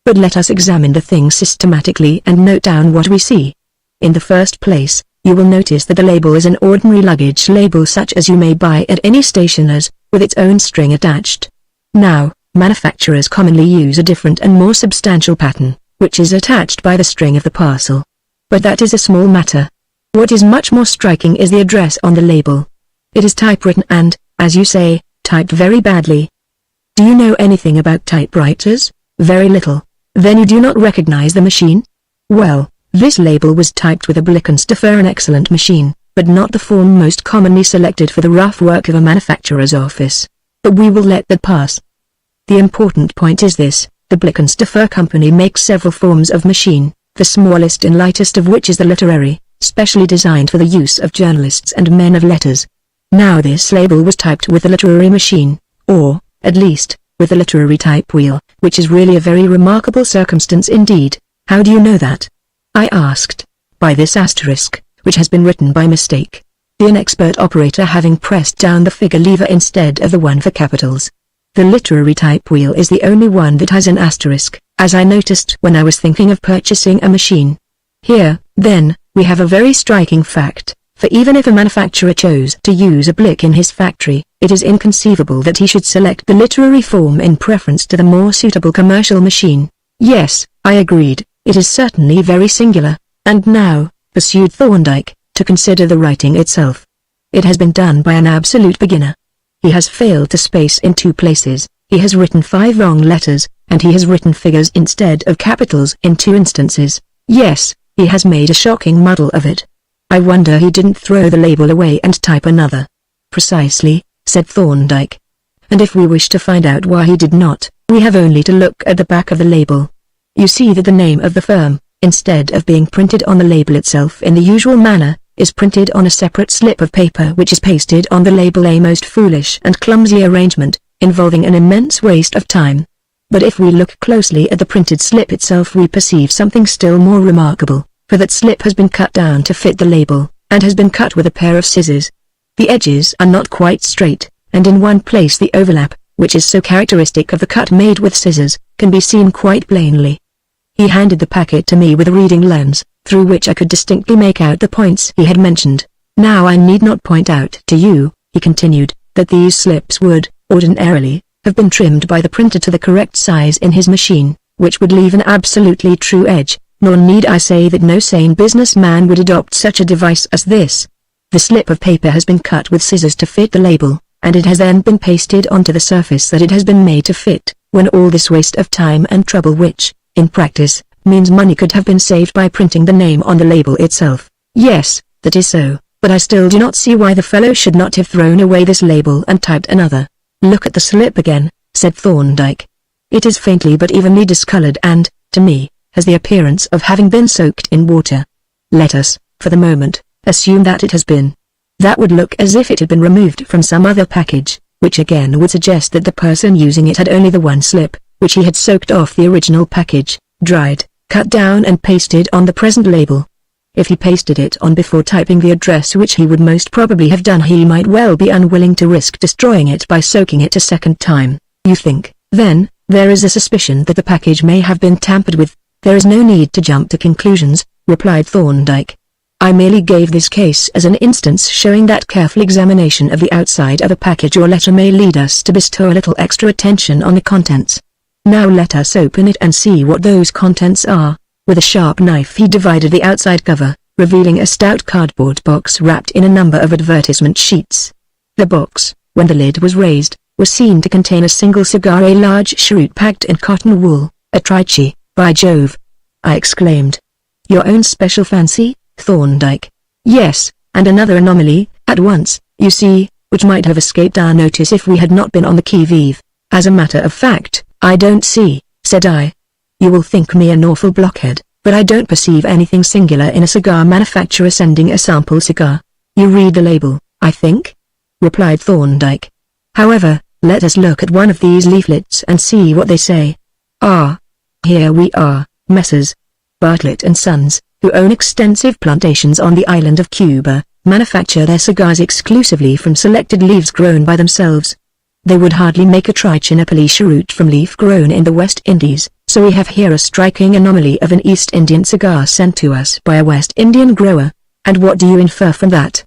But let us examine the thing systematically and note down what we see. In the first place, you will notice that the label is an ordinary luggage label such as you may buy at any stationer's, with its own string attached. Now, manufacturers commonly use a different and more substantial pattern, which is attached by the string of the parcel. But that is a small matter. What is much more striking is the address on the label. It is typewritten and, as you say, typed very badly. Do you know anything about typewriters? Very little. Then you do not recognize the machine? Well, this label was typed with a Blickensderfer, an excellent machine, but not the form most commonly selected for the rough work of a manufacturer's office. But we will let that pass. The important point is this: the Blickensderfer company makes several forms of machine, the smallest and lightest of which is the literary, specially designed for the use of journalists and men of letters. Now this label was typed with the literary machine, or, at least, with the literary type wheel, which is really a very remarkable circumstance indeed. How do you know that? I asked. By this asterisk, which has been written by mistake, the inexpert operator having pressed down the figure lever instead of the one for capitals. The literary type wheel is the only one that has an asterisk, as I noticed when I was thinking of purchasing a machine. Here, then, we have a very striking fact, for even if a manufacturer chose to use a Blick in his factory, it is inconceivable that he should select the literary form in preference to the more suitable commercial machine. Yes, I agreed, it is certainly very singular. And now, pursued Thorndyke, to consider the writing itself. It has been done by an absolute beginner. He has failed to space in 2 places, he has written 5 wrong letters, and he has written figures instead of capitals in 2 instances. Yes, he has made a shocking muddle of it. I wonder he didn't throw the label away and type another. Precisely, said Thorndyke. And if we wish to find out why he did not, we have only to look at the back of the label. You see that the name of the firm, instead of being printed on the label itself in the usual manner, is printed on a separate slip of paper which is pasted on the label, a most foolish and clumsy arrangement, involving an immense waste of time. But if we look closely at the printed slip itself we perceive something still more remarkable, for that slip has been cut down to fit the label, and has been cut with a pair of scissors. The edges are not quite straight, and in one place the overlap, which is so characteristic of the cut made with scissors, can be seen quite plainly. He handed the packet to me with a reading lens, through which I could distinctly make out the points he had mentioned. Now I need not point out to you, he continued, that these slips would, ordinarily, have been trimmed by the printer to the correct size in his machine, which would leave an absolutely true edge, nor need I say that no sane businessman would adopt such a device as this. The slip of paper has been cut with scissors to fit the label, and it has then been pasted onto the surface that it has been made to fit, when all this waste of time and trouble which, in practice, means money could have been saved by printing the name on the label itself. Yes, that is so, but I still do not see why the fellow should not have thrown away this label and typed another. Look at the slip again, said Thorndyke. It is faintly but evenly discolored and, to me, has the appearance of having been soaked in water. Let us, for the moment, assume that it has been. That would look as if it had been removed from some other package, which again would suggest that the person using it had only the one slip, which he had soaked off the original package, dried, cut down and pasted on the present label. If he pasted it on before typing the address, which he would most probably have done, he might well be unwilling to risk destroying it by soaking it a second time. You think, then, there is a suspicion that the package may have been tampered with. There is no need to jump to conclusions, replied Thorndyke. I merely gave this case as an instance showing that careful examination of the outside of a package or letter may lead us to bestow a little extra attention on the contents. Now let us open it and see what those contents are. With a sharp knife he divided the outside cover, revealing a stout cardboard box wrapped in a number of advertisement sheets. The box, when the lid was raised, was seen to contain a single cigar, a large cheroot packed in cotton wool, a Trichie. By Jove! I exclaimed. Your own special fancy, Thorndyke? Yes, and another anomaly, at once, you see, which might have escaped our notice if we had not been on the qui-vive. As a matter of fact, I don't see, said I. You will think me an awful blockhead, but I don't perceive anything singular in a cigar manufacturer sending a sample cigar. You read the label, I think," replied Thorndyke. "However, let us look at one of these leaflets and see what they say. Ah, here we are, Messrs. Bartlett and Sons, who own extensive plantations on the island of Cuba, manufacture their cigars exclusively from selected leaves grown by themselves. They would hardly make a Trichinopoly cheroot from leaf grown in the West Indies, so we have here a striking anomaly of an East Indian cigar sent to us by a West Indian grower. And what do you infer from that?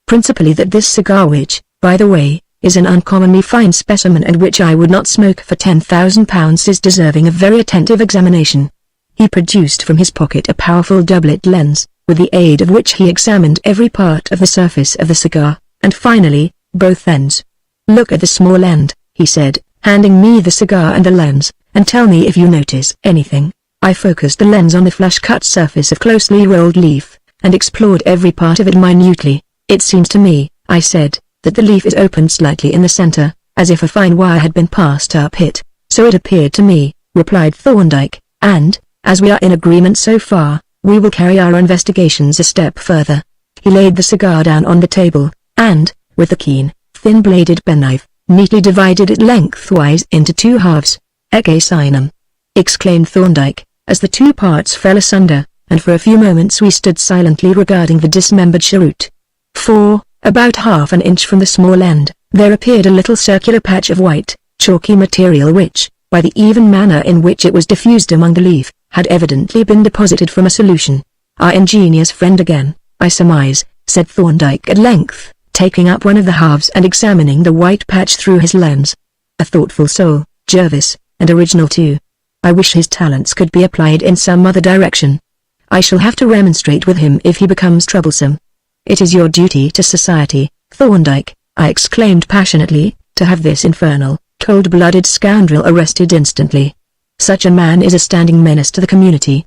Principally that this cigar, which, by the way, is an uncommonly fine specimen and which I would not smoke for £10,000, is deserving of very attentive examination." He produced from his pocket a powerful doublet lens, with the aid of which he examined every part of the surface of the cigar, and finally, both ends. "Look at the small end," he said, handing me the cigar and the lens, "and tell me if you notice anything." I focused the lens on the flush-cut surface of closely rolled leaf, and explored every part of it minutely. "It seems to me," I said, "that the leaf is opened slightly in the center, as if a fine wire had been passed up it." "So it appeared to me," replied Thorndyke, "and, as we are in agreement so far, we will carry our investigations a step further." He laid the cigar down on the table, and, with the keen, thin-bladed penknife, neatly divided it lengthwise into two halves. "Ecce sinum!" exclaimed Thorndyke, as the two parts fell asunder, and for a few moments we stood silently regarding the dismembered cheroot. For, about half an inch from the small end, there appeared a little circular patch of white, chalky material which, by the even manner in which it was diffused among the leaf, had evidently been deposited from a solution. "Our ingenious friend again, I surmise," said Thorndyke at length, taking up one of the halves and examining the white patch through his lens. "A thoughtful soul, Jervis, and original too. I wish his talents could be applied in some other direction. I shall have to remonstrate with him if he becomes troublesome." "It is your duty to society, Thorndyke," I exclaimed passionately, "to have this infernal, cold-blooded scoundrel arrested instantly. Such a man is a standing menace to the community."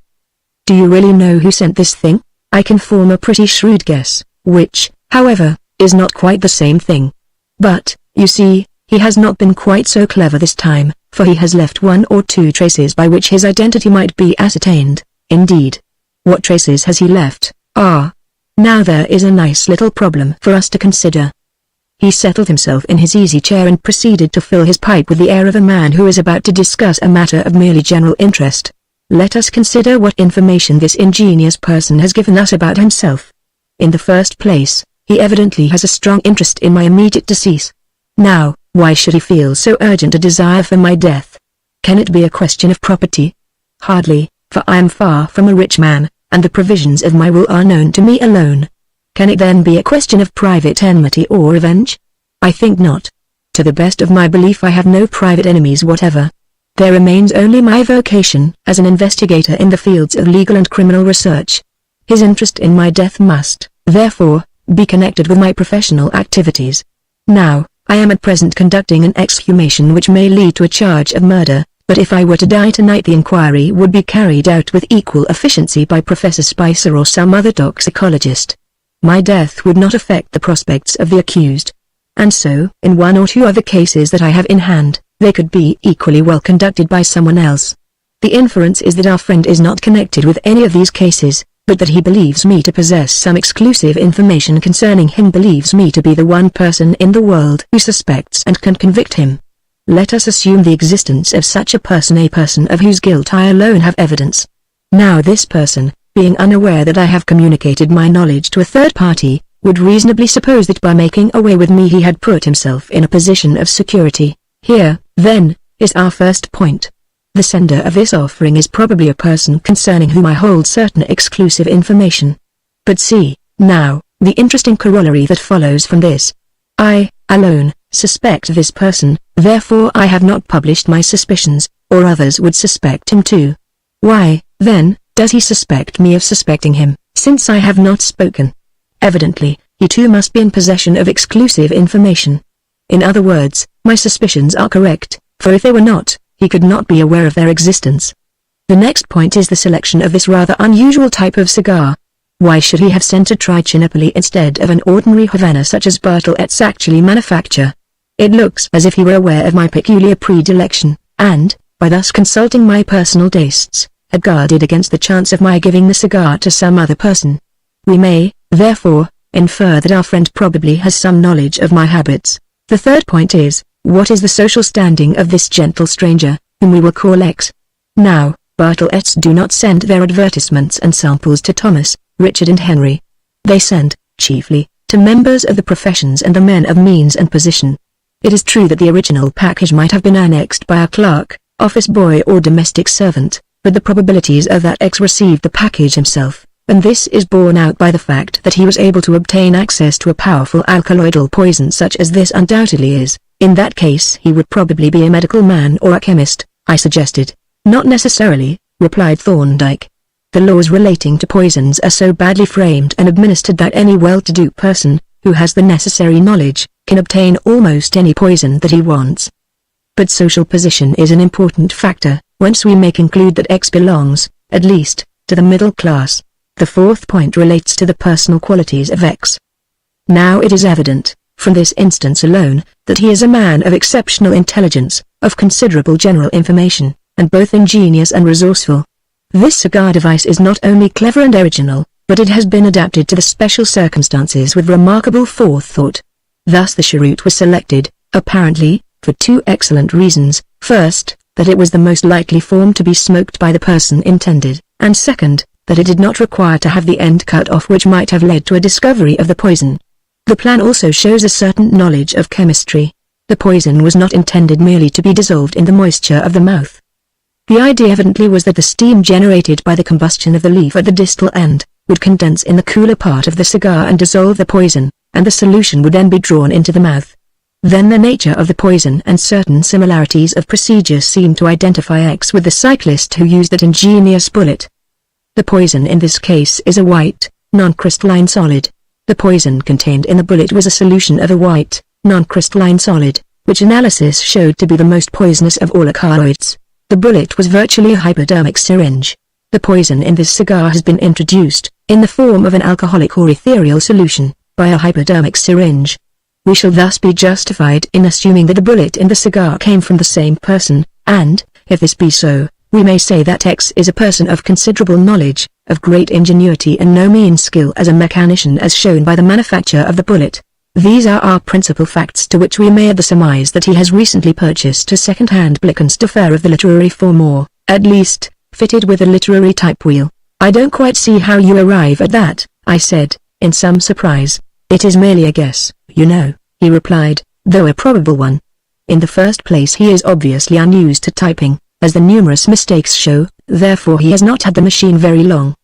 "Do you really know who sent this thing?" "I can form a pretty shrewd guess, which, however, is not quite the same thing. But, you see, he has not been quite so clever this time, for he has left one or two traces by which his identity might be ascertained." "Indeed. What traces has he left?" "Ah, now there is a nice little problem for us to consider." He settled himself in his easy chair and proceeded to fill his pipe with the air of a man who is about to discuss a matter of merely general interest. "Let us consider what information this ingenious person has given us about himself. In the first place, he evidently has a strong interest in my immediate decease. Now, why should he feel so urgent a desire for my death? Can it be a question of property? Hardly, for I am far from a rich man, and the provisions of my will are known to me alone. Can it then be a question of private enmity or revenge? I think not. To the best of my belief I have no private enemies whatever. There remains only my vocation as an investigator in the fields of legal and criminal research. His interest in my death must, therefore, be connected with my professional activities. Now, I am at present conducting an exhumation which may lead to a charge of murder, but if I were to die tonight the inquiry would be carried out with equal efficiency by Professor Spicer or some other toxicologist. My death would not affect the prospects of the accused. And so, in one or two other cases that I have in hand, they could be equally well conducted by someone else. The inference is that our friend is not connected with any of these cases, but that he believes me to possess some exclusive information concerning him, believes me to be the one person in the world who suspects and can convict him. Let us assume the existence of such a person of whose guilt I alone have evidence. Now this person, being unaware that I have communicated my knowledge to a third party, would reasonably suppose that by making away with me he had put himself in a position of security. Here, then, is our first point. The sender of this offering is probably a person concerning whom I hold certain exclusive information. But see, now, the interesting corollary that follows from this. I, alone, suspect this person, therefore I have not published my suspicions, or others would suspect him too. Why, then, does he suspect me of suspecting him, since I have not spoken? Evidently, he too must be in possession of exclusive information. In other words, my suspicions are correct, for if they were not, he could not be aware of their existence. The next point is the selection of this rather unusual type of cigar. Why should he have sent a Trichinopoly instead of an ordinary Havana such as Bartlett's actually manufacture? It looks as if he were aware of my peculiar predilection, and, by thus consulting my personal tastes, had guarded against the chance of my giving the cigar to some other person. We may, therefore, infer that our friend probably has some knowledge of my habits. The third point is, what is the social standing of this gentle stranger, whom we will call X? Now, Bartlettes do not send their advertisements and samples to Thomas, Richard and Henry. They send, chiefly, to members of the professions and the men of means and position. It is true that the original package might have been annexed by a clerk, office boy or domestic servant, but the probabilities are that X received the package himself, and this is borne out by the fact that he was able to obtain access to a powerful alkaloidal poison such as this undoubtedly is. In that case he would probably be a medical man or a chemist, I suggested. Not necessarily, replied Thorndyke. The laws relating to poisons are so badly framed and administered that any well-to-do person, who has the necessary knowledge, can obtain almost any poison that he wants. But social position is an important factor, whence we may conclude that X belongs, at least, to the middle class. The fourth point relates to the personal qualities of X. Now it is evident, from this instance alone, that he is a man of exceptional intelligence, of considerable general information, and both ingenious and resourceful. This cigar device is not only clever and original, but it has been adapted to the special circumstances with remarkable forethought. Thus the cheroot was selected, apparently, for two excellent reasons. First, that it was the most likely form to be smoked by the person intended, and second, that it did not require to have the end cut off, which might have led to a discovery of the poison. The plan also shows a certain knowledge of chemistry. The poison was not intended merely to be dissolved in the moisture of the mouth. The idea evidently was that the steam generated by the combustion of the leaf at the distal end would condense in the cooler part of the cigar and dissolve the poison, and the solution would then be drawn into the mouth. Then the nature of the poison and certain similarities of procedure seemed to identify X with the cyclist who used that ingenious bullet. The poison in this case is a white, non-crystalline solid. The poison contained in the bullet was a solution of a white, non-crystalline solid, which analysis showed to be the most poisonous of all alkaloids. The bullet was virtually a hypodermic syringe. The poison in this cigar has been introduced, in the form of an alcoholic or ethereal solution, by a hypodermic syringe. We shall thus be justified in assuming that the bullet in the cigar came from the same person, and, if this be so, we may say that X is a person of considerable knowledge, of great ingenuity and no mean skill as a mechanician, as shown by the manufacture of the bullet. These are our principal facts, to which we may add the surmise that he has recently purchased a second-hand Blickensderfer of the literary form, or, at least, fitted with a literary type wheel. I don't quite see how you arrive at that, I said, in some surprise. It is merely a guess, you know, he replied, though a probable one. In the first place, he is obviously unused to typing, as the numerous mistakes show, therefore he has not had the machine very long.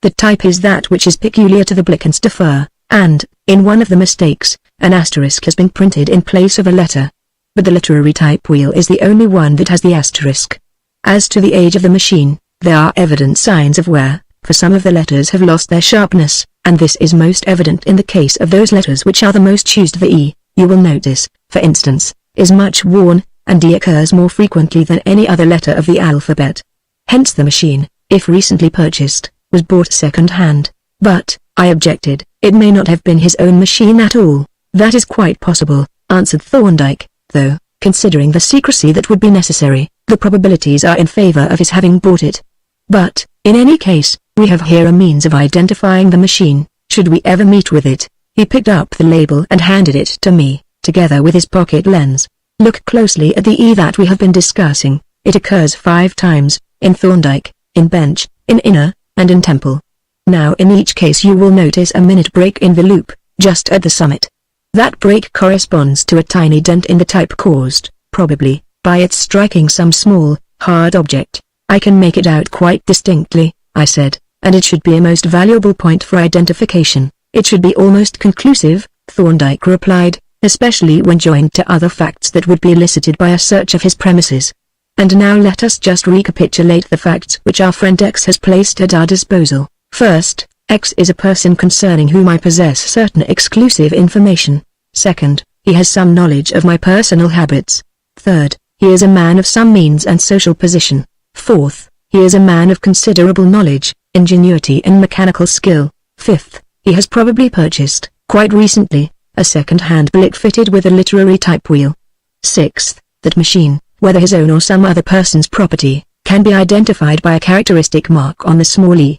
The type is that which is peculiar to the Blickensderfer, and, in one of the mistakes, an asterisk has been printed in place of a letter. But the literary type wheel is the only one that has the asterisk. As to the age of the machine, there are evident signs of wear, for some of the letters have lost their sharpness, and this is most evident in the case of those letters which are the most used. The E, you will notice, for instance, is much worn, and D occurs more frequently than any other letter of the alphabet. Hence the machine, if recently purchased, was bought second-hand. But, I objected, it may not have been his own machine at all. That is quite possible, answered Thorndyke, though, considering the secrecy that would be necessary, the probabilities are in favor of his having bought it. But, in any case, we have here a means of identifying the machine, should we ever meet with it. He picked up the label and handed it to me, together with his pocket lens. Look closely at the E that we have been discussing. It occurs 5 times, in Thorndyke, in Bench, in Inner, and in Temple. Now in each case you will notice a minute break in the loop, just at the summit. That break corresponds to a tiny dent in the type caused, probably, by its striking some small, hard object. I can make it out quite distinctly, I said, and it should be a most valuable point for identification. It should be almost conclusive, Thorndyke replied, especially when joined to other facts that would be elicited by a search of his premises. And now let us just recapitulate the facts which our friend X has placed at our disposal. First, X is a person concerning whom I possess certain exclusive information. Second, he has some knowledge of my personal habits. Third, he is a man of some means and social position. Fourth, he is a man of considerable knowledge, ingenuity and mechanical skill. Fifth, he has probably purchased, quite recently, a second-hand Blick fitted with a literary type wheel. Sixth, that machine, whether his own or some other person's property, can be identified by a characteristic mark on the small e.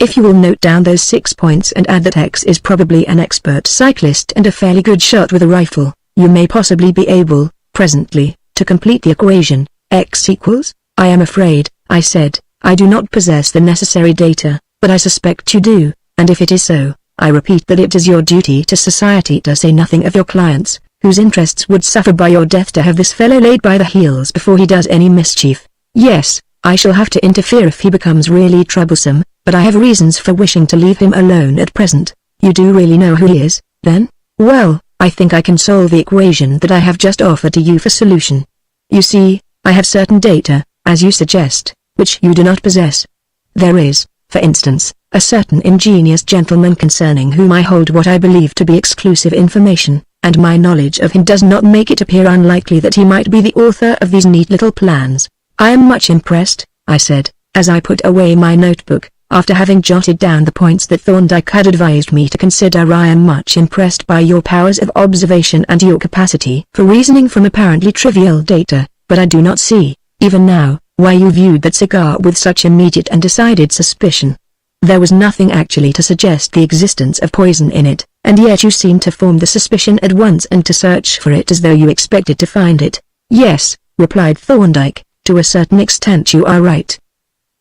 If you will note down those 6 points and add that X is probably an expert cyclist and a fairly good shot with a rifle, you may possibly be able, presently, to complete the equation. X equals? I am afraid, I said, I do not possess the necessary data, but I suspect you do, and if it is so, I repeat that it is your duty to society, to say nothing of your clients, whose interests would suffer by your death, to have this fellow laid by the heels before he does any mischief. Yes, I shall have to interfere if he becomes really troublesome, but I have reasons for wishing to leave him alone at present. You do really know who he is, then? Well, I think I can solve the equation that I have just offered to you for solution. You see, I have certain data, as you suggest, which you do not possess. There is, for instance, a certain ingenious gentleman concerning whom I hold what I believe to be exclusive information, and my knowledge of him does not make it appear unlikely that he might be the author of these neat little plans. I am much impressed, I said, as I put away my notebook, after having jotted down the points that Thorndyke had advised me to consider. I am much impressed by your powers of observation and your capacity for reasoning from apparently trivial data, but I do not see, even now, why you viewed that cigar with such immediate and decided suspicion. There was nothing actually to suggest the existence of poison in it, and yet you seemed to form the suspicion at once and to search for it as though you expected to find it. Yes, replied Thorndyke, to a certain extent you are right.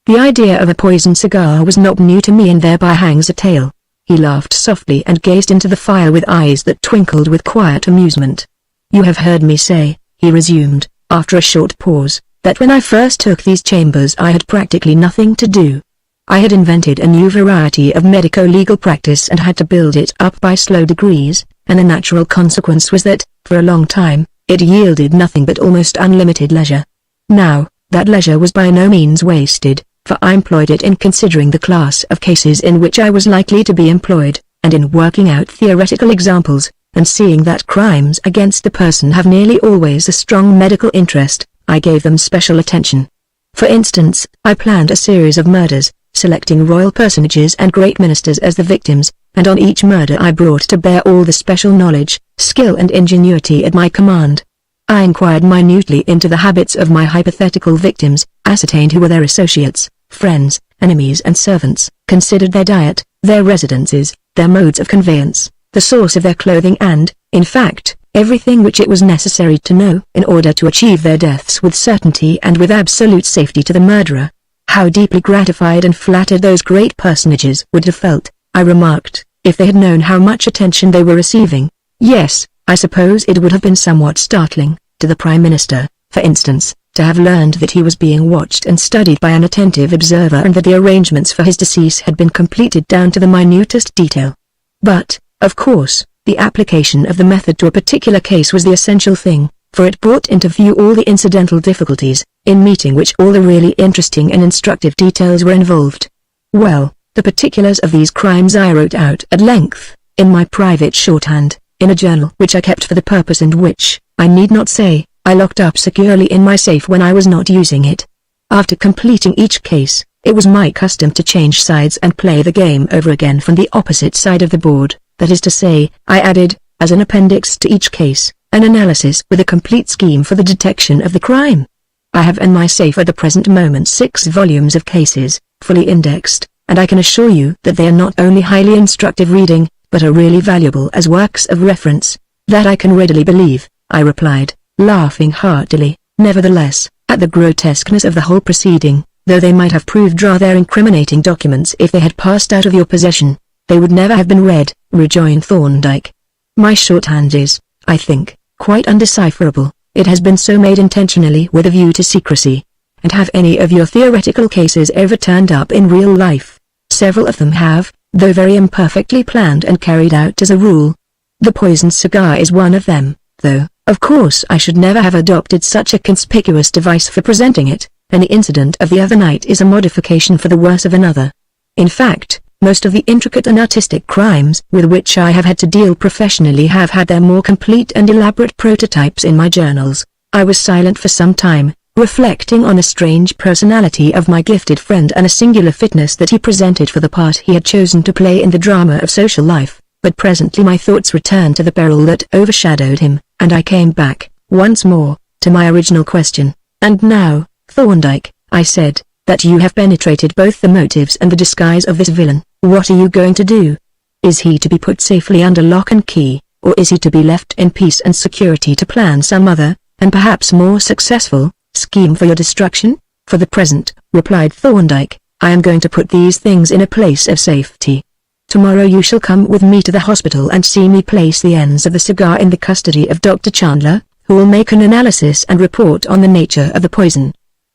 The idea of a poisoned cigar was not new to me, and thereby hangs a tale. He laughed softly and gazed into the fire with eyes that twinkled with quiet amusement. You have heard me say, he resumed, after a short pause, that when I first took these chambers I had practically nothing to do. I had invented a new variety of medico-legal practice and had to build it up by slow degrees, and the natural consequence was that, for a long time, it yielded nothing but almost unlimited leisure. Now, that leisure was by no means wasted, for I employed it in considering the class of cases in which I was likely to be employed, and in working out theoretical examples, and seeing that crimes against the person have nearly always a strong medical interest, I gave them special attention. For instance, I planned a series of murders, selecting royal personages and great ministers as the victims, and on each murder I brought to bear all the special knowledge, skill and ingenuity at my command. I inquired minutely into the habits of my hypothetical victims, ascertained who were their associates, friends, enemies and servants, considered their diet, their residences, their modes of conveyance, the source of their clothing and, in fact, everything which it was necessary to know in order to achieve their deaths with certainty and with absolute safety to the murderer. How deeply gratified and flattered those great personages would have felt, I remarked, if they had known how much attention they were receiving. Yes, I suppose it would have been somewhat startling, to the Prime Minister, for instance, to have learned that he was being watched and studied by an attentive observer and that the arrangements for his decease had been completed down to the minutest detail. But, of course, the application of the method to a particular case was the essential thing, for it brought into view all the incidental difficulties, in meeting which all the really interesting and instructive details were involved. Well, the particulars of these crimes I wrote out at length, in my private shorthand, in a journal which I kept for the purpose and which, I need not say, I locked up securely in my safe when I was not using it. After completing each case, it was my custom to change sides and play the game over again from the opposite side of the board, that is to say, I added, as an appendix to each case, an analysis with a complete scheme for the detection of the crime. I have in my safe at the present moment 6 volumes of cases, fully indexed, and I can assure you that they are not only highly instructive reading, but are really valuable as works of reference. That I can readily believe, I replied, laughing heartily. Nevertheless, at the grotesqueness of the whole proceeding, though they might have proved rather incriminating documents if they had passed out of your possession, they would never have been read, rejoined Thorndyke. My shorthand is, I think, quite undecipherable. It has been so made intentionally with a view to secrecy. And have any of your theoretical cases ever turned up in real life? Several of them have, though very imperfectly planned and carried out as a rule. The poisoned cigar is one of them, though, of course I should never have adopted such a conspicuous device for presenting it, and the incident of the other night is a modification for the worse of another. In fact, most of the intricate and artistic crimes with which I have had to deal professionally have had their more complete and elaborate prototypes in my journals. I was silent for some time, reflecting on the strange personality of my gifted friend and a singular fitness that he presented for the part he had chosen to play in the drama of social life, but presently my thoughts returned to the peril that overshadowed him, and I came back, once more, to my original question. And now, Thorndyke, I said, that you have penetrated both the motives and the disguise of this villain. What are you going to do? Is he to be put safely under lock and key, or is he to be left in peace and security to plan some other, and perhaps more successful, scheme for your destruction? For the present, replied Thorndyke, I am going to put these things in a place of safety. Tomorrow you shall come with me to the hospital and see me place the ends of the cigar in the custody of Dr. Chandler, who will make an analysis and report on the nature of the poison.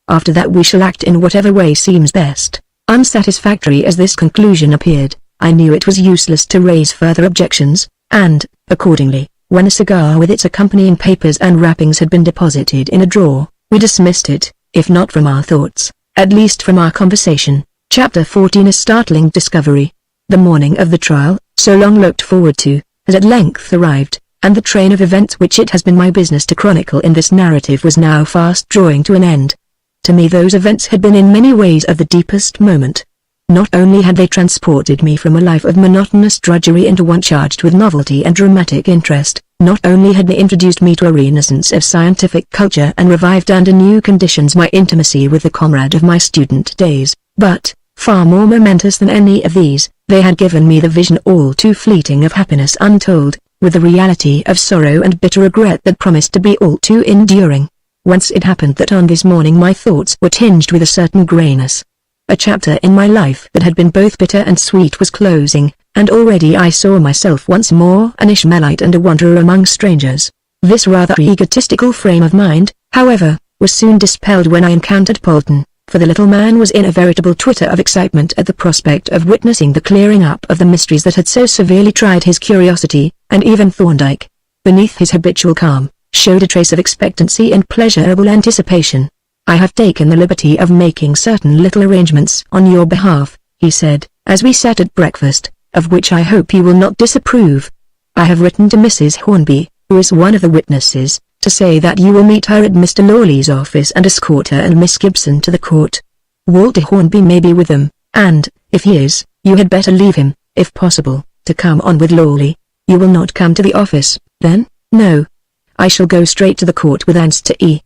After that we shall act in whatever way seems best. Unsatisfactory as this conclusion appeared, I knew it was useless to raise further objections, and, accordingly, when a cigar with its accompanying papers and wrappings had been deposited in a drawer, we dismissed it, if not from our thoughts, at least from our conversation. Chapter 14. A startling discovery. The morning of the trial, so long looked forward to, had at length arrived, and the train of events which it has been my business to chronicle in this narrative was now fast drawing to an end. To me those events had been in many ways of the deepest moment. Not only had they transported me from a life of monotonous drudgery into one charged with novelty and dramatic interest, not only had they introduced me to a renaissance of scientific culture and revived under new conditions my intimacy with the comrade of my student days, but, far more momentous than any of these, they had given me the vision all too fleeting of happiness untold, with the reality of sorrow and bitter regret that promised to be all too enduring. Whence it happened that on this morning my thoughts were tinged with a certain grayness. A chapter in my life that had been both bitter and sweet was closing, and already I saw myself once more an Ishmaelite and a wanderer among strangers. This rather egotistical frame of mind, however, was soon dispelled when I encountered Polton, for the little man was in a veritable twitter of excitement at the prospect of witnessing the clearing up of the mysteries that had so severely tried his curiosity, and even Thorndyke, beneath his habitual calm, showed a trace of expectancy and pleasurable anticipation. I have taken the liberty of making certain little arrangements on your behalf, he said, as we sat at breakfast, of which I hope you will not disapprove. I have written to Mrs. Hornby, who is one of the witnesses, to say that you will meet her at Mr. Lawley's office and escort her and Miss Gibson to the court. Walter Hornby may be with them, and, if he is, you had better leave him, if possible, to come on with Lawley. You will not come to the office, then? No. I shall go straight to the court with Answer E.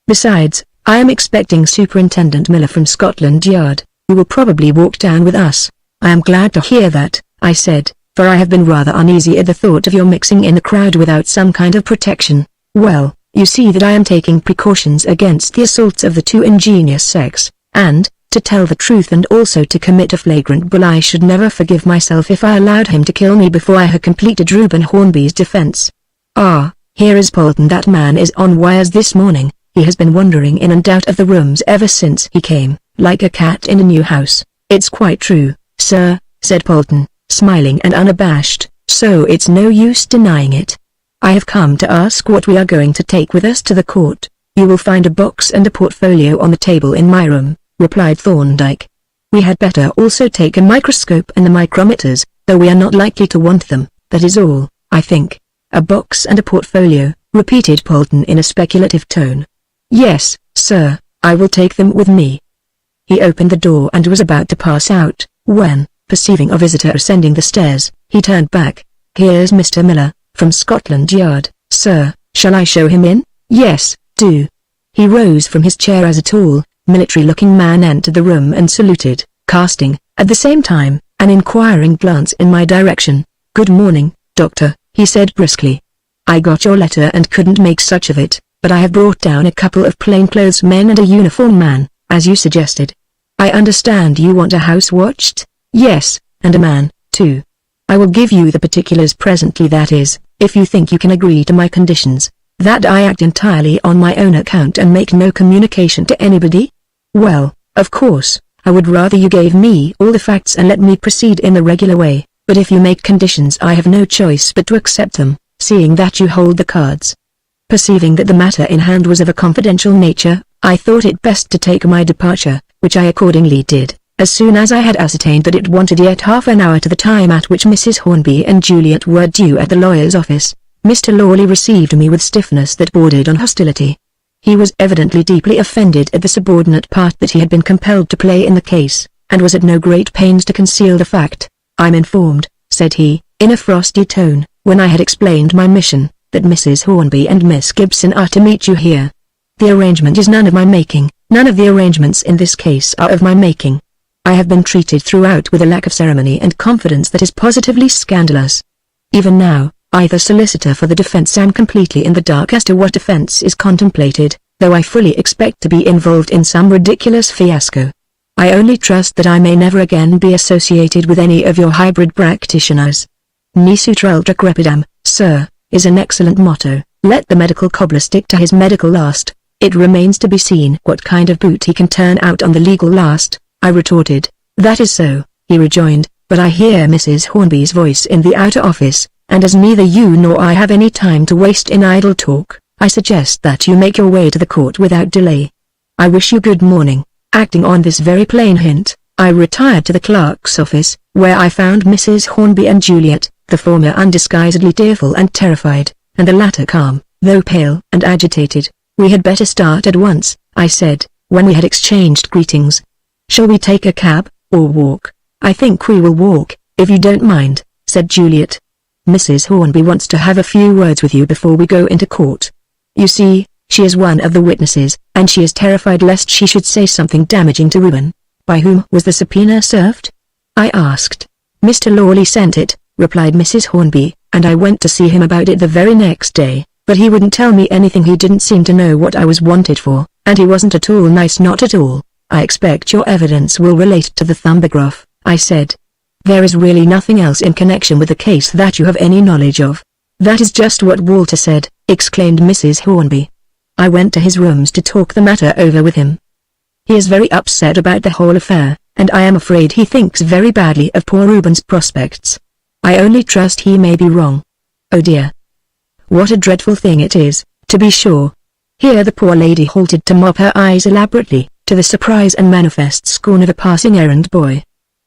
Besides, I am expecting Superintendent Miller from Scotland Yard, who will probably walk down with us. I am glad to hear that, I said, for I have been rather uneasy at the thought of your mixing in the crowd without some kind of protection. Well, you see that I am taking precautions against the assaults of the too ingenious sex, and, to tell the truth and also to commit a flagrant bull, I should never forgive myself if I allowed him to kill me before I had completed Reuben Hornby's defense. Ah, here is Polton. That man is on wires this morning. He has been wandering in and out of the rooms ever since he came, like a cat in a new house. It's quite true, sir, said Polton, smiling and unabashed, so it's no use denying it. I have come to ask what we are going to take with us to the court. You will find a box and a portfolio on the table in my room, replied Thorndyke. We had better also take a microscope and the micrometers, though we are not likely to want them, that is all, I think. A box and a portfolio, repeated Polton in a speculative tone. Yes, sir, I will take them with me. He opened the door and was about to pass out, when, perceiving a visitor ascending the stairs, he turned back. Here's Mr. Miller, from Scotland Yard, sir. Shall I show him in? Yes, do. He rose from his chair as a tall, military-looking man entered the room and saluted, casting, at the same time, an inquiring glance in my direction. Good morning, Doctor, he said briskly. I got your letter and couldn't make such of it, but I have brought down a couple of plainclothes men and a uniformed man, as you suggested. I understand you want a house watched? Yes, and a man, too. I will give you the particulars presently, that is, if you think you can agree to my conditions, that I act entirely on my own account and make no communication to anybody? Well, of course, I would rather you gave me all the facts and let me proceed in the regular way, but if you make conditions I have no choice but to accept them, seeing that you hold the cards. Perceiving that the matter in hand was of a confidential nature, I thought it best to take my departure, which I accordingly did. As soon as I had ascertained that it wanted yet half an hour to the time at which Mrs. Hornby and Juliet were due at the lawyer's office, Mr. Lawley received me with stiffness that bordered on hostility. He was evidently deeply offended at the subordinate part that he had been compelled to play in the case, and was at no great pains to conceal the fact. I'm informed, said he, in a frosty tone, when I had explained my mission, that Mrs. Hornby and Miss Gibson are to meet you here. The arrangement is none of my making, None of the arrangements in this case are of my making. I have been treated throughout with a lack of ceremony and confidence that is positively scandalous. Even now, I, the solicitor for the defense, am completely in the dark as to what defense is contemplated, though I fully expect to be involved in some ridiculous fiasco. I only trust that I may never again be associated with any of your hybrid practitioners. Nisi ultra crepidam, sir, is an excellent motto. Let the medical cobbler stick to his medical last. It remains to be seen what kind of boot he can turn out on the legal last, I retorted. That is so, he rejoined, but I hear Mrs. Hornby's voice in the outer office, and as neither you nor I have any time to waste in idle talk, I suggest that you make your way to the court without delay. I wish you good morning. Acting on this very plain hint, I retired to the clerk's office, where I found Mrs. Hornby and Juliet, the former undisguisedly tearful and terrified, and the latter calm, though pale and agitated. We had better start at once, I said, when we had exchanged greetings. Shall we take a cab, or walk? I think we will walk, if you don't mind, said Juliet. Mrs. Hornby wants to have a few words with you before we go into court. You see, she is one of the witnesses, and she is terrified lest she should say something damaging to Reuben. By whom was the subpoena served? I asked. Mr. Lawley sent it, replied Mrs. Hornby, and I went to see him about it the very next day, but he wouldn't tell me anything. He didn't seem to know what I was wanted for, and he wasn't at all nice, not at all. I expect your evidence will relate to the thumbograph, I said. There is really nothing else in connection with the case that you have any knowledge of. That is just what Walter said, exclaimed Mrs. Hornby. I went to his rooms to talk the matter over with him. He is very upset about the whole affair, and I am afraid he thinks very badly of poor Reuben's prospects. I only trust he may be wrong. Oh dear. What a dreadful thing it is, to be sure. Here the poor lady halted to mop her eyes elaborately, to the surprise and manifest scorn of a passing errand boy.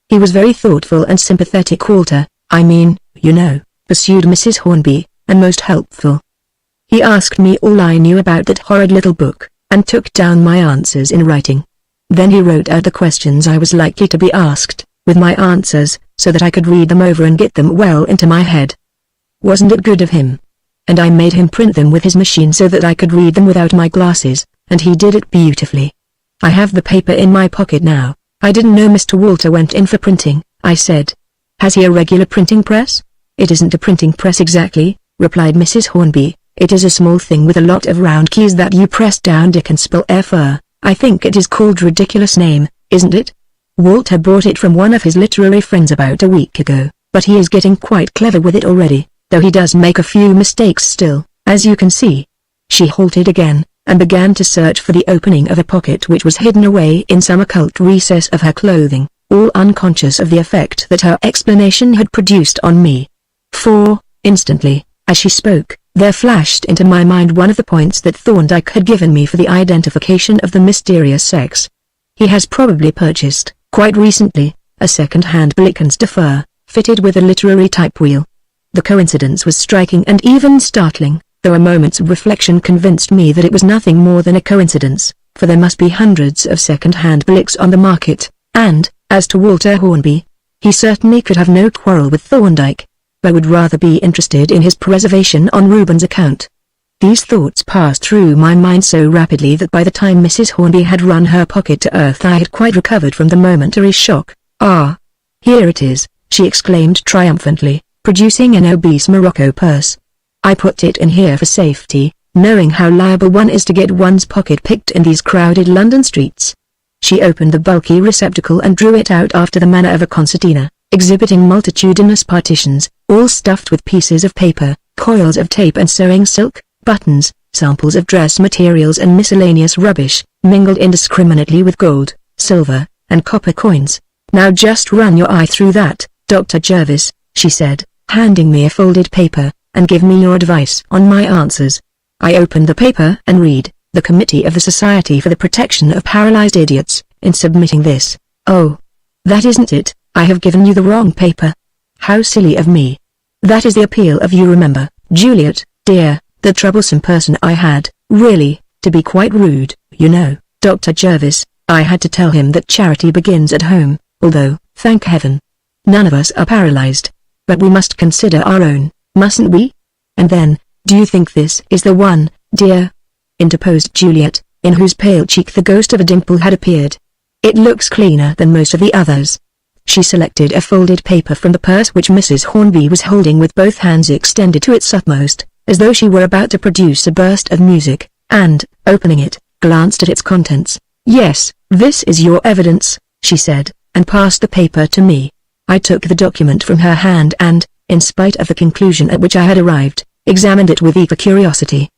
He was very thoughtful and sympathetic, Walter, I mean, you know, pursued Mrs. Hornby, and most helpful. He asked me all I knew about that horrid little book, and took down my answers in writing. Then he wrote out the questions I was likely to be asked, with my answers, so that I could read them over and get them well into my head. Wasn't it good of him? And I made him print them with his machine so that I could read them without my glasses, and he did it beautifully. I have the paper in my pocket now. I didn't know Mr. Walter went in for printing, I said. Has he a regular printing press? It isn't a printing press exactly, replied Mrs. Hornby. It is a small thing with a lot of round keys that you press down. Dick and spell F-R. I think it is called ridiculous name, isn't it? Walter bought it from one of his literary friends about a week ago, but he is getting quite clever with it already, though he does make a few mistakes still, as you can see. She halted again, and began to search for the opening of a pocket which was hidden away in some occult recess of her clothing, all unconscious of the effect that her explanation had produced on me. For, instantly, as she spoke, there flashed into my mind one of the points that Thorndyke had given me for the identification of the mysterious sex. He has probably purchased, quite recently, a second-hand Blickens fur, fitted with a literary type wheel. The coincidence was striking and even startling, though a moment's reflection convinced me that it was nothing more than a coincidence, for there must be hundreds of second-hand Blicks on the market, and, as to Walter Hornby, he certainly could have no quarrel with Thorndyke, but would rather be interested in his preservation on Reuben's account. These thoughts passed through my mind so rapidly that by the time Mrs. Hornby had run her pocket to earth I had quite recovered from the momentary shock. Ah! Here it is, she exclaimed triumphantly, producing an obese Morocco purse. I put it in here for safety, knowing how liable one is to get one's pocket picked in these crowded London streets. She opened the bulky receptacle and drew it out after the manner of a concertina, exhibiting multitudinous partitions, all stuffed with pieces of paper, coils of tape and sewing silk, buttons, samples of dress materials and miscellaneous rubbish, mingled indiscriminately with gold, silver, and copper coins. Now just run your eye through that, Dr. Jervis, she said, handing me a folded paper, and give me your advice on my answers. I opened the paper and read, the Committee of the Society for the Protection of Paralyzed Idiots, in submitting this. Oh, that isn't it. I have given you the wrong paper. How silly of me. That is the appeal of you, remember, Juliet, dear, the troublesome person I had, really, to be quite rude, you know, Dr. Jervis. I had to tell him that charity begins at home, although, thank heaven, none of us are paralyzed. But we must consider our own, mustn't we? And then, do you think this is the one, dear? Interposed Juliet, in whose pale cheek the ghost of a dimple had appeared. "It looks cleaner than most of the others." She selected a folded paper from the purse which Mrs. Hornby was holding with both hands extended to its utmost, as though she were about to produce a burst of music, and, opening it, glanced at its contents. "Yes, this is your evidence," she said, and passed the paper to me. I took the document from her hand and, in spite of the conclusion at which I had arrived, examined it with eager curiosity.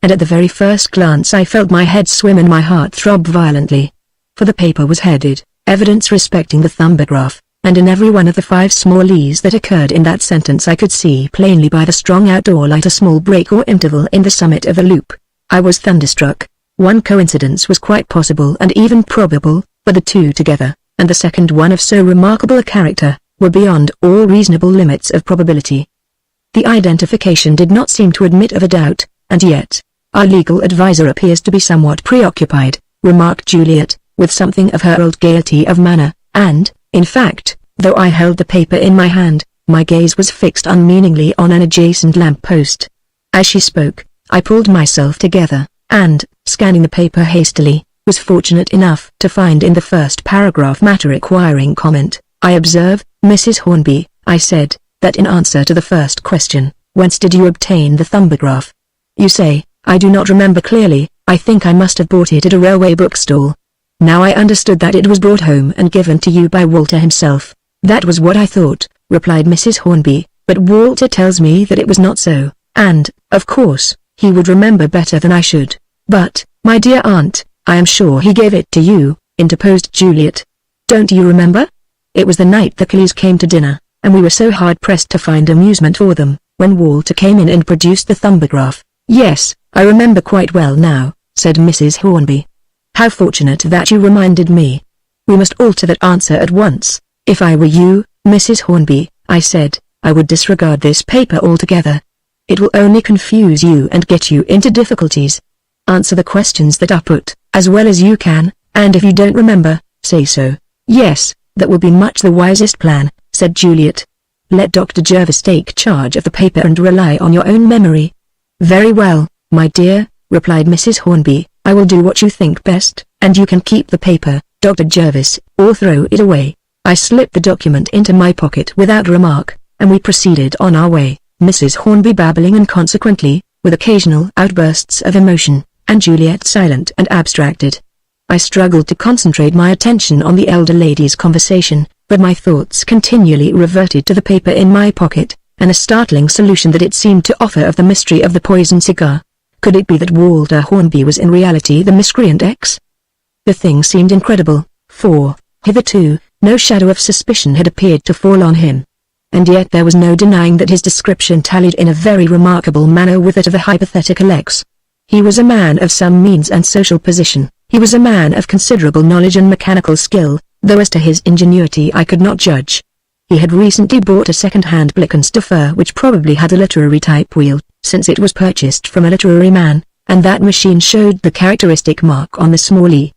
And at the very first glance I felt my head swim and my heart throb violently. For the paper was headed, "Evidence respecting the thumbograph," and in every one of the 5 small e's that occurred in that sentence I could see plainly by the strong outdoor light a small break or interval in the summit of the loop. I was thunderstruck. One coincidence was quite possible and even probable, but the two together, and the second one of so remarkable a character, were beyond all reasonable limits of probability. The identification did not seem to admit of a doubt, and yet, "Our legal adviser appears to be somewhat preoccupied," remarked Juliet, with something of her old gaiety of manner, and, in fact, though I held the paper in my hand, my gaze was fixed unmeaningly on an adjacent lamp-post. As she spoke, I pulled myself together, and, scanning the paper hastily, was fortunate enough to find in the first paragraph matter-requiring comment. "I observe, Mrs. Hornby," I said, "that in answer to the first question, 'Whence did you obtain the thumbograph?' you say, 'I do not remember clearly, I think I must have bought it at a railway bookstall.' Now I understood that it was brought home and given to you by Walter himself." "That was what I thought," replied Mrs. Hornby, "but Walter tells me that it was not so, and, of course, he would remember better than I should." "But, my dear aunt, I am sure he gave it to you," interposed Juliet. "Don't you remember? It was the night the Cleys came to dinner, and we were so hard-pressed to find amusement for them, when Walter came in and produced the thumbograph." "Yes, I remember quite well now," said Mrs. Hornby. "How fortunate that you reminded me. We must alter that answer at once." "If I were you, Mrs. Hornby," I said, "I would disregard this paper altogether. It will only confuse you and get you into difficulties. Answer the questions that are put, as well as you can, and if you don't remember, say so." "Yes, that will be much the wisest plan," said Juliet. "Let Dr. Jervis take charge of the paper and rely on your own memory." "Very well, my dear," replied Mrs. Hornby, "I will do what you think best, and you can keep the paper, Dr. Jervis, or throw it away." I slipped the document into my pocket without remark, and we proceeded on our way, Mrs. Hornby babbling inconsequently, with occasional outbursts of emotion, and Juliet silent and abstracted. I struggled to concentrate my attention on the elder lady's conversation, but my thoughts continually reverted to the paper in my pocket, and a startling solution that it seemed to offer of the mystery of the poisoned cigar. Could it be that Walter Hornby was in reality the miscreant X? The thing seemed incredible, for, hitherto, no shadow of suspicion had appeared to fall on him. And yet there was no denying that his description tallied in a very remarkable manner with that of the hypothetical X. He was a man of some means and social position. He was a man of considerable knowledge and mechanical skill, though as to his ingenuity I could not judge. He had recently bought a second-hand Blickensderfer which probably had a literary type wheel, since it was purchased from a literary man, and that machine showed the characteristic mark on the small e.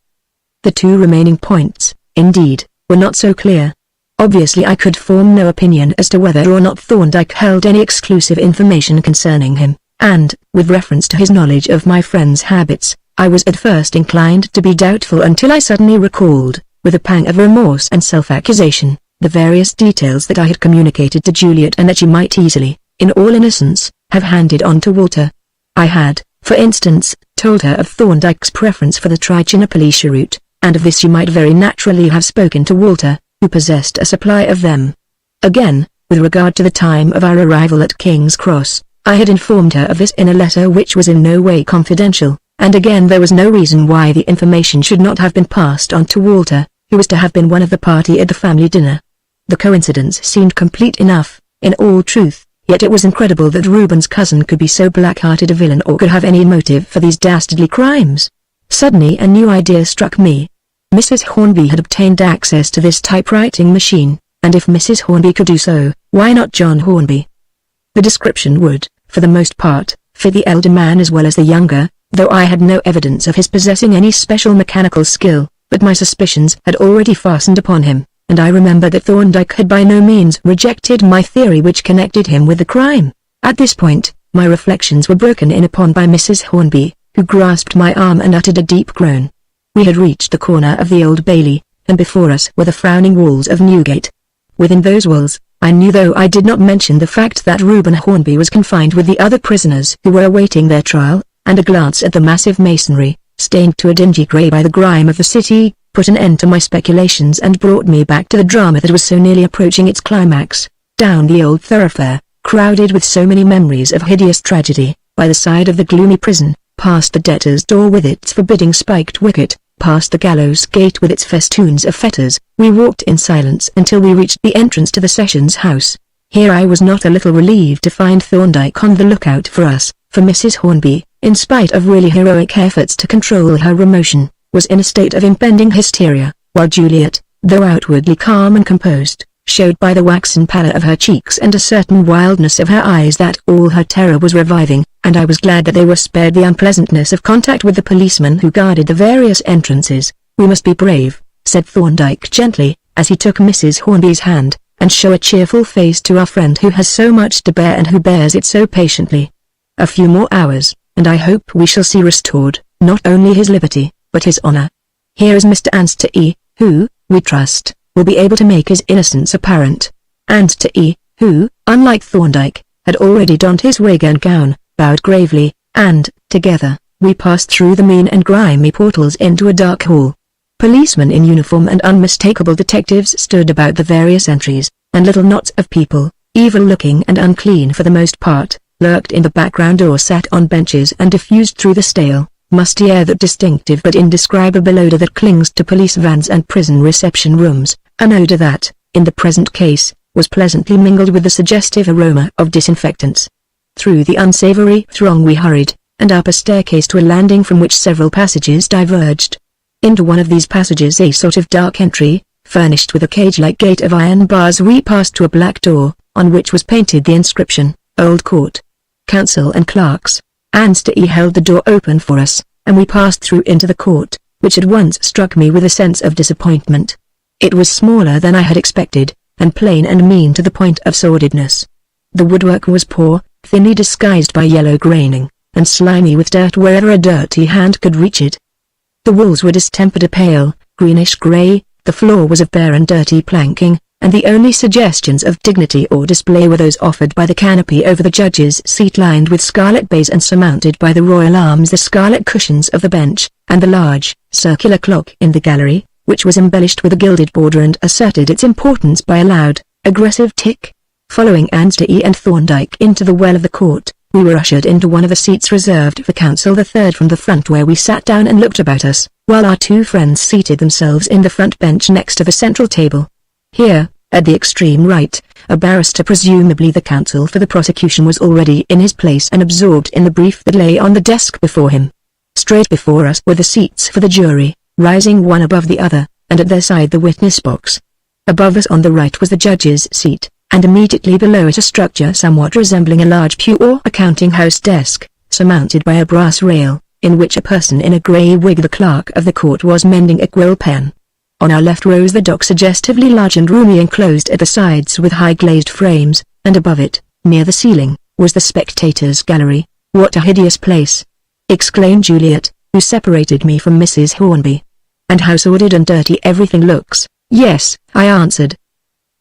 The two remaining points, indeed, were not so clear. Obviously I could form no opinion as to whether or not Thorndyke held any exclusive information concerning him, and, with reference to his knowledge of my friend's habits, I was at first inclined to be doubtful until I suddenly recalled, with a pang of remorse and self-accusation, the various details that I had communicated to Juliet and that she might easily, in all innocence, have handed on to Walter. I had, for instance, told her of Thorndyke's preference for the Trichinopoly cheroot, and of this she might very naturally have spoken to Walter, who possessed a supply of them. Again, with regard to the time of our arrival at King's Cross, I had informed her of this in a letter which was in no way confidential, and again there was no reason why the information should not have been passed on to Walter, who was to have been one of the party at the family dinner. The coincidence seemed complete enough, in all truth, yet it was incredible that Reuben's cousin could be so black-hearted a villain or could have any motive for these dastardly crimes. Suddenly a new idea struck me. Mrs. Hornby had obtained access to this typewriting machine, and if Mrs. Hornby could do so, why not John Hornby? The description would, for the most part, fit the elder man as well as the younger, though I had no evidence of his possessing any special mechanical skill, but my suspicions had already fastened upon him, and I remembered that Thorndyke had by no means rejected my theory which connected him with the crime. At this point, my reflections were broken in upon by Mrs. Hornby, who grasped my arm and uttered a deep groan. We had reached the corner of the Old Bailey, and before us were the frowning walls of Newgate. Within those walls, I knew, though I did not mention the fact, that Reuben Hornby was confined with the other prisoners who were awaiting their trial, and a glance at the massive masonry, stained to a dingy grey by the grime of the city, put an end to my speculations and brought me back to the drama that was so nearly approaching its climax. Down the old thoroughfare, crowded with so many memories of hideous tragedy, by the side of the gloomy prison, past the debtor's door with its forbidding spiked wicket, past the gallows gate with its festoons of fetters, we walked in silence until we reached the entrance to the Sessions House. Here I was not a little relieved to find Thorndyke on the lookout for us, for Mrs. Hornby, in spite of really heroic efforts to control her emotion, was in a state of impending hysteria, while Juliet, though outwardly calm and composed, showed by the waxen pallor of her cheeks and a certain wildness of her eyes that all her terror was reviving, and I was glad that they were spared the unpleasantness of contact with the policemen who guarded the various entrances. "We must be brave," said Thorndyke gently, as he took Mrs. Hornby's hand, "and show a cheerful face to our friend who has so much to bear and who bears it so patiently. A few more hours, and I hope we shall see restored, not only his liberty, but his honor. Here is Mr. Anster E., who, we trust, will be able to make his innocence apparent." Anster E., who, unlike Thorndyke, had already donned his wig and gown, bowed gravely, and, together, we passed through the mean and grimy portals into a dark hall. Policemen in uniform and unmistakable detectives stood about the various entries, and little knots of people, evil-looking and unclean for the most part, lurked in the background or sat on benches and diffused through the stale, musty air that distinctive but indescribable odor that clings to police vans and prison reception rooms, an odor that, in the present case, was pleasantly mingled with the suggestive aroma of disinfectants. Through the unsavory throng we hurried, and up a staircase to a landing from which several passages diverged. Into one of these passages, a sort of dark entry, furnished with a cage-like gate of iron bars, we passed to a black door, on which was painted the inscription, "Old Court. Counsel and Clerks." Anster E. held the door open for us, and we passed through into the court, which at once struck me with a sense of disappointment. It was smaller than I had expected, and plain and mean to the point of sordidness. The woodwork was poor, thinly disguised by yellow graining, and slimy with dirt wherever a dirty hand could reach it. The walls were distempered a pale, greenish-grey, the floor was of bare and dirty planking, and the only suggestions of dignity or display were those offered by the canopy over the judge's seat, lined with scarlet baize and surmounted by the royal arms, the scarlet cushions of the bench, and the large, circular clock in the gallery, which was embellished with a gilded border and asserted its importance by a loud, aggressive tick. Following Anster E. and Thorndyke into the well of the court, we were ushered into one of the seats reserved for counsel, the third from the front, where we sat down and looked about us, while our two friends seated themselves in the front bench next to the central table. Here, at the extreme right, a barrister, presumably the counsel for the prosecution, was already in his place and absorbed in the brief that lay on the desk before him. Straight before us were the seats for the jury, rising one above the other, and at their side the witness box. Above us on the right was the judge's seat, and immediately below it a structure somewhat resembling a large pew or a counting-house desk, surmounted by a brass rail, in which a person in a grey wig, the clerk of the court, was mending a quill pen. On our left rose the dock, suggestively large and roomy, enclosed at the sides with high glazed frames, and above it, near the ceiling, was the spectators' gallery. "What a hideous place!" exclaimed Juliet, who separated me from Mrs. Hornby. "And how sordid and dirty everything looks." "Yes," I answered.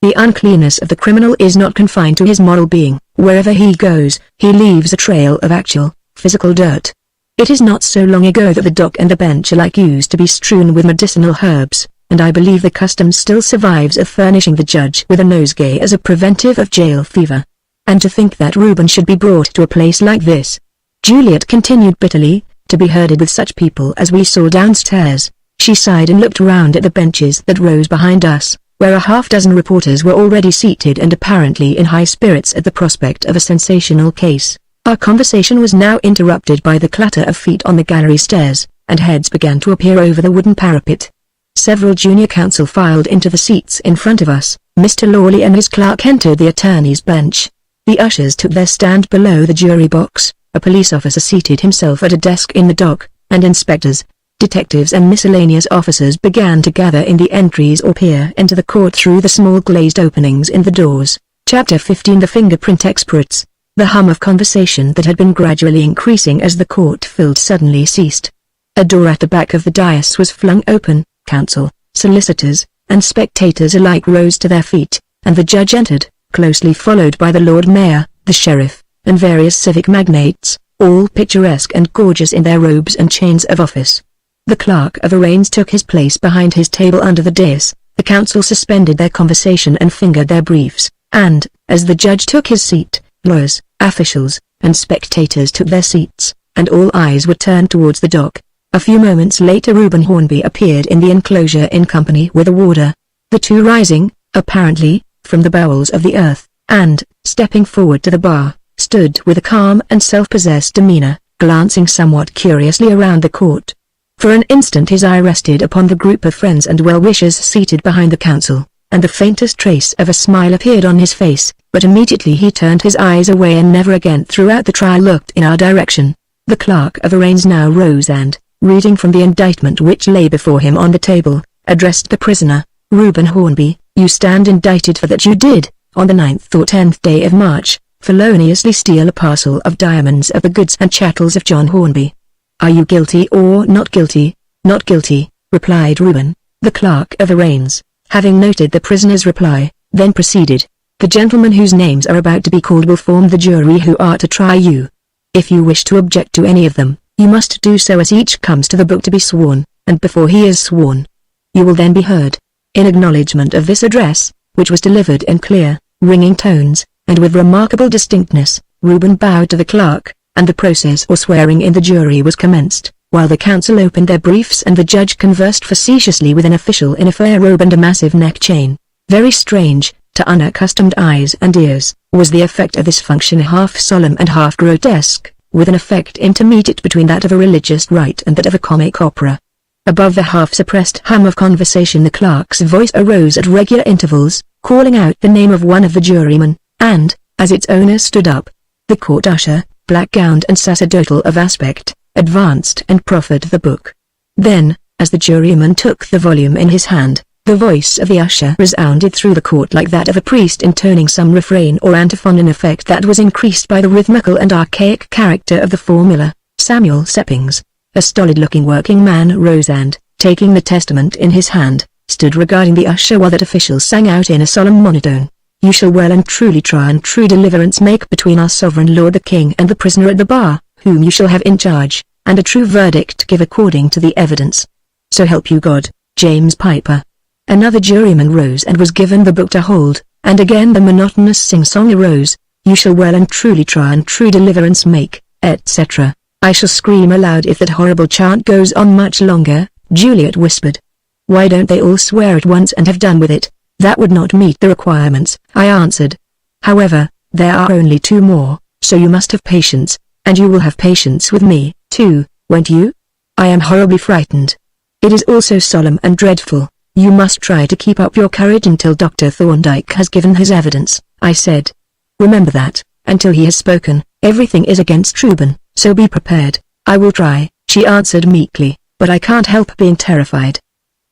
"The uncleanness of the criminal is not confined to his moral being. Wherever he goes, he leaves a trail of actual, physical dirt. It is not so long ago that the dock and the bench alike used to be strewn with medicinal herbs, and I believe the custom still survives of furnishing the judge with a nosegay as a preventive of jail fever. And to think that Reuben should be brought to a place like this," Juliet continued bitterly, "to be herded with such people as we saw downstairs." She sighed and looked round at the benches that rose behind us, where a half-dozen reporters were already seated and apparently in high spirits at the prospect of a sensational case. Our conversation was now interrupted by the clatter of feet on the gallery stairs, and heads began to appear over the wooden parapet. Several junior counsel filed into the seats in front of us. Mr. Lawley and his clerk entered the attorney's bench. The ushers took their stand below the jury box. A police officer seated himself at a desk in the dock, and inspectors, detectives and miscellaneous officers began to gather in the entries or peer into the court through the small glazed openings in the doors. Chapter 15. The Fingerprint Experts. The hum of conversation that had been gradually increasing as the court filled suddenly ceased. A door at the back of the dais was flung open, counsel, solicitors, and spectators alike rose to their feet, and the judge entered, closely followed by the Lord Mayor, the Sheriff, and various civic magnates, all picturesque and gorgeous in their robes and chains of office. The clerk of arraigns took his place behind his table under the dais, the counsel suspended their conversation and fingered their briefs, and, as the judge took his seat, lawyers, officials, and spectators took their seats, and all eyes were turned towards the dock. A few moments later Reuben Hornby appeared in the enclosure in company with a warder. The two rising, apparently, from the bowels of the earth, and, stepping forward to the bar, stood with a calm and self-possessed demeanor, glancing somewhat curiously around the court. For an instant his eye rested upon the group of friends and well-wishers seated behind the counsel, and the faintest trace of a smile appeared on his face, but immediately he turned his eyes away and never again throughout the trial looked in our direction. The clerk of arraigns now rose and, reading from the indictment which lay before him on the table, addressed the prisoner, Reuben Hornby, you stand indicted for that you did, on the 9th or 10th day of March, feloniously steal a parcel of diamonds of the goods and chattels of John Hornby. Are you guilty or not guilty? Not guilty, replied Reuben. The clerk of arraigns, having noted the prisoner's reply, then proceeded. The gentlemen whose names are about to be called will form the jury who are to try you. If you wish to object to any of them, you must do so as each comes to the book to be sworn, and before he is sworn. You will then be heard. In acknowledgment of this address, which was delivered in clear, ringing tones, and with remarkable distinctness, Reuben bowed to the clerk, and the process or swearing in the jury was commenced, while the counsel opened their briefs and the judge conversed facetiously with an official in a fair robe and a massive neck chain. Very strange, to unaccustomed eyes and ears, was the effect of this function, half solemn and half grotesque, with an effect intermediate between that of a religious rite and that of a comic opera. Above the half-suppressed hum of conversation the clerk's voice arose at regular intervals, calling out the name of one of the jurymen, and, as its owner stood up, the court usher, black-gowned and sacerdotal of aspect, advanced and proffered the book. Then, as the juryman took the volume in his hand, the voice of the usher resounded through the court like that of a priest intoning some refrain or antiphon, an effect that was increased by the rhythmical and archaic character of the formula. Samuel Seppings, a stolid-looking working man, rose and, taking the testament in his hand, stood regarding the usher while that official sang out in a solemn monotone. You shall well and truly try and true deliverance make between our sovereign lord the king and the prisoner at the bar, whom you shall have in charge, and a true verdict give according to the evidence. So help you God, James Piper. Another juryman rose and was given the book to hold, and again the monotonous sing-song arose. You shall well and truly try and true deliverance make, etc. I shall scream aloud if that horrible chant goes on much longer, Juliet whispered. Why don't they all swear at once and have done with it? That would not meet the requirements, I answered. However, there are only two more, so you must have patience, and you will have patience with me, too, won't you? I am horribly frightened. It is also solemn and dreadful. You must try to keep up your courage until Dr. Thorndyke has given his evidence, I said. Remember that, until he has spoken, everything is against Reuben, so be prepared. I will try, she answered meekly, but I can't help being terrified.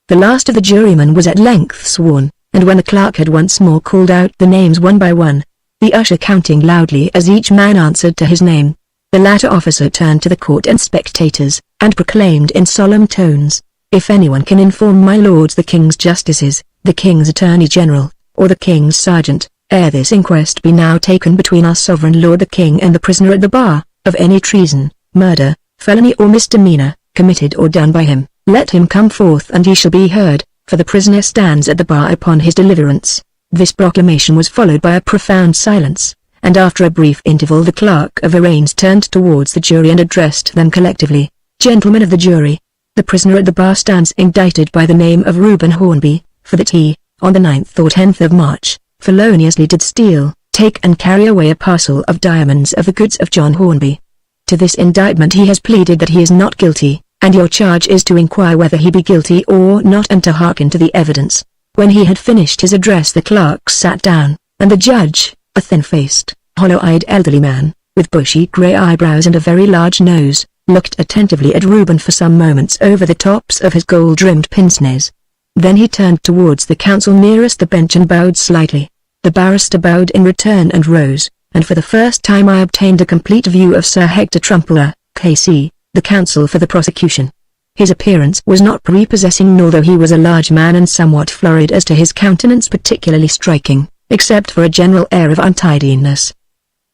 The last of the jurymen was at length sworn, and when the clerk had once more called out the names one by one, the usher counting loudly as each man answered to his name, the latter officer turned to the court and spectators, and proclaimed in solemn tones, if anyone can inform my lords the king's justices, the king's attorney general, or the king's sergeant, ere this inquest be now taken between our sovereign lord the king and the prisoner at the bar, of any treason, murder, felony or misdemeanor, committed or done by him, let him come forth and he shall be heard, for the prisoner stands at the bar upon his deliverance. This proclamation was followed by a profound silence, and after a brief interval the clerk of arraigns turned towards the jury and addressed them collectively. Gentlemen of the jury, the prisoner at the bar stands indicted by the name of Reuben Hornby, for that he, on the 9th or 10th of March, feloniously did steal, take and carry away a parcel of diamonds of the goods of John Hornby. To this indictment he has pleaded that he is not guilty, and your charge is to inquire whether he be guilty or not and to hearken to the evidence. When he had finished his address the clerk sat down, and the judge, a thin-faced, hollow-eyed elderly man, with bushy grey eyebrows and a very large nose, looked attentively at Reuben for some moments over the tops of his gold-rimmed pince-nez. Then he turned towards the counsel nearest the bench and bowed slightly. The barrister bowed in return and rose, and for the first time I obtained a complete view of Sir Hector Trumpler, K.C., the counsel for the prosecution. His appearance was not prepossessing, nor though he was a large man and somewhat florid as to his countenance particularly striking, except for a general air of untidiness.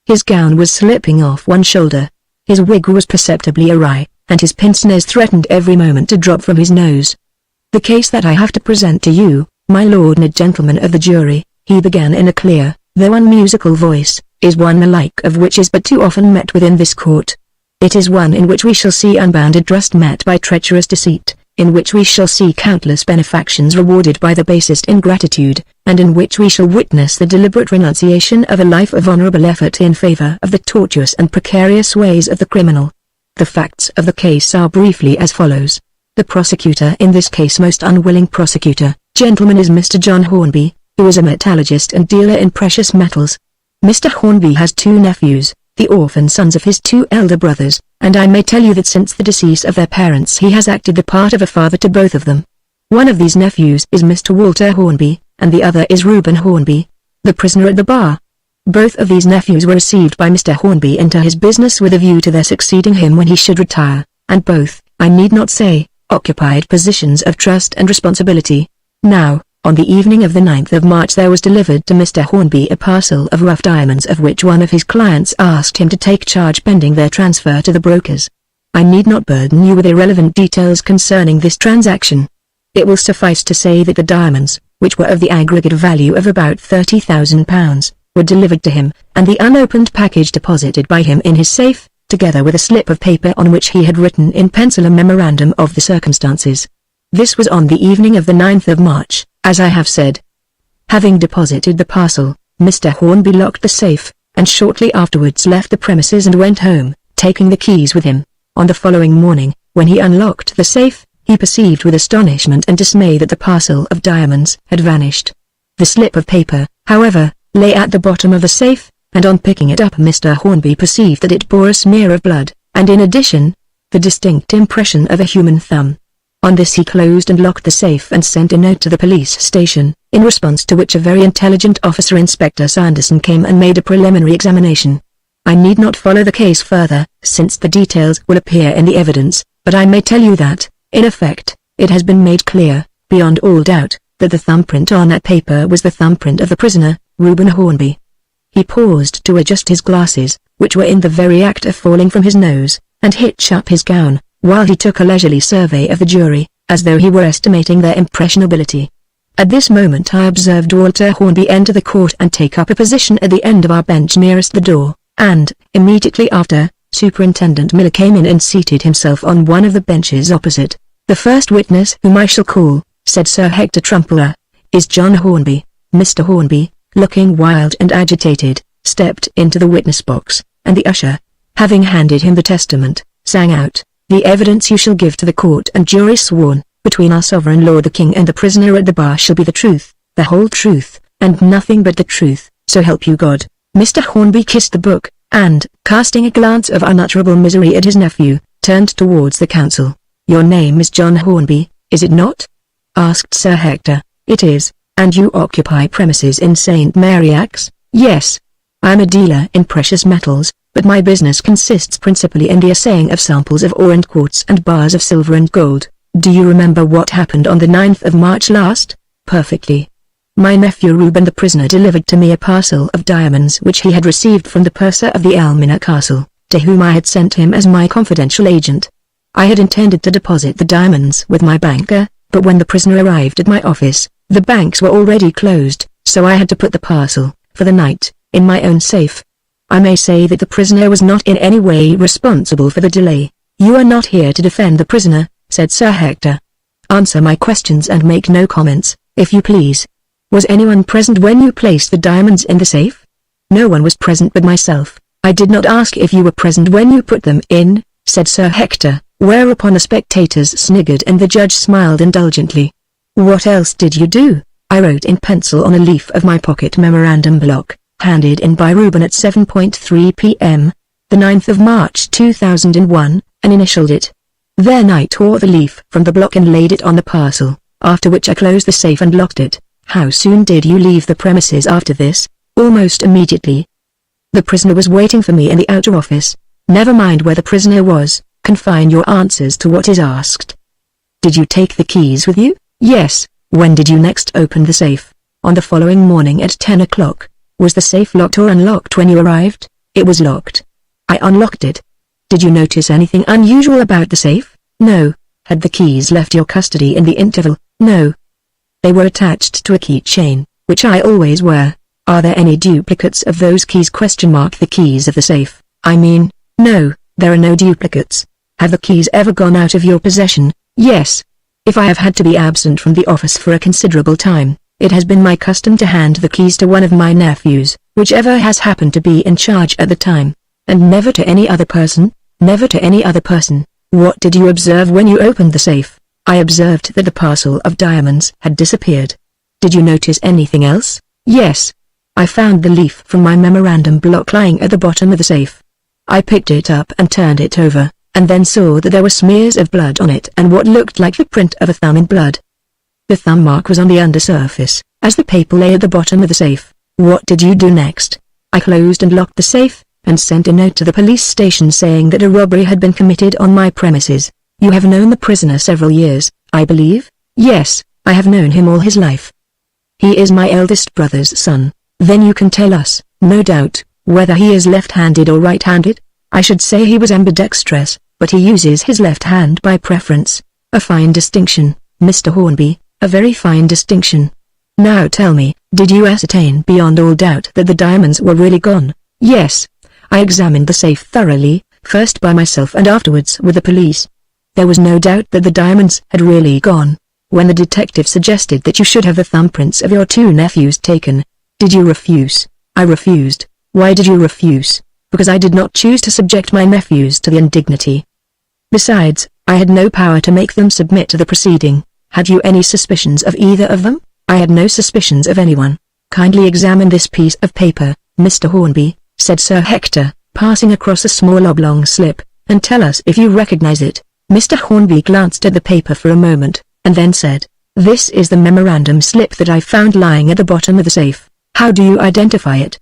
His gown was slipping off one shoulder. His wig was perceptibly awry, and his pince-nez threatened every moment to drop from his nose. "The case that I have to present to you, my lord and gentlemen of the jury," he began in a clear, though unmusical voice, "is one the like of which is but too often met with in this court. It is one in which we shall see unbounded trust met by treacherous deceit, in which we shall see countless benefactions rewarded by the basest ingratitude, and in which we shall witness the deliberate renunciation of a life of honorable effort in favor of the tortuous and precarious ways of the criminal. The facts of the case are briefly as follows. The prosecutor in this case, most unwilling prosecutor, gentlemen, is Mr. John Hornby, who is a metallurgist and dealer in precious metals. Mr. Hornby has two nephews, the orphan sons of his two elder brothers, and I may tell you that since the decease of their parents he has acted the part of a father to both of them. One of these nephews is Mr. Walter Hornby, and the other is Reuben Hornby, the prisoner at the bar. Both of these nephews were received by Mr. Hornby into his business with a view to their succeeding him when he should retire, and both, I need not say, occupied positions of trust and responsibility. Now, on the evening of the 9th of March there was delivered to Mr. Hornby a parcel of rough diamonds of which one of his clients asked him to take charge pending their transfer to the brokers. I need not burden you with irrelevant details concerning this transaction. It will suffice to say that the diamonds, which were of the aggregate value of about £30,000, were delivered to him, and the unopened package deposited by him in his safe, together with a slip of paper on which he had written in pencil a memorandum of the circumstances. This was on the evening of the 9th of March, as I have said. Having deposited the parcel, Mr. Hornby locked the safe, and shortly afterwards left the premises and went home, taking the keys with him. On the following morning, when he unlocked the safe, he perceived with astonishment and dismay that the parcel of diamonds had vanished. The slip of paper, however, lay at the bottom of the safe, and on picking it up Mr. Hornby perceived that it bore a smear of blood, and in addition, the distinct impression of a human thumb. On this he closed and locked the safe and sent a note to the police station, in response to which a very intelligent officer, Inspector Sanderson, came and made a preliminary examination. I need not follow the case further, since the details will appear in the evidence, but I may tell you that, in effect, it has been made clear, beyond all doubt, that the thumbprint on that paper was the thumbprint of the prisoner, Reuben Hornby. He paused to adjust his glasses, which were in the very act of falling from his nose, and hitch up his gown, while he took a leisurely survey of the jury, as though he were estimating their impressionability. At this moment I observed Walter Hornby enter the court and take up a position at the end of our bench nearest the door, and, immediately after, Superintendent Miller came in and seated himself on one of the benches opposite. "The first witness whom I shall call," said Sir Hector Trumpler, "is John Hornby." Mr. Hornby, looking wild and agitated, stepped into the witness box, and the usher, having handed him the testament, sang out, "The evidence you shall give to the court and jury sworn, between our sovereign lord the king and the prisoner at the bar shall be the truth, the whole truth, and nothing but the truth, so help you God." Mr. Hornby kissed the book, and, casting a glance of unutterable misery at his nephew, turned towards the counsel. "Your name is John Hornby, is it not?" asked Sir Hector. "It is, and you occupy premises in St. Mary Axe?" "Yes. I am a dealer in precious metals, but my business consists principally in the assaying of samples of ore and quartz and bars of silver and gold." "Do you remember what happened on the 9th of March last?" "Perfectly. My nephew Reuben the prisoner delivered to me a parcel of diamonds which he had received from the purser of the Almina Castle, to whom I had sent him as my confidential agent. I had intended to deposit the diamonds with my banker, but when the prisoner arrived at my office, the banks were already closed, so I had to put the parcel, for the night, in my own safe. I may say that the prisoner was not in any way responsible for the delay." "You are not here to defend the prisoner," said Sir Hector. "Answer my questions and make no comments, if you please. Was anyone present when you placed the diamonds in the safe?" "No one was present but myself." "I did not ask if you were present when you put them in," said Sir Hector, whereupon the spectators sniggered and the judge smiled indulgently. "What else did you do?" "I wrote in pencil on a leaf of my pocket memorandum block, handed in by Reuben at 7:3 p.m., the 9th of March 2001, and initialed it. Then I tore the leaf from the block and laid it on the parcel, after which I closed the safe and locked it." "How soon did you leave the premises after this?" "Almost immediately." The prisoner was waiting for me in the outer office. Never mind where the prisoner was, confine your answers to what is asked. Did you take the keys with you? Yes. When did you next open the safe? On the following morning at 10 o'clock. Was the safe locked or unlocked when you arrived? It was locked. I unlocked it. Did you notice anything unusual about the safe? No. Had the keys left your custody in the interval? No. They were attached to a keychain, which I always wear. Are there any duplicates of those keys? The keys of the safe. I mean, no, there are no duplicates. Have the keys ever gone out of your possession? Yes. If I have had to be absent from the office for a considerable time, it has been my custom to hand the keys to one of my nephews, whichever has happened to be in charge at the time, and never to any other person. Never to any other person. What did you observe when you opened the safe? I observed that the parcel of diamonds had disappeared. Did you notice anything else? Yes. I found the leaf from my memorandum block lying at the bottom of the safe. I picked it up and turned it over, and then saw that there were smears of blood on it and what looked like the print of a thumb in blood. The thumb mark was on the undersurface, as the paper lay at the bottom of the safe. What did you do next? I closed and locked the safe, and sent a note to the police station saying that a robbery had been committed on my premises. You have known the prisoner several years, I believe? Yes, I have known him all his life. He is my eldest brother's son. Then you can tell us, no doubt, whether he is left-handed or right-handed? I should say he was ambidextrous, but he uses his left hand by preference. A fine distinction, Mr. Hornby, a very fine distinction. Now tell me, did you ascertain beyond all doubt that the diamonds were really gone? Yes. I examined the safe thoroughly, first by myself and afterwards with the police. There was no doubt that the diamonds had really gone. When the detective suggested that you should have the thumbprints of your two nephews taken, did you refuse? I refused. Why did you refuse? Because I did not choose to subject my nephews to the indignity. Besides, I had no power to make them submit to the proceeding. Had you any suspicions of either of them? I had no suspicions of anyone. Kindly examine this piece of paper, Mr. Hornby, said Sir Hector, passing across a small oblong slip, and tell us if you recognize it. Mr. Hornby glanced at the paper for a moment, and then said, "This is the memorandum slip that I found lying at the bottom of the safe. How do you identify it?"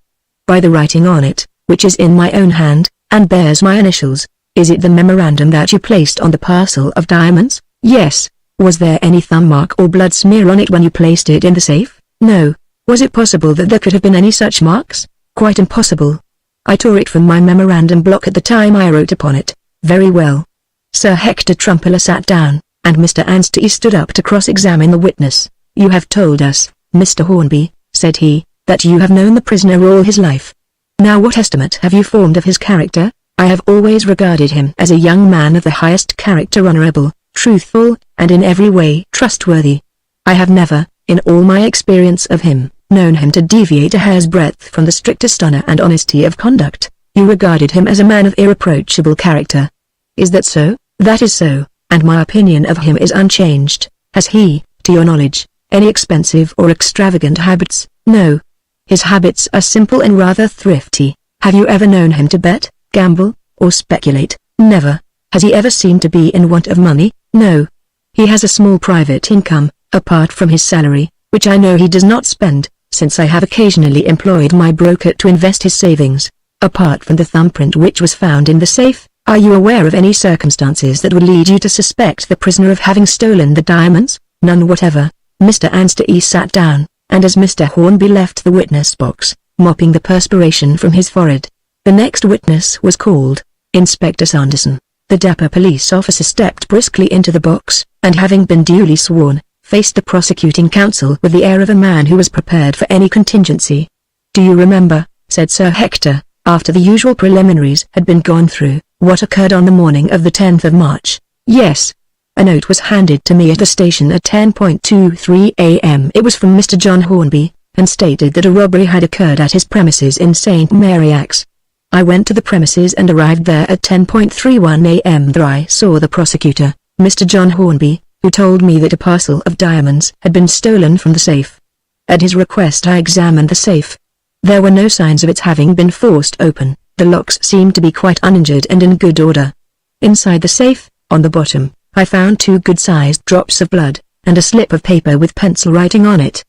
"By the writing on it, which is in my own hand, and bears my initials." "Is it the memorandum that you placed on the parcel of diamonds?" "Yes." "Was there any thumb mark or blood smear on it when you placed it in the safe?" "No." "Was it possible that there could have been any such marks?" "Quite impossible. I tore it from my memorandum block at the time I wrote upon it." "Very well." Sir Hector Trumpler sat down, and Mr. Anstey stood up to cross-examine the witness. "You have told us, Mr. Hornby," said he, "that you have known the prisoner all his life. Now what estimate have you formed of his character?" "I have always regarded him as a young man of the highest character, honorable, truthful, and in every way trustworthy. I have never, in all my experience of him, known him to deviate a hair's breadth from the strictest honor and honesty of conduct." "You regarded him as a man of irreproachable character. Is that so?" "That is so, and my opinion of him is unchanged." "Has he, to your knowledge, any expensive or extravagant habits?" "No. His habits are simple and rather thrifty." "Have you ever known him to bet, gamble, or speculate?" "Never." "Has he ever seemed to be in want of money?" "No. He has a small private income, apart from his salary, which I know he does not spend, since I have occasionally employed my broker to invest his savings. Apart from the thumbprint which was found in the safe, are you aware of any circumstances that would lead you to suspect the prisoner of having stolen the diamonds?" "None whatever." Mr. Anstey sat down, and as Mr. Hornby left the witness box, mopping the perspiration from his forehead, the next witness was called, Inspector Sanderson. The dapper police officer stepped briskly into the box, and having been duly sworn, faced the prosecuting counsel with the air of a man who was prepared for any contingency. "Do you remember," said Sir Hector, after the usual preliminaries had been gone through, "what occurred on the morning of the 10th of March?" "Yes. A note was handed to me at the station at 10:23 a.m. It was from Mr. John Hornby, and stated that a robbery had occurred at his premises in St. Mary's. I went to the premises and arrived there at 10:31 a.m. There I saw the prosecutor, Mr. John Hornby, who told me that a parcel of diamonds had been stolen from the safe. At his request I examined the safe. There were no signs of its having been forced open. The locks seemed to be quite uninjured and in good order. Inside the safe, on the bottom, I found 2 good-sized drops of blood, and a slip of paper with pencil writing on it.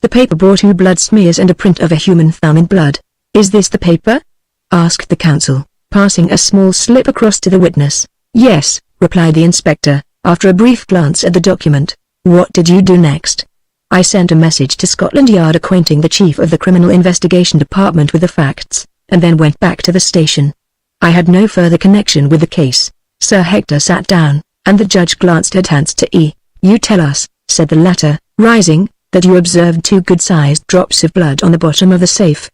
The paper bore 2 blood smears and a print of a human thumb in blood. Is this the paper? Asked the counsel, passing a small slip across to the witness. Yes, replied the inspector, after a brief glance at the document. What did you do next? I sent a message to Scotland Yard acquainting the chief of the Criminal Investigation Department with the facts, and then went back to the station. I had no further connection with the case. Sir Hector sat down, and the judge glanced askance to E. You tell us, said the latter, rising, that you observed 2 good-sized drops of blood on the bottom of the safe.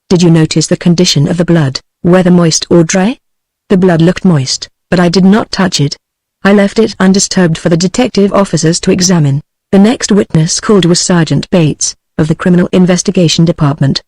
Did you notice the condition of the blood, whether moist or dry? The blood looked moist, but I did not touch it. I left it undisturbed for the detective officers to examine. The next witness called was Sergeant Bates, of the Criminal Investigation Department.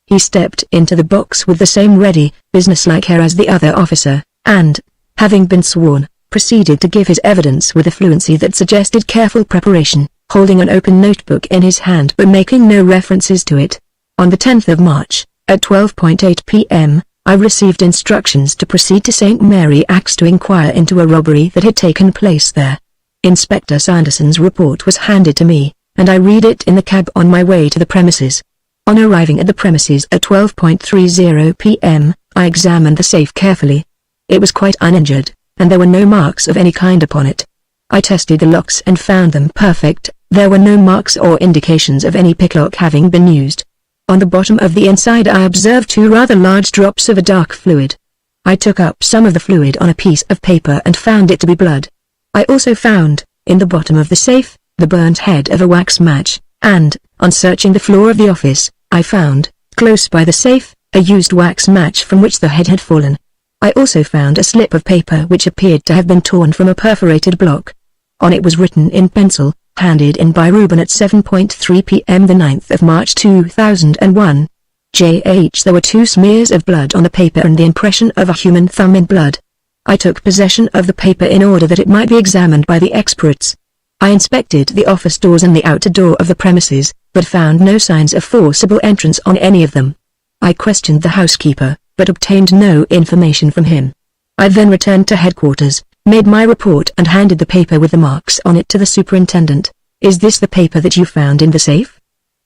He stepped into the box with the same ready, businesslike air as the other officer, and, having been sworn, proceeded to give his evidence with a fluency that suggested careful preparation, holding an open notebook in his hand but making no references to it. On the 10th of March, at 12:08 p.m., I received instructions to proceed to St. Mary Axe to inquire into a robbery that had taken place there. Inspector Sanderson's report was handed to me, and I read it in the cab on my way to the premises. On arriving at the premises at 12:30 p.m., I examined the safe carefully. It was quite uninjured, and there were no marks of any kind upon it. I tested the locks and found them perfect. There were no marks or indications of any picklock having been used. On the bottom of the inside I observed 2 rather large drops of a dark fluid. I took up some of the fluid on a piece of paper and found it to be blood. I also found, in the bottom of the safe, the burnt head of a wax match, and, on searching the floor of the office, I found, close by the safe, a used wax match from which the head had fallen. I also found a slip of paper which appeared to have been torn from a perforated block. On it was written in pencil, handed in by Reuben at 7:3 p.m. the 9th of March 2001. J.H. There were 2 smears of blood on the paper and the impression of a human thumb in blood. I took possession of the paper in order that it might be examined by the experts. I inspected the office doors and the outer door of the premises, but found no signs of forcible entrance on any of them. I questioned the housekeeper, but obtained no information from him. I then returned to headquarters, made my report and handed the paper with the marks on it to the superintendent. Is this the paper that you found in the safe?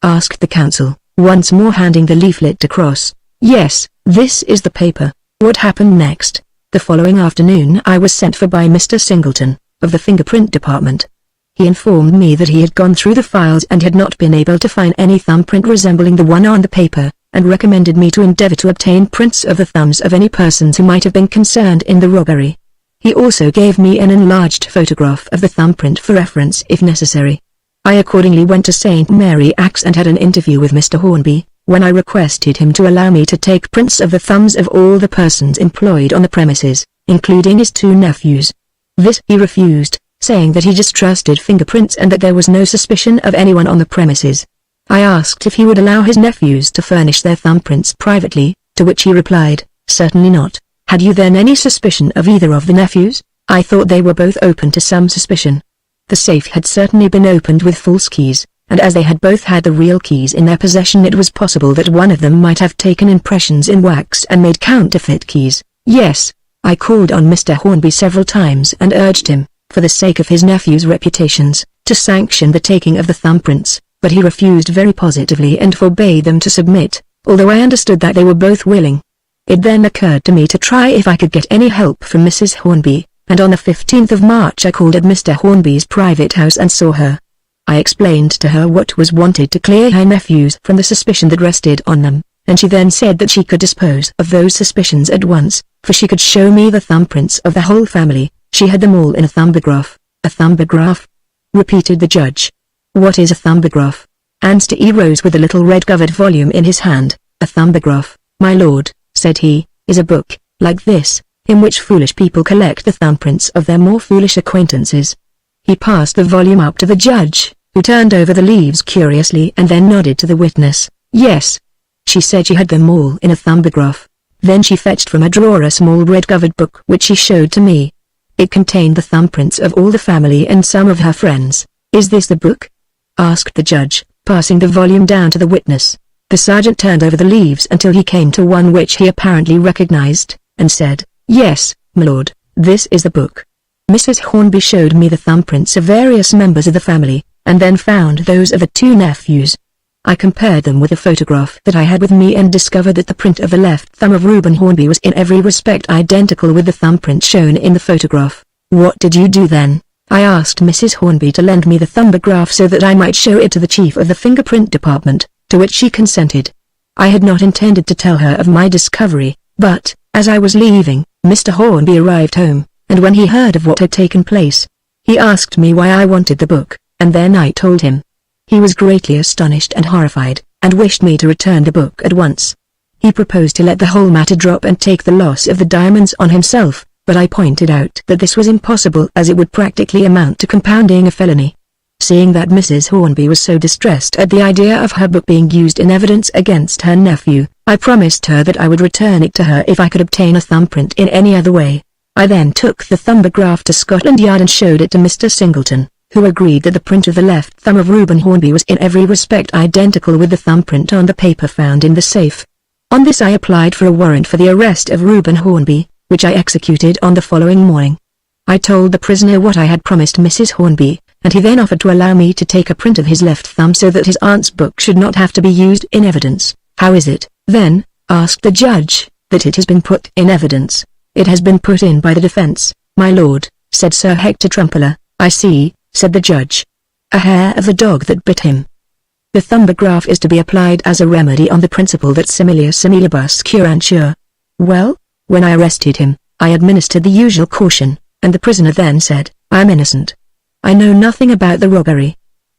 Asked the counsel, once more handing the leaflet across. Yes, this is the paper. What happened next? The following afternoon I was sent for by Mr. Singleton, of the fingerprint department. He informed me that he had gone through the files and had not been able to find any thumbprint resembling the one on the paper, and recommended me to endeavor to obtain prints of the thumbs of any persons who might have been concerned in the robbery. He also gave me an enlarged photograph of the thumbprint for reference if necessary. I accordingly went to St. Mary Axe and had an interview with Mr. Hornby, when I requested him to allow me to take prints of the thumbs of all the persons employed on the premises, including his 2 nephews. This he refused, saying that he distrusted fingerprints and that there was no suspicion of anyone on the premises. I asked if he would allow his nephews to furnish their thumbprints privately, to which he replied, certainly not. Had you then any suspicion of either of the nephews? I thought they were both open to some suspicion. The safe had certainly been opened with false keys, and as they had both had the real keys in their possession it was possible that one of them might have taken impressions in wax and made counterfeit keys. Yes, I called on Mr. Hornby several times and urged him, for the sake of his nephew's reputations, to sanction the taking of the thumbprints, but he refused very positively and forbade them to submit, although I understood that they were both willing. It then occurred to me to try if I could get any help from Mrs. Hornby, and on the 15th of March I called at Mr. Hornby's private house and saw her. I explained to her what was wanted to clear her nephews from the suspicion that rested on them, and she then said that she could dispose of those suspicions at once, for she could show me the thumbprints of the whole family. She had them all in a thumbograph. A thumbograph? Repeated the judge. What is a thumbograph? Mr. E. rose with a little red-covered volume in his hand. A thumbograph, my lord, said he, is a book, like this, in which foolish people collect the thumbprints of their more foolish acquaintances. He passed the volume up to the judge, who turned over the leaves curiously and then nodded to the witness. Yes. She said she had them all in a thumbograph. Then she fetched from a drawer a small red-covered book which she showed to me. It contained the thumbprints of all the family and some of her friends. Is this the book? Asked the judge, passing the volume down to the witness. The sergeant turned over the leaves until he came to one which he apparently recognized, and said, Yes, my lord, this is the book. Mrs. Hornby showed me the thumbprints of various members of the family, and then found those of the 2 nephews. I compared them with a photograph that I had with me and discovered that the print of the left thumb of Reuben Hornby was in every respect identical with the thumbprint shown in the photograph. What did you do then? I asked Mrs. Hornby to lend me the thumbograph so that I might show it to the chief of the fingerprint department, to which she consented. I had not intended to tell her of my discovery, but, as I was leaving, Mr. Hornby arrived home, and when he heard of what had taken place, he asked me why I wanted the book, and then I told him. He was greatly astonished and horrified, and wished me to return the book at once. He proposed to let the whole matter drop and take the loss of the diamonds on himself, but I pointed out that this was impossible as it would practically amount to compounding a felony. Seeing that Mrs. Hornby was so distressed at the idea of her book being used in evidence against her nephew, I promised her that I would return it to her if I could obtain a thumbprint in any other way. I then took the thumbograph to Scotland Yard and showed it to Mr. Singleton, who agreed that the print of the left thumb of Reuben Hornby was in every respect identical with the thumbprint on the paper found in the safe. On this I applied for a warrant for the arrest of Reuben Hornby, which I executed on the following morning. I told the prisoner what I had promised Mrs. Hornby, and he then offered to allow me to take a print of his left thumb so that his aunt's book should not have to be used in evidence. How is it, then, asked the judge, that it has been put in evidence? It has been put in by the defense, my lord, said Sir Hector Trumpeller. I see, said the judge. A hair of the dog that bit him. The thumbograph is to be applied as a remedy on the principle that similia similibus curantur. Well, when I arrested him, I administered the usual caution, and the prisoner then said, I am innocent. I know nothing about the robbery.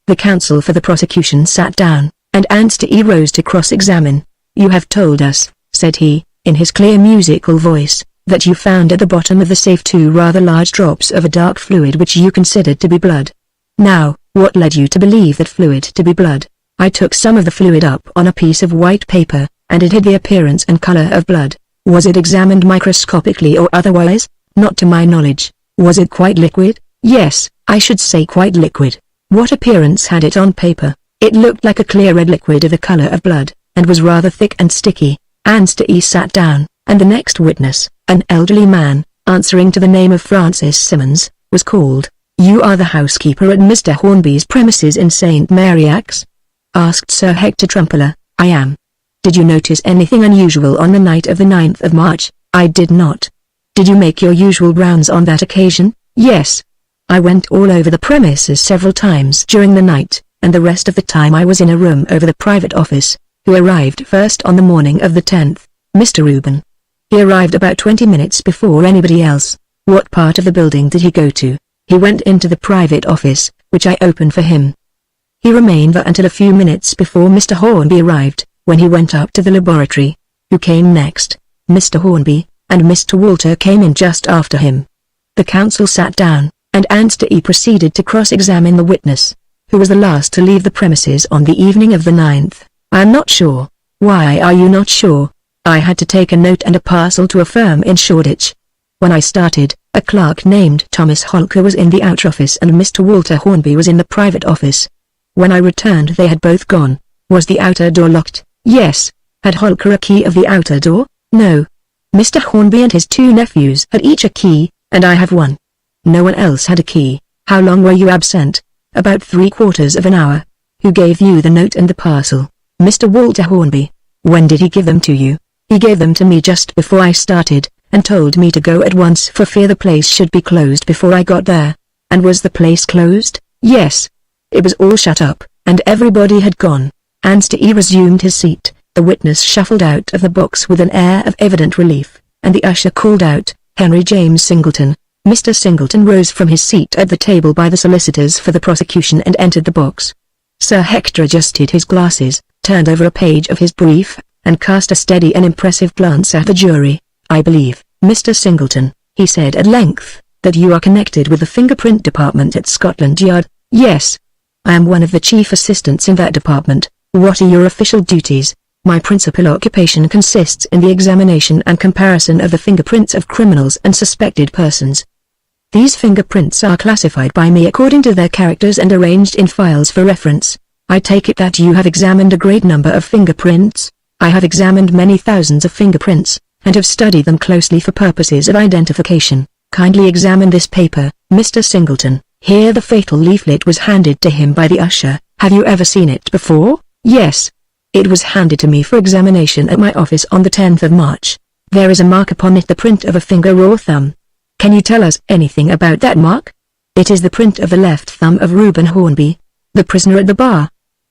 The counsel for the prosecution sat down, and Mr. E rose to cross-examine. You have told us, said he, in his clear musical voice, that you found at the bottom of the safe 2 rather large drops of a dark fluid which you considered to be blood. Now, what led you to believe that fluid to be blood? I took some of the fluid up on a piece of white paper, and it had the appearance and color of blood. Was it examined microscopically or otherwise? Not to my knowledge. Was it quite liquid? Yes, I should say quite liquid. What appearance had it on paper? It looked like a clear red liquid of the color of blood, and was rather thick and sticky. Mr. E sat down, and the next witness, an elderly man, answering to the name of Francis Simmons, was called. You are the housekeeper at Mr. Hornby's premises in St. Mary Axe? Asked Sir Hector Trumpeller. I am. Did you notice anything unusual on the night of the 9th of March? I did not. Did you make your usual rounds on that occasion? Yes. I went all over the premises several times during the night, and the rest of the time I was in a room over the private office. Who arrived first on the morning of the 10th? Mr. Reuben. He arrived about 20 minutes before anybody else. What part of the building did he go to? He went into the private office, which I opened for him. He remained there until a few minutes before Mr. Hornby arrived, when he went up to the laboratory. Who came next? Mr. Hornby, and Mr. Walter came in just after him. The counsel sat down, and Mr. E proceeded to cross-examine the witness, who was the last to leave the premises on the evening of the 9th. I am not sure. Why are you not sure? I had to take a note and a parcel to a firm in Shoreditch. When I started, a clerk named Thomas Holker was in the outer office and Mr. Walter Hornby was in the private office. When I returned they had both gone. Was the outer door locked? Yes. Had Holker a key of the outer door? No. Mr. Hornby and his 2 nephews had each a key, and I have one. No one else had a key. How long were you absent? About 3/4 of an hour. Who gave you the note and the parcel? Mr. Walter Hornby. When did he give them to you? He gave them to me just before I started, and told me to go at once for fear the place should be closed before I got there. And was the place closed? Yes. It was all shut up, and everybody had gone. Mr. E resumed his seat. The witness shuffled out of the box with an air of evident relief, and the usher called out, Henry James Singleton. Mr. Singleton rose from his seat at the table by the solicitors for the prosecution and entered the box. Sir Hector adjusted his glasses, turned over a page of his brief, and cast a steady and impressive glance at the jury. I believe, Mr. Singleton, he said at length, that you are connected with the fingerprint department at Scotland Yard. Yes. I am one of the chief assistants in that department. What are your official duties? My principal occupation consists in the examination and comparison of the fingerprints of criminals and suspected persons. These fingerprints are classified by me according to their characters and arranged in files for reference. I take it that you have examined a great number of fingerprints. I have examined many thousands of fingerprints, and have studied them closely for purposes of identification. Kindly examine this paper, Mr. Singleton. Here the fatal leaflet was handed to him by the usher. Have you ever seen it before? Yes. It was handed to me for examination at my office on the 10th of March. There is a mark upon it, the print of a finger or thumb. Can you tell us anything about that mark? It is the print of the left thumb of Reuben Hornby, the prisoner at the bar.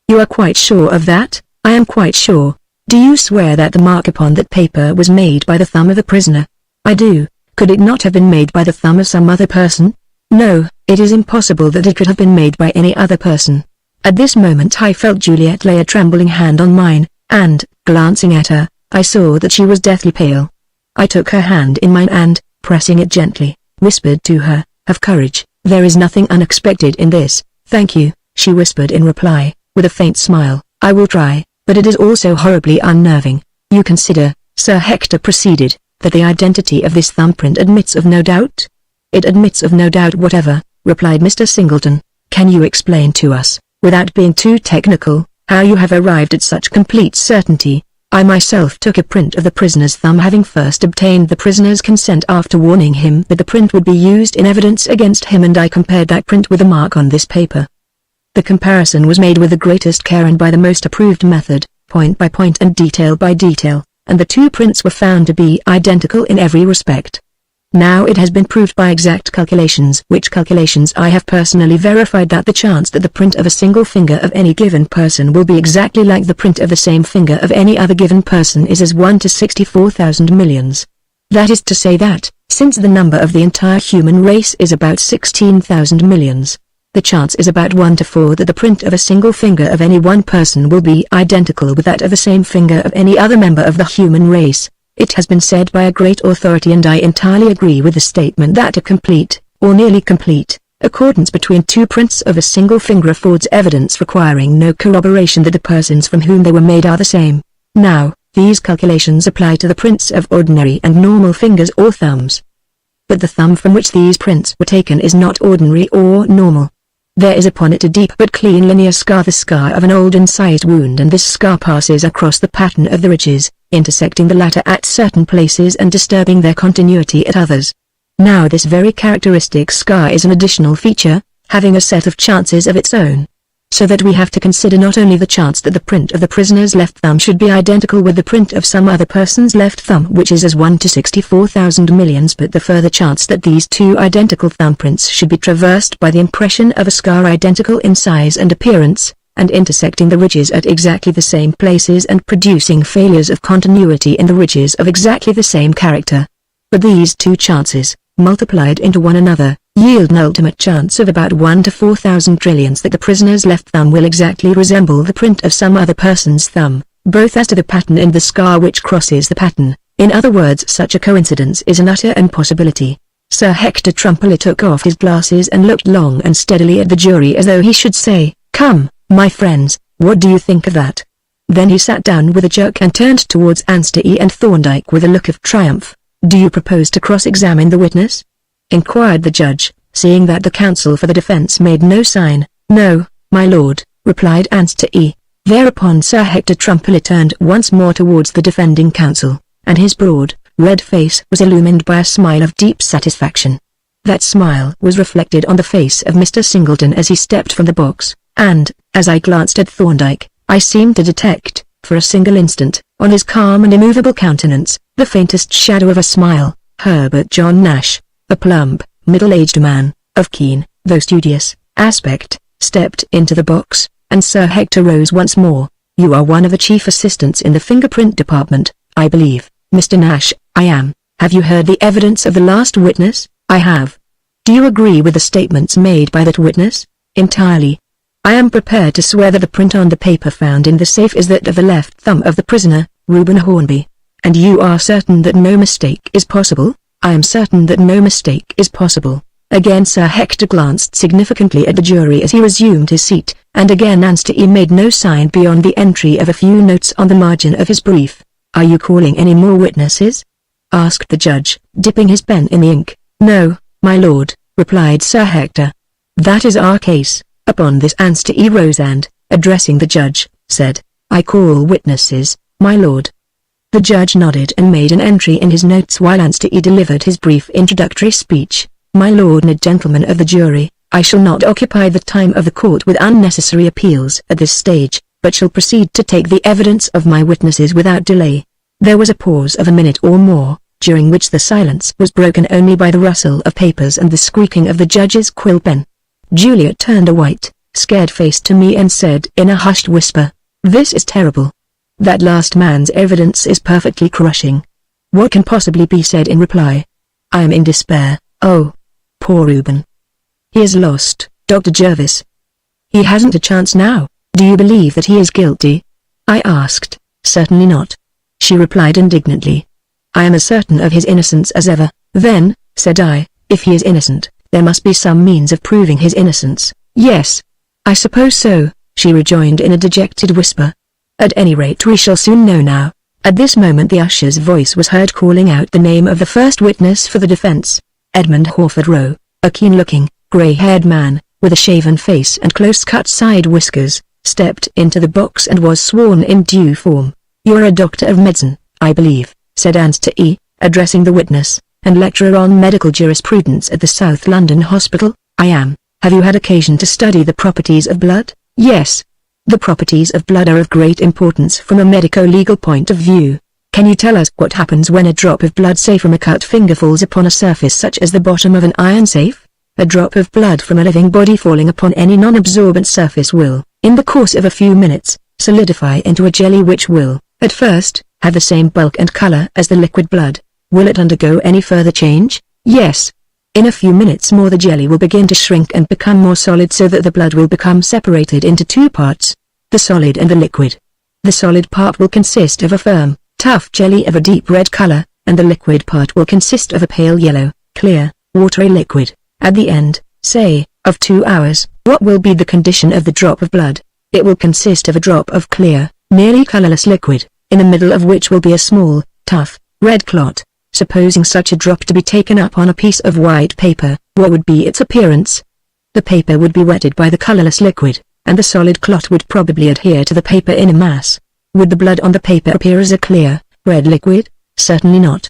You are quite sure of that? I am quite sure. Do you swear that the mark upon that paper was made by the thumb of the prisoner? I do. Could it not have been made by the thumb of some other person? No, it is impossible that it could have been made by any other person. At this moment I felt Juliet lay a trembling hand on mine, and, glancing at her, I saw that she was deathly pale. I took her hand in mine and, pressing it gently, whispered to her, "Have courage, there is nothing unexpected in this." "Thank you," she whispered in reply, with a faint smile. "I will try, but it is also horribly unnerving. You consider," Sir Hector proceeded, "that the identity of this thumbprint admits of no doubt?" "It admits of no doubt whatever," replied Mr. Singleton. "Can you explain to us, without being too technical, how you have arrived at such complete certainty?" "I myself took a print of the prisoner's thumb, having first obtained the prisoner's consent after warning him that the print would be used in evidence against him, and I compared that print with the mark on this paper. The comparison was made with the greatest care and by the most approved method, point by point and detail by detail, and the two prints were found to be identical in every respect. Now it has been proved by exact calculations, which calculations I have personally verified, that the chance that the print of a single finger of any given person will be exactly like the print of the same finger of any other given person is as 1 to 64,000 millions. That is to say that, since the number of the entire human race is about 16,000 millions, the chance is about 1 to 4 that the print of a single finger of any one person will be identical with that of the same finger of any other member of the human race. It has been said by a great authority, and I entirely agree with the statement, that a complete, or nearly complete, accordance between two prints of a single finger affords evidence requiring no corroboration that the persons from whom they were made are the same. Now, these calculations apply to the prints of ordinary and normal fingers or thumbs. But the thumb from which these prints were taken is not ordinary or normal. There is upon it a deep but clean linear scar, the scar of an old incised wound, and this scar passes across the pattern of the ridges, intersecting the latter at certain places and disturbing their continuity at others. Now this very characteristic scar is an additional feature, having a set of chances of its own. So that we have to consider not only the chance that the print of the prisoner's left thumb should be identical with the print of some other person's left thumb, which is as 1 to 64,000 millions, but the further chance that these two identical thumbprints should be traversed by the impression of a scar identical in size and appearance, and intersecting the ridges at exactly the same places and producing failures of continuity in the ridges of exactly the same character. But these two chances, multiplied into one another, yield an ultimate chance of about 1 to 4,000 trillions that the prisoner's left thumb will exactly resemble the print of some other person's thumb, both as to the pattern and the scar which crosses the pattern. In other words, such a coincidence is an utter impossibility. Sir Hector Trumpeter took off his glasses and looked long and steadily at the jury as though he should say, "Come, my friends, what do you think of that?" Then he sat down with a jerk and turned towards Anstey and Thorndyke with a look of triumph. "Do you propose to cross-examine the witness?" inquired the judge, seeing that the counsel for the defense made no sign. "No, my lord," replied Anstey. Thereupon Sir Hector Trumpeter turned once more towards the defending counsel, and his broad, red face was illumined by a smile of deep satisfaction. That smile was reflected on the face of Mr. Singleton as he stepped from the box, and, as I glanced at Thorndyke, I seemed to detect, for a single instant, on his calm and immovable countenance, the faintest shadow of a smile. Herbert John Nash, a plump, middle-aged man, of keen, though studious, aspect, stepped into the box, and Sir Hector rose once more. "You are one of the chief assistants in the fingerprint department, I believe, Mr. Nash?" "I am." "Have you heard the evidence of the last witness?" "I have." "Do you agree with the statements made by that witness?" "Entirely." "I am prepared to swear that the print on the paper found in the safe is that of the left thumb of the prisoner, Reuben Hornby." "And you are certain that no mistake is possible?" "I am certain that no mistake is possible." Again Sir Hector glanced significantly at the jury as he resumed his seat, and again Anstey made no sign beyond the entry of a few notes on the margin of his brief. "Are you calling any more witnesses?" asked the judge, dipping his pen in the ink. "No, my lord," replied Sir Hector. "That is our case." Upon this Anstey rose and, addressing the judge, said, "I call witnesses, my lord." The judge nodded and made an entry in his notes while Anstey delivered his brief introductory speech. "My lord and gentlemen of the jury, I shall not occupy the time of the court with unnecessary appeals at this stage. but shall proceed to take the evidence of my witnesses without delay. There was a pause of a minute or more, during which the silence was broken only by the rustle of papers and the squeaking of the judge's quill pen. Juliet turned a white, scared face to me and said in a hushed whisper, "This is terrible. That last man's evidence is perfectly crushing. What can possibly be said in reply? I am in despair. Oh, poor Reuben. He is lost, Dr. Jervis. He hasn't a chance now. Do you believe that he is guilty?" I asked. "Certainly not," she replied indignantly. "I am as certain of his innocence as ever." "Then," said I, "if he is innocent, there must be some means of proving his innocence." "Yes, I suppose so," she rejoined in a dejected whisper. "At any rate we shall soon know now." At this moment the usher's voice was heard calling out the name of the first witness for the defense. Edmund Hawford Rowe, a keen-looking, grey-haired man, with a shaven face and close-cut side whiskers, stepped into the box and was sworn in due form. "You're a doctor of medicine, I believe," said Anster E., addressing the witness, "and lecturer on medical jurisprudence at the South London Hospital?" "I am." "Have you had occasion to study the properties of blood?" "Yes. The properties of blood are of great importance from a medico-legal point of view. Can you tell us what happens when a drop of blood say from a cut finger falls upon a surface such as the bottom of an iron safe? A drop of blood from a living body falling upon any non-absorbent surface will, in the course of a few minutes, solidify into a jelly which will, at first, have the same bulk and color as the liquid blood. Will it undergo any further change?" "Yes. In a few minutes more the jelly will begin to shrink and become more solid so that the blood will become separated into two parts, the solid and the liquid. The solid part will consist of a firm, tough jelly of a deep red color, and the liquid part will consist of a pale yellow, clear, watery liquid. At the end, say, of 2 hours, what will be the condition of the drop of blood? It will consist of a drop of clear, nearly colorless liquid, in the middle of which will be a small, tough, red clot. Supposing such a drop to be taken up on a piece of white paper, what would be its appearance? The paper would be wetted by the colorless liquid, and the solid clot would probably adhere to the paper in a mass. Would the blood on the paper appear as a clear, red liquid? Certainly not.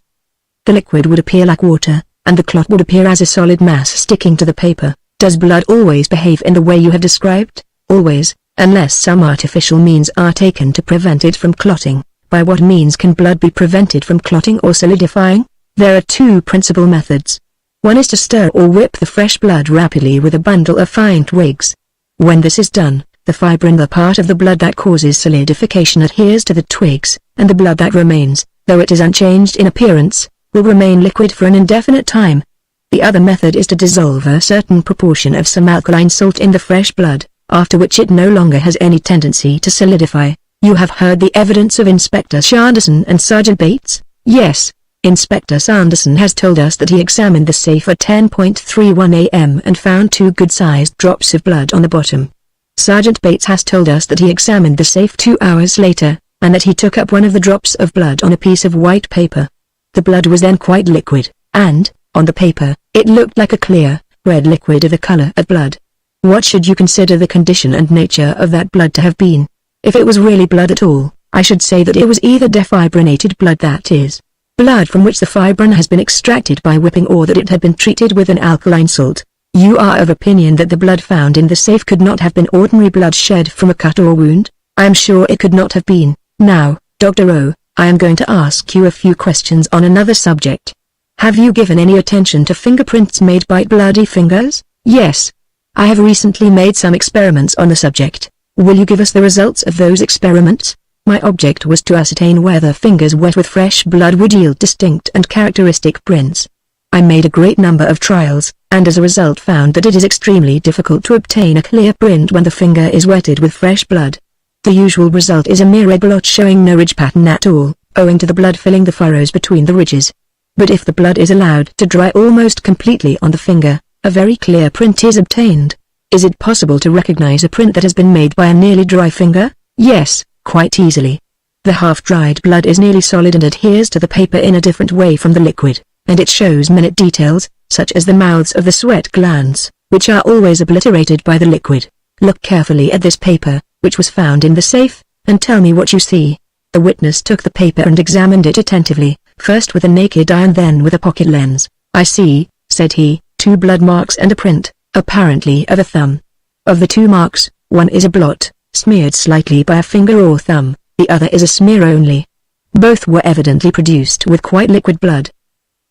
The liquid would appear like water, and the clot would appear as a solid mass sticking to the paper. Does blood always behave in the way you have described? Always, unless some artificial means are taken to prevent it from clotting. By what means can blood be prevented from clotting or solidifying? There are two principal methods. One is to stir or whip the fresh blood rapidly with a bundle of fine twigs. When this is done, the fibrin, the part of the blood that causes solidification, adheres to the twigs, and the blood that remains, though it is unchanged in appearance, will remain liquid for an indefinite time. The other method is to dissolve a certain proportion of some alkaline salt in the fresh blood, after which it no longer has any tendency to solidify. You have heard the evidence of Inspector Sanderson and Sergeant Bates? Yes. Inspector Sanderson has told us that he examined the safe at 10:31 a.m. and found 2 good-sized drops of blood on the bottom. Sergeant Bates has told us that he examined the safe 2 hours later, and that he took up one of the drops of blood on a piece of white paper. The blood was then quite liquid, and, on the paper, it looked like a clear, red liquid of the color of blood. What should you consider the condition and nature of that blood to have been? If it was really blood at all, I should say that it was either defibrinated blood, that is, blood from which the fibrin has been extracted by whipping, or that it had been treated with an alkaline salt. You are of opinion that the blood found in the safe could not have been ordinary blood shed from a cut or wound? I am sure it could not have been. Now, Dr. O, I am going to ask you a few questions on another subject. Have you given any attention to fingerprints made by bloody fingers? Yes. I have recently made some experiments on the subject. Will you give us the results of those experiments? My object was to ascertain whether fingers wet with fresh blood would yield distinct and characteristic prints. I made a great number of trials, and as a result found that it is extremely difficult to obtain a clear print when the finger is wetted with fresh blood. The usual result is a mere red blotch showing no ridge pattern at all, owing to the blood filling the furrows between the ridges. But if the blood is allowed to dry almost completely on the finger, a very clear print is obtained. Is it possible to recognize a print that has been made by a nearly dry finger? Yes, quite easily. The half-dried blood is nearly solid and adheres to the paper in a different way from the liquid, and it shows minute details, such as the mouths of the sweat glands, which are always obliterated by the liquid. Look carefully at this paper, which was found in the safe, and tell me what you see. The witness took the paper and examined it attentively, first with a naked eye and then with a pocket lens. I see, said he, 2 blood marks and a print, apparently of a thumb. Of the 2 marks, one is a blot, smeared slightly by a finger or thumb, the other is a smear only. Both were evidently produced with quite liquid blood.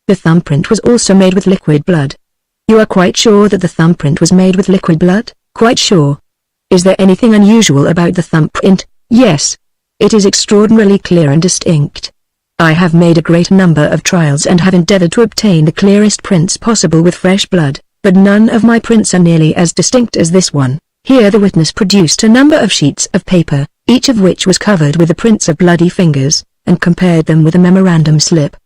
The thumbprint was also made with liquid blood. You are quite sure that the thumbprint was made with liquid blood? Quite sure. Is there anything unusual about the thumbprint? Yes. It is extraordinarily clear and distinct. I have made a great number of trials and have endeavored to obtain the clearest prints possible with fresh blood, but none of my prints are nearly as distinct as this one. Here the witness produced a number of sheets of paper, each of which was covered with the prints of bloody fingers, and compared them with a memorandum slip.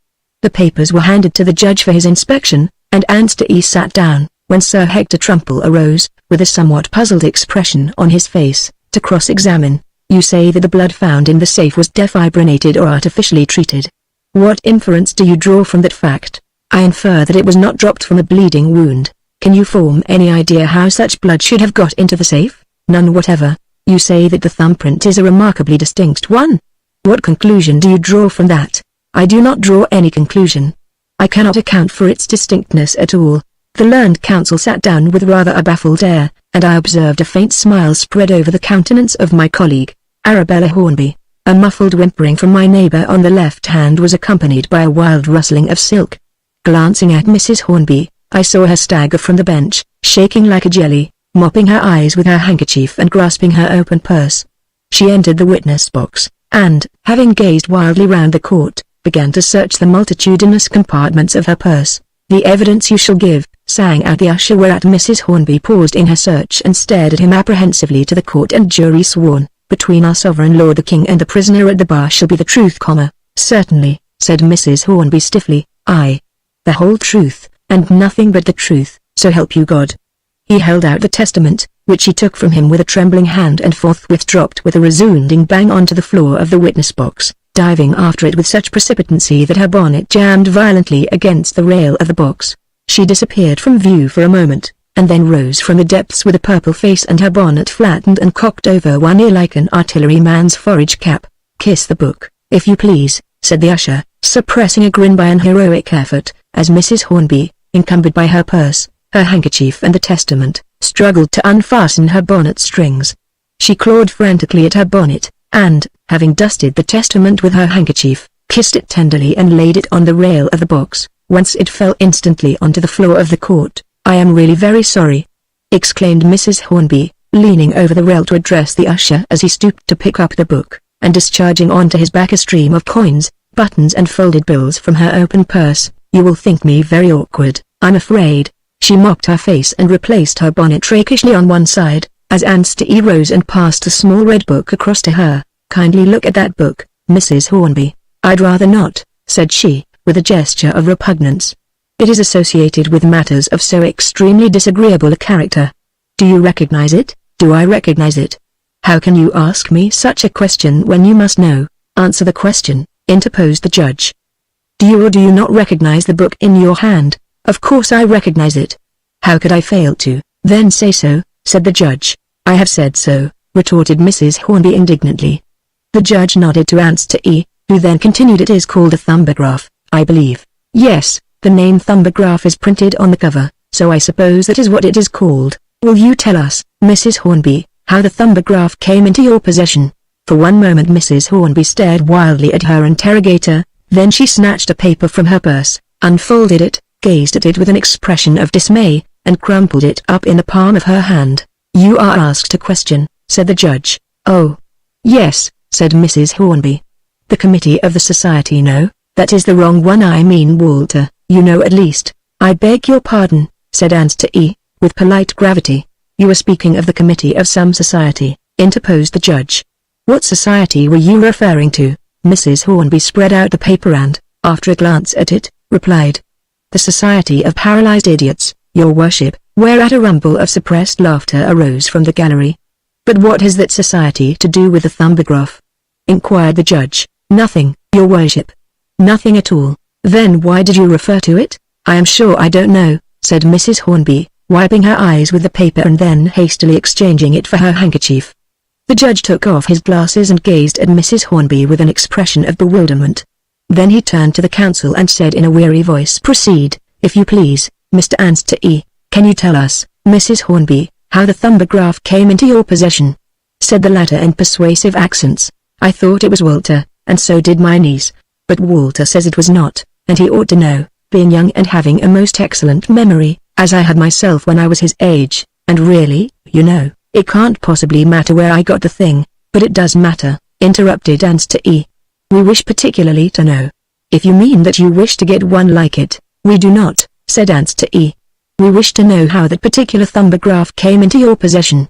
The papers were handed to the judge for his inspection, and Mr. E sat down, when Sir Hector Trumbull arose, with a somewhat puzzled expression on his face, to cross-examine. You say that the blood found in the safe was defibrinated or artificially treated. What inference do you draw from that fact? I infer that it was not dropped from a bleeding wound. Can you form any idea how such blood should have got into the safe? None whatever. You say that the thumbprint is a remarkably distinct one. What conclusion do you draw from that? I do not draw any conclusion. I cannot account for its distinctness at all. The learned counsel sat down with rather a baffled air, and I observed a faint smile spread over the countenance of my colleague, Arabella Hornby. A muffled whimpering from my neighbor on the left hand was accompanied by a wild rustling of silk. Glancing at Mrs. Hornby, I saw her stagger from the bench, shaking like a jelly, mopping her eyes with her handkerchief and grasping her open purse. She entered the witness box, and, having gazed wildly round the court, began to search the multitudinous compartments of her purse. The evidence you shall give, sang out the usher, whereat Mrs. Hornby paused in her search and stared at him apprehensively. To the court and jury sworn, between our sovereign lord the king and the prisoner at the bar shall be the truth, Certainly, said Mrs. Hornby stiffly, aye. The whole truth, and nothing but the truth, so help you God. He held out the testament, which she took from him with a trembling hand and forthwith dropped with a resounding bang onto the floor of the witness box, diving after it with such precipitancy that her bonnet jammed violently against the rail of the box. She disappeared from view for a moment, and then rose from the depths with a purple face and her bonnet flattened and cocked over one ear like an artilleryman's forage cap. Kiss the book, if you please, said the usher, suppressing a grin by an heroic effort, as Mrs. Hornby, encumbered by her purse, her handkerchief and the testament, struggled to unfasten her bonnet strings. She clawed frantically at her bonnet, and, having dusted the testament with her handkerchief, kissed it tenderly and laid it on the rail of the box, whence it fell instantly onto the floor of the court. I am really very sorry, exclaimed Mrs. Hornby, leaning over the rail to address the usher as he stooped to pick up the book, and discharging onto his back a stream of coins, buttons and folded bills from her open purse. You will think me very awkward, I'm afraid. She mopped her face and replaced her bonnet rakishly on one side, as Mr. E rose and passed a small red book across to her. Kindly look at that book, Mrs. Hornby. I'd rather not, said she, with a gesture of repugnance. It is associated with matters of so extremely disagreeable a character. Do you recognize it? Do I recognize it? How can you ask me such a question when you must know? Answer the question, interposed the judge. Do you or do you not recognize the book in your hand? Of course I recognize it. How could I fail to? Then say so, said the judge. I have said so, retorted Mrs. Hornby indignantly. The judge nodded to Mr. E, who then continued, it is called a thumbograph, I believe. Yes, the name thumbograph is printed on the cover, so I suppose that is what it is called. Will you tell us, Mrs. Hornby, how the thumbograph came into your possession? For one moment Mrs. Hornby stared wildly at her interrogator, then she snatched a paper from her purse, unfolded it, gazed at it with an expression of dismay, and crumpled it up in the palm of her hand. You are asked a question, said the judge. Oh. Yes, said Mrs. Hornby. The committee of the society know, that is the wrong one. I mean Walter, you know at least. I beg your pardon, said Mr. E, with polite gravity. You are speaking of the committee of some society, interposed the judge. What society were you referring to? Mrs. Hornby spread out the paper and, after a glance at it, replied. The Society of Paralyzed Idiots, your worship, whereat a rumble of suppressed laughter arose from the gallery. But what has that society to do with the thumbograph? Inquired the judge. Nothing, your worship. Nothing at all. Then why did you refer to it? I am sure I don't know, said Mrs. Hornby, wiping her eyes with the paper and then hastily exchanging it for her handkerchief. The judge took off his glasses and gazed at Mrs. Hornby with an expression of bewilderment. Then he turned to the counsel and said in a weary voice, proceed, if you please, Mr. Mr. E. Can you tell us, Mrs. Hornby, how the thumbograph came into your possession? said the latter in persuasive accents. I thought it was Walter, and so did my niece. But Walter says it was not, and he ought to know, being young and having a most excellent memory, as I had myself when I was his age, and really, you know, it can't possibly matter where I got the thing. But it does matter, interrupted Aunt E. We wish particularly to know. If you mean that you wish to get one like it, we do not, said Aunt E. We wish to know how that particular thumbograph came into your possession.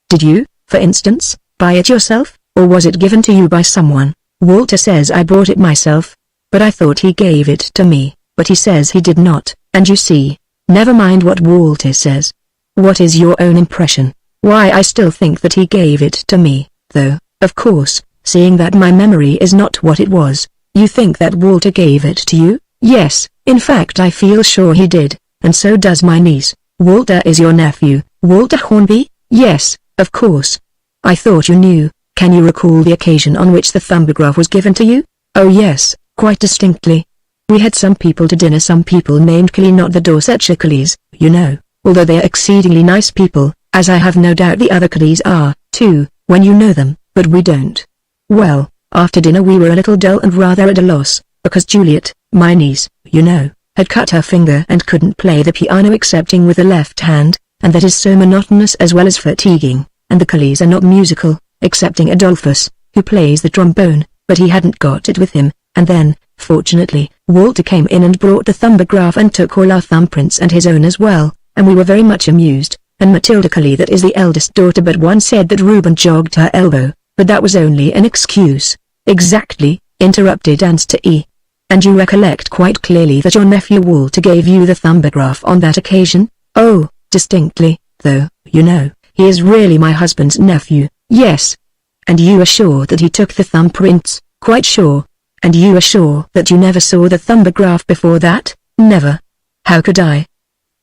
Did you, for instance, buy it yourself, or was it given to you by someone? Walter says I bought it myself. But I thought he gave it to me, but he says he did not, and you see. Never mind what Walter says. What is your own impression? Why, I still think that he gave it to me, though, of course, seeing that my memory is not what it was. You think that Walter gave it to you? Yes, in fact I feel sure he did, and so does my niece. Walter is your nephew, Walter Hornby? Yes, of course. I thought you knew. Can you recall the occasion on which the thumbograph was given to you? Oh yes, quite distinctly. We had some people to dinner, some people named Kelly, not the Dorsetshire Kellys, you know, although they are exceedingly nice people, as I have no doubt the other Kellys are, too, when you know them, but we don't. Well, after dinner we were a little dull and rather at a loss, because Juliet, my niece, you know, had cut her finger and couldn't play the piano excepting with the left hand, and that is so monotonous as well as fatiguing, and the Kellys are not musical, excepting Adolphus, who plays the trombone, but he hadn't got it with him, and then, fortunately, Walter came in and brought the thumbograph and took all our thumbprints and his own as well, and we were very much amused, and Matilda Kelly, that is the eldest daughter, but one said that Reuben jogged her elbow, but that was only an excuse. Exactly, interrupted Aunt E. And you recollect quite clearly that your nephew Walter gave you the thumbograph on that occasion? Oh, distinctly, though, you know, he is really my husband's nephew. Yes. And you are sure that he took the thumbprints? Quite sure. And you are sure that you never saw the thumbograph before that? Never. How could I?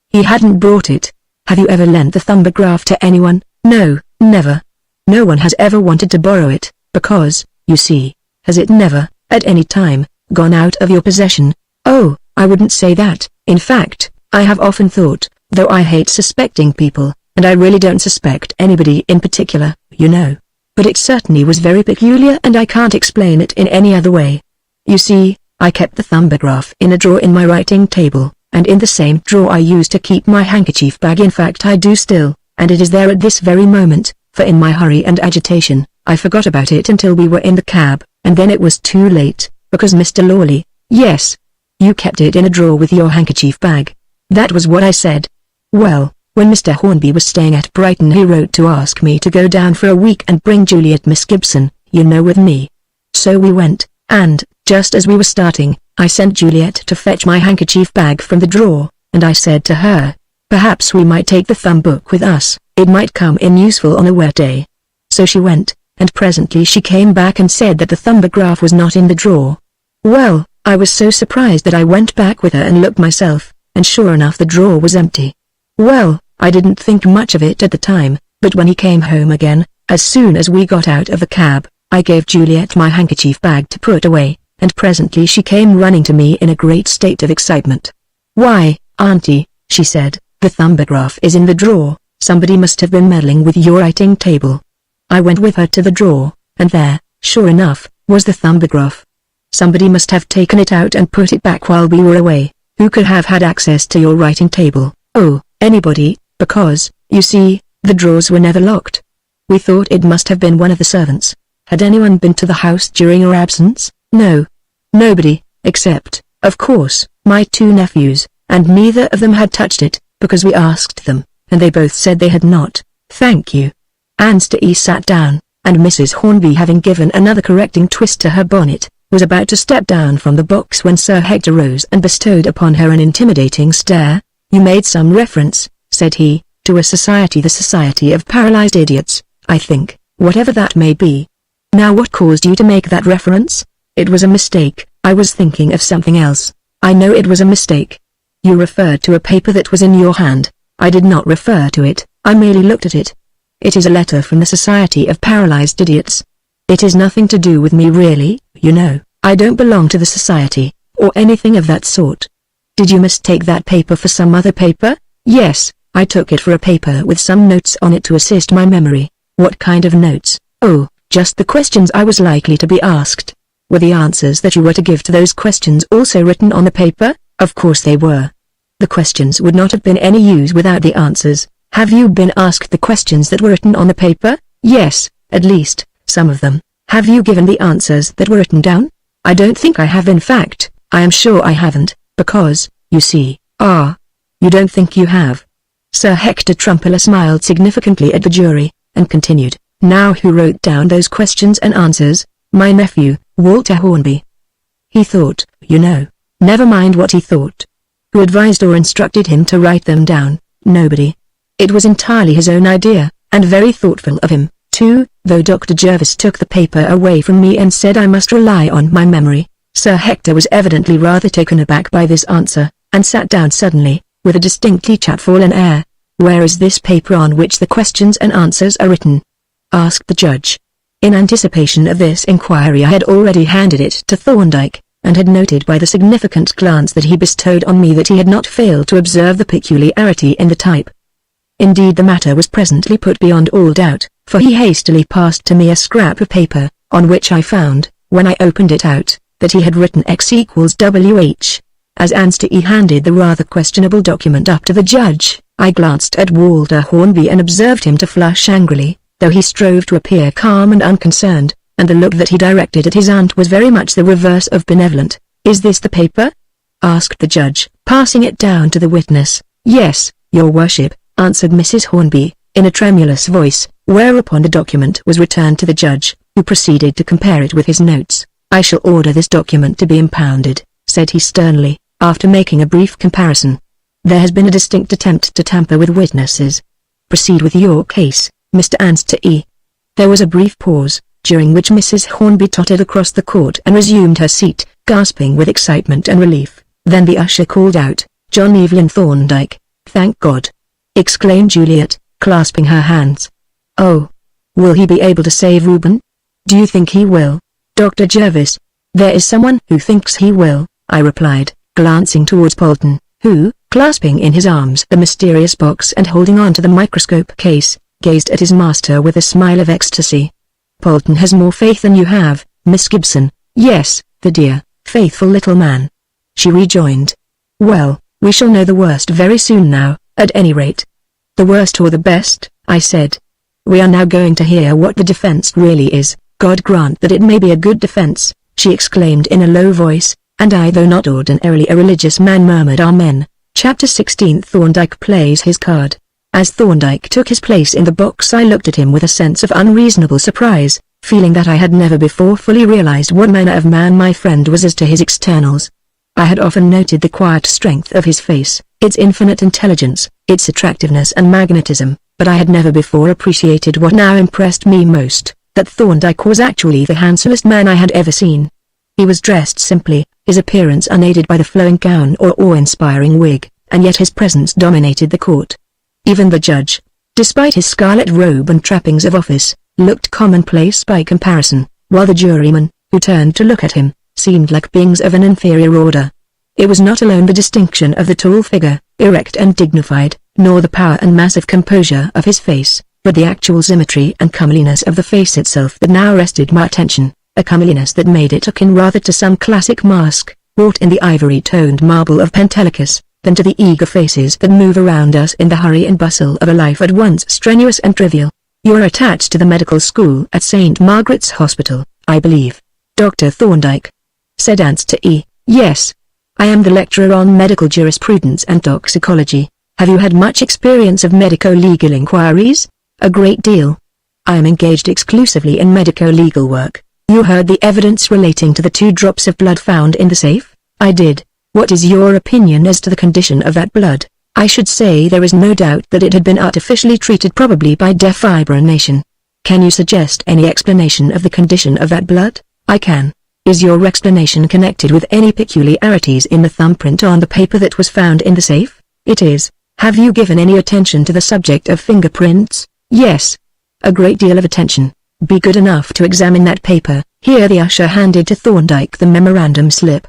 He hadn't brought it. Have you ever lent the thumbograph to anyone? No, never. No one has ever wanted to borrow it, because, you see, has it never, at any time, gone out of your possession? Oh, I wouldn't say that. In fact, I have often thought, though I hate suspecting people, and I really don't suspect anybody in particular, you know. But it certainly was very peculiar and I can't explain it in any other way. You see, I kept the thumbograph in a drawer in my writing table, and in the same drawer I used to keep my handkerchief bag. In fact I do still, and it is there at this very moment, for in my hurry and agitation, I forgot about it until we were in the cab, and then it was too late, because Mr. Lawley— Yes. You kept it in a drawer with your handkerchief bag. That was what I said. Well, when Mr. Hornby was staying at Brighton he wrote to ask me to go down for a week and bring Juliet Miss Gibson, you know, with me. So we went, and, just as we were starting, I sent Juliet to fetch my handkerchief bag from the drawer, and I said to her, perhaps we might take the thumb book with us, it might come in useful on a wet day. So she went, and presently she came back and said that the thumbograph was not in the drawer. Well, I was so surprised that I went back with her and looked myself, and sure enough the drawer was empty. Well, I didn't think much of it at the time, but when he came home again, as soon as we got out of the cab, I gave Juliet my handkerchief bag to put away, and presently she came running to me in a great state of excitement. Why, Auntie, she said, the thumbograph is in the drawer, somebody must have been meddling with your writing table. I went with her to the drawer, and there, sure enough, was the thumbograph. Somebody must have taken it out and put it back while we were away. Who could have had access to your writing table? Oh, anybody, because, you see, the drawers were never locked. We thought it must have been one of the servants. Had anyone been to the house during your absence? No. Nobody, except, of course, my two nephews, and neither of them had touched it, because we asked them, and they both said they had not. Thank you. Aunt E sat down, and Mrs. Hornby, having given another correcting twist to her bonnet, was about to step down from the box when Sir Hector rose and bestowed upon her an intimidating stare. You made some reference, said he, to a society, the Society of Paralyzed Idiots, I think, whatever that may be. Now what caused you to make that reference? It was a mistake, I was thinking of something else. I know it was a mistake. You referred to a paper that was in your hand. I did not refer to it, I merely looked at it. It is a letter from the Society of Paralyzed Idiots. It is nothing to do with me really, you know, I don't belong to the society, or anything of that sort. Did you mistake that paper for some other paper? Yes, I took it for a paper with some notes on it to assist my memory. What kind of notes? Oh, just the questions I was likely to be asked. Were the answers that you were to give to those questions also written on the paper? Of course they were. The questions would not have been any use without the answers. Have you been asked the questions that were written on the paper? Yes, at least, some of them. Have you given the answers that were written down? I don't think I have. In fact, I am sure I haven't, because, you see, you don't think you have. Sir Hector Trumpler smiled significantly at the jury, and continued, now who wrote down those questions and answers? My nephew, Walter Hornby. He thought, you know. Never mind what he thought. Who advised or instructed him to write them down? Nobody. It was entirely his own idea, and very thoughtful of him, too, though Dr. Jervis took the paper away from me and said I must rely on my memory. Sir Hector was evidently rather taken aback by this answer, and sat down suddenly, with a distinctly chapfallen air. Where is this paper on which the questions and answers are written? Asked the judge. In anticipation of this inquiry I had already handed it to Thorndyke, and had noted by the significant glance that he bestowed on me that he had not failed to observe the peculiarity in the type. Indeed the matter was presently put beyond all doubt, for he hastily passed to me a scrap of paper, on which I found, when I opened it out, that he had written X equals WH. As Answer E handed the rather questionable document up to the judge, I glanced at Walter Hornby and observed him to flush angrily, though he strove to appear calm and unconcerned, and the look that he directed at his aunt was very much the reverse of benevolent. Is this the paper? Asked the judge, passing it down to the witness. Yes, your worship, answered Mrs. Hornby, in a tremulous voice, whereupon the document was returned to the judge, who proceeded to compare it with his notes. I shall order this document to be impounded, said he sternly, after making a brief comparison. There has been a distinct attempt to tamper with witnesses. Proceed with your case, Mr. Answer E. There was a brief pause, during which Mrs. Hornby tottered across the court and resumed her seat, gasping with excitement and relief. Then the usher called out, John Evelyn Thorndyke. Thank God! Exclaimed Juliet, clasping her hands. Oh! Will he be able to save Reuben? Do you think he will? Dr. Jervis. There is someone who thinks he will, I replied, glancing towards Polton, who, clasping in his arms the mysterious box and holding on to the microscope case, gazed at his master with a smile of ecstasy. Polton has more faith than you have, Miss Gibson. Yes, the dear, faithful little man. She rejoined. Well, we shall know the worst very soon now, at any rate. The worst or the best, I said. We are now going to hear what the defense really is. God grant that it may be a good defense, she exclaimed in a low voice, and I, though not ordinarily a religious man, murmured Amen. Chapter 16. Thorndyke plays his card. As Thorndyke took his place in the box I looked at him with a sense of unreasonable surprise, feeling that I had never before fully realized what manner of man my friend was as to his externals. I had often noted the quiet strength of his face, its infinite intelligence, its attractiveness and magnetism, but I had never before appreciated what now impressed me most, that Thorndyke was actually the handsomest man I had ever seen. He was dressed simply, his appearance unaided by the flowing gown or awe-inspiring wig, and yet his presence dominated the court. Even the judge, despite his scarlet robe and trappings of office, looked commonplace by comparison, while the jurymen, who turned to look at him, seemed like beings of an inferior order. It was not alone the distinction of the tall figure, erect and dignified, nor the power and massive composure of his face, but the actual symmetry and comeliness of the face itself that now arrested my attention, a comeliness that made it akin rather to some classic mask, wrought in the ivory-toned marble of Pentelicus, than to the eager faces that move around us in the hurry and bustle of a life at once strenuous and trivial. You are attached to the medical school at St. Margaret's Hospital, I believe, Dr. Thorndyke? Said Answer E. Yes. I am the lecturer on medical jurisprudence and toxicology. Have you had much experience of medico-legal inquiries? A great deal. I am engaged exclusively in medico-legal work. You heard the evidence relating to the 2 drops of blood found in the safe? I did. What is your opinion as to the condition of that blood? I should say there is no doubt that it had been artificially treated, probably by defibrillation. Can you suggest any explanation of the condition of that blood? I can. Is your explanation connected with any peculiarities in the thumbprint on the paper that was found in the safe? It is. Have you given any attention to the subject of fingerprints? Yes. A great deal of attention. Be good enough to examine that paper. Here the usher handed to Thorndyke the memorandum slip.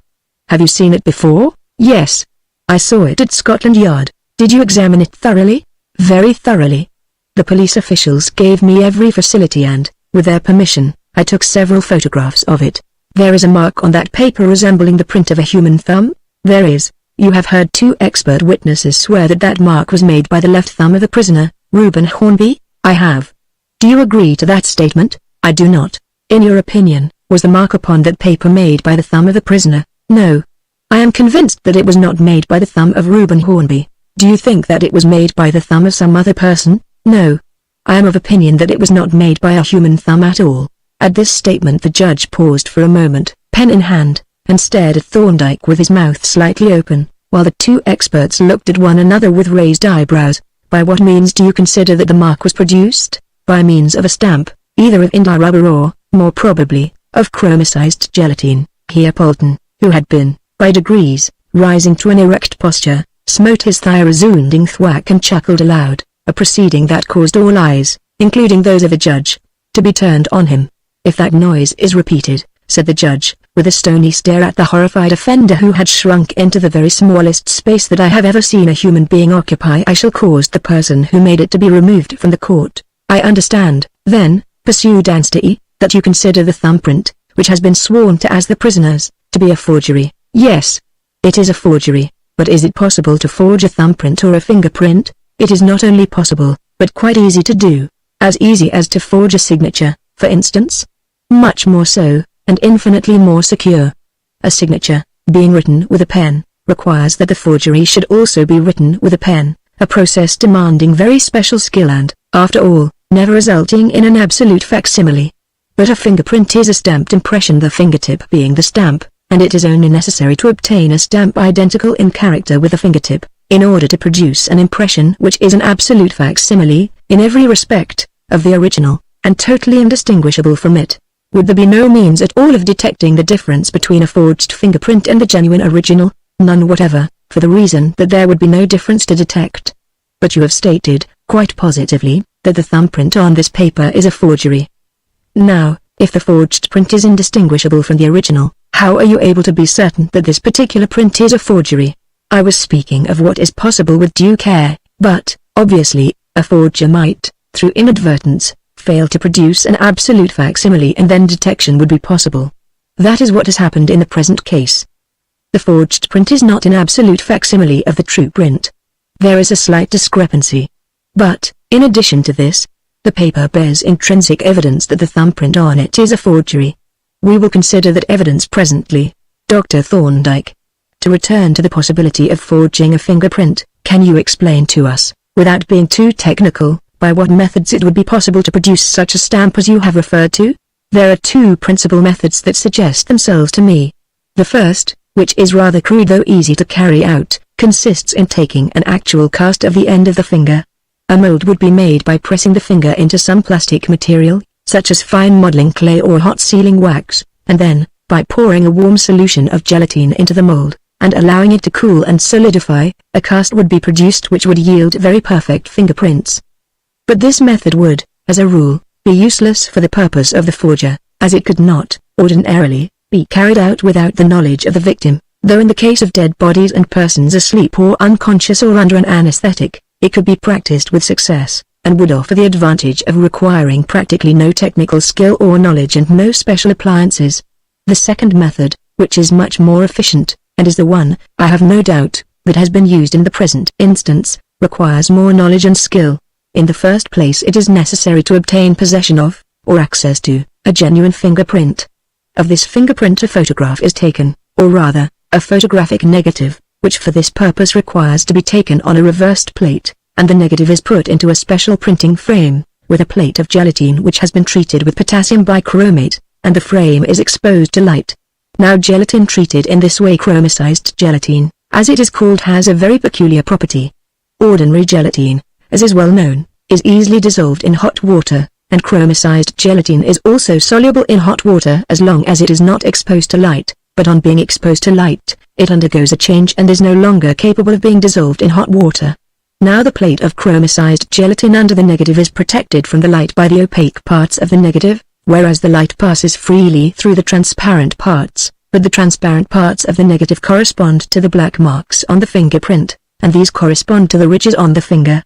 Have you seen it before? Yes. I saw it at Scotland Yard. Did you examine it thoroughly? Very thoroughly. The police officials gave me every facility and, with their permission, I took several photographs of it. There is a mark on that paper resembling the print of a human thumb? There is. You have heard 2 expert witnesses swear that that mark was made by the left thumb of the prisoner, Reuben Hornby? I have. Do you agree to that statement? I do not. In your opinion, was the mark upon that paper made by the thumb of the prisoner? No. I am convinced that it was not made by the thumb of Reuben Hornby. Do you think that it was made by the thumb of some other person? No. I am of opinion that it was not made by a human thumb at all. At this statement the judge paused for a moment, pen in hand, and stared at Thorndyke with his mouth slightly open, while the 2 experts looked at one another with raised eyebrows. By what means do you consider that the mark was produced? By means of a stamp, either of India rubber or, more probably, of chromicized gelatine. Here Polton, who had been, by degrees, rising to an erect posture, smote his thigh a resounding thwack and chuckled aloud, a proceeding that caused all eyes, including those of the judge, to be turned on him. If that noise is repeated, said the judge, with a stony stare at the horrified offender who had shrunk into the very smallest space that I have ever seen a human being occupy, I shall cause the person who made it to be removed from the court. I understand, then, pursued Anstey, that you consider the thumbprint, which has been sworn to as the prisoner's, to be a forgery. Yes. It is a forgery, but is it possible to forge a thumbprint or a fingerprint? It is not only possible, but quite easy to do. As easy as to forge a signature, for instance? Much more so, and infinitely more secure. A signature, being written with a pen, requires that the forgery should also be written with a pen, a process demanding very special skill and, after all, never resulting in an absolute facsimile. But a fingerprint is a stamped impression, the fingertip being the stamp, and it is only necessary to obtain a stamp identical in character with the fingertip, in order to produce an impression which is an absolute facsimile, in every respect, of the original, and totally indistinguishable from it. Would there be no means at all of detecting the difference between a forged fingerprint and the genuine original? None whatever, for the reason that there would be no difference to detect. But you have stated, quite positively, that the thumbprint on this paper is a forgery. Now, if the forged print is indistinguishable from the original, how are you able to be certain that this particular print is a forgery? I was speaking of what is possible with due care, but, obviously, a forger might, through inadvertence, fail to produce an absolute facsimile, and then detection would be possible. That is what has happened in the present case. The forged print is not an absolute facsimile of the true print. There is a slight discrepancy. But, in addition to this, the paper bears intrinsic evidence that the thumbprint on it is a forgery. We will consider that evidence presently. Dr. Thorndyke. To return to the possibility of forging a fingerprint, can you explain to us, without being too technical, by what methods it would be possible to produce such a stamp as you have referred to? There are 2 principal methods that suggest themselves to me. The first, which is rather crude though easy to carry out, consists in taking an actual cast of the end of the finger. A mold would be made by pressing the finger into some plastic material, such as fine modeling clay or hot sealing wax, and then, by pouring a warm solution of gelatine into the mold, and allowing it to cool and solidify, a cast would be produced which would yield very perfect fingerprints. But this method would, as a rule, be useless for the purpose of the forger, as it could not, ordinarily, be carried out without the knowledge of the victim, though in the case of dead bodies and persons asleep or unconscious or under an anesthetic, it could be practiced with success, and would offer the advantage of requiring practically no technical skill or knowledge and no special appliances. The second method, which is much more efficient, and is the one, I have no doubt, that has been used in the present instance, requires more knowledge and skill. In the first place it is necessary to obtain possession of, or access to, a genuine fingerprint. Of this fingerprint a photograph is taken, or rather, a photographic negative, which for this purpose requires to be taken on a reversed plate, and the negative is put into a special printing frame, with a plate of gelatine which has been treated with potassium bichromate, and the frame is exposed to light. Now gelatin treated in this way, chromicized gelatine, as it is called, has a very peculiar property. Ordinary gelatine, as is well known, is easily dissolved in hot water, and chromicized gelatine is also soluble in hot water as long as it is not exposed to light, but on being exposed to light, it undergoes a change and is no longer capable of being dissolved in hot water. Now the plate of chromicized gelatin under the negative is protected from the light by the opaque parts of the negative, whereas the light passes freely through the transparent parts, but the transparent parts of the negative correspond to the black marks on the fingerprint, and these correspond to the ridges on the finger.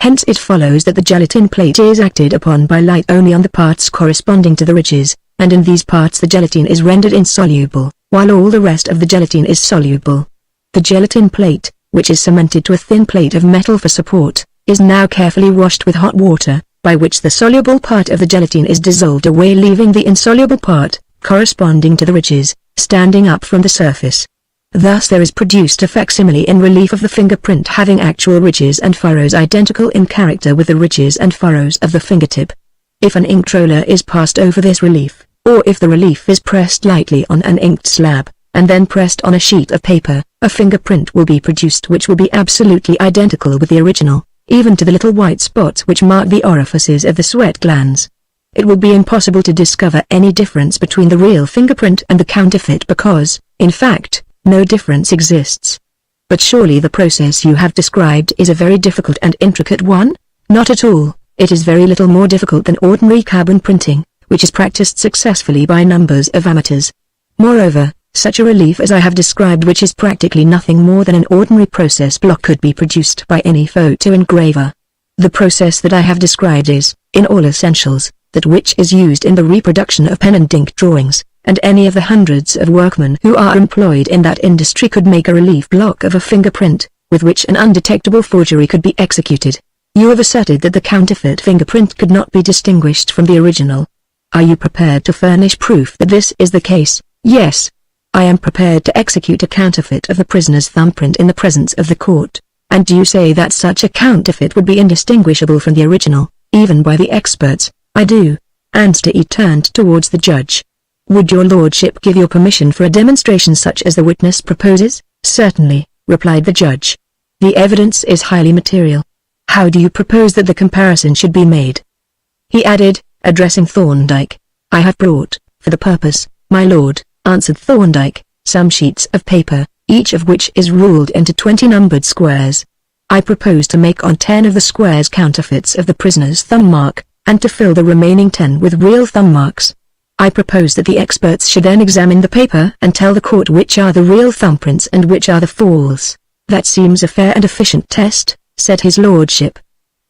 Hence it follows that the gelatin plate is acted upon by light only on the parts corresponding to the ridges, and in these parts the gelatin is rendered insoluble, while all the rest of the gelatin is soluble. The gelatin plate, which is cemented to a thin plate of metal for support, is now carefully washed with hot water, by which the soluble part of the gelatin is dissolved away, leaving the insoluble part, corresponding to the ridges, standing up from the surface. Thus there is produced a facsimile in relief of the fingerprint having actual ridges and furrows identical in character with the ridges and furrows of the fingertip. If an ink roller is passed over this relief, or if the relief is pressed lightly on an inked slab, and then pressed on a sheet of paper, a fingerprint will be produced which will be absolutely identical with the original, even to the little white spots which mark the orifices of the sweat glands. It will be impossible to discover any difference between the real fingerprint and the counterfeit because, in fact, no difference exists. But surely the process you have described is a very difficult and intricate one? Not at all, it is very little more difficult than ordinary carbon printing, which is practiced successfully by numbers of amateurs. Moreover, such a relief as I have described, which is practically nothing more than an ordinary process block, could be produced by any photo engraver. The process that I have described is, in all essentials, that which is used in the reproduction of pen and ink drawings, and any of the hundreds of workmen who are employed in that industry could make a relief block of a fingerprint, with which an undetectable forgery could be executed. You have asserted that the counterfeit fingerprint could not be distinguished from the original. Are you prepared to furnish proof that this is the case? Yes. I am prepared to execute a counterfeit of the prisoner's thumbprint in the presence of the court. And do you say that such a counterfeit would be indistinguishable from the original, even by the experts? I do. Anstey turned towards the judge. Would your lordship give your permission for a demonstration such as the witness proposes? Certainly, replied the judge. The evidence is highly material. How do you propose that the comparison should be made? He added, addressing Thorndyke. I have brought, for the purpose, my lord, answered Thorndyke, some sheets of paper, each of which is ruled into 20 numbered squares. I propose to make on 10 of the squares counterfeits of the prisoner's thumb mark, and to fill the remaining 10 with real thumb marks. I propose that the experts should then examine the paper and tell the court which are the real thumbprints and which are the false. That seems a fair and efficient test, said his lordship.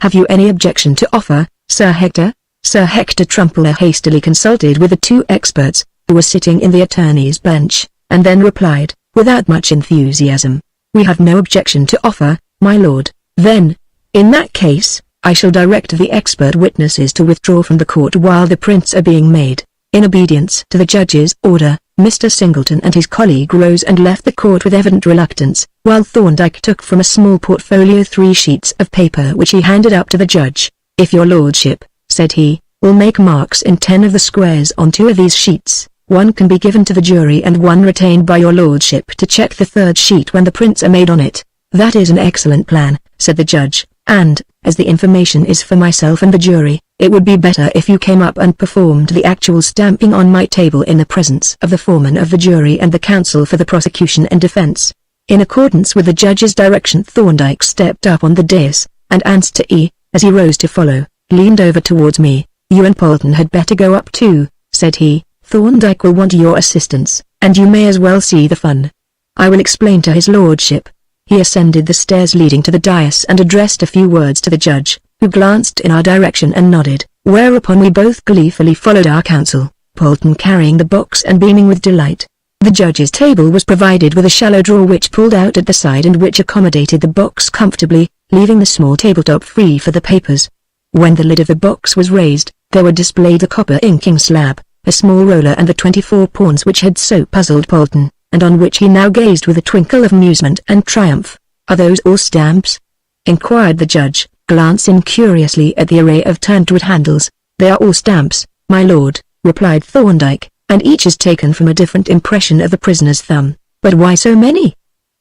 Have you any objection to offer, Sir Hector? Sir Hector Trumpler hastily consulted with the two experts, who were sitting in the attorney's bench, and then replied, without much enthusiasm, we have no objection to offer, my lord. Then, in that case, I shall direct the expert witnesses to withdraw from the court while the prints are being made. In obedience to the judge's order, Mr. Singleton and his colleague rose and left the court with evident reluctance, while Thorndyke took from a small portfolio 3 sheets of paper which he handed up to the judge. If your lordship, said he, will make marks in 10 of the squares on 2 of these sheets, one can be given to the jury and one retained by your lordship to check the 3rd sheet when the prints are made on it. That is an excellent plan, said the judge, and, as the information is for myself and the jury, it would be better if you came up and performed the actual stamping on my table in the presence of the foreman of the jury and the counsel for the prosecution and defense. In accordance with the judge's direction, Thorndyke stepped up on the dais, and Anstey, as he rose to follow, leaned over towards me. You and Polton had better go up too, said he. Thorndyke will want your assistance, and you may as well see the fun. I will explain to his lordship. He ascended the stairs leading to the dais and addressed a few words to the judge, who glanced in our direction and nodded, whereupon we both gleefully followed our counsel, Polton carrying the box and beaming with delight. The judge's table was provided with a shallow drawer which pulled out at the side and which accommodated the box comfortably, leaving the small tabletop free for the papers. When the lid of the box was raised, there were displayed the copper inking slab, a small roller and the 24 pawns which had so puzzled Polton, and on which he now gazed with a twinkle of amusement and triumph. Are those all stamps? Inquired the judge, glancing curiously at the array of turned-wood handles. They are all stamps, my lord, replied Thorndyke, and each is taken from a different impression of the prisoner's thumb. But why so many?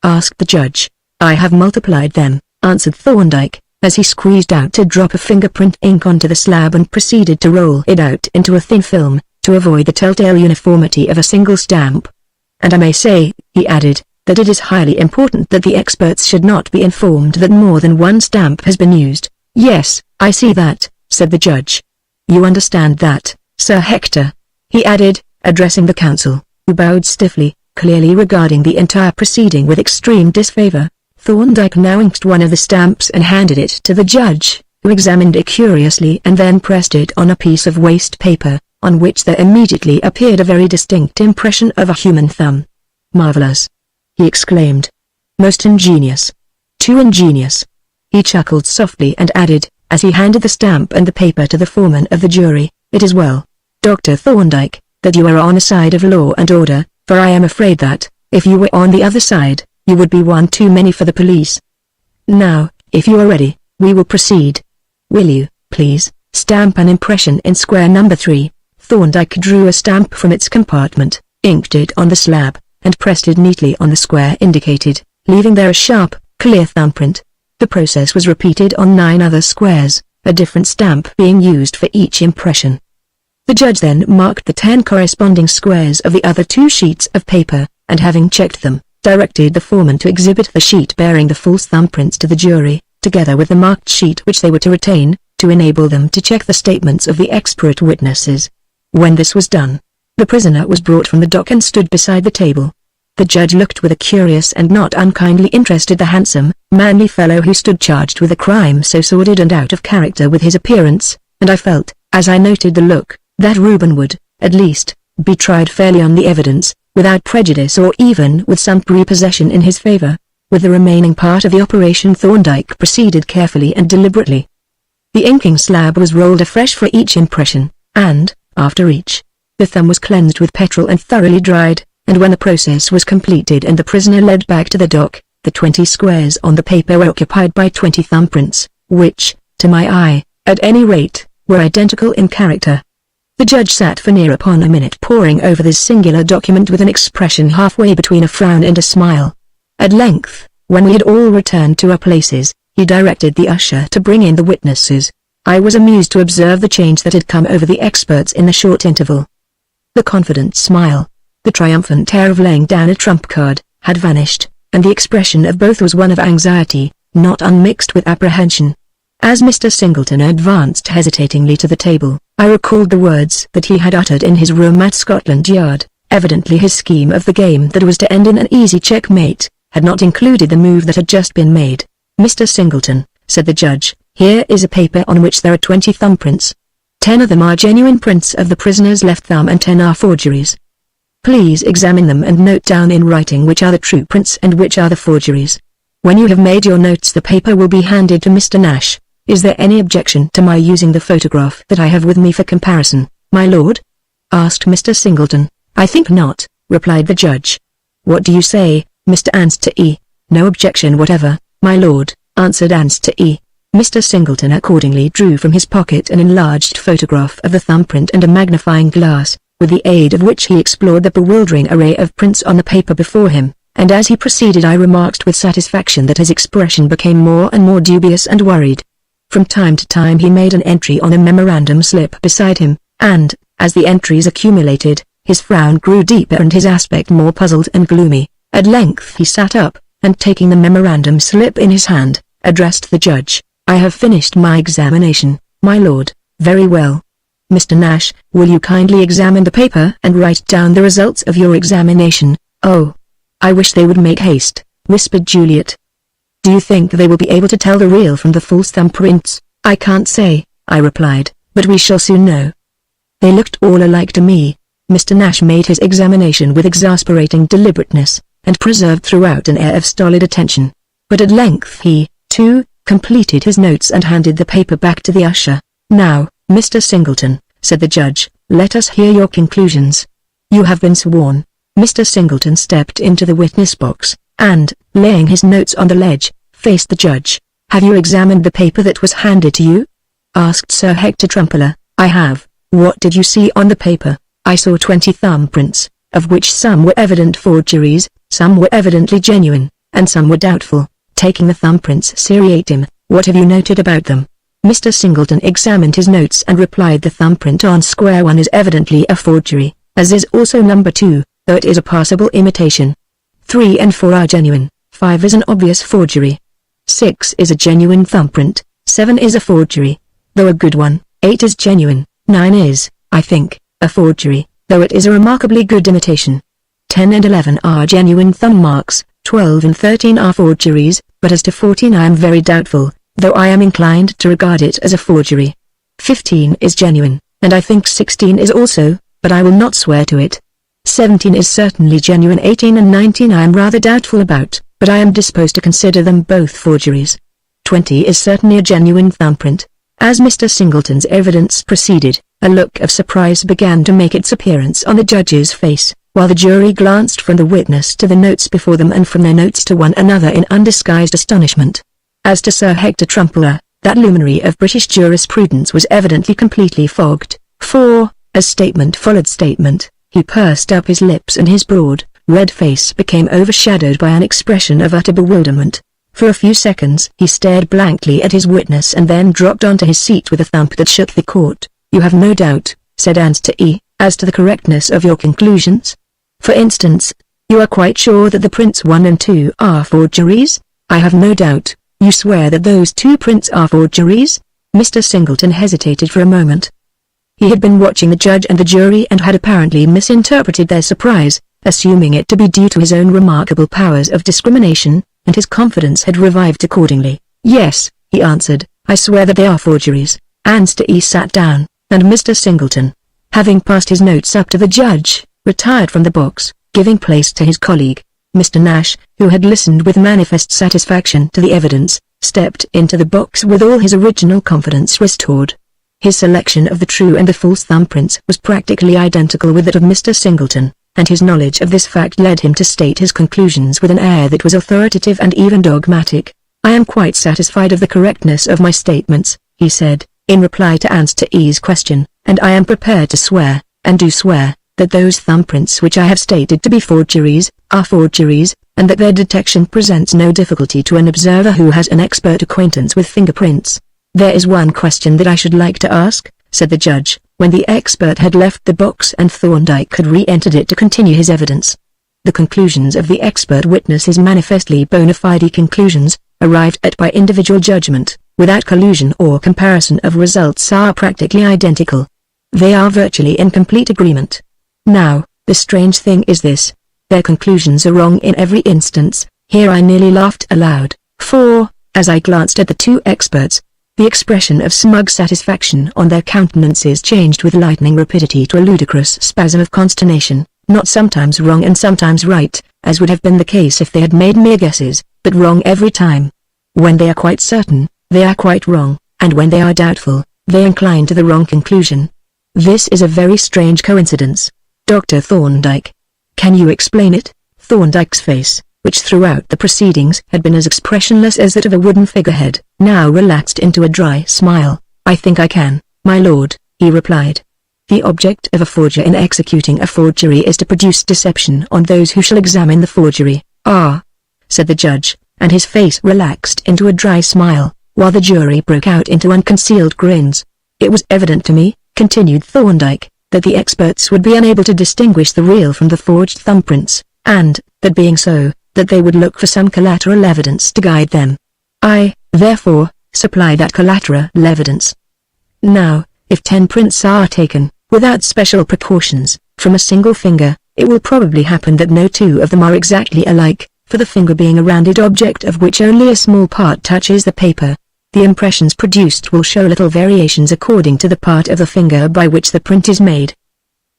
Asked the judge. I have multiplied them, answered Thorndyke, as he squeezed out a drop of fingerprint ink onto the slab and proceeded to roll it out into a thin film, to avoid the telltale uniformity of a single stamp. And I may say, he added, that it is highly important that the experts should not be informed that more than one stamp has been used. Yes, I see that, said the judge. You understand that, Sir Hector? He added, addressing the counsel, who bowed stiffly, clearly regarding the entire proceeding with extreme disfavor. Thorndyke now inked one of the stamps and handed it to the judge, who examined it curiously and then pressed it on a piece of waste paper, on which there immediately appeared a very distinct impression of a human thumb. "Marvelous!" he exclaimed. "Most ingenious. Too ingenious." He chuckled softly and added, as he handed the stamp and the paper to the foreman of the jury, "It is well, Dr. Thorndyke, that you are on the side of law and order, for I am afraid that, if you were on the other side, you would be one too many for the police. Now, if you are ready, we will proceed. Will you, please, stamp an impression in square number 3. Thorndyke drew a stamp from its compartment, inked it on the slab, and pressed it neatly on the square indicated, leaving there a sharp, clear thumbprint. The process was repeated on 9 other squares, a different stamp being used for each impression. The judge then marked the 10 corresponding squares of the other 2 sheets of paper, and having checked them, directed the foreman to exhibit the sheet bearing the false thumbprints to the jury, together with the marked sheet which they were to retain, to enable them to check the statements of the expert witnesses. When this was done, the prisoner was brought from the dock and stood beside the table. The judge looked with a curious and not unkindly interest at the handsome, manly fellow who stood charged with a crime so sordid and out of character with his appearance, and I felt, as I noted the look, that Reuben would, at least, be tried fairly on the evidence, without prejudice or even with some prepossession in his favor. With the remaining part of the operation Thorndyke proceeded carefully and deliberately. The inking slab was rolled afresh for each impression, and, after each, the thumb was cleansed with petrol and thoroughly dried, and when the process was completed and the prisoner led back to the dock, the 20 squares on the paper were occupied by 20 thumbprints, which, to my eye, at any rate, were identical in character. The judge sat for near upon a minute poring over this singular document with an expression halfway between a frown and a smile. At length, when we had all returned to our places, he directed the usher to bring in the witnesses. I was amused to observe the change that had come over the experts in the short interval. The confident smile, the triumphant air of laying down a trump card, had vanished, and the expression of both was one of anxiety, not unmixed with apprehension. As Mr. Singleton advanced hesitatingly to the table, I recalled the words that he had uttered in his room at Scotland Yard. Evidently his scheme of the game that was to end in an easy checkmate had not included the move that had just been made. "Mr. Singleton," said the judge, "here is a paper on which there are 20 thumbprints. 10 of them are genuine prints of the prisoner's left thumb and 10 are forgeries. Please examine them and note down in writing which are the true prints and which are the forgeries. When you have made your notes the paper will be handed to Mr. Nash. Is there any objection to my using the photograph that I have with me for comparison, my lord?" asked Mr. Singleton. "I think not," replied the judge. "What do you say, Mr. Anstey?" "No objection whatever, my lord," answered Anstey. Mr. Singleton accordingly drew from his pocket an enlarged photograph of the thumbprint and a magnifying glass, with the aid of which he explored the bewildering array of prints on the paper before him, and as he proceeded I remarked with satisfaction that his expression became more and more dubious and worried. From time to time he made an entry on a memorandum slip beside him, and, as the entries accumulated, his frown grew deeper and his aspect more puzzled and gloomy. At length he sat up, and taking the memorandum slip in his hand, addressed the judge. "I have finished my examination, my lord." "Very well. Mr. Nash, will you kindly examine the paper and write down the results of your examination?" "Oh, I wish they would make haste," whispered Juliet. "Do you think they will be able to tell the real from the false thumbprints?" "I can't say," I replied, "but we shall soon know. They looked all alike to me." Mr. Nash made his examination with exasperating deliberateness, and preserved throughout an air of stolid attention. But at length he, too, completed his notes and handed the paper back to the usher. "Now, Mr. Singleton," said the judge, "let us hear your conclusions. You have been sworn." Mr. Singleton stepped into the witness box, and, laying his notes on the ledge, faced the judge. "Have you examined the paper that was handed to you?" asked Sir Hector Trumpeller. "I have." "What did you see on the paper?" "I saw 20 thumbprints, of which some were evident forgeries, some were evidently genuine, and some were doubtful." Taking the thumbprints seriatim, "What have you noted about them?" Mr. Singleton examined his notes and replied, "The thumbprint on square 1 is evidently a forgery, as is also number 2, though it is a passable imitation. 3 and 4 are genuine, 5 is an obvious forgery. 6 is a genuine thumbprint, 7 is a forgery, though a good one, 8 is genuine, 9 is, I think, a forgery, though it is a remarkably good imitation. 10 and 11 are genuine thumb marks, 12 and 13 are forgeries, but as to 14 I am very doubtful, though I am inclined to regard it as a forgery. 15 is genuine, and I think 16 is also, but I will not swear to it. 17 is certainly genuine. 18 and 19 I am rather doubtful about, but I am disposed to consider them both forgeries. 20 is certainly a genuine thumbprint. As Mr. Singleton's evidence proceeded, a look of surprise began to make its appearance on the judge's face, while the jury glanced from the witness to the notes before them and from their notes to one another in undisguised astonishment. As to Sir Hector Trumpler, that luminary of British jurisprudence was evidently completely fogged, for, as statement followed statement, he pursed up his lips and his broad, red face became overshadowed by an expression of utter bewilderment. For a few seconds he stared blankly at his witness and then dropped onto his seat with a thump that shook the court. "You have no doubt," said Mr. E., "as to the correctness of your conclusions? For instance, you are quite sure that the prints 1 and 2 are forgeries?" "I have no doubt." "You swear that those 2 prints are forgeries?" Mr. Singleton hesitated for a moment. He had been watching the judge and the jury and had apparently misinterpreted their surprise, assuming it to be due to his own remarkable powers of discrimination, and his confidence had revived accordingly. "Yes," he answered, "I swear that they are forgeries." Mr. E. sat down, and Mr. Singleton, having passed his notes up to the judge, retired from the box, giving place to his colleague. Mr. Nash, who had listened with manifest satisfaction to the evidence, stepped into the box with all his original confidence restored. His selection of the true and the false thumbprints was practically identical with that of Mr. Singleton, and his knowledge of this fact led him to state his conclusions with an air that was authoritative and even dogmatic. "I am quite satisfied of the correctness of my statements," he said, in reply to Mr. E.'s question, "and I am prepared to swear, and do swear, that those thumbprints which I have stated to be forgeries, are forgeries, and that their detection presents no difficulty to an observer who has an expert acquaintance with fingerprints." "There is one question that I should like to ask," said the judge, when the expert had left the box and Thorndyke had re-entered it to continue his evidence. The conclusions of the expert witnesses manifestly bona fide conclusions, arrived at by individual judgment, without collusion or comparison of results, are practically identical. They are virtually in complete agreement. Now, the strange thing is this. Their conclusions are wrong in every instance. Here I nearly laughed aloud, for, as I glanced at the 2 experts, the expression of smug satisfaction on their countenances changed with lightning rapidity to a ludicrous spasm of consternation, not sometimes wrong and sometimes right, as would have been the case if they had made mere guesses, but wrong every time. When they are quite certain, they are quite wrong, and when they are doubtful, they incline to the wrong conclusion. This is a very strange coincidence. Dr. Thorndyke, can you explain it? Thorndyke's face, which throughout the proceedings had been as expressionless as that of a wooden figurehead, now relaxed into a dry smile. "I think I can, my lord," he replied. "The object of a forger in executing a forgery is to produce deception on those who shall examine the forgery." "Ah," said the judge, and his face relaxed into a dry smile, while the jury broke out into unconcealed grins. "It was evident to me," continued Thorndyke, "that the experts would be unable to distinguish the real from the forged thumbprints, and, that being so, that they would look for some collateral evidence to guide them. I, therefore, supply that collateral evidence. Now, if 10 prints are taken, without special precautions, from a single finger, it will probably happen that no 2 of them are exactly alike, for the finger being a rounded object of which only a small part touches the paper. The impressions produced will show little variations according to the part of the finger by which the print is made.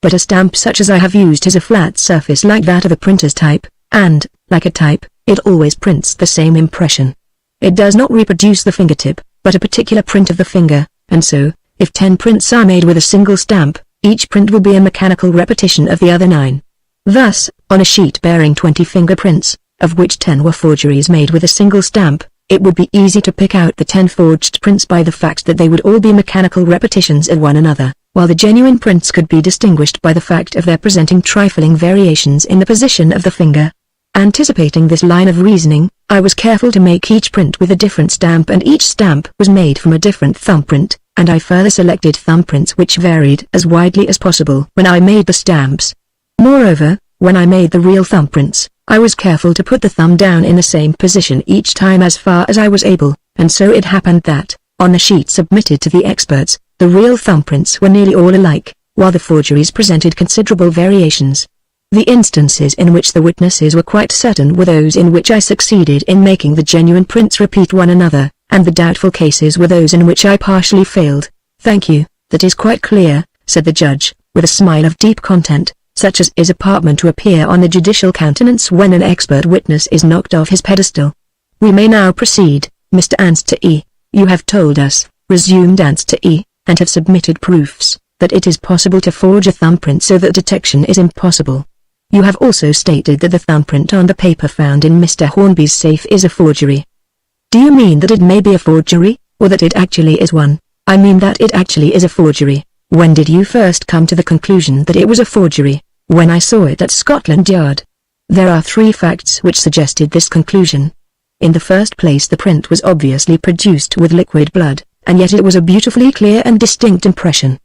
But a stamp such as I have used has a flat surface like that of a printer's type, and, like a type, it always prints the same impression. It does not reproduce the fingertip, but a particular print of the finger, and so, if 10 prints are made with a single stamp, each print will be a mechanical repetition of the other 9. Thus, on a sheet bearing 20 fingerprints, of which 10 were forgeries made with a single stamp, it would be easy to pick out the 10 forged prints by the fact that they would all be mechanical repetitions of one another, while the genuine prints could be distinguished by the fact of their presenting trifling variations in the position of the finger. Anticipating this line of reasoning, I was careful to make each print with a different stamp, and each stamp was made from a different thumbprint, and I further selected thumbprints which varied as widely as possible when I made the stamps. Moreover, when I made the real thumbprints, I was careful to put the thumb down in the same position each time as far as I was able, and so it happened that, on the sheet submitted to the experts, the real thumbprints were nearly all alike, while the forgeries presented considerable variations. The instances in which the witnesses were quite certain were those in which I succeeded in making the genuine prints repeat one another, and the doubtful cases were those in which I partially failed. Thank you, that is quite clear, said the judge, with a smile of deep content, such as is apartment to appear on the judicial countenance when an expert witness is knocked off his pedestal. We may now proceed, Mr. Answer E. You have told us, resumed Answer E, and have submitted proofs, that it is possible to forge a thumbprint so that detection is impossible. You have also stated that the thumbprint on the paper found in Mr. Hornby's safe is a forgery. Do you mean that it may be a forgery, or that it actually is one? I mean that it actually is a forgery. When did you first come to the conclusion that it was a forgery? When I saw it at Scotland Yard. There are 3 facts which suggested this conclusion. In the first place, the print was obviously produced with liquid blood, and yet it was a beautifully clear and distinct impression.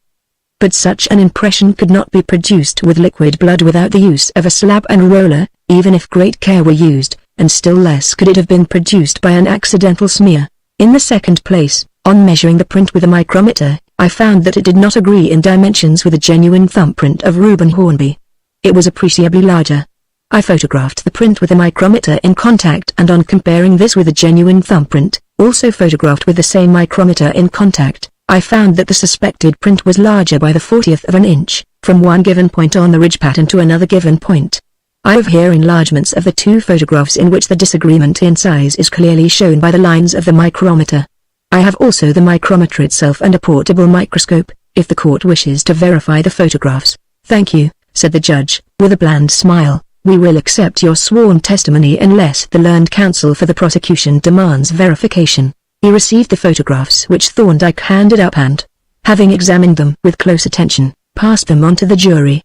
But such an impression could not be produced with liquid blood without the use of a slab and roller, even if great care were used, and still less could it have been produced by an accidental smear. In the second place, on measuring the print with a micrometer, I found that it did not agree in dimensions with a genuine thumbprint of Reuben Hornby. It was appreciably larger. I photographed the print with a micrometer in contact, and on comparing this with a genuine thumbprint, also photographed with the same micrometer in contact, I found that the suspected print was larger by the 40th of an inch, from one given point on the ridge pattern to another given point. I have here enlargements of the 2 photographs in which the disagreement in size is clearly shown by the lines of the micrometer. I have also the micrometer itself and a portable microscope, if the court wishes to verify the photographs. Thank you, said the judge, with a bland smile. We will accept your sworn testimony unless the learned counsel for the prosecution demands verification. He received the photographs which Thorndyke handed up and, having examined them with close attention, passed them on to the jury.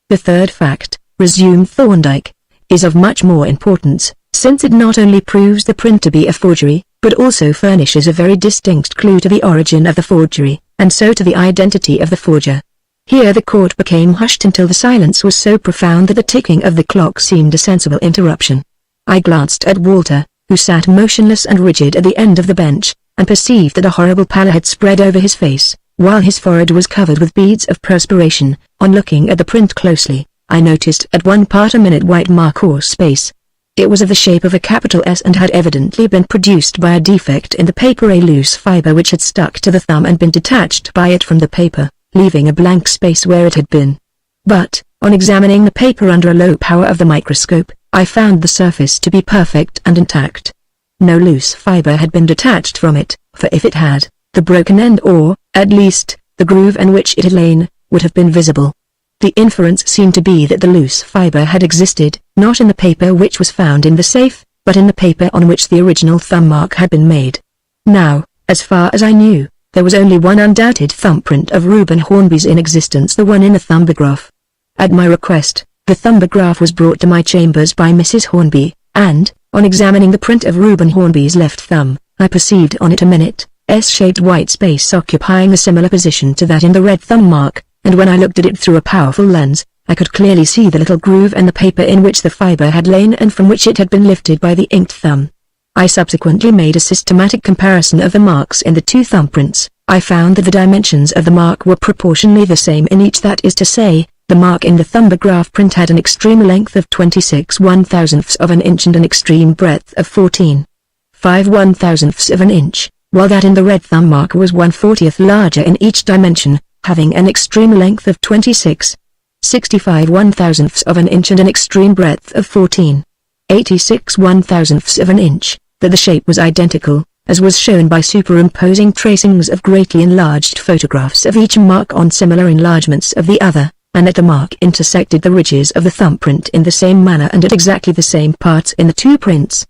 The third fact, resumed Thorndyke, is of much more importance, since it not only proves the print to be a forgery, but also furnishes a very distinct clue to the origin of the forgery, and so to the identity of the forger. Here the court became hushed until the silence was so profound that the ticking of the clock seemed a sensible interruption. I glanced at Walter, who sat motionless and rigid at the end of the bench, and perceived that a horrible pallor had spread over his face, while his forehead was covered with beads of perspiration. On looking at the print closely, I noticed at one part a minute white mark or space. It was of the shape of a capital S and had evidently been produced by a defect in the paper, a loose fiber which had stuck to the thumb and been detached by it from the paper, leaving a blank space where it had been. But, on examining the paper under a low power of the microscope, I found the surface to be perfect and intact. No loose fiber had been detached from it, for if it had, the broken end or, at least, the groove in which it had lain, would have been visible. The inference seemed to be that the loose fiber had existed, not in the paper which was found in the safe, but in the paper on which the original thumb mark had been made. Now, as far as I knew, there was only one undoubted thumbprint of Reuben Hornby's in existence, the one in the thumbograph. At my request, the thumbograph was brought to my chambers by Mrs. Hornby, and, on examining the print of Reuben Hornby's left thumb, I perceived on it a minute, S-shaped white space occupying a similar position to that in the red thumb mark, and when I looked at it through a powerful lens, I could clearly see the little groove in the paper in which the fiber had lain and from which it had been lifted by the inked thumb. I subsequently made a systematic comparison of the marks in the 2 thumbprints. I found that the dimensions of the mark were proportionally the same in each, that is to say, the mark in the thumbograph print had an extreme length of 26/1000ths of an inch and an extreme breadth of 14.5/1000ths of an inch, while that in the red thumb mark was 1/40th larger in each dimension, having an extreme length of 26.65/1000ths of an inch and an extreme breadth of 14.86/1000ths of an inch. That the shape was identical, as was shown by superimposing tracings of greatly enlarged photographs of each mark on similar enlargements of the other, and that the mark intersected the ridges of the thumbprint in the same manner and at exactly the same parts in the 2 prints.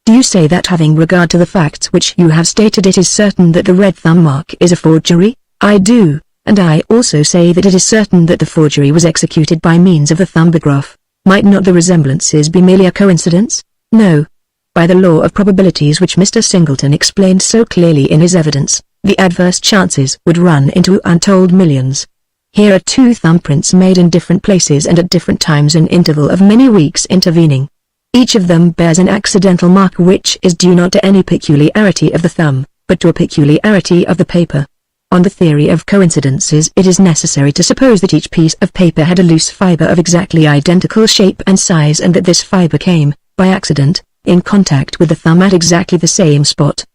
Do you say that having regard to the facts which you have stated, it is certain that the red thumb mark is a forgery? I do, and I also say that it is certain that the forgery was executed by means of the thumbograph. Might not the resemblances be merely a coincidence? No. By the law of probabilities which Mr. Singleton explained so clearly in his evidence, the adverse chances would run into untold millions. Here are 2 thumbprints made in different places and at different times, an interval of many weeks intervening. Each of them bears an accidental mark which is due not to any peculiarity of the thumb, but to a peculiarity of the paper. On the theory of coincidences, it is necessary to suppose that each piece of paper had a loose fiber of exactly identical shape and size, and that this fiber came, by accident, in contact with the thumb at exactly the same spot.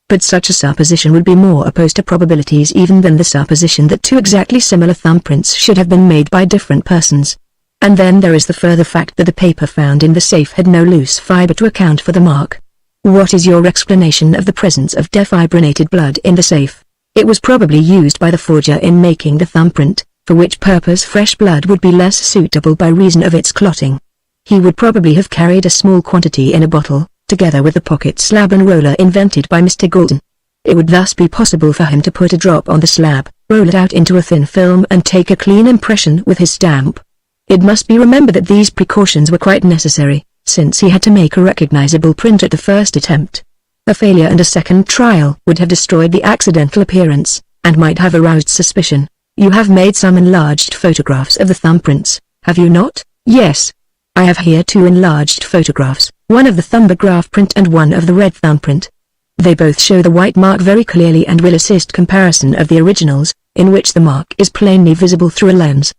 But such a supposition would be more opposed to probabilities even than the supposition that two exactly similar thumbprints should have been made by different persons. And then there is the further fact that the paper found in the safe had no loose fiber to account for the mark. What is your explanation of the presence of defibrinated blood in the safe? It was probably used by the forger in making the thumbprint, for which purpose fresh blood would be less suitable by reason of its clotting. He would probably have carried a small quantity in a bottle, together with the pocket slab and roller invented by Mr. Galton. It would thus be possible for him to put a drop on the slab, roll it out into a thin film and take a clean impression with his stamp. It must be remembered that these precautions were quite necessary, since he had to make a recognizable print at the first attempt. A failure and a second trial would have destroyed the accidental appearance, and might have aroused suspicion. You have made some enlarged photographs of the thumbprints, have you not? Yes. I have here two enlarged photographs, one of the thumbograph print and one of the red thumbprint. They both show the white mark very clearly and will assist comparison of the originals, in which the mark is plainly visible through a lens.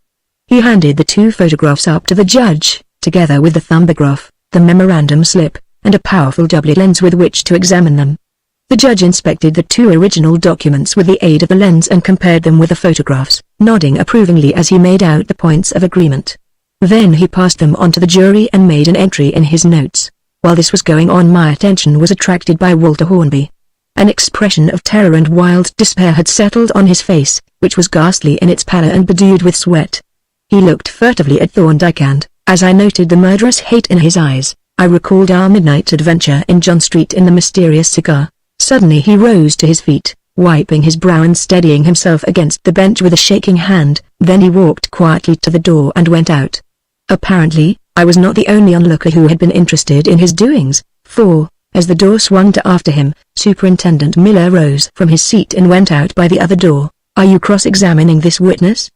He handed the two photographs up to the judge, together with the thumbograph, the memorandum slip, and a powerful doublet lens with which to examine them. The judge inspected the two original documents with the aid of the lens and compared them with the photographs, nodding approvingly as he made out the points of agreement. Then he passed them on to the jury and made an entry in his notes. While this was going on, my attention was attracted by Walter Hornby. An expression of terror and wild despair had settled on his face, which was ghastly in its pallor and bedewed with sweat. He looked furtively at Thorndyke and, as I noted the murderous hate in his eyes, I recalled our midnight adventure in John Street in the mysterious cigar. Suddenly he rose to his feet, wiping his brow and steadying himself against the bench with a shaking hand. Then he walked quietly to the door and went out. Apparently, I was not the only onlooker who had been interested in his doings, for, as the door swung to after him, Superintendent Miller rose from his seat and went out by the other door. "Are you cross-examining this witness?"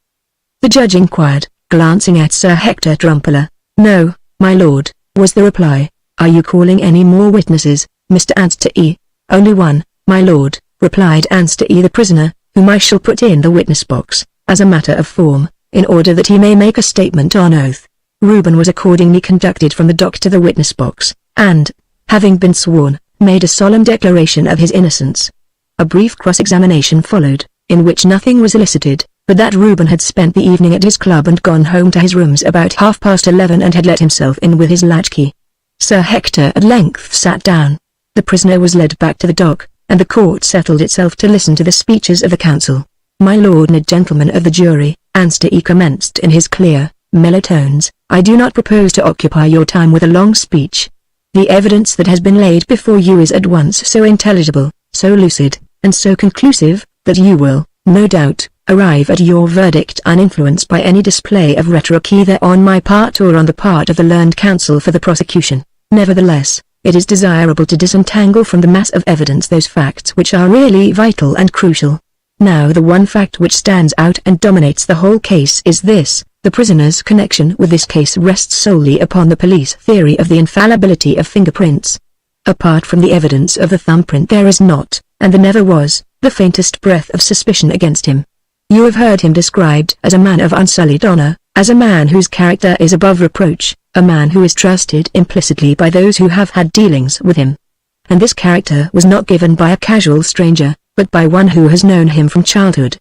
the judge inquired, glancing at Sir Hector Trumpeller. "No, my lord," was the reply. "Are you calling any more witnesses, Mr. Anstey?" "Only one, my lord," replied Anstey the prisoner, "whom I shall put in the witness box, as a matter of form, in order that he may make a statement on oath." Reuben was accordingly conducted from the dock to the witness box, and, having been sworn, made a solemn declaration of his innocence. A brief cross-examination followed, in which nothing was elicited, but that Reuben had spent the evening at his club and gone home to his rooms about 11:30 and had let himself in with his latchkey. Sir Hector at length sat down. The prisoner was led back to the dock, and the court settled itself to listen to the speeches of the counsel. "My lord and gentlemen of the jury," Anstey commenced in his clear, mellow tones, "I do not propose to occupy your time with a long speech. The evidence that has been laid before you is at once so intelligible, so lucid, and so conclusive, that you will, no doubt, arrive at your verdict uninfluenced by any display of rhetoric either on my part or on the part of the learned counsel for the prosecution. Nevertheless, it is desirable to disentangle from the mass of evidence those facts which are really vital and crucial. Now the one fact which stands out and dominates the whole case is this: the prisoner's connection with this case rests solely upon the police theory of the infallibility of fingerprints. Apart from the evidence of the thumbprint there is not, and there never was, the faintest breath of suspicion against him. You have heard him described as a man of unsullied honor, as a man whose character is above reproach, a man who is trusted implicitly by those who have had dealings with him. And this character was not given by a casual stranger, but by one who has known him from childhood.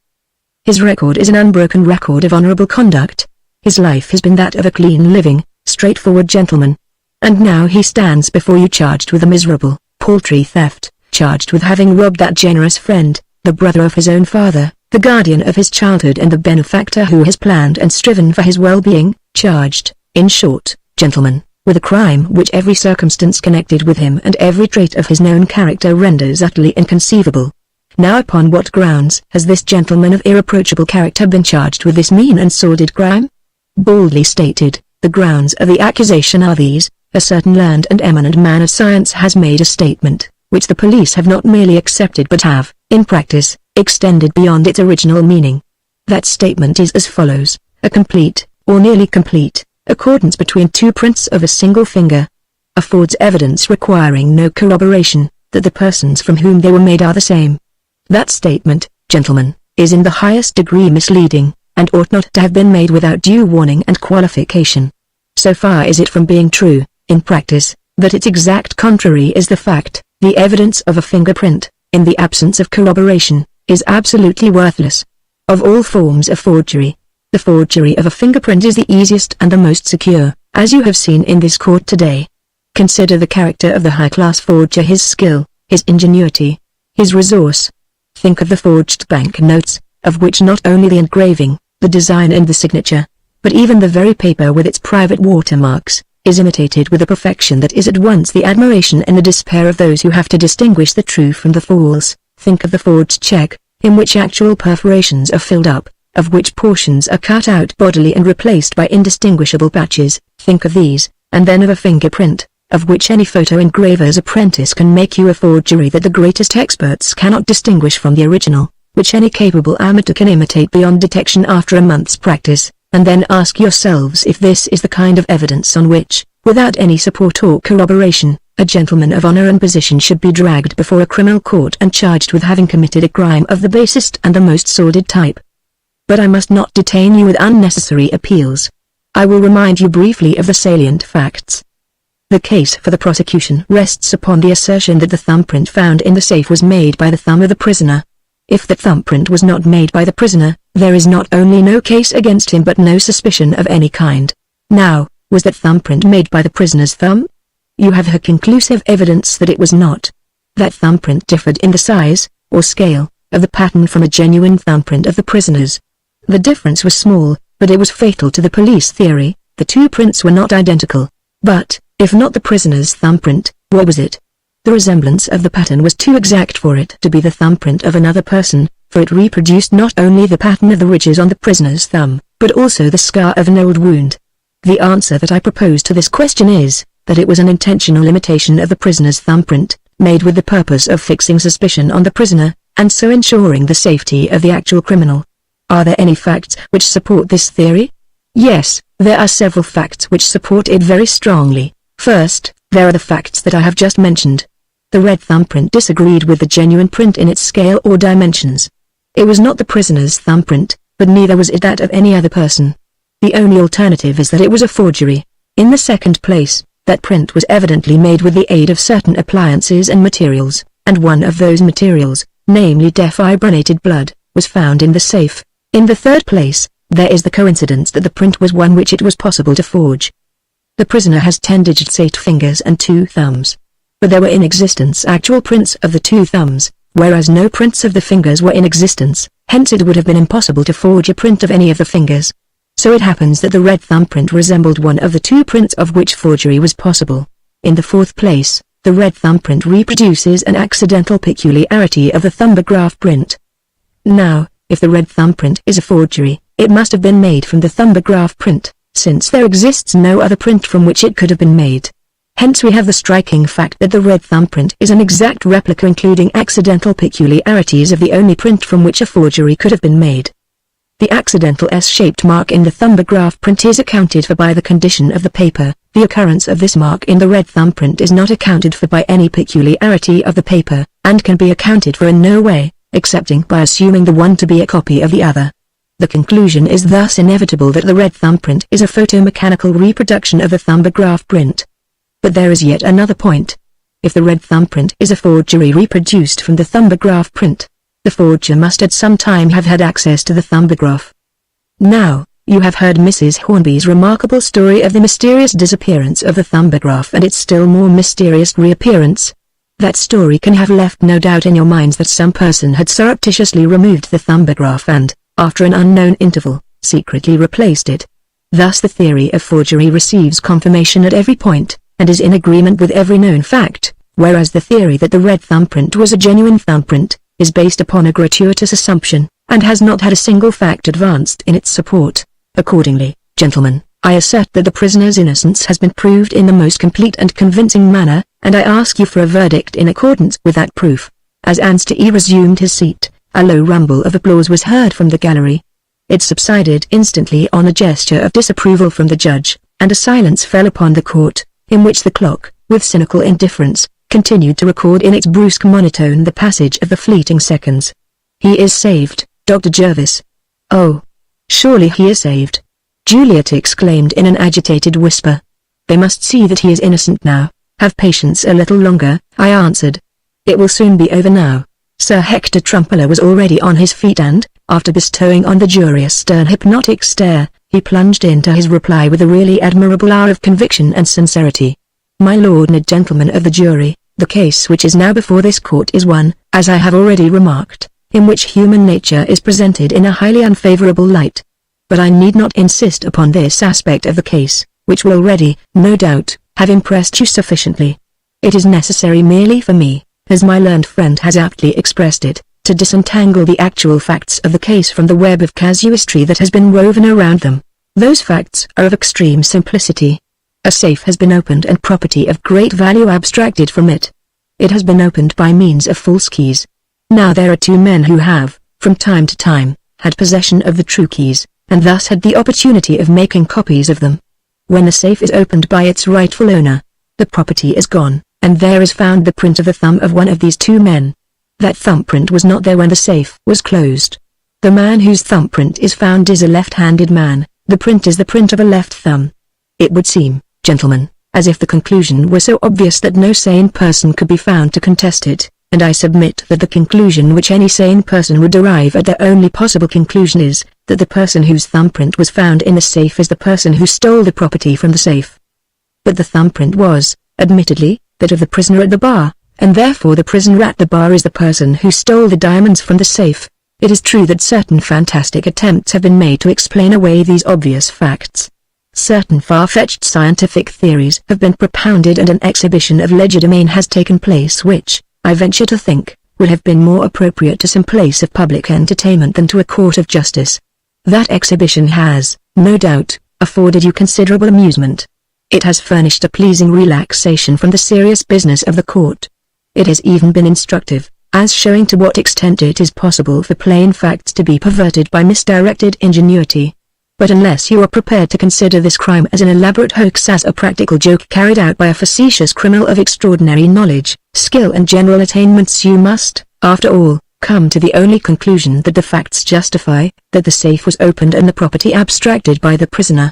His record is an unbroken record of honorable conduct. His life has been that of a clean living, straightforward gentleman. And now he stands before you charged with a miserable, paltry theft, charged with having robbed that generous friend, the brother of his own father, the guardian of his childhood and the benefactor who has planned and striven for his well-being, charged, in short, gentlemen, with a crime which every circumstance connected with him and every trait of his known character renders utterly inconceivable. Now upon what grounds has this gentleman of irreproachable character been charged with this mean and sordid crime? Boldly stated, the grounds of the accusation are these: a certain learned and eminent man of science has made a statement, which the police have not merely accepted but have, in practice, extended beyond its original meaning. That statement is as follows: a complete, or nearly complete, accordance between two prints of a single finger affords evidence requiring no corroboration, that the persons from whom they were made are the same. That statement, gentlemen, is in the highest degree misleading, and ought not to have been made without due warning and qualification. So far is it from being true, in practice, that its exact contrary is the fact. The evidence of a fingerprint, in the absence of corroboration, is absolutely worthless. Of all forms of forgery, the forgery of a fingerprint is the easiest and the most secure, as you have seen in this court today. Consider the character of the high-class forger, his skill, his ingenuity, his resource. Think of the forged banknotes, of which not only the engraving, the design and the signature, but even the very paper with its private watermarks, is imitated with a perfection that is at once the admiration and the despair of those who have to distinguish the true from the false. Think of the forged check, in which actual perforations are filled up, of which portions are cut out bodily and replaced by indistinguishable patches. Think of these, and then of a fingerprint, of which any photo engraver's apprentice can make you a forgery that the greatest experts cannot distinguish from the original, which any capable amateur can imitate beyond detection after a month's practice. And then ask yourselves if this is the kind of evidence on which, without any support or corroboration, a gentleman of honor and position should be dragged before a criminal court and charged with having committed a crime of the basest and the most sordid type. But I must not detain you with unnecessary appeals. I will remind you briefly of the salient facts. The case for the prosecution rests upon the assertion that the thumbprint found in the safe was made by the thumb of the prisoner. If that thumbprint was not made by the prisoner, there is not only no case against him but no suspicion of any kind. Now, was that thumbprint made by the prisoner's thumb? You have had conclusive evidence that it was not. That thumbprint differed in the size, or scale, of the pattern from a genuine thumbprint of the prisoner's. The difference was small, but it was fatal to the police theory. The two prints were not identical. But, if not the prisoner's thumbprint, what was it? The resemblance of the pattern was too exact for it to be the thumbprint of another person, for it reproduced not only the pattern of the ridges on the prisoner's thumb, but also the scar of an old wound. The answer that I propose to this question is, that it was an intentional imitation of the prisoner's thumbprint, made with the purpose of fixing suspicion on the prisoner, and so ensuring the safety of the actual criminal. Are there any facts which support this theory? Yes, there are several facts which support it very strongly. First, there are the facts that I have just mentioned. The red thumbprint disagreed with the genuine print in its scale or dimensions. It was not the prisoner's thumbprint, but neither was it that of any other person. The only alternative is that it was a forgery. In the second place, that print was evidently made with the aid of certain appliances and materials, and one of those materials, namely defibrinated blood, was found in the safe. In the third place, there is the coincidence that the print was one which it was possible to forge. The prisoner has 10-digit 8 fingers and 2 thumbs. But there were in existence actual prints of the 2 thumbs, whereas no prints of the fingers were in existence, hence it would have been impossible to forge a print of any of the fingers. So it happens that the red thumbprint resembled one of the 2 prints of which forgery was possible. In the fourth place, the red thumbprint reproduces an accidental peculiarity of the thumbograph print. Now, if the red thumbprint is a forgery, it must have been made from the thumbograph print, since there exists no other print from which it could have been made. Hence we have the striking fact that the red thumbprint is an exact replica including accidental peculiarities of the only print from which a forgery could have been made. The accidental S-shaped mark in the thumbograph print is accounted for by the condition of the paper. The occurrence of this mark in the red thumbprint is not accounted for by any peculiarity of the paper, and can be accounted for in no way, excepting by assuming the one to be a copy of the other. The conclusion is thus inevitable that the red thumbprint is a photomechanical reproduction of the thumbograph print. But there is yet another point. If the red thumbprint is a forgery reproduced from the thumbograph print, the forger must at some time have had access to the thumbograph. Now, you have heard Mrs. Hornby's remarkable story of the mysterious disappearance of the thumbograph and its still more mysterious reappearance. That story can have left no doubt in your minds that some person had surreptitiously removed the thumbograph and, after an unknown interval, secretly replaced it. Thus the theory of forgery receives confirmation at every point, and is in agreement with every known fact, whereas the theory that the red thumbprint was a genuine thumbprint, is based upon a gratuitous assumption, and has not had a single fact advanced in its support. Accordingly, gentlemen, I assert that the prisoner's innocence has been proved in the most complete and convincing manner, and I ask you for a verdict in accordance with that proof. As Anstey resumed his seat, a low rumble of applause was heard from the gallery. It subsided instantly on a gesture of disapproval from the judge, and a silence fell upon the court, in which the clock, with cynical indifference, continued to record in its brusque monotone the passage of the fleeting seconds. "He is saved, Dr. Jervis. Oh. Surely he is saved. Juliet exclaimed in an agitated whisper. They must see that he is innocent now. Have patience a little longer, I answered. It will soon be over now. Sir Hector Trumpeller was already on his feet and, after bestowing on the jury a stern hypnotic stare, he plunged into his reply with a really admirable air of conviction and sincerity. My lord and gentlemen of the jury, the case which is now before this court is one, as I have already remarked, in which human nature is presented in a highly unfavorable light. But I need not insist upon this aspect of the case, which will already, no doubt, have impressed you sufficiently. It is necessary merely for me, as my learned friend has aptly expressed it, to disentangle the actual facts of the case from the web of casuistry that has been woven around them. Those facts are of extreme simplicity. A safe has been opened and property of great value abstracted from it. It has been opened by means of false keys. Now there are two men who have, from time to time, had possession of the true keys, and thus had the opportunity of making copies of them. When the safe is opened by its rightful owner, the property is gone, and there is found the print of the thumb of one of these two men. That thumbprint was not there when the safe was closed. The man whose thumbprint is found is a left-handed man, the print is the print of a left thumb. It would seem, gentlemen, as if the conclusion were so obvious that no sane person could be found to contest it, and I submit that the conclusion which any sane person would derive at their only possible conclusion is, that the person whose thumbprint was found in the safe is the person who stole the property from the safe. But the thumbprint was, admittedly, that of the prisoner at the bar, and therefore the prisoner at the bar is the person who stole the diamonds from the safe. It is true that certain fantastic attempts have been made to explain away these obvious facts. Certain far-fetched scientific theories have been propounded and an exhibition of legerdemain has taken place which, I venture to think, would have been more appropriate to some place of public entertainment than to a court of justice. That exhibition has, no doubt, afforded you considerable amusement. It has furnished a pleasing relaxation from the serious business of the court. It has even been instructive, as showing to what extent it is possible for plain facts to be perverted by misdirected ingenuity. But unless you are prepared to consider this crime as an elaborate hoax, as a practical joke carried out by a facetious criminal of extraordinary knowledge, skill and general attainments, you must, after all, come to the only conclusion that the facts justify, that the safe was opened and the property abstracted by the prisoner.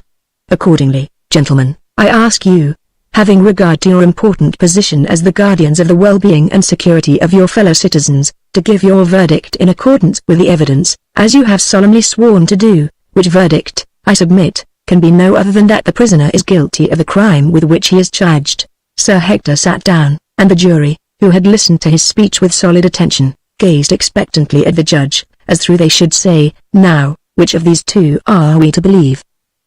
Accordingly, gentlemen, I ask you, having regard to your important position as the guardians of the well-being and security of your fellow citizens, to give your verdict in accordance with the evidence, as you have solemnly sworn to do, which verdict, I submit, can be no other than that the prisoner is guilty of the crime with which he is charged. Sir Hector sat down, and the jury, who had listened to his speech with solid attention, gazed expectantly at the judge, as though they should say, "Now, which of these two are we to believe?"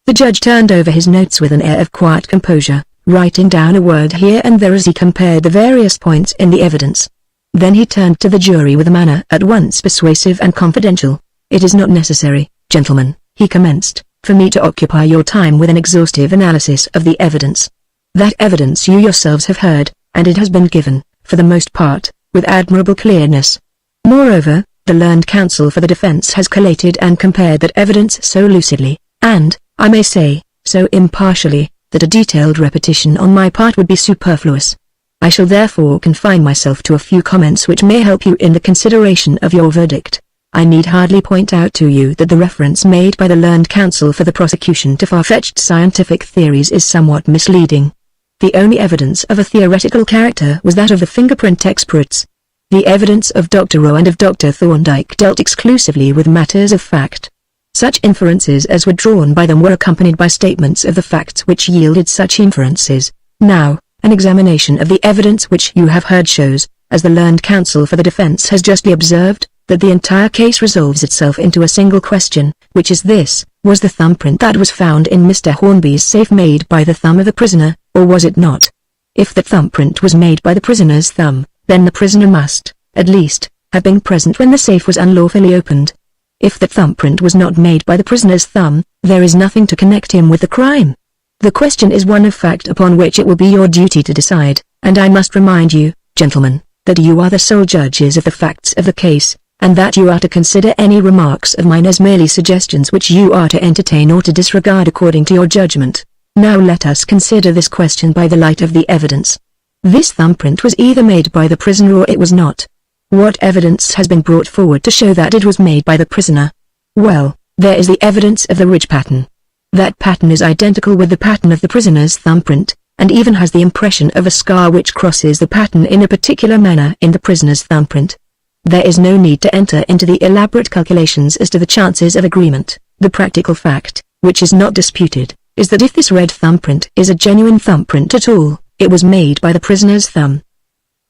The judge turned over his notes with an air of quiet composure, writing down a word here and there as he compared the various points in the evidence. Then he turned to the jury with a manner at once persuasive and confidential. "It is not necessary, gentlemen," he commenced, "for me to occupy your time with an exhaustive analysis of the evidence. That evidence you yourselves have heard, and it has been given, for the most part, with admirable clearness. Moreover, the learned counsel for the defense has collated and compared that evidence so lucidly, and, I may say, so impartially, that a detailed repetition on my part would be superfluous. I shall therefore confine myself to a few comments which may help you in the consideration of your verdict. I need hardly point out to you that the reference made by the learned counsel for the prosecution to far-fetched scientific theories is somewhat misleading. The only evidence of a theoretical character was that of the fingerprint experts. The evidence of Dr. Rowe and of Dr. Thorndyke dealt exclusively with matters of fact. Such inferences as were drawn by them were accompanied by statements of the facts which yielded such inferences. Now, an examination of the evidence which you have heard shows, as the learned counsel for the defense has justly observed, that the entire case resolves itself into a single question, which is this: was the thumbprint that was found in Mr. Hornby's safe made by the thumb of the prisoner, or was it not? If the thumbprint was made by the prisoner's thumb, then the prisoner must, at least, have been present when the safe was unlawfully opened. If the thumbprint was not made by the prisoner's thumb, there is nothing to connect him with the crime. The question is one of fact upon which it will be your duty to decide, and I must remind you, gentlemen, that you are the sole judges of the facts of the case, and that you are to consider any remarks of mine as merely suggestions which you are to entertain or to disregard according to your judgment. Now let us consider this question by the light of the evidence. This thumbprint was either made by the prisoner or it was not. What evidence has been brought forward to show that it was made by the prisoner? Well, there is the evidence of the ridge pattern. That pattern is identical with the pattern of the prisoner's thumbprint, and even has the impression of a scar which crosses the pattern in a particular manner in the prisoner's thumbprint. There is no need to enter into the elaborate calculations as to the chances of agreement. The practical fact, which is not disputed, is that if this red thumbprint is a genuine thumbprint at all, it was made by the prisoner's thumb.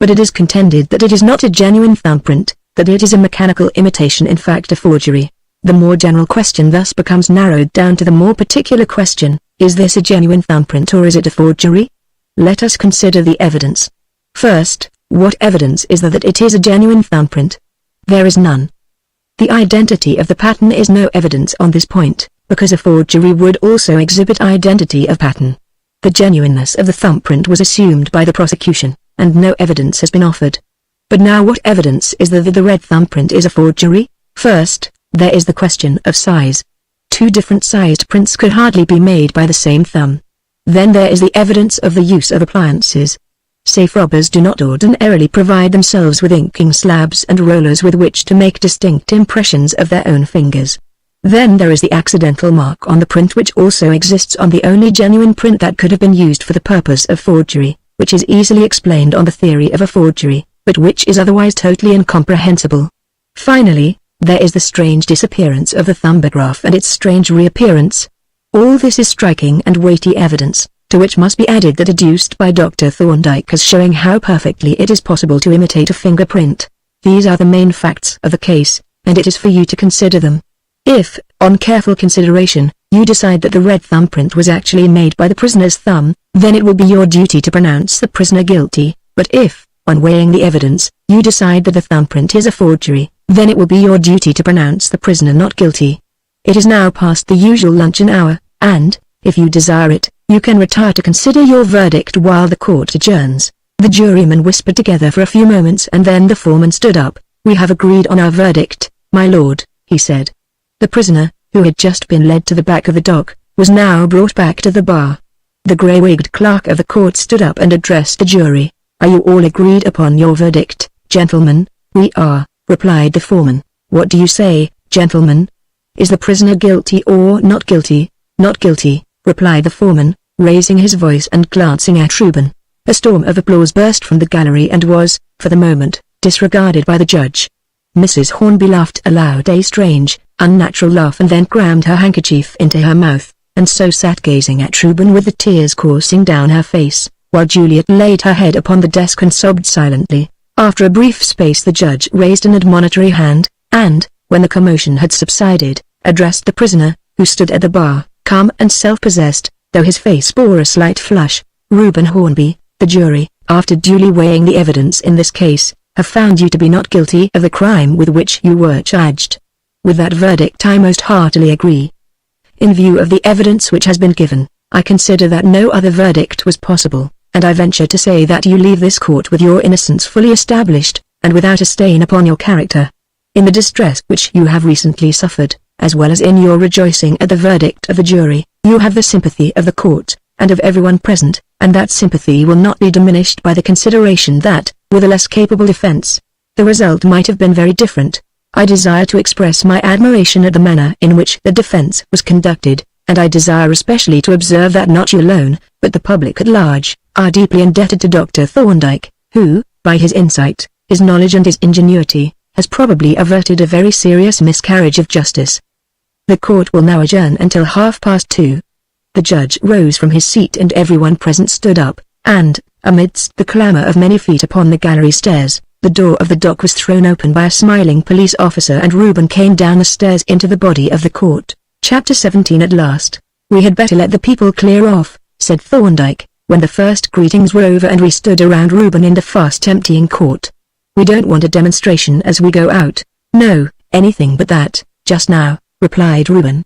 But it is contended that it is not a genuine thumbprint, that it is a mechanical imitation, in fact a forgery. The more general question thus becomes narrowed down to the more particular question: is this a genuine thumbprint or is it a forgery? Let us consider the evidence. First, what evidence is there that it is a genuine thumbprint? There is none. The identity of the pattern is no evidence on this point, because a forgery would also exhibit identity of pattern. The genuineness of the thumbprint was assumed by the prosecution, and no evidence has been offered. But now what evidence is there that the red thumbprint is a forgery? First, there is the question of size. Two different sized prints could hardly be made by the same thumb. Then there is the evidence of the use of appliances. Safe robbers do not ordinarily provide themselves with inking slabs and rollers with which to make distinct impressions of their own fingers. Then there is the accidental mark on the print, which also exists on the only genuine print that could have been used for the purpose of forgery, which is easily explained on the theory of a forgery, but which is otherwise totally incomprehensible. Finally, there is the strange disappearance of the thumbograph and its strange reappearance. All this is striking and weighty evidence, to which must be added that adduced by Dr. Thorndyke as showing how perfectly it is possible to imitate a fingerprint. These are the main facts of the case, and it is for you to consider them. If, on careful consideration, you decide that the red thumbprint was actually made by the prisoner's thumb, then it will be your duty to pronounce the prisoner guilty, but if, on weighing the evidence, you decide that the thumbprint is a forgery, then it will be your duty to pronounce the prisoner not guilty. It is now past the usual luncheon hour, and, if you desire it, you can retire to consider your verdict while the court adjourns. The jurymen whispered together for a few moments, and then the foreman stood up. "We have agreed on our verdict, my lord," he said. The prisoner, who had just been led to the back of the dock, was now brought back to the bar. The grey-wigged clerk of the court stood up and addressed the jury. "Are you all agreed upon your verdict, gentlemen?" "We are," replied the foreman. "What do you say, gentlemen? Is the prisoner guilty or not guilty?" "Not guilty," replied the foreman, raising his voice and glancing at Reuben. A storm of applause burst from the gallery and was, for the moment, disregarded by the judge. Mrs. Hornby laughed aloud, a strange, unnatural laugh, and then crammed her handkerchief into her mouth, and so sat gazing at Reuben with the tears coursing down her face, while Juliet laid her head upon the desk and sobbed silently. After a brief space the judge raised an admonitory hand, and, when the commotion had subsided, addressed the prisoner, who stood at the bar, calm and self-possessed, though his face bore a slight flush. "Reuben Hornby, the jury, after duly weighing the evidence in this case, have found you to be not guilty of the crime with which you were charged. With that verdict I most heartily agree. In view of the evidence which has been given, I consider that no other verdict was possible, and I venture to say that you leave this court with your innocence fully established, and without a stain upon your character. In the distress which you have recently suffered, as well as in your rejoicing at the verdict of the jury, you have the sympathy of the court, and of everyone present, and that sympathy will not be diminished by the consideration that, with a less capable defense, the result might have been very different. I desire to express my admiration at the manner in which the defense was conducted, and I desire especially to observe that not you alone, but the public at large, are deeply indebted to Dr. Thorndyke, who, by his insight, his knowledge and his ingenuity, has probably averted a very serious miscarriage of justice. The court will now adjourn until 2:30. The judge rose from his seat and everyone present stood up, and, amidst the clamor of many feet upon the gallery stairs, the door of the dock was thrown open by a smiling police officer and Reuben came down the stairs into the body of the court. Chapter 17. At last. "We had better let the people clear off," said Thorndyke, when the first greetings were over and we stood around Reuben in the fast emptying court. "We don't want a demonstration as we go out." "No, anything but that, just now," replied Reuben.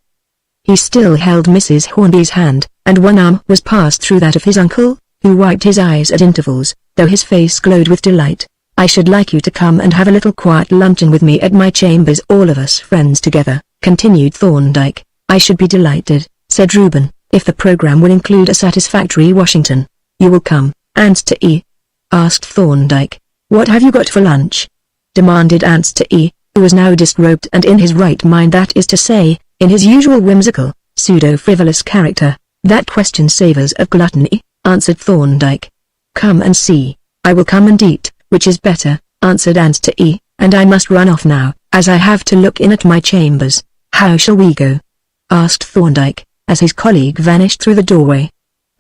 He still held Mrs. Hornby's hand, and one arm was passed through that of his uncle, who wiped his eyes at intervals, though his face glowed with delight. "I should like you to come and have a little quiet luncheon with me at my chambers, all of us friends together," continued Thorndyke. "I should be delighted," said Reuben, "if the program will include a satisfactory Washington." "You will come, and to eat?" asked Thorndyke. "What have you got for lunch?" demanded Answer E, who was now disrobed and in his right mind, that is to say, in his usual whimsical, pseudo-frivolous character. That question savours of gluttony, answered Thorndyke. Come and see. I will come and eat, which is better, answered Answer E, and I must run off now, as I have to look in at my chambers. How shall we go? Asked Thorndyke, as his colleague vanished through the doorway.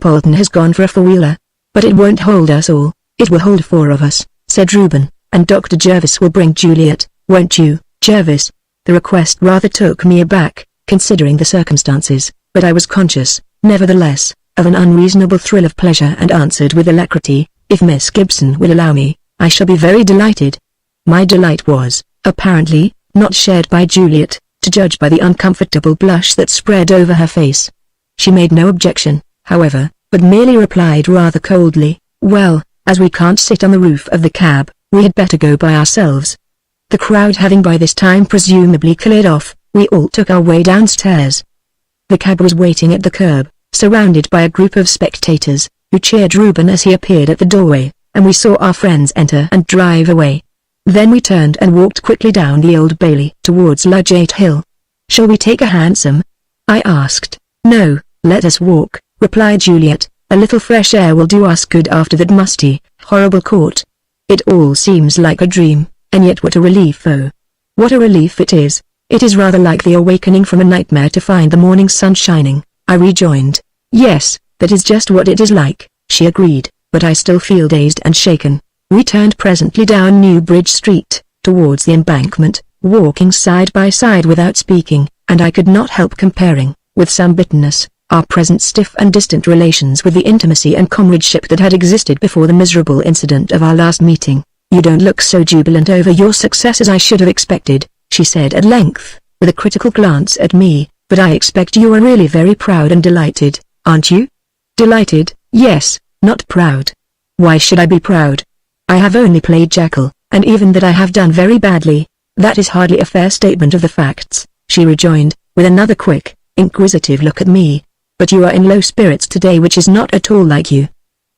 Polton has gone for a four-wheeler. But it won't hold us all. It will hold 4 of us, said Reuben, and Dr. Jervis will bring Juliet, won't you, Jervis? The request rather took me aback, considering the circumstances, but I was conscious, nevertheless, of an unreasonable thrill of pleasure and answered with alacrity, if Miss Gibson will allow me, I shall be very delighted. My delight was, apparently, not shared by Juliet, to judge by the uncomfortable blush that spread over her face. She made no objection, however, but merely replied rather coldly, well, as we can't sit on the roof of the cab, we had better go by ourselves. The crowd having by this time presumably cleared off, we all took our way downstairs. The cab was waiting at the curb, surrounded by a group of spectators, who cheered Reuben as he appeared at the doorway, and we saw our friends enter and drive away. Then we turned and walked quickly down the Old Bailey towards Ludgate Hill. Shall we take a hansom? I asked. No, let us walk, replied Juliet. A little fresh air will do us good after that musty, horrible court. It all seems like a dream, and yet what a relief, oh! What a relief it is. It is rather like the awakening from a nightmare to find the morning sun shining, I rejoined. Yes, that is just what it is like, she agreed, but I still feel dazed and shaken. We turned presently down New Bridge Street, towards the Embankment, walking side by side without speaking, and I could not help comparing, with some bitterness, our present stiff and distant relations with the intimacy and comradeship that had existed before the miserable incident of our last meeting. You don't look so jubilant over your success as I should have expected, she said at length, with a critical glance at me, but I expect you are really very proud and delighted, aren't you? Delighted, yes, not proud. Why should I be proud? I have only played jackal, and even that I have done very badly. That is hardly a fair statement of the facts, she rejoined, with another quick, inquisitive look at me. But you are in low spirits today, which is not at all like you.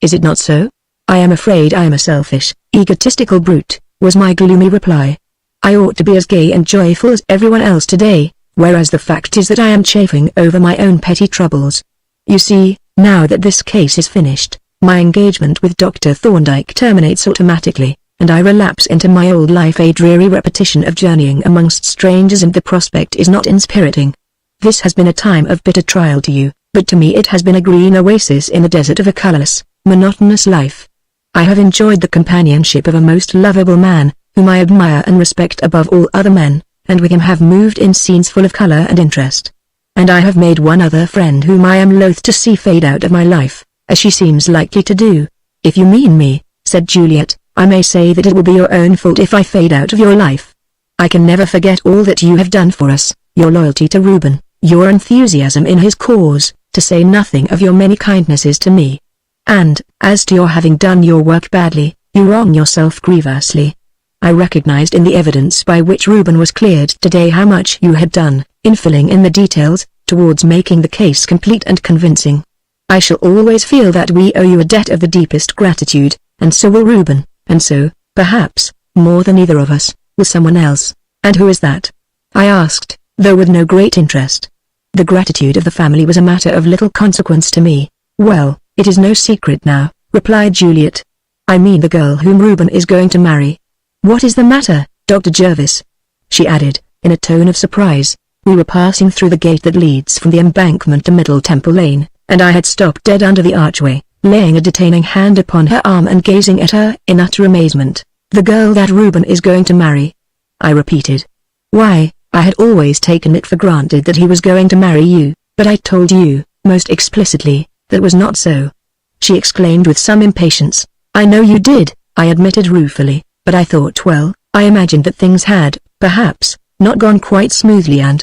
Is it not so? I am afraid I am a selfish, egotistical brute, was my gloomy reply. I ought to be as gay and joyful as everyone else today, whereas the fact is that I am chafing over my own petty troubles. You see, now that this case is finished, my engagement with Dr. Thorndyke terminates automatically, and I relapse into my old life, a dreary repetition of journeying amongst strangers, and the prospect is not inspiriting. This has been a time of bitter trial to you, but to me it has been a green oasis in the desert of a colourless, monotonous life. I have enjoyed the companionship of a most lovable man, whom I admire and respect above all other men, and with him have moved in scenes full of colour and interest. And I have made one other friend whom I am loath to see fade out of my life, as she seems likely to do. If you mean me, said Juliet, I may say that it will be your own fault if I fade out of your life. I can never forget all that you have done for us, your loyalty to Reuben, your enthusiasm in his cause, to say nothing of your many kindnesses to me. And, as to your having done your work badly, you wrong yourself grievously. I recognized in the evidence by which Reuben was cleared today how much you had done, in filling in the details, towards making the case complete and convincing. I shall always feel that we owe you a debt of the deepest gratitude, and so will Reuben, and so, perhaps, more than either of us, will someone else. And who is that? I asked, though with no great interest. The gratitude of the family was a matter of little consequence to me. Well, it is no secret now, replied Juliet. I mean the girl whom Reuben is going to marry. What is the matter, Dr. Jervis? She added, in a tone of surprise. We were passing through the gate that leads from the Embankment to Middle Temple Lane, and I had stopped dead under the archway, laying a detaining hand upon her arm and gazing at her in utter amazement. The girl that Reuben is going to marry, I repeated. Why, I had always taken it for granted that he was going to marry you, but I told you, most explicitly, that was not so. She exclaimed with some impatience. I know you did, I admitted ruefully, but I thought, well, I imagined that things had, perhaps, not gone quite smoothly. And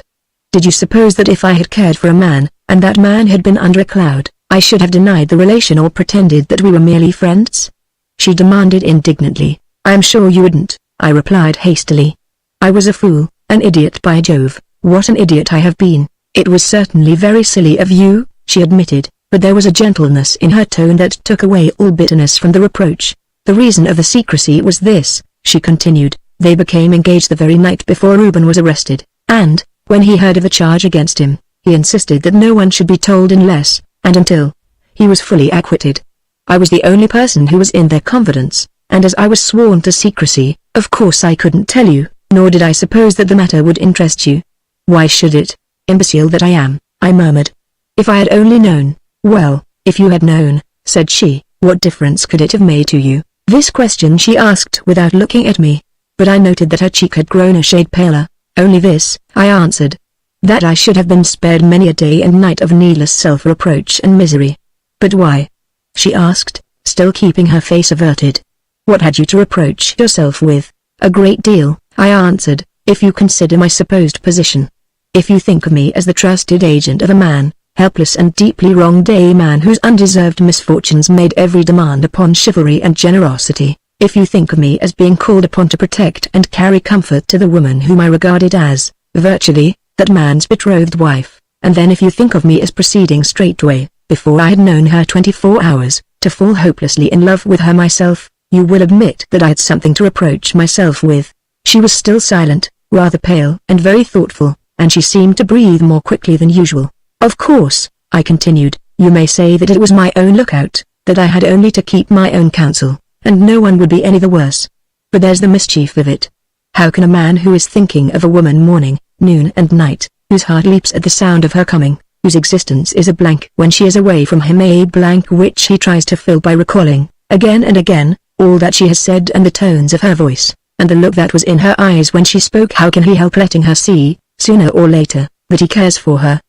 did you suppose that if I had cared for a man, and that man had been under a cloud, I should have denied the relation or pretended that we were merely friends? She demanded indignantly. I am sure you wouldn't, I replied hastily. I was a fool, an idiot, by Jove, what an idiot I have been. It was certainly very silly of you, she admitted, but there was a gentleness in her tone that took away all bitterness from the reproach. The reason of the secrecy was this, she continued, They became engaged the very night before Reuben was arrested, and, when he heard of a charge against him, he insisted that no one should be told unless, and until, he was fully acquitted. I was the only person who was in their confidence, and as I was sworn to secrecy, of course I couldn't tell you, nor did I suppose that the matter would interest you. Why should it? Imbecile that I am, I murmured. If I had only known. Well, if you had known, said she, what difference could it have made to you? This question she asked without looking at me, but I noted that her cheek had grown a shade paler. Only this, I answered. That I should have been spared many a day and night of needless self-reproach and misery. But why? She asked, still keeping her face averted. What had you to reproach yourself with? A great deal, I answered, if you consider my supposed position. If you think of me as the trusted agent of a man, helpless and deeply wronged, a man whose undeserved misfortunes made every demand upon chivalry and generosity, if you think of me as being called upon to protect and carry comfort to the woman whom I regarded as, virtually, that man's betrothed wife, and then if you think of me as proceeding straightway, before I had known her 24 hours, to fall hopelessly in love with her myself, you will admit that I had something to reproach myself with. She was still silent, rather pale and very thoughtful, and she seemed to breathe more quickly than usual. Of course, I continued, you may say that it was my own lookout, that I had only to keep my own counsel, and no one would be any the worse. But there's the mischief of it. How can a man who is thinking of a woman morning, noon and night, whose heart leaps at the sound of her coming, whose existence is a blank when she is away from him, a blank which he tries to fill by recalling, again and again, all that she has said and the tones of her voice, and the look that was in her eyes when she spoke, how can he help letting her see, sooner or later, that he cares for her?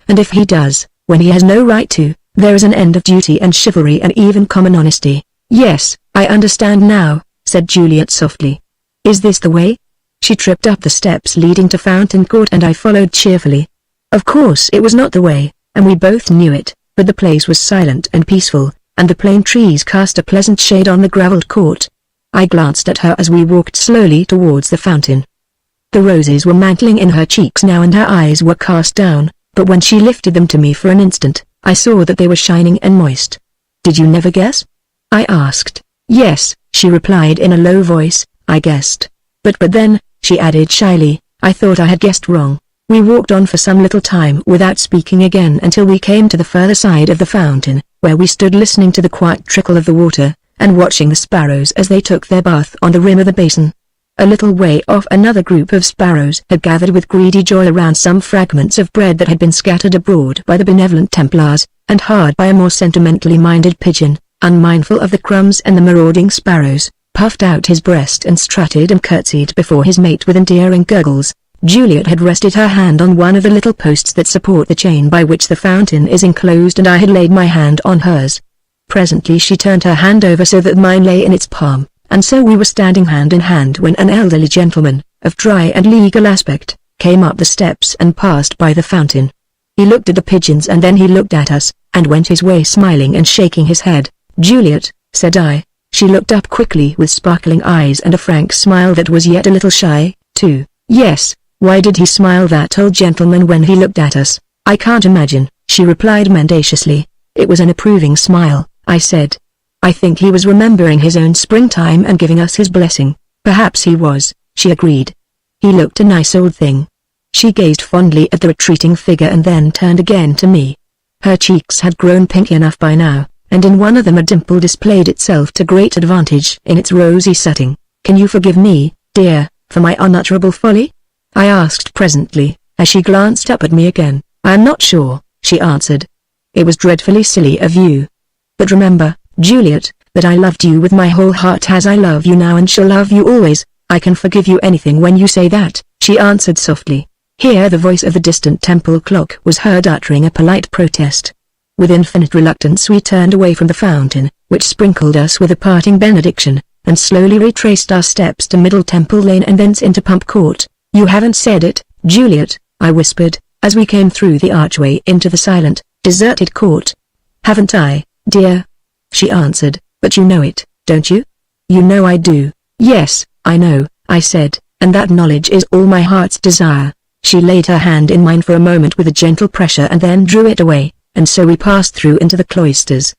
And if he does, when he has no right to, there is an end of duty and chivalry and even common honesty. Yes, I understand now, said Juliet softly. Is this the way? She tripped up the steps leading to Fountain Court and I followed cheerfully. Of course it was not the way, and we both knew it, but the place was silent and peaceful, and the plane trees cast a pleasant shade on the gravelled court. I glanced at her as we walked slowly towards the fountain. The roses were mantling in her cheeks now and her eyes were cast down, but when she lifted them to me for an instant, I saw that they were shining and moist. Did you never guess? I asked. Yes, she replied in a low voice, I guessed. But then, she added shyly, I thought I had guessed wrong. We walked on for some little time without speaking again until we came to the further side of the fountain, where we stood listening to the quiet trickle of the water, and watching the sparrows as they took their bath on the rim of the basin. A little way off another group of sparrows had gathered with greedy joy around some fragments of bread that had been scattered abroad by the benevolent Templars, and hard by a more sentimentally minded pigeon, unmindful of the crumbs and the marauding sparrows, puffed out his breast and strutted and curtsied before his mate with endearing gurgles. Juliet had rested her hand on one of the little posts that support the chain by which the fountain is enclosed and I had laid my hand on hers. Presently she turned her hand over so that mine lay in its palm, and so we were standing hand in hand when an elderly gentleman, of dry and legal aspect, came up the steps and passed by the fountain. He looked at the pigeons and then he looked at us, and went his way smiling and shaking his head. Juliet, said I. She looked up quickly with sparkling eyes and a frank smile that was yet a little shy, too. Yes, why did he smile, that old gentleman, when he looked at us? I can't imagine, she replied mendaciously. It was an approving smile, I said. I think he was remembering his own springtime and giving us his blessing. Perhaps he was, she agreed. He looked a nice old thing. She gazed fondly at the retreating figure and then turned again to me. Her cheeks had grown pink enough by now, and in one of them a dimple displayed itself to great advantage in its rosy setting. Can you forgive me, dear, for my unutterable folly? I asked presently, as she glanced up at me again. I am not sure, she answered. It was dreadfully silly of you. But remember, Juliet, that I loved you with my whole heart as I love you now and shall love you always. I can forgive you anything when you say that, she answered softly. Here the voice of the distant temple clock was heard uttering a polite protest. With infinite reluctance we turned away from the fountain, which sprinkled us with a parting benediction, and slowly retraced our steps to Middle Temple Lane and thence into Pump Court. You haven't said it, Juliet, I whispered, as we came through the archway into the silent, deserted court. Haven't I, dear? She answered, but you know it, don't you? You know I do. Yes, I know, I said, and that knowledge is all my heart's desire. She laid her hand in mine for a moment with a gentle pressure and then drew it away, and so we passed through into the cloisters.